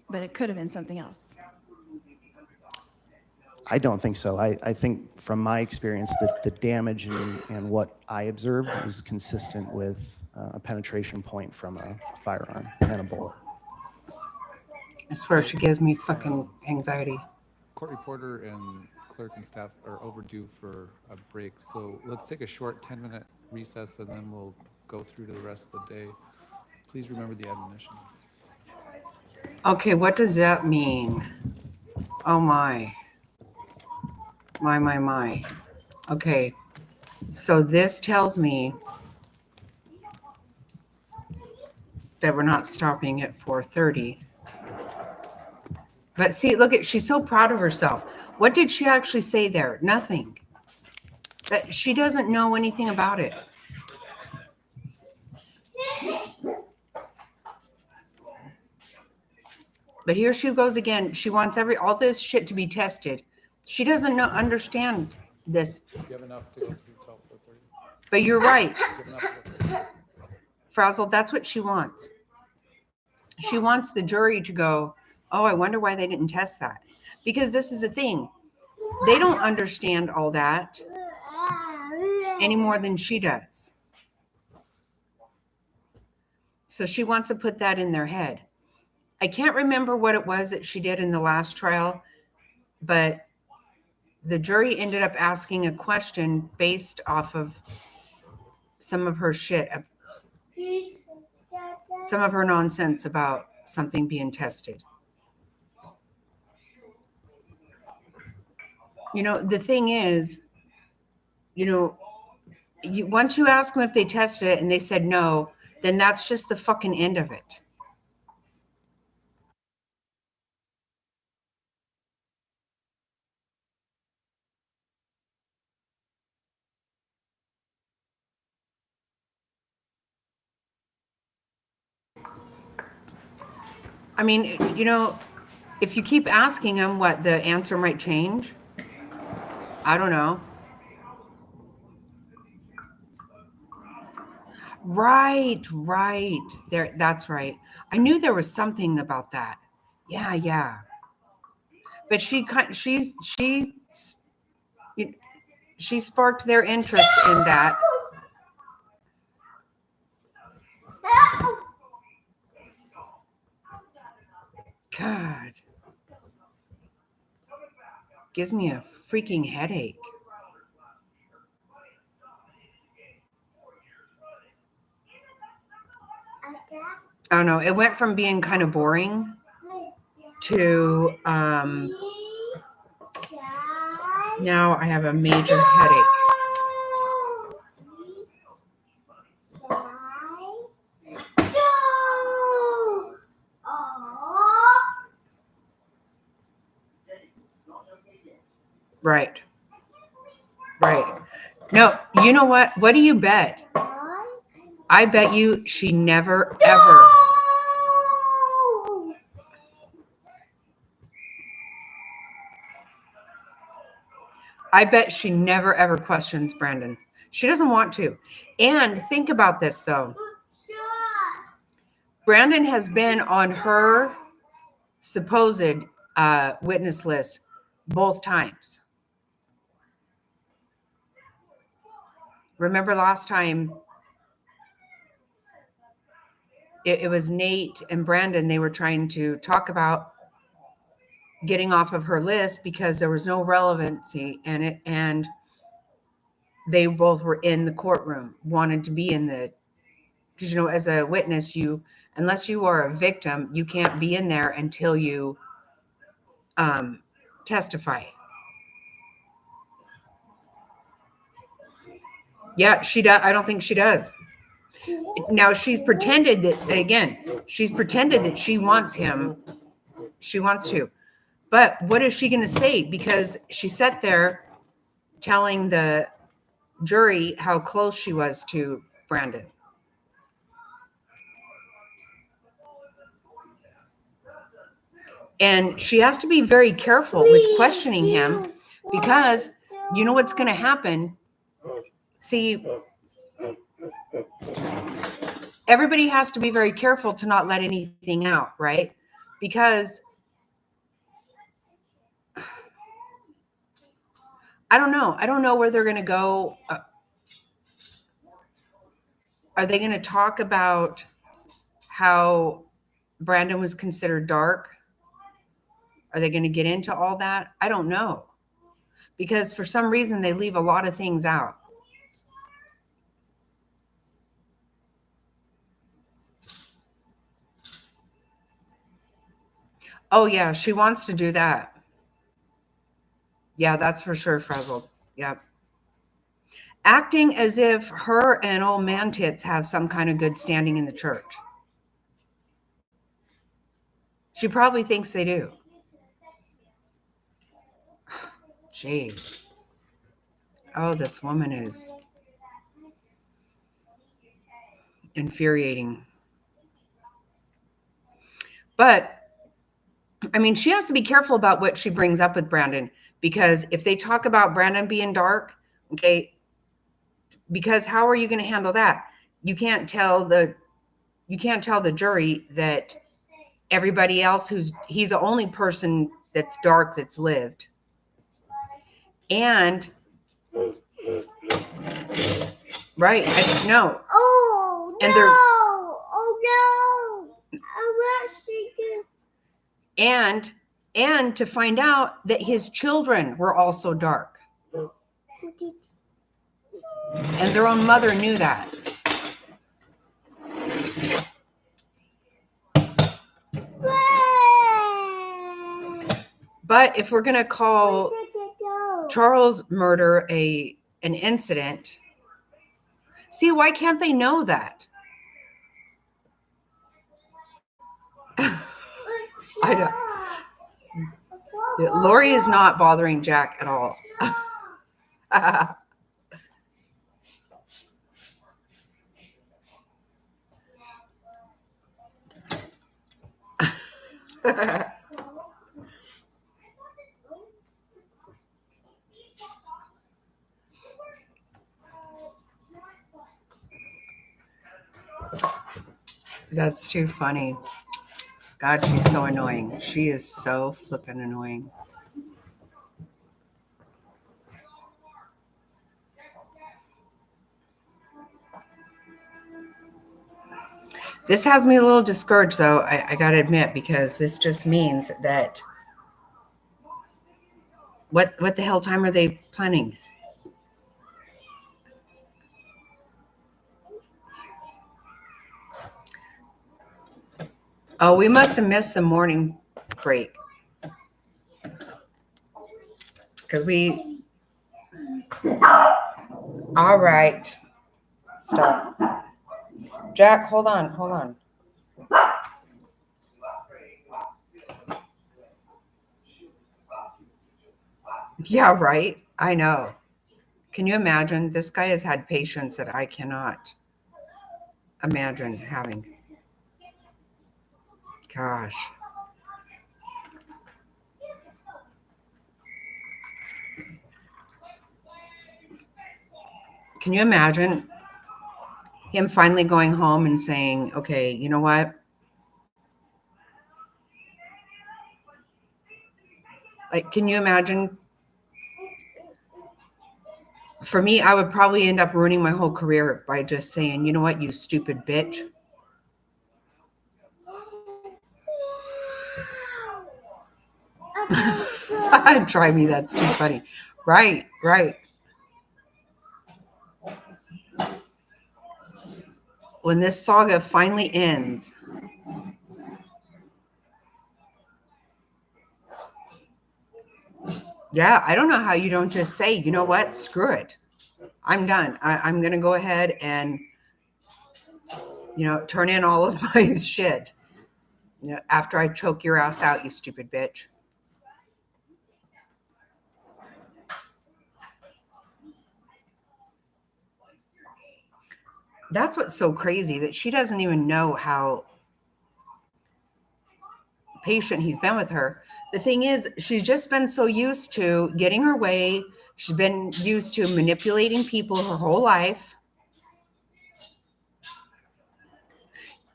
But it could have been something else. I don't think so. I think from my experience that the damage and what I observed was consistent with a penetration point from a firearm and a bullet. I swear she gives me fucking anxiety. Court reporter and clerk and staff are overdue for a break, so let's take a short 10-minute recess and then we'll go through to the rest of the day. Please remember the admonition. Okay, what does that mean? Oh my. My. Okay, so this tells me that we're not stopping at 4:30. But see, look at, she's so proud of herself. What did she actually say there? Nothing. That she doesn't know anything about it. But here she goes again. She wants all this shit to be tested. She doesn't understand this. You have enough to go through till 4:30? But you're right. You have enough to go through. Frazzle, that's what she wants. She wants the jury to go, oh, I wonder why they didn't test that. Because this is the thing. They don't understand all that any more than she does. So she wants to put that in their head. I can't remember what it was that she did in the last trial, but the jury ended up asking a question based off of some of her shit, some of her nonsense about something being tested. You know, the thing is, once you ask them if they tested it and they said no, then that's just the fucking end of it. I mean, if you keep asking them what the answer might change, I don't know. Right. There, that's right. I knew there was something about that. Yeah. But she sparked their interest in that. God. Gives me a freaking headache. I don't know. It went from being kind of boring to now I have a major headache. Right. Right. No, you know what? What do you bet? I bet you she never, ever. I bet she never, ever questions Brandon. She doesn't want to. And think about this, though. Brandon has been on her supposed witness list both times. Remember last time it was Nate and Brandon, they were trying to talk about getting off of her list because there was no relevancy in it, and they both were in the courtroom, wanted to be in the, because you know, as a witness, unless you are a victim, you can't be in there until you testify. Yeah, she does. I don't think she does. Now she's pretended that she wants him. She wants to. But what is she going to say? Because she sat there telling the jury how close she was to Brandon. And she has to be very careful with questioning him because you know what's going to happen. See, everybody has to be very careful to not let anything out, right? Because I don't know. I don't know where they're going to go. Are they going to talk about how Brandon was considered dark? Are they going to get into all that? I don't know. Because for some reason, they leave a lot of things out. Oh, yeah, she wants to do that. Yeah, that's for sure, Frazzled. Yep. Acting as if her and old man tits have some kind of good standing in the church. She probably thinks they do. Jeez. Oh, this woman is infuriating. But, I mean, she has to be careful about what she brings up with Brandon, because if they talk about Brandon being dark, okay, because how are you going to handle that? You can't tell the jury that everybody else he's the only person that's dark that's lived. And right, no. Oh, and no. Oh, no. I want to. And to find out that his children were also dark. And their own mother knew that. But if we're going to call Charles' murder an incident, see, why can't they know that? I don't. Lori is not bothering Jack at all. That's too funny. God, she's so annoying. She is so flippin' annoying. This has me a little discouraged, though, I got to admit, because this just means that what the hell time are they planning? Oh, we must have missed the morning break. Because all right. Stop. Jack, hold on. Yeah, right. I know. Can you imagine? This guy has had patience that I cannot imagine having. Gosh. Can you imagine him finally going home and saying, okay, you know what? Like, can you imagine? For me, I would probably end up ruining my whole career by just saying, you know what, you stupid bitch. Try me, that's too funny. Right, right. When this saga finally ends, yeah, I don't know how you don't just say, you know what, screw it. I'm done. I'm going to go ahead and, turn in all of my shit. After I choke your ass out, you stupid bitch. That's what's so crazy, that she doesn't even know how patient he's been with her. The thing is, she's just been so used to getting her way. She's been used to manipulating people her whole life.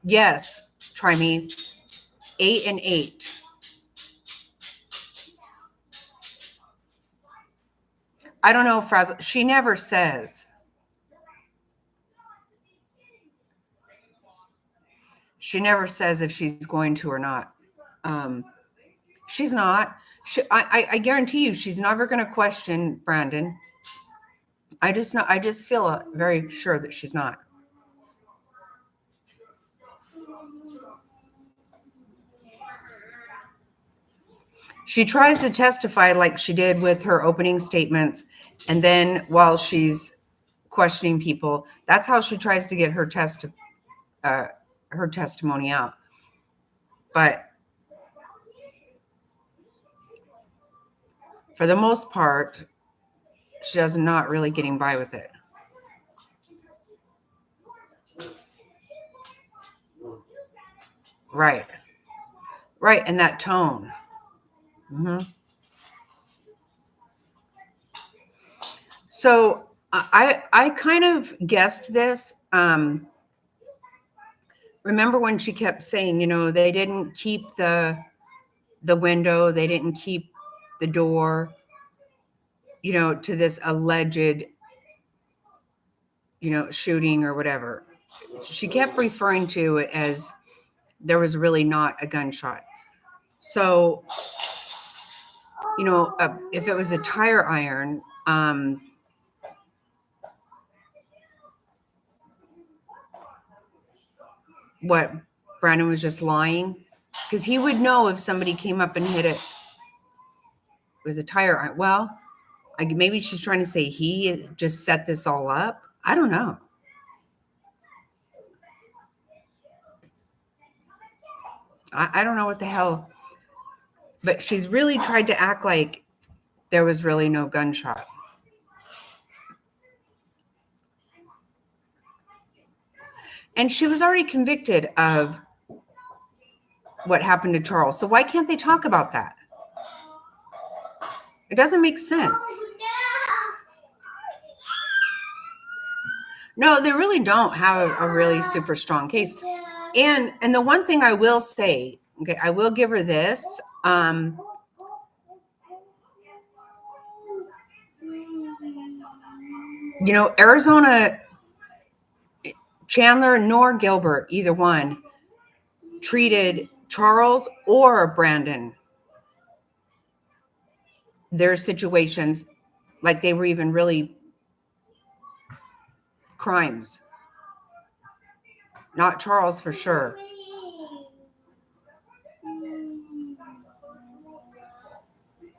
Yes, try me. 8 and 8. I don't know, Frazzle. She never says. She never says if she's going to or not. She's not. I guarantee you, she's never going to question Brandon. I just know. I just feel very sure that she's not. She tries to testify like she did with her opening statements, and then while she's questioning people, that's how she tries to get her testimony out. But for the most part, she does not really getting by with it. Right. Right. And that tone. Mm-hmm. So I kind of guessed this. Remember when she kept saying, they didn't keep the window, they didn't keep the door, to this alleged, shooting or whatever. She kept referring to it as there was really not a gunshot. So, if it was a tire iron, what, Brandon was just lying? Because he would know if somebody came up and hit it with a tire iron. Well, maybe she's trying to say he just set this all up. I don't know. I don't know what the hell. But she's really tried to act like there was really no gunshot. And she was already convicted of what happened to Charles. So why can't they talk about that? It doesn't make sense. No, they really don't have a really super strong case. And the one thing I will say, okay, I will give her this. Arizona, Chandler nor Gilbert, either one, treated Charles or Brandon, their situations, like they were even really crimes. Not Charles for sure.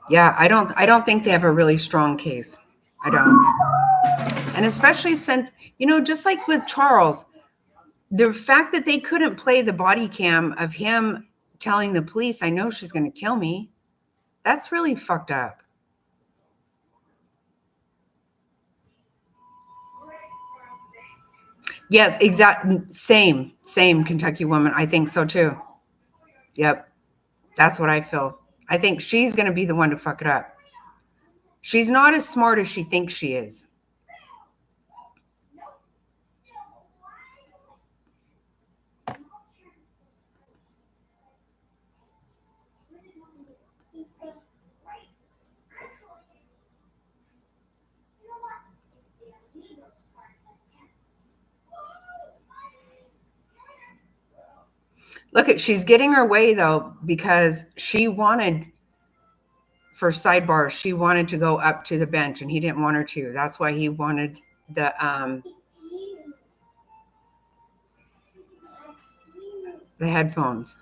Yeah, I don't think they have a really strong case. I don't. And especially since, just like with Charles, the fact that they couldn't play the body cam of him telling the police, I know she's going to kill me, that's really fucked up. Yes, same Kentucky woman. I think so too. Yep. That's what I feel. I think she's going to be the one to fuck it up. She's not as smart as she thinks she is. Look, she's getting her way though, because she wanted, for sidebar, she wanted to go up to the bench and he didn't want her to. That's why he wanted the headphones.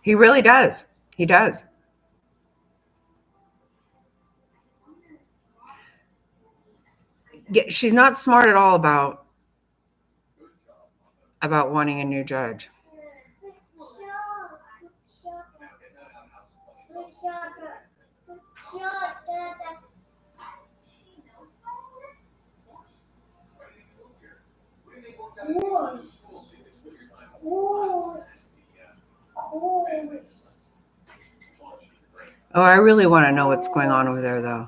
He really does. He does. Yeah, she's not smart at all about wanting a new judge. Oh, I really want to know what's going on over there, though.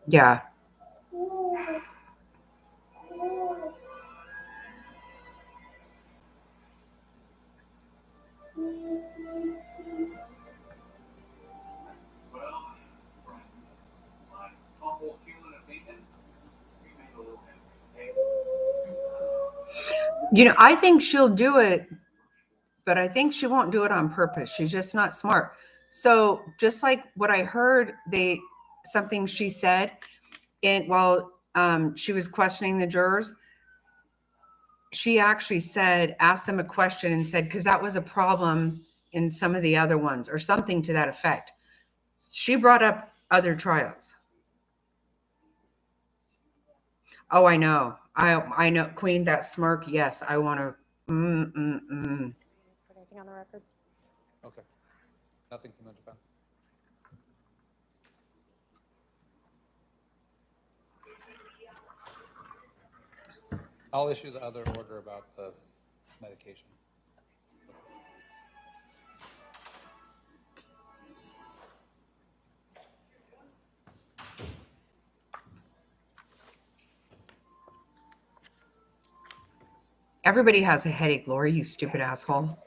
Yeah. You know, I think she'll do it, but I think she won't do it on purpose. She's just not smart. So just like what I heard, something she said while she was questioning the jurors, she actually asked them a question and said, because that was a problem in some of the other ones or something to that effect. She brought up other trials. Oh, I know. I know. Queen, that smirk. Yes, I want to. Put anything on the record? Okay. Nothing from the defense. I'll issue the other order about the medication. Everybody has a headache, Lori, you stupid asshole.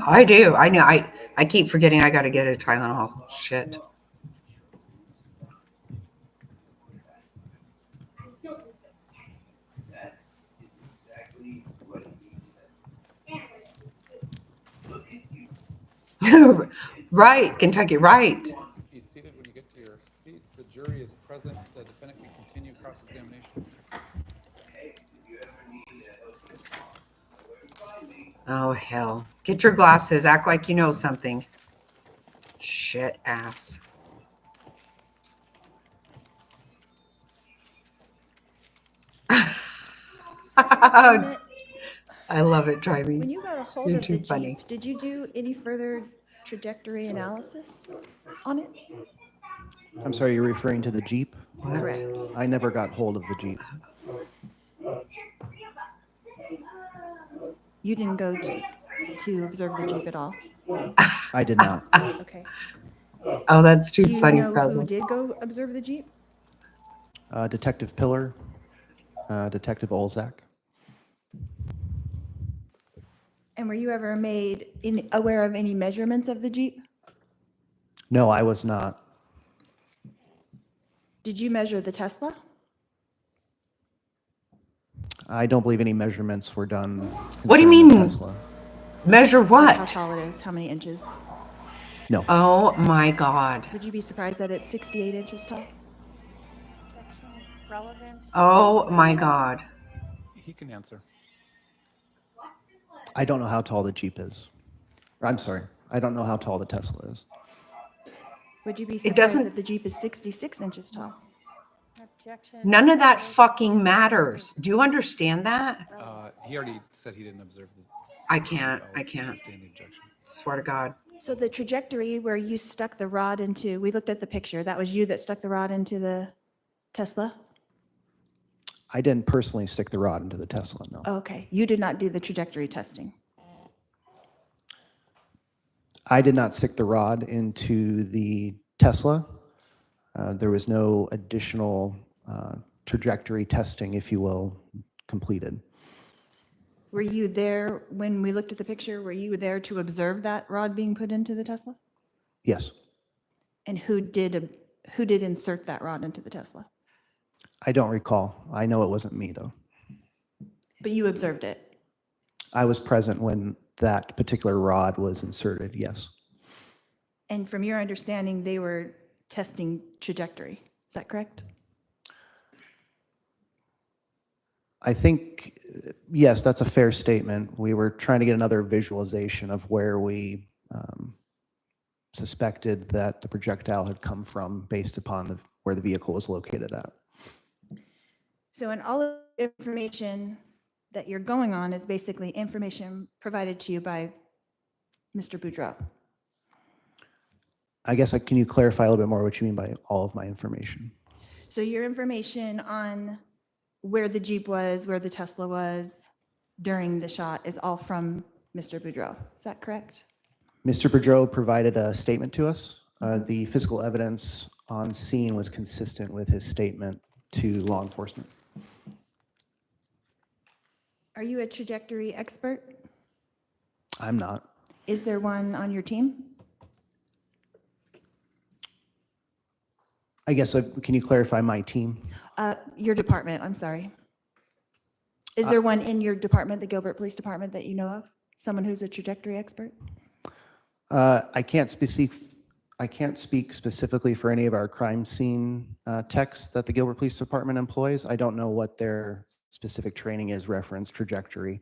I do. I know. I keep forgetting I got to get a Tylenol. Shit. Right, Kentucky, right. Be seated when you get to your seats. The jury is present. The defendant can continue cross-examination. Oh, hell. Get your glasses. Act like you know something. Shit ass. I love it, driving. When you got a hold You're of the too funny. Jeep, did you do any further trajectory analysis on it? I'm sorry, you're referring to the Jeep? Correct. I never got hold of the Jeep. You didn't go to observe the Jeep at all? I did not. Okay. Oh, that's too Do you funny, know Frazzle. who did go observe the Jeep? Detective Pillar, Detective Olzak. And were you ever aware of any measurements of the Jeep? No, I was not. Did you measure the Tesla? I don't believe any measurements were done. What do you concerning the mean? Tesla. Measure Like how what? tall it is, how many inches? No. Oh my God. Would you be surprised that it's 68 inches tall? Relevance. Oh my God. He can answer. I don't know how tall the Jeep is. Or, I'm sorry. I don't know how tall the Tesla is. Would you be It surprised doesn't, that the Jeep is 66 inches tall? Objection. none of that fucking matters. Do you understand that? He already said he didn't observe the. I can't. Oh, I can't. Sustain the objection. Swear to God. So the trajectory where you stuck the rod into, we looked at the picture, that was you that stuck the rod into the Tesla? I didn't personally stick the rod into the Tesla, no. Okay, you did not do the trajectory testing. I did not stick the rod into the Tesla. There was no additional trajectory testing, if you will, completed. Were you there when we looked at the picture? Were you there to observe that rod being put into the Tesla? Yes. And who did insert that rod into the Tesla? I don't recall. I know it wasn't me, though. But you observed it. I was present when that particular rod was inserted, yes. And from your understanding, they were testing trajectory. Is that correct? I think, yes, that's a fair statement. We were trying to get another visualization of where we suspected that the projectile had come from based upon where the vehicle was located at. So in all of the information that you're going on is basically information provided to you by Mr. Boudreau. I guess, can you clarify a little bit more what you mean by all of my information? So your information on where the Jeep was, where the Tesla was during the shot is all from Mr. Boudreau. Is that correct? Mr. Boudreau provided a statement to us. The physical evidence on scene was consistent with his statement to law enforcement. Are you a trajectory expert? I'm not. Is there one on your team? I guess, can you clarify my team? Your department, I'm sorry. Is there one in your department, the Gilbert Police Department, that you know of? Someone who's a trajectory expert? I can't speak specifically for any of our crime scene techs that the Gilbert Police Department employs. I don't know what their specific training is reference trajectory.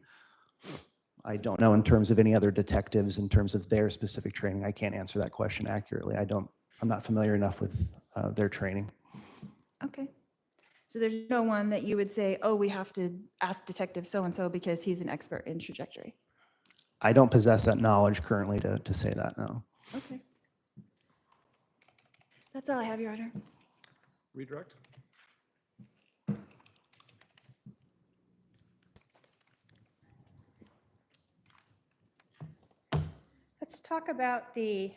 I don't know in terms of any other detectives in terms of their specific training. I can't answer that question accurately. I'm not familiar enough with their training. Okay. So there's no one that you would say, oh, we have to ask Detective so-and-so because he's an expert in trajectory. I don't possess that knowledge currently to say that, no. Okay. That's all I have, Your Honor. Redirect. Let's talk about the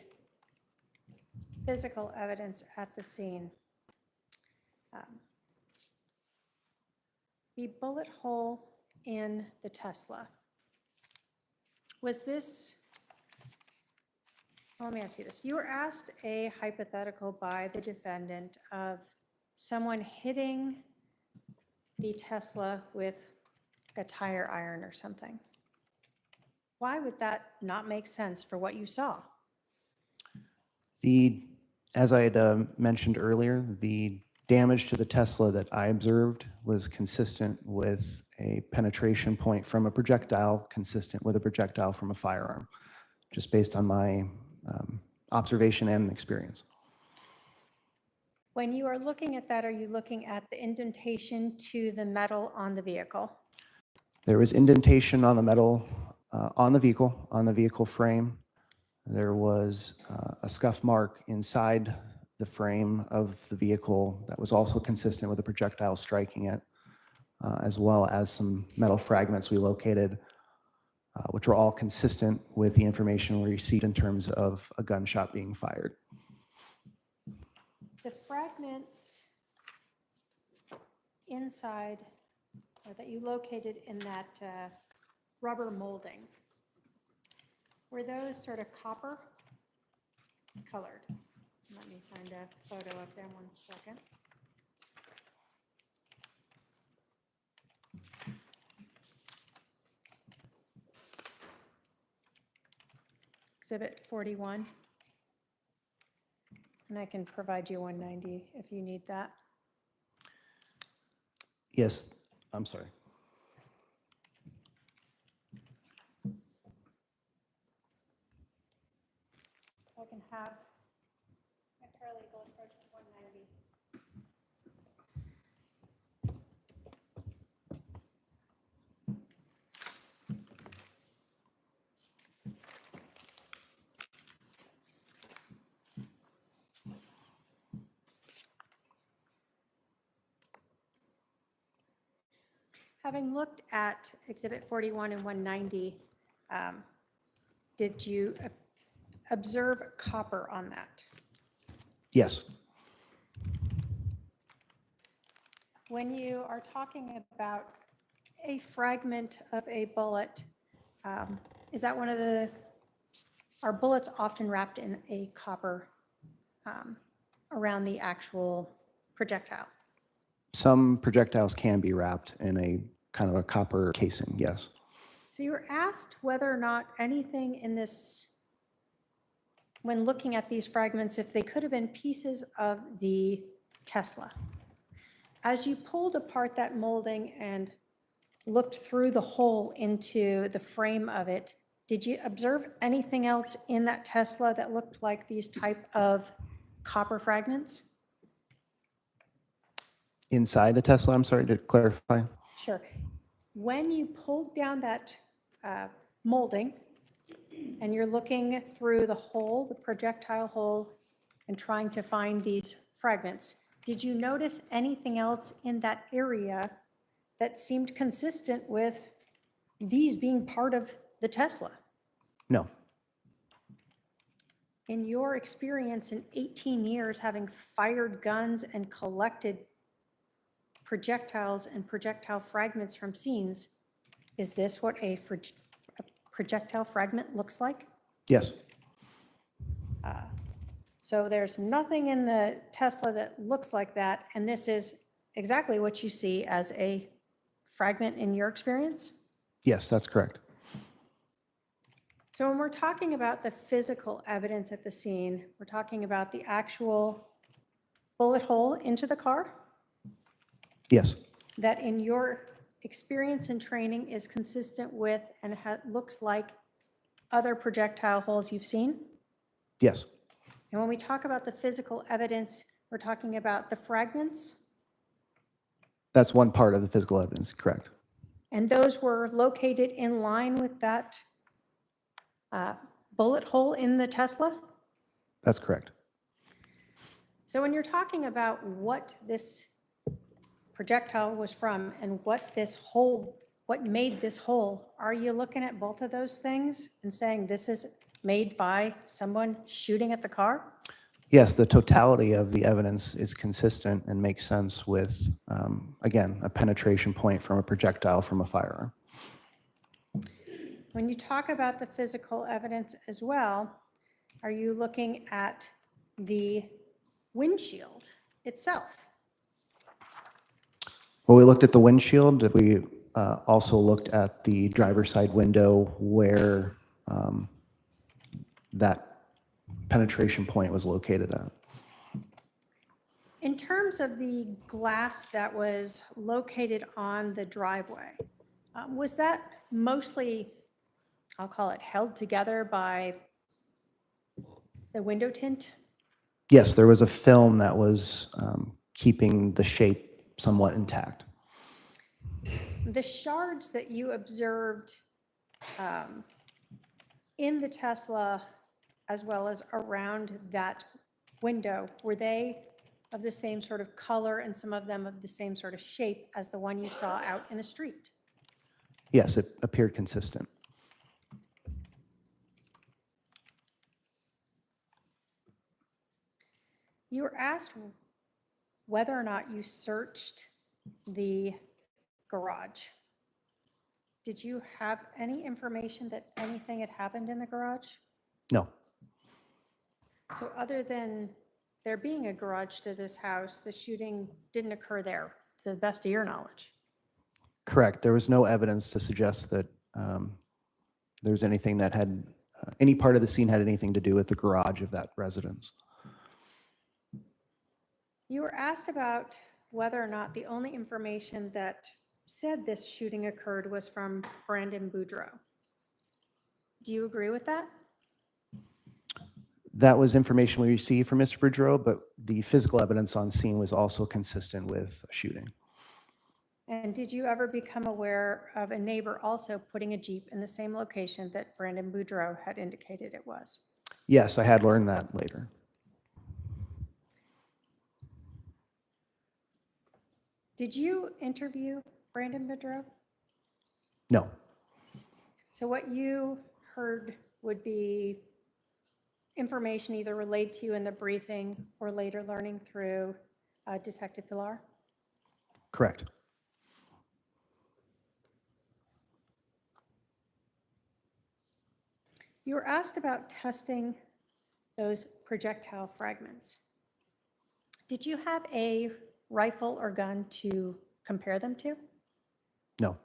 physical evidence at the scene. The bullet hole in the Tesla. Was this, well, let me ask you this. You were asked a hypothetical by the defendant of someone hitting the Tesla with a tire iron or something. Why would that not make sense for what you saw? As I had mentioned earlier, the damage to the Tesla that I observed was consistent with a penetration point from a projectile, consistent with a projectile from a firearm, just based on my observation and experience. When you are looking at that, are you looking at the indentation to the metal on the vehicle? There was indentation on the metal, on the vehicle frame. There was a scuff mark inside the frame of the vehicle that was also consistent with a projectile striking it, as well as some metal fragments we located, which were all consistent with the information we received in terms of a gunshot being fired. The fragments inside that you located in that rubber molding, were those sort of copper colored? Let me find a photo of them 1 second. Exhibit 41. And I can provide you 190 if you need that. Yes, I'm sorry. I can have my paralegal approach with 190. Having looked at Exhibit 41 and 190, did you observe copper on that? Yes. When you are talking about a fragment of a bullet, is that one of the, are bullets often wrapped in a copper around the actual projectile? Some projectiles can be wrapped in a kind of a copper casing, yes. So you were asked whether or not anything in this, when looking at these fragments, if they could have been pieces of the Tesla. As you pulled apart that molding and looked through the hole into the frame of it, did you observe anything else in that Tesla that looked like these type of copper fragments? Inside the Tesla, I'm sorry to clarify. Sure. When you pulled down that molding and you're looking through the hole, the projectile hole, and trying to find these fragments, did you notice anything else in that area that seemed consistent with these being part of the Tesla? No. In your experience in 18 years having fired guns and collected projectiles and projectile fragments from scenes, is this what a projectile fragment looks like? Yes. So there's nothing in the Tesla that looks like that, and this is exactly what you see as a fragment in your experience? Yes, that's correct. So when we're talking about the physical evidence at the scene, we're talking about the actual bullet hole into the car Yes. that in your experience and training is consistent with and looks like other projectile holes you've seen? Yes. And when we talk about the physical evidence, we're talking about the fragments, That's one part of the physical evidence, correct. and those were located in line with that bullet hole in the Tesla? That's correct. So when you're talking about what this projectile was from and what this hole, what made this hole, are you looking at both of those things and saying this is made by someone shooting at the car? Yes, the totality of the evidence is consistent and makes sense with, again, a penetration point from a projectile from a firearm. When you talk about the physical evidence as well, are you looking at the windshield itself? Well, we looked at the windshield. We also looked at the driver's side window where that penetration point was located at. In terms of the glass that was located on the driveway, was that mostly, I'll call it, held together by the window tint? Yes, there was a film that was keeping the shape somewhat intact. The shards that you observed in the Tesla, as well as around that window, were they of the same sort of color and some of them of the same sort of shape as the one you saw out in the street? Yes, it appeared consistent. You were asked whether or not you searched the garage. Did you have any information that anything had happened in the garage? No. So other than there being a garage to this house, the shooting didn't occur there, to the best of your knowledge? Correct. There was no evidence to suggest that there was anything that had, any part of the scene had anything to do with the garage of that residence. You were asked about whether or not the only information that said this shooting occurred was from Brandon Boudreaux. Do you agree with that? That was information we received from Mr. Boudreau, but the physical evidence on scene was also consistent with a shooting. And did you ever become aware of a neighbor also putting a Jeep in the same location that Brandon Boudreaux had indicated it was? Yes, I had learned that later. Did you interview Brandon Boudreaux? No. So what you heard would be information either relayed to you in the briefing or later learning through Detective Pilar? Correct. You were asked about testing those projectile fragments. Did you have a rifle or gun to compare them to? No.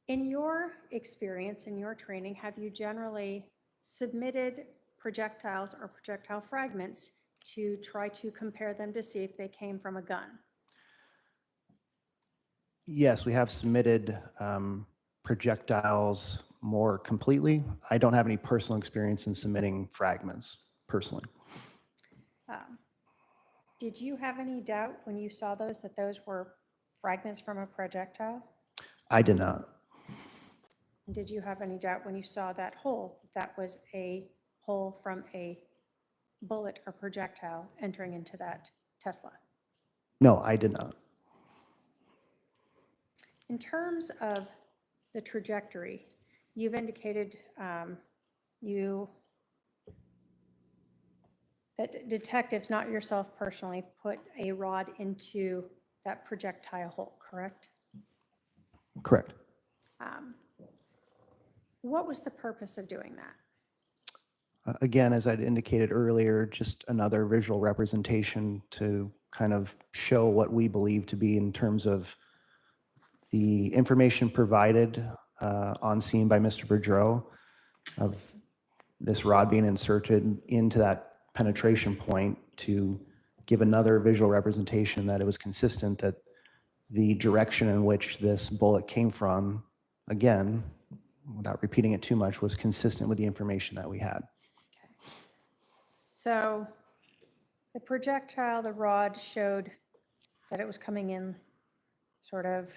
In your experience, in your training, have you generally submitted projectiles or projectile fragments to try to compare them to see if they came from a gun? Yes, we have submitted projectiles more completely. I don't have any personal experience in submitting fragments personally. Did you have any doubt when you saw those that those were fragments from a projectile? I did not. And did you have any doubt when you saw that hole, that was a hole from a bullet or projectile entering into that Tesla? No, I did not. In terms of the trajectory, you've indicated that detectives, not yourself personally, put a rod into that projectile hole, correct? Correct. What was the purpose of doing that? Again, as I'd indicated earlier, just another visual representation to kind of show what we believe to be in terms of the information provided on scene by Mr. Boudreau of this rod being inserted into that penetration point to give another visual representation that it was consistent that the direction in which this bullet came from, again, without repeating it too much, was consistent with the information that we had. So the projectile, the rod showed that it was coming in sort of,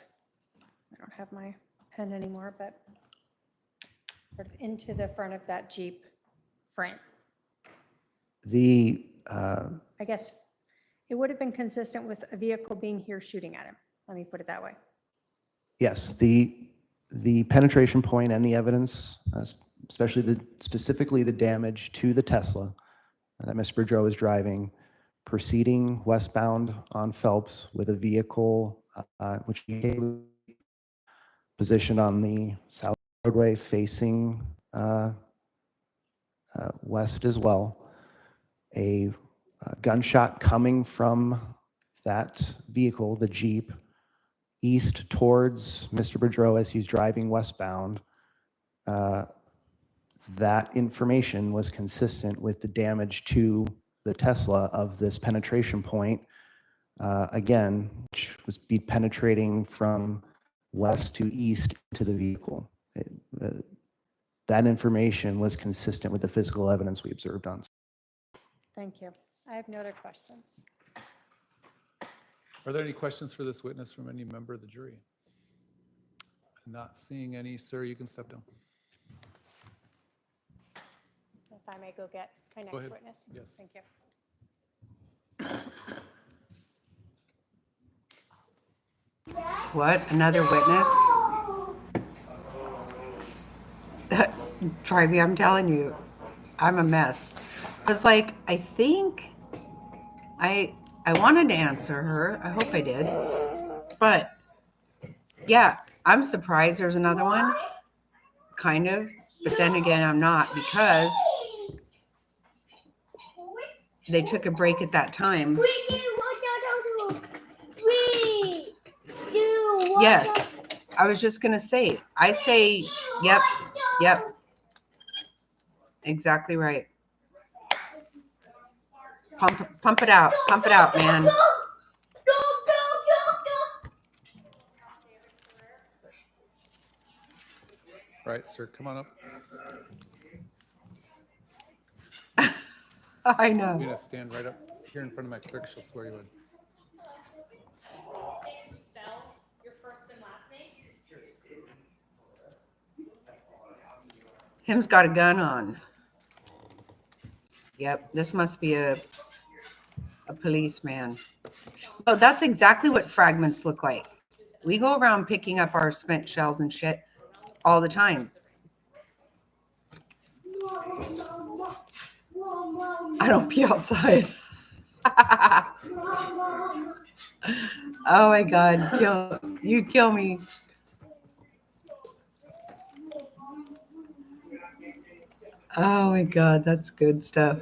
I don't have my pen anymore, but sort of into the front of that Jeep frame. I guess it would have been consistent with a vehicle being here shooting at him. Let me put it that way. Yes, the penetration point and the evidence, especially specifically the damage to the Tesla that Mr. Boudreau was driving, proceeding westbound on Phelps with a vehicle which he positioned on the south roadway facing west as well. A gunshot coming from that vehicle, the Jeep, east towards Mr. Boudreau as he's driving westbound. That information was consistent with the damage to the Tesla of this penetration point, again, which was penetrating from west to east to the vehicle. That information was consistent with the physical evidence we observed on. Thank you. I have no other questions. Are there any questions for this witness from any member of the jury? Not seeing any, sir, you can step down. If I may go get my Go next ahead. witness. Yes. Thank you. What? Another witness? Try me, I'm telling you, I'm a mess. I was like, I think I wanted to answer her. I hope I did. But yeah, I'm surprised there's another one. Kind of. But then again, I'm not, because they took a break at that time. Yes. I was just going to say, I say, yep. Exactly right. Pump it out. Pump it out, man. Right, sir, come on up. I You're know. gonna stand right up here in front of my clerk. She'll swear you in. Spell your first and last name. Him's got a gun on. Yep, this must be a policeman. Oh, that's exactly what fragments look like. We go around picking up our spent shells and shit all the time. I don't pee outside. Oh my God, you kill me. Oh my God, that's good stuff.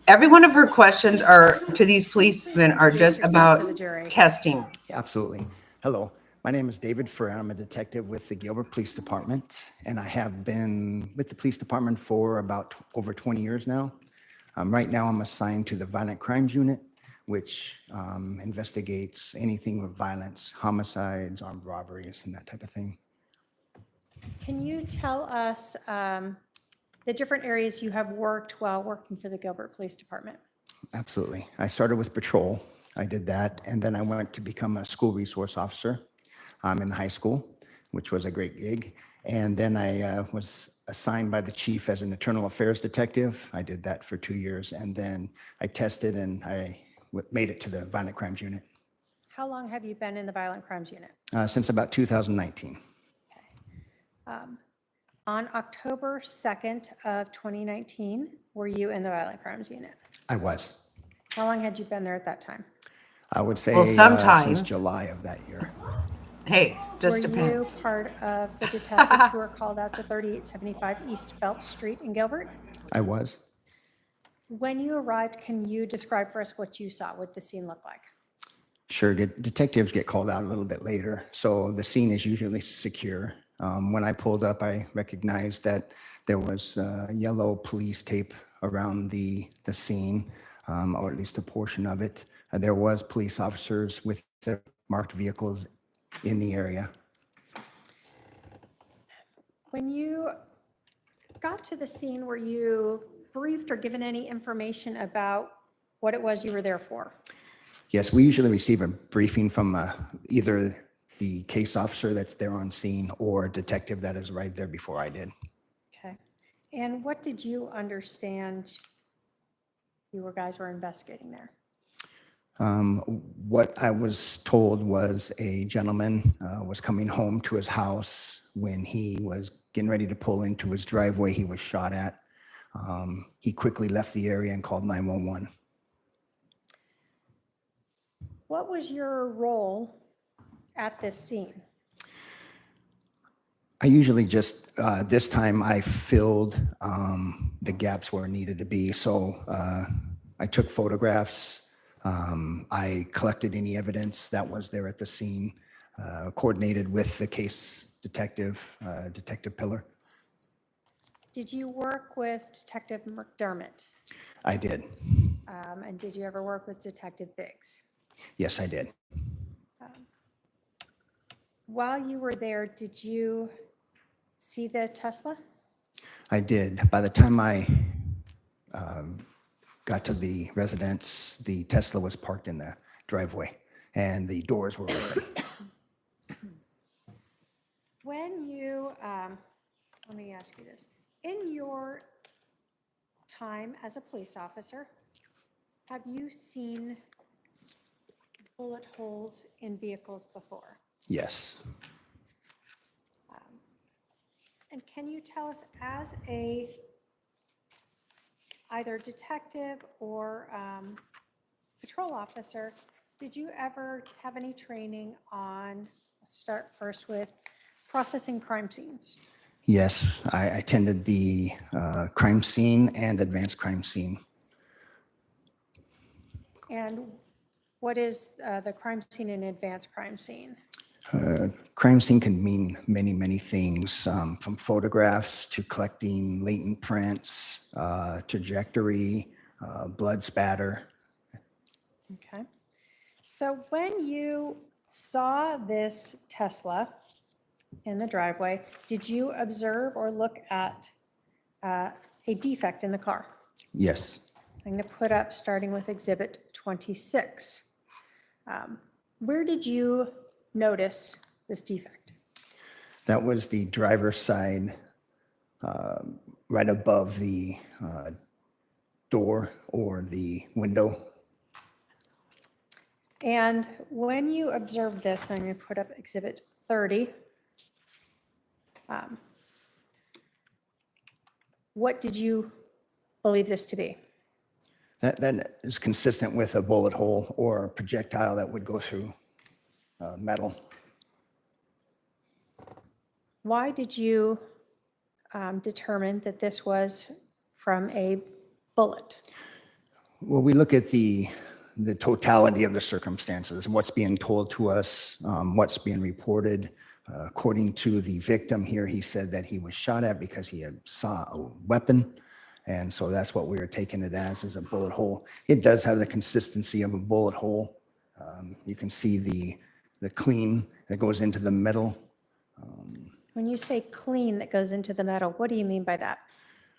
Every one of her questions are to these policemen are just Yourself to the about jury. testing. Absolutely. Hello, my name is David Ferrer. I'm a detective with the Gilbert Police Department, and I have been with the police department for about over 20 years now. Right now, I'm assigned to the Violent Crimes Unit, which investigates anything with violence, homicides, armed robberies, and that type of thing. Can you tell us the different areas you have worked while working for the Gilbert Police Department? Absolutely. I started with patrol. I did that, and then I went to become a school resource officer in the high school, which was a great gig. And then I was assigned by the chief as an internal affairs detective. I did that for 2 years, and then I tested and I made it to the Violent Crimes Unit How long have you been in the Violent Crimes Unit? since about 2019. On October 2nd of 2019, were you in the Violent Crimes Unit? I was. How long had you been there at that time? I would say Well, sometimes. since July of that year. Hey, just Were depends. you part of the detectives who were called out to 3875 East Phelps Street in Gilbert? I was. When you arrived, can you describe for us what you saw, what the scene looked like? Sure, detectives get called out a little bit later, so the scene is usually secure. When I pulled up, I recognized that there was yellow police tape around the scene, or at least a portion of it. There was police officers with their marked vehicles in the area. When you got to the scene, were you briefed or given any information about what it was you were there for? Yes, we usually receive a briefing from either the case officer that's there on scene or a detective that is right there before I did. Okay. And what did you understand you guys were investigating there? What I was told was a gentleman was coming home to his house. When he was getting ready to pull into his driveway, he was shot at. He quickly left the area and called 911. What was your role at this scene? I usually just, this time I filled the gaps where it needed to be. So I took photographs. I collected any evidence that was there at the scene, coordinated with the case detective, Detective Pillar. Did you work with Detective McDermott? I did. And did you ever work with Detective Biggs? Yes, I did. While you were there, did you see the Tesla? I did. By the time I got to the residence, the Tesla was parked in the driveway and the doors were open. When you, let me ask you this. In your time as a police officer, have you seen bullet holes in vehicles before? Yes. And can you tell us, as a either detective or patrol officer, did you ever have any training on, let's start first with processing crime scenes? Yes, I attended the crime scene and advanced crime scene. And what is the crime scene and advanced crime scene? Crime scene can mean many, many things, from photographs to collecting latent prints, trajectory, blood spatter. Okay. So when you saw this Tesla in the driveway, did you observe or look at a defect in the car? Yes, I'm going to put up starting with Exhibit 26. Where did you notice this defect? that was the driver's side, right above the door or the window. And when you observed this, I'm going to put up Exhibit 30. What did you believe this to be? That is consistent with a bullet hole or a projectile that would go through metal. Why did you determine that this was from a bullet? Well, we look at the totality of the circumstances, what's being told to us, what's being reported. According to the victim here, he said that he was shot at because he had saw a weapon. And so that's what we were taking it as a bullet hole. It does have the consistency of a bullet hole. You can see the clean that goes into the metal. When you say clean that goes into the metal, what do you mean by that?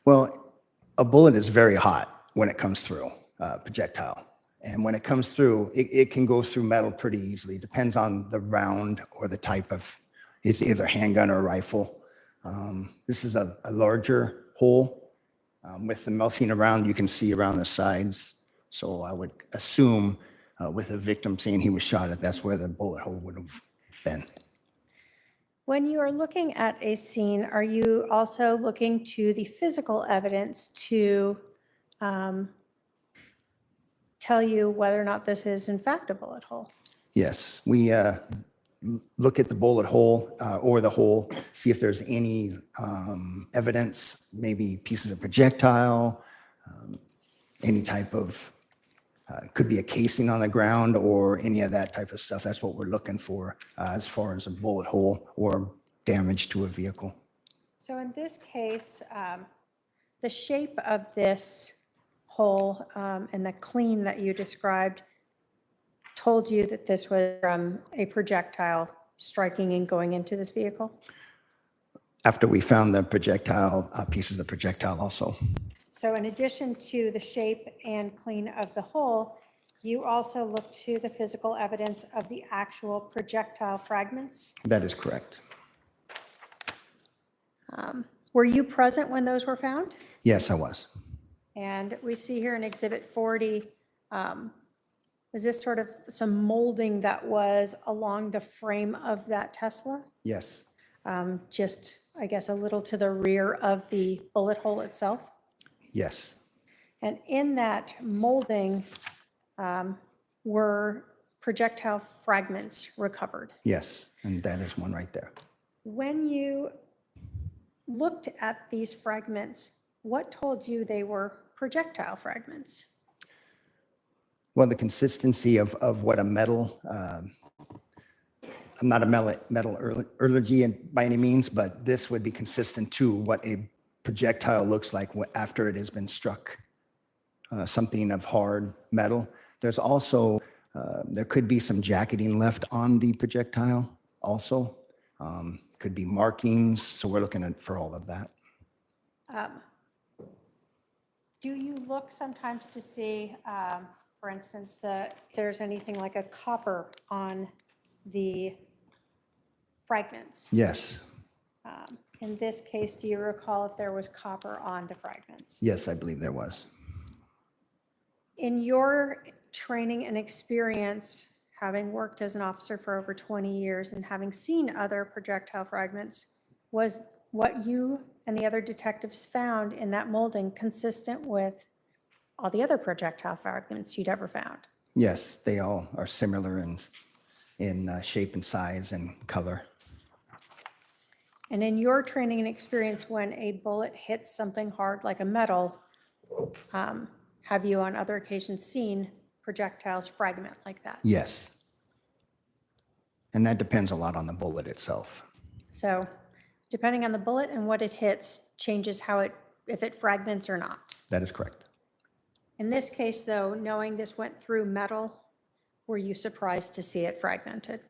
Well, a bullet is very hot when it comes through, projectile. And when it comes through, it can go through metal pretty easily. Depends on the round or the type of, it's either handgun or rifle. This is a larger hole. With the melting around, you can see around the sides. So I would assume with the victim saying he was shot at, that's where the bullet hole would have been. When you are looking at a scene, are you also looking to the physical evidence to tell you whether or not this is in fact a bullet hole? Yes, we look at the bullet hole or the hole, see if there's any evidence, maybe pieces of projectile, any type of, could be a casing on the ground or any of that type of stuff. That's what we're looking for as far as a bullet hole or damage to a vehicle. So in this case, the shape of this hole and the clean that you described told you that this was from a projectile striking and going into this vehicle? After we found the projectile, pieces of projectile also. So in addition to the shape and clean of the hole, you also look to the physical evidence of the actual projectile fragments? That is correct. Were you present when those were found? Yes, I was. And we see here in Exhibit 40, was this sort of some molding that was along the frame of that Tesla? Yes. Just, I guess, a little to the rear of the bullet hole itself? Yes. And in that molding were projectile fragments recovered. Yes, and that is one right there. When you looked at these fragments, what told you they were projectile fragments? Well, the consistency of what a metal, I'm not a metallurgy by any means, but this would be consistent to what a projectile looks like after it has been struck, something of hard metal. There's also, there could be some jacketing left on the projectile also. Could be markings, so we're looking for all of that. Do you look sometimes to see, for instance, that there's anything like a copper on the fragments? Yes. In this case, do you recall if there was copper on the fragments? Yes, I believe there was. In your training and experience, having worked as an officer for over 20 years and having seen other projectile fragments, was what you and the other detectives found in that molding consistent with all the other projectile fragments you'd ever found? Yes, they all are similar in shape and size and color. And in your training and experience, when a bullet hits something hard like a metal, have you on other occasions seen projectiles fragment like that? Yes. And that depends a lot on the bullet itself. So depending on the bullet and what it hits changes if it fragments or not. That is correct. In this case, though, knowing this went through metal, were you surprised to see it fragmented?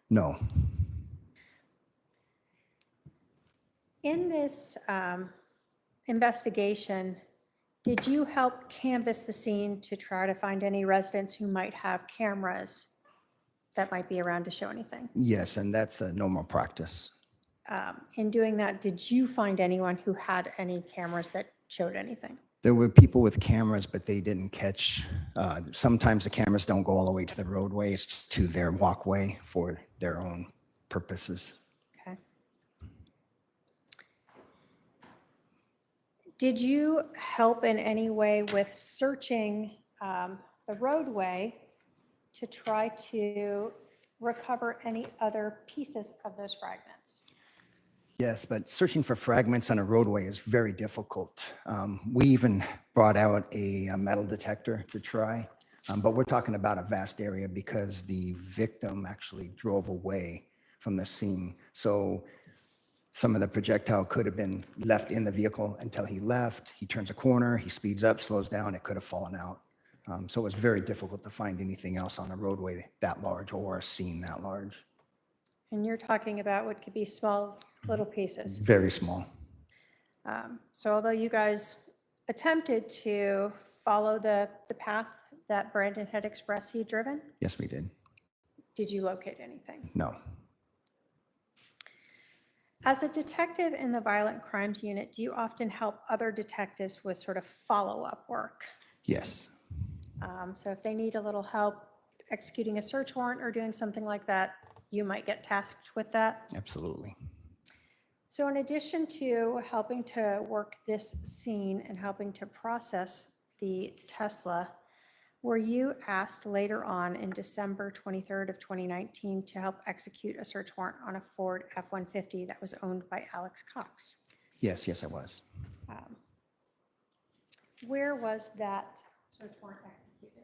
No. In this investigation, did you help canvass the scene to try to find any residents who might have cameras that might be around to show anything? Yes, and that's a normal practice. In doing that, did you find anyone who had any cameras that showed anything? There were people with cameras, but they didn't catch. Sometimes the cameras don't go all the way to the roadways, to their walkway for their own purposes. Okay. Did you help in any way with searching the roadway to try to recover any other pieces of those fragments? Yes, but searching for fragments on a roadway is very difficult. We even brought out a metal detector to try, but we're talking about a vast area because the victim actually drove away from the scene. So some of the projectile could have been left in the vehicle until he left. He turns a corner, he speeds up, slows down, it could have fallen out. So it was very difficult to find anything else on a roadway that large or a scene that large. And you're talking about what could be small little pieces. Very small. So although you guys attempted to follow the path that Brandon had expressed he'd driven, Yes, we did. did you locate anything? No. As a detective in the Violent Crimes Unit, do you often help other detectives with sort of follow-up work? Yes. So if they need a little help executing a search warrant or doing something like that, you might get tasked with that? Absolutely. So in addition to helping to work this scene and helping to process the Tesla, were you asked later on in December 23rd of 2019 to help execute a search warrant on a Ford F-150 that was owned by Alex Cox? Yes, I was. Where was that search warrant executed?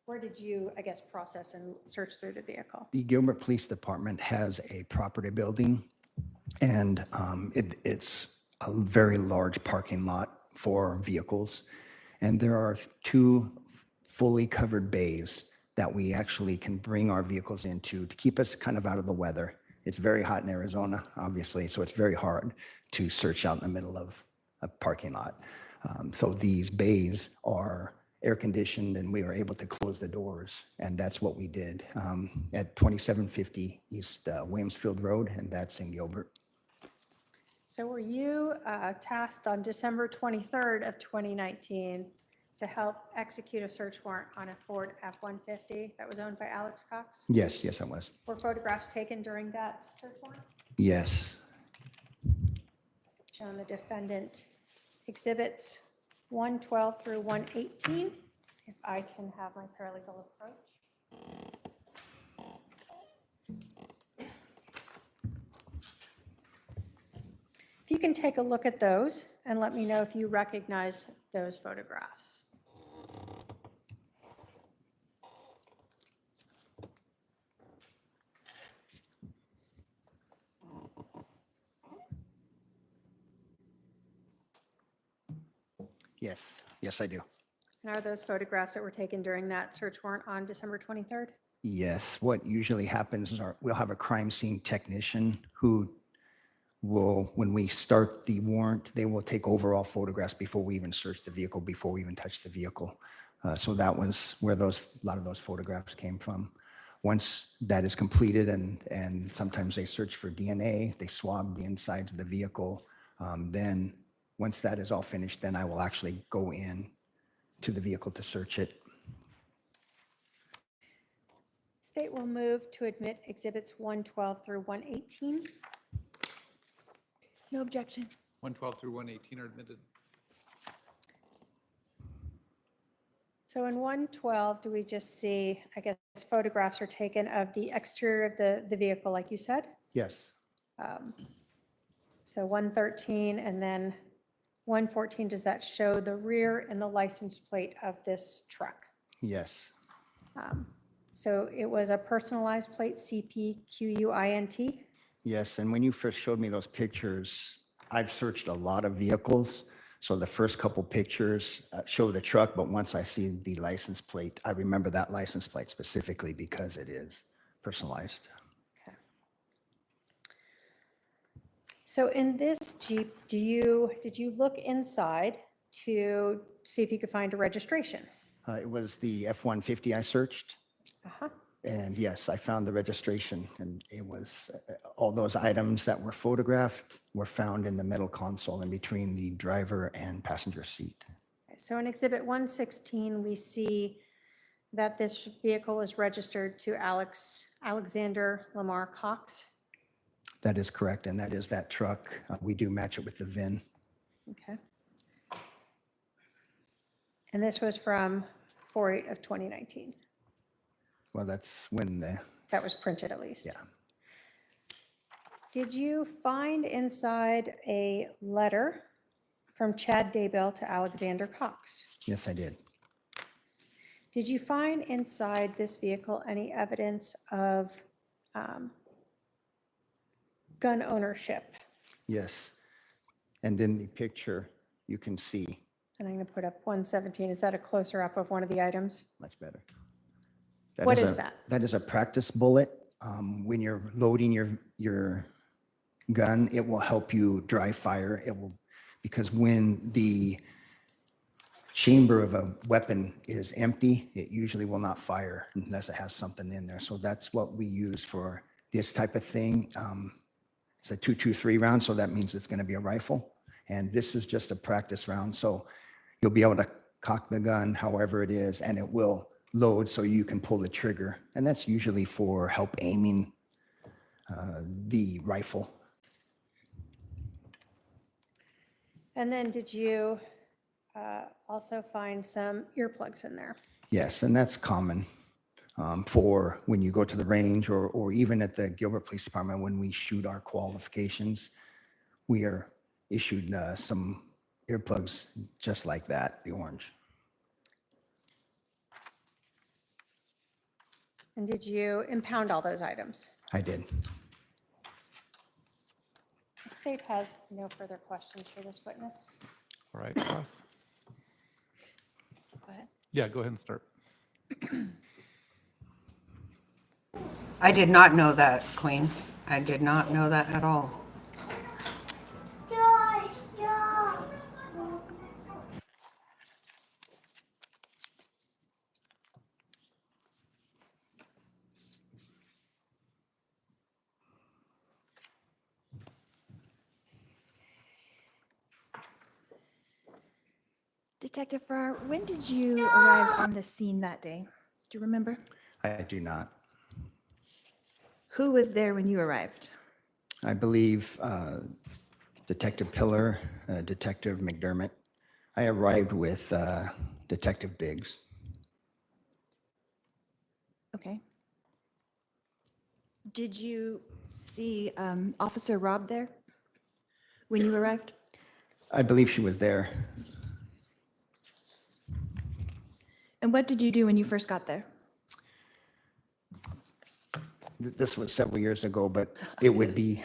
Where did you, I guess, process and search through the vehicle? The Gilbert Police Department has a property building, and it's a very large parking lot for vehicles. And there are 2 fully covered bays that we actually can bring our vehicles into to keep us kind of out of the weather. It's very hot in Arizona, obviously, so it's very hard to search out in the middle of a parking lot. So these bays are air conditioned, and we were able to close the doors, and that's what we did at 2750 East Williamsfield Road, and that's in Gilbert. So were you tasked on December 23rd of 2019 to help execute a search warrant on a Ford F-150 that was owned by Alex Cox? Yes, I was. Were photographs taken during that search warrant? Yes. Showing the defendant exhibits 112 through 118. If I can have my paralegal approach. If you can take a look at those and let me know if you recognize those photographs. Yes, I do. And are those photographs that were taken during that search warrant on December 23rd? Yes, what usually happens is we'll have a crime scene technician who will, when we start the warrant, they will take overall photographs before we even search the vehicle, before we even touch the vehicle. So that was where a lot of those photographs came from. Once that is completed, and sometimes they search for DNA, they swab the insides of the vehicle. Then once that is all finished, then I will actually go in to the vehicle to search it. State will move to admit exhibits 112 through 118. No objection. 112 through 118 are admitted. So in 112, do we just see, I guess, photographs are taken of the exterior of the vehicle, like you said? Yes. So 113 and then 114, does that show the rear and the license plate of this truck? Yes. So it was a personalized plate, CPQUINT. Yes, and when you first showed me those pictures, I've searched a lot of vehicles. So the first couple pictures show the truck, but once I see the license plate, I remember that license plate specifically because it is personalized. So in this Jeep, did you look inside to see if you could find a registration? It was the F-150 I searched. Uh-huh. And yes, I found the registration, and it was all those items that were photographed were found in the metal console in between the driver and passenger seat. So in Exhibit 116, we see that this vehicle was registered to Alexander Lamar Cox. That is correct, and that is that truck. We do match it with the VIN. Okay. And this was from 4/8 of 2019. Well, that's when the, That was printed at least. yeah. Did you find inside a letter from Chad Daybell to Alexander Cox? Yes, I did. Did you find inside this vehicle any evidence of gun ownership? Yes. And in the picture, you can see And I'm going to put up 117. Is that a closer up of one of the items? much better. What is that? That is a practice bullet. When you're loading your gun, it will help you dry fire. It will, because when the chamber of a weapon is empty, it usually will not fire unless it has something in there. So that's what we use for this type of thing. It's a 223 round, so that means it's going to be a rifle. And this is just a practice round. So you'll be able to cock the gun however it is, and it will load so you can pull the trigger. And that's usually for help aiming the rifle. And then did you also find some earplugs in there? Yes, and that's common for when you go to the range or even at the Gilbert Police Department when we shoot our qualifications. We are issued some earplugs just like that, the orange. And did you impound all those items? I did. The state has no further questions for this witness. All right, Ross? Go ahead. Yeah, go ahead and start. I did not know that, Queen. I did not know that at all. Detective Farrar, when did you arrive on the scene that day? Do you remember? I do not. Who was there when you arrived? I believe Detective Pillar, Detective McDermott. I arrived with Detective Biggs. Okay. Did you see Officer Robb there when you arrived? I believe she was there. And what did you do when you first got there? This was several years ago, but it would be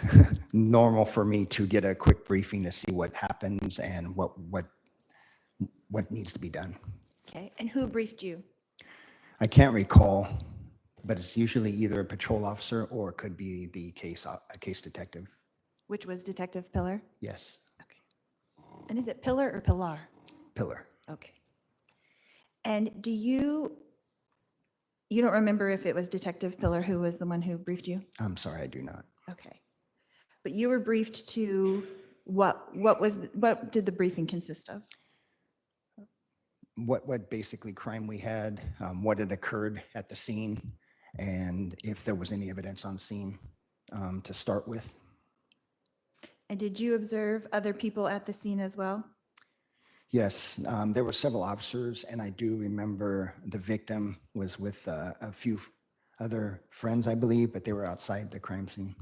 normal for me to get a quick briefing to see what happens and what needs to be done. Okay. And who briefed you? I can't recall, but it's usually either a patrol officer or it could be the a case detective. Which was Detective Pillar? Yes, And is it Pillar or Pilar? Pillar. Okay. And you don't remember if it was Detective Pillar who was the one who briefed you? I'm sorry, I do not. Okay. But you were briefed to what did the briefing consist of? What basically crime we had, what had occurred at the scene, and if there was any evidence on scene to start with. And did you observe other people at the scene as well? Yes, there were several officers, and I do remember the victim was with a few other friends, I believe, but they were outside the crime scene.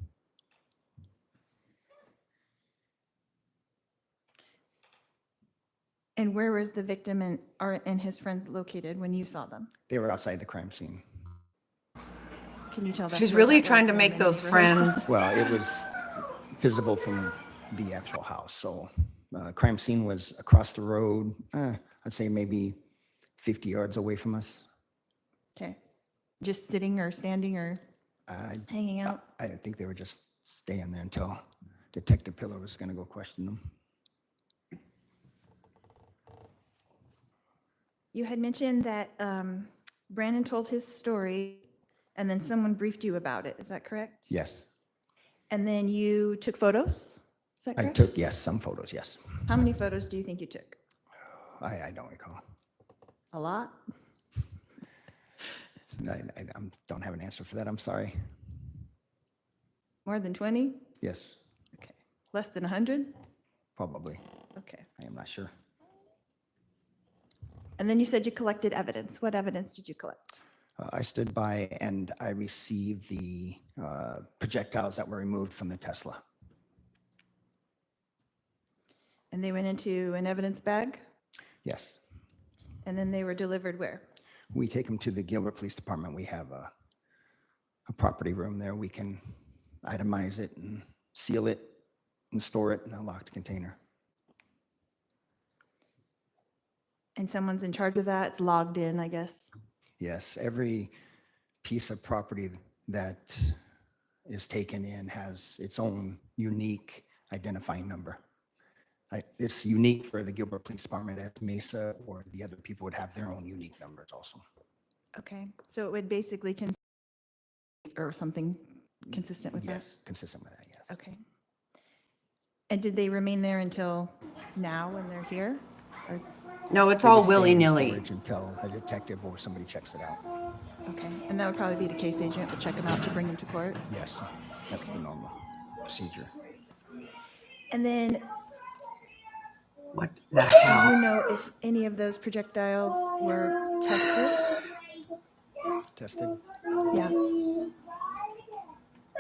And where was the victim and his friends located when you saw them? They were outside the crime scene. Can you tell that's She's where really that trying was to in make the those neighborhood? friends. Well, it was visible from the actual house. So crime scene was across the road, I'd say maybe 50 yards away from us. Okay. Just sitting or standing or hanging out? I think they were just staying there until Detective Pillar was going to go question them. You had mentioned that Brandon told his story and then someone briefed you about it. Is that correct? Yes. And then you took photos? Is that I correct? took, yes, some photos, yes. How many photos do you think you took? I don't recall. A lot? I don't have an answer for that. I'm sorry. More than 20? Yes, Okay. Less than 100? probably. Okay. I am not sure. And then you said you collected evidence. What evidence did you collect? I stood by and I received the projectiles that were removed from the Tesla. And they went into an evidence bag? Yes. And then they were delivered where? We take them to the Gilbert Police Department. We have a property room there. We can itemize it and seal it and store it in a locked container. And someone's in charge of that? It's logged in, I guess? Yes, every piece of property that is taken in has its own unique identifying number. It's unique for the Gilbert Police Department as Mesa, or the other people would have their own unique numbers also. Okay. So it would basically or something consistent with that? Yes, consistent with that, yes. Okay. And did they remain there until now when they're here? Or, No, it's They all would stay in willy-nilly. storage until a detective or somebody checks it out. okay. And that would probably be the case agent to check them out to bring them to court? Yes, that's the normal procedure. And then, What the do hell? you know if any of those projectiles were tested? Tested? Yeah.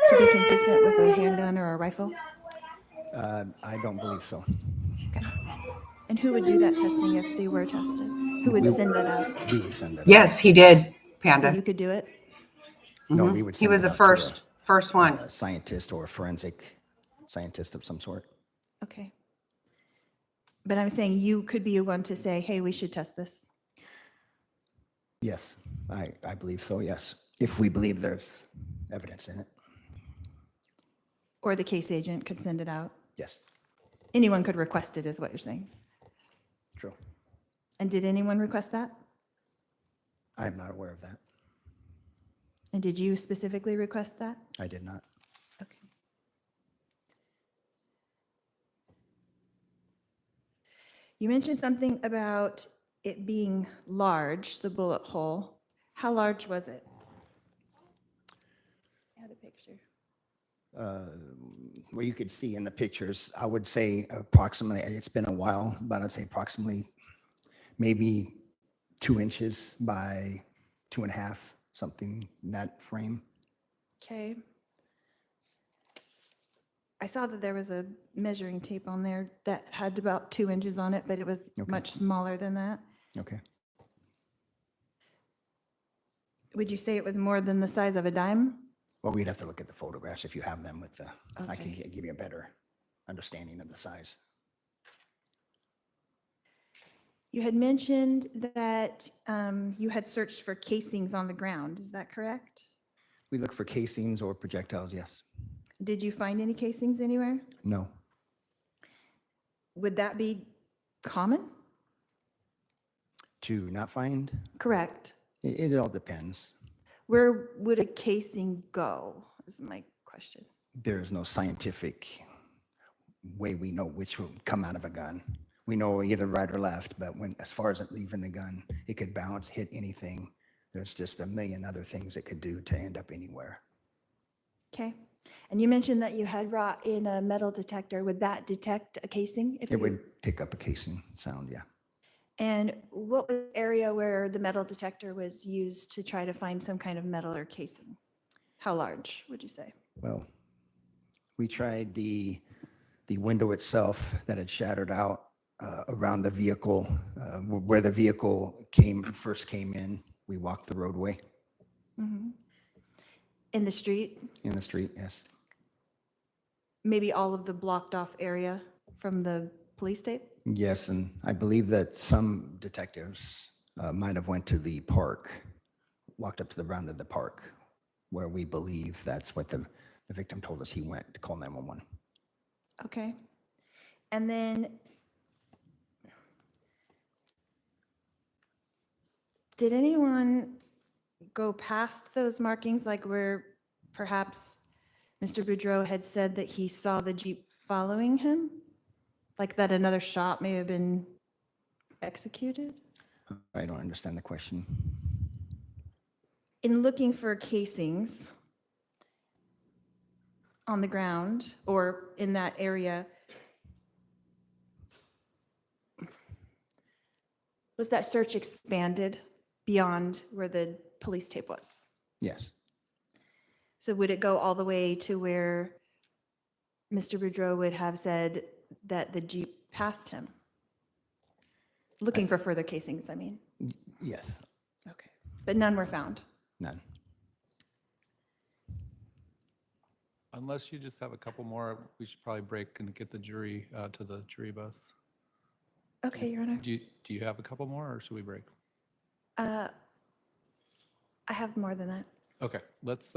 To be consistent with a handgun or a rifle? I don't believe so. Okay. And who would do that testing if they were tested? Who would send that out? We would send that. Yes, he did, So Panda. you could do it? No, Mhm. we would He send was it the out to first one. a scientist or a forensic scientist of some sort. Okay. But I'm saying you could be one to say, hey, we should test this. Yes, I believe so, yes. If we believe there's evidence in it, Or the case agent could send it out. yes, Anyone could request it, is what you're saying. true. And did anyone request that? I'm not aware of that. And did you specifically request that? I did not. Okay. You mentioned something about it being large, the bullet hole. How large was it? I had a picture. Well, you could see in the pictures, I would say approximately, it's been a while, but I'd say approximately maybe 2 inches by 2.5, something in that frame. Okay. I saw that there was a measuring tape on there that had about 2 inches on it, but it was Okay. much smaller than that. Okay. Would you say it was more than the size of a dime? Well, we'd have to look at the photographs if you have them with the, I can Okay. give you a better understanding of the size. You had mentioned that you had searched for casings on the ground. Is that correct? We look for casings or projectiles, yes. Did you find any casings anywhere? No. Would that be common? To not find? Correct. It all depends. Where would a casing go, is my question. There's no scientific way we know which would come out of a gun. We know either right or left, but as far as it leaving the gun, it could bounce, hit anything. There's just a million other things it could do to end up anywhere. Okay. And you mentioned that you had brought in a metal detector. Would that detect a casing? It would pick up a casing sound, yeah. And what was the area where the metal detector was used to try to find some kind of metal or casing? How large, would you say? Well, we tried the window itself that had shattered out around the vehicle, where the vehicle first came in. We walked the roadway. Mhm. In the street? in the street, yes. Maybe all of the blocked off area from the police tape? Yes, and I believe that some detectives might have went to the park, walked up to the ground of the park, where we believe that's what the victim told us he went to call 911. Okay. And then did anyone go past those markings, like where perhaps Mr. Boudreau had said that he saw the Jeep following him? Like that another shot may have been executed? I don't understand the question. In looking for casings on the ground or in that area, was that search expanded beyond where the police tape was? Yes, So would it go all the way to where Mr. Boudreau would have said that the Jeep passed him? Looking for further casings, I mean. yes, Okay. But none were found? none. Unless you just have a couple more, we should probably break and get the jury to the jury bus. Okay, Your Honor. Do you have a couple more, or should we break? I have more than that. Okay, let's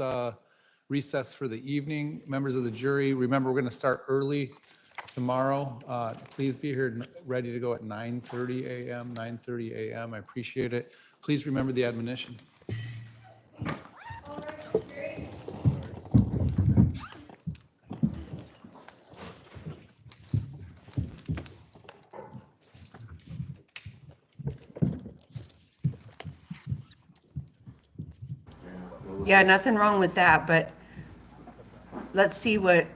recess for the evening. Members of the jury, remember, we're going to start early tomorrow. Please be here ready to go at 9:30 a.m., 9:30 a.m. I appreciate it. Please remember the admonition. Yeah, nothing wrong with that, but let's see what,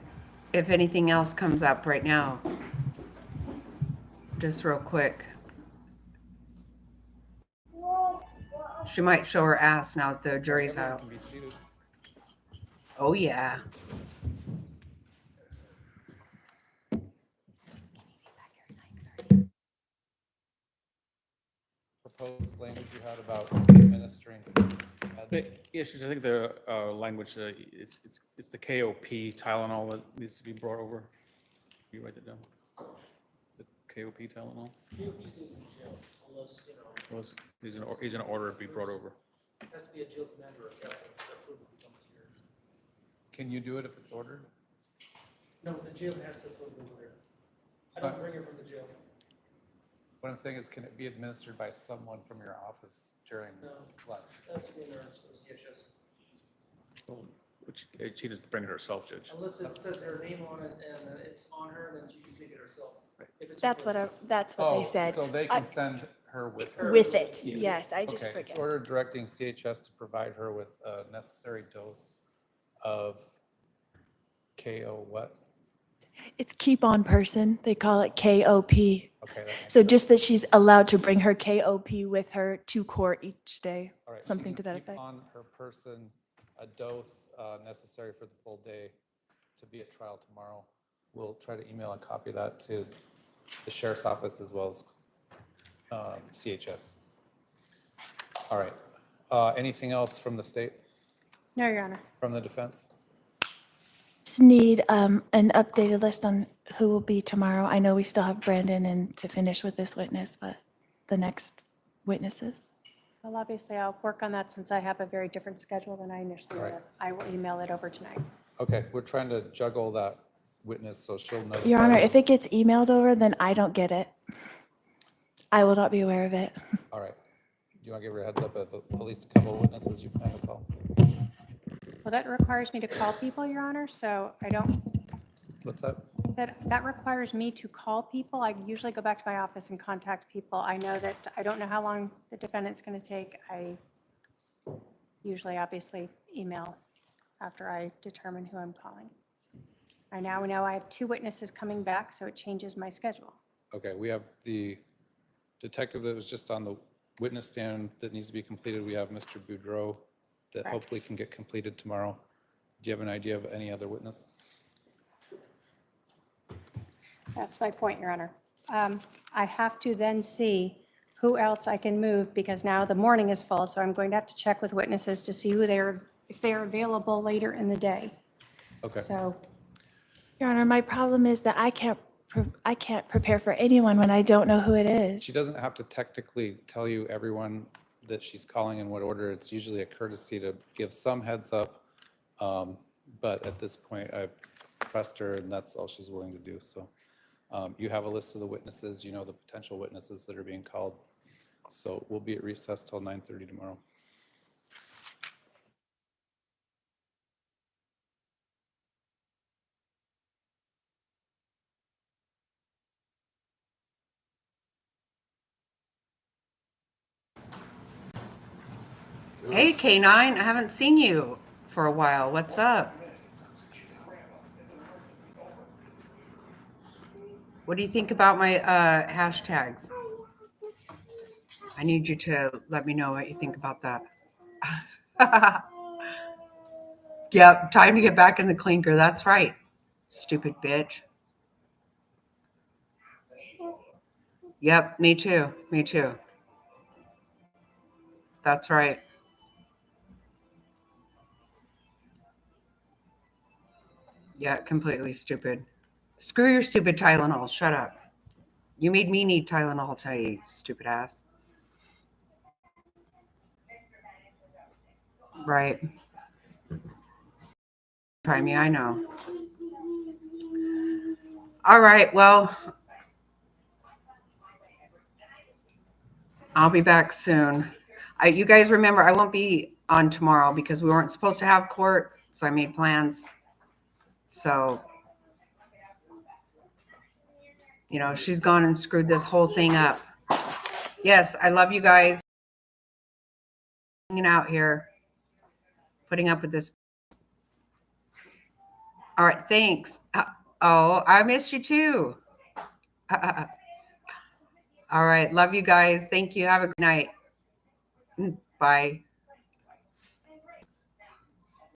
if anything else comes up right now. Just real quick. She might show her ass now that the jury's out. Can be seated. Oh, yeah. Proposed language you had about administering. Yes, because I think the language, it's the KOP Tylenol that needs to be brought over. Can you write that down? The KOP Tylenol? KOP stays in jail unless, He's in order to be brought over. has to be a jail commander or captain to approve it becomes here. Can you do it if it's ordered? No, the jail has to approve it over there. I don't bring her from the jail. What I'm saying is, can it be administered by someone from your office during lunch? That's the nurse or CHS. Which she just bring it herself, Judge. Unless it says her name on it and it's on her, then she can take it herself. If it's That's ordered. that's what they Oh, said. so they can send her with her. With it, Yes. yes, I just Okay, forget. it's order directing CHS to provide her with a necessary dose of KO what? It's keep on person. They call it KOP. Okay, that makes So sense. just that she's allowed to bring her KOP with her to court each day, All right, she something can to that keep effect. on her person a dose necessary for the full day to be at trial tomorrow. We'll try to email a copy of that to the sheriff's office as well as CHS. All right. Anything else from the state, No, Your Honor. from the defense? Just need an updated list on who will be tomorrow. I know we still have Brandon and to finish with this witness, but the next witnesses. Well, obviously, I'll work on that since I have a very different schedule than I initially Right. did. I will email it over tonight. Okay, we're trying to juggle that witness so she'll know. Your Honor, if it gets emailed over, then I don't get it. I will not be aware of it. All right. Do you want to give her a heads up of at least a couple of witnesses you plan to call? Well, that requires me to call people, Your Honor, so I don't, What's that? that requires me to call people. I usually go back to my office and contact people. I know that, I don't know how long the defendant's going to take. I usually obviously email after I determine who I'm calling. I now know I have 2 witnesses coming back, so it changes my schedule. Okay, we have the detective that was just on the witness stand that needs to be completed. We have Mr. Boudreau that Correct. hopefully can get completed tomorrow. Do you have an idea of any other witness? That's my point, Your Honor. I have to then see who else I can move because now the morning is full, so I'm going to have to check with witnesses to see who they're if they're available later in the day. Okay. So, Your Honor, my problem is that I can't prepare for anyone when I don't know who it is. She doesn't have to technically tell you everyone that she's calling in what order. It's usually a courtesy to give some heads up. But at this point, I've pressed her and that's all she's willing to do. So you have a list of the witnesses, you know, the potential witnesses that are being called. So we'll be at recess till 9:30 tomorrow. Hey, K9, I haven't seen you for a while. What's up? What do you think about my hashtags? I need you to let me know what you think about that. Yep, time to get back in the clinker. That's right. Stupid bitch. Yep, me too. Me too. That's right. Yeah, completely stupid. Screw your stupid Tylenol. Shut up. You made me need Tylenol today, stupid ass. Right. Try me, I know. All right, well, I'll be back soon. You guys remember, I won't be on tomorrow because we weren't supposed to have court, so I made plans. So, you know, she's gone and screwed this whole thing up. Yes, I love you guys. Hanging out here, putting up with this. All right, thanks. Oh, I missed you too. All right, love you guys. Thank you. Have a good night. Bye.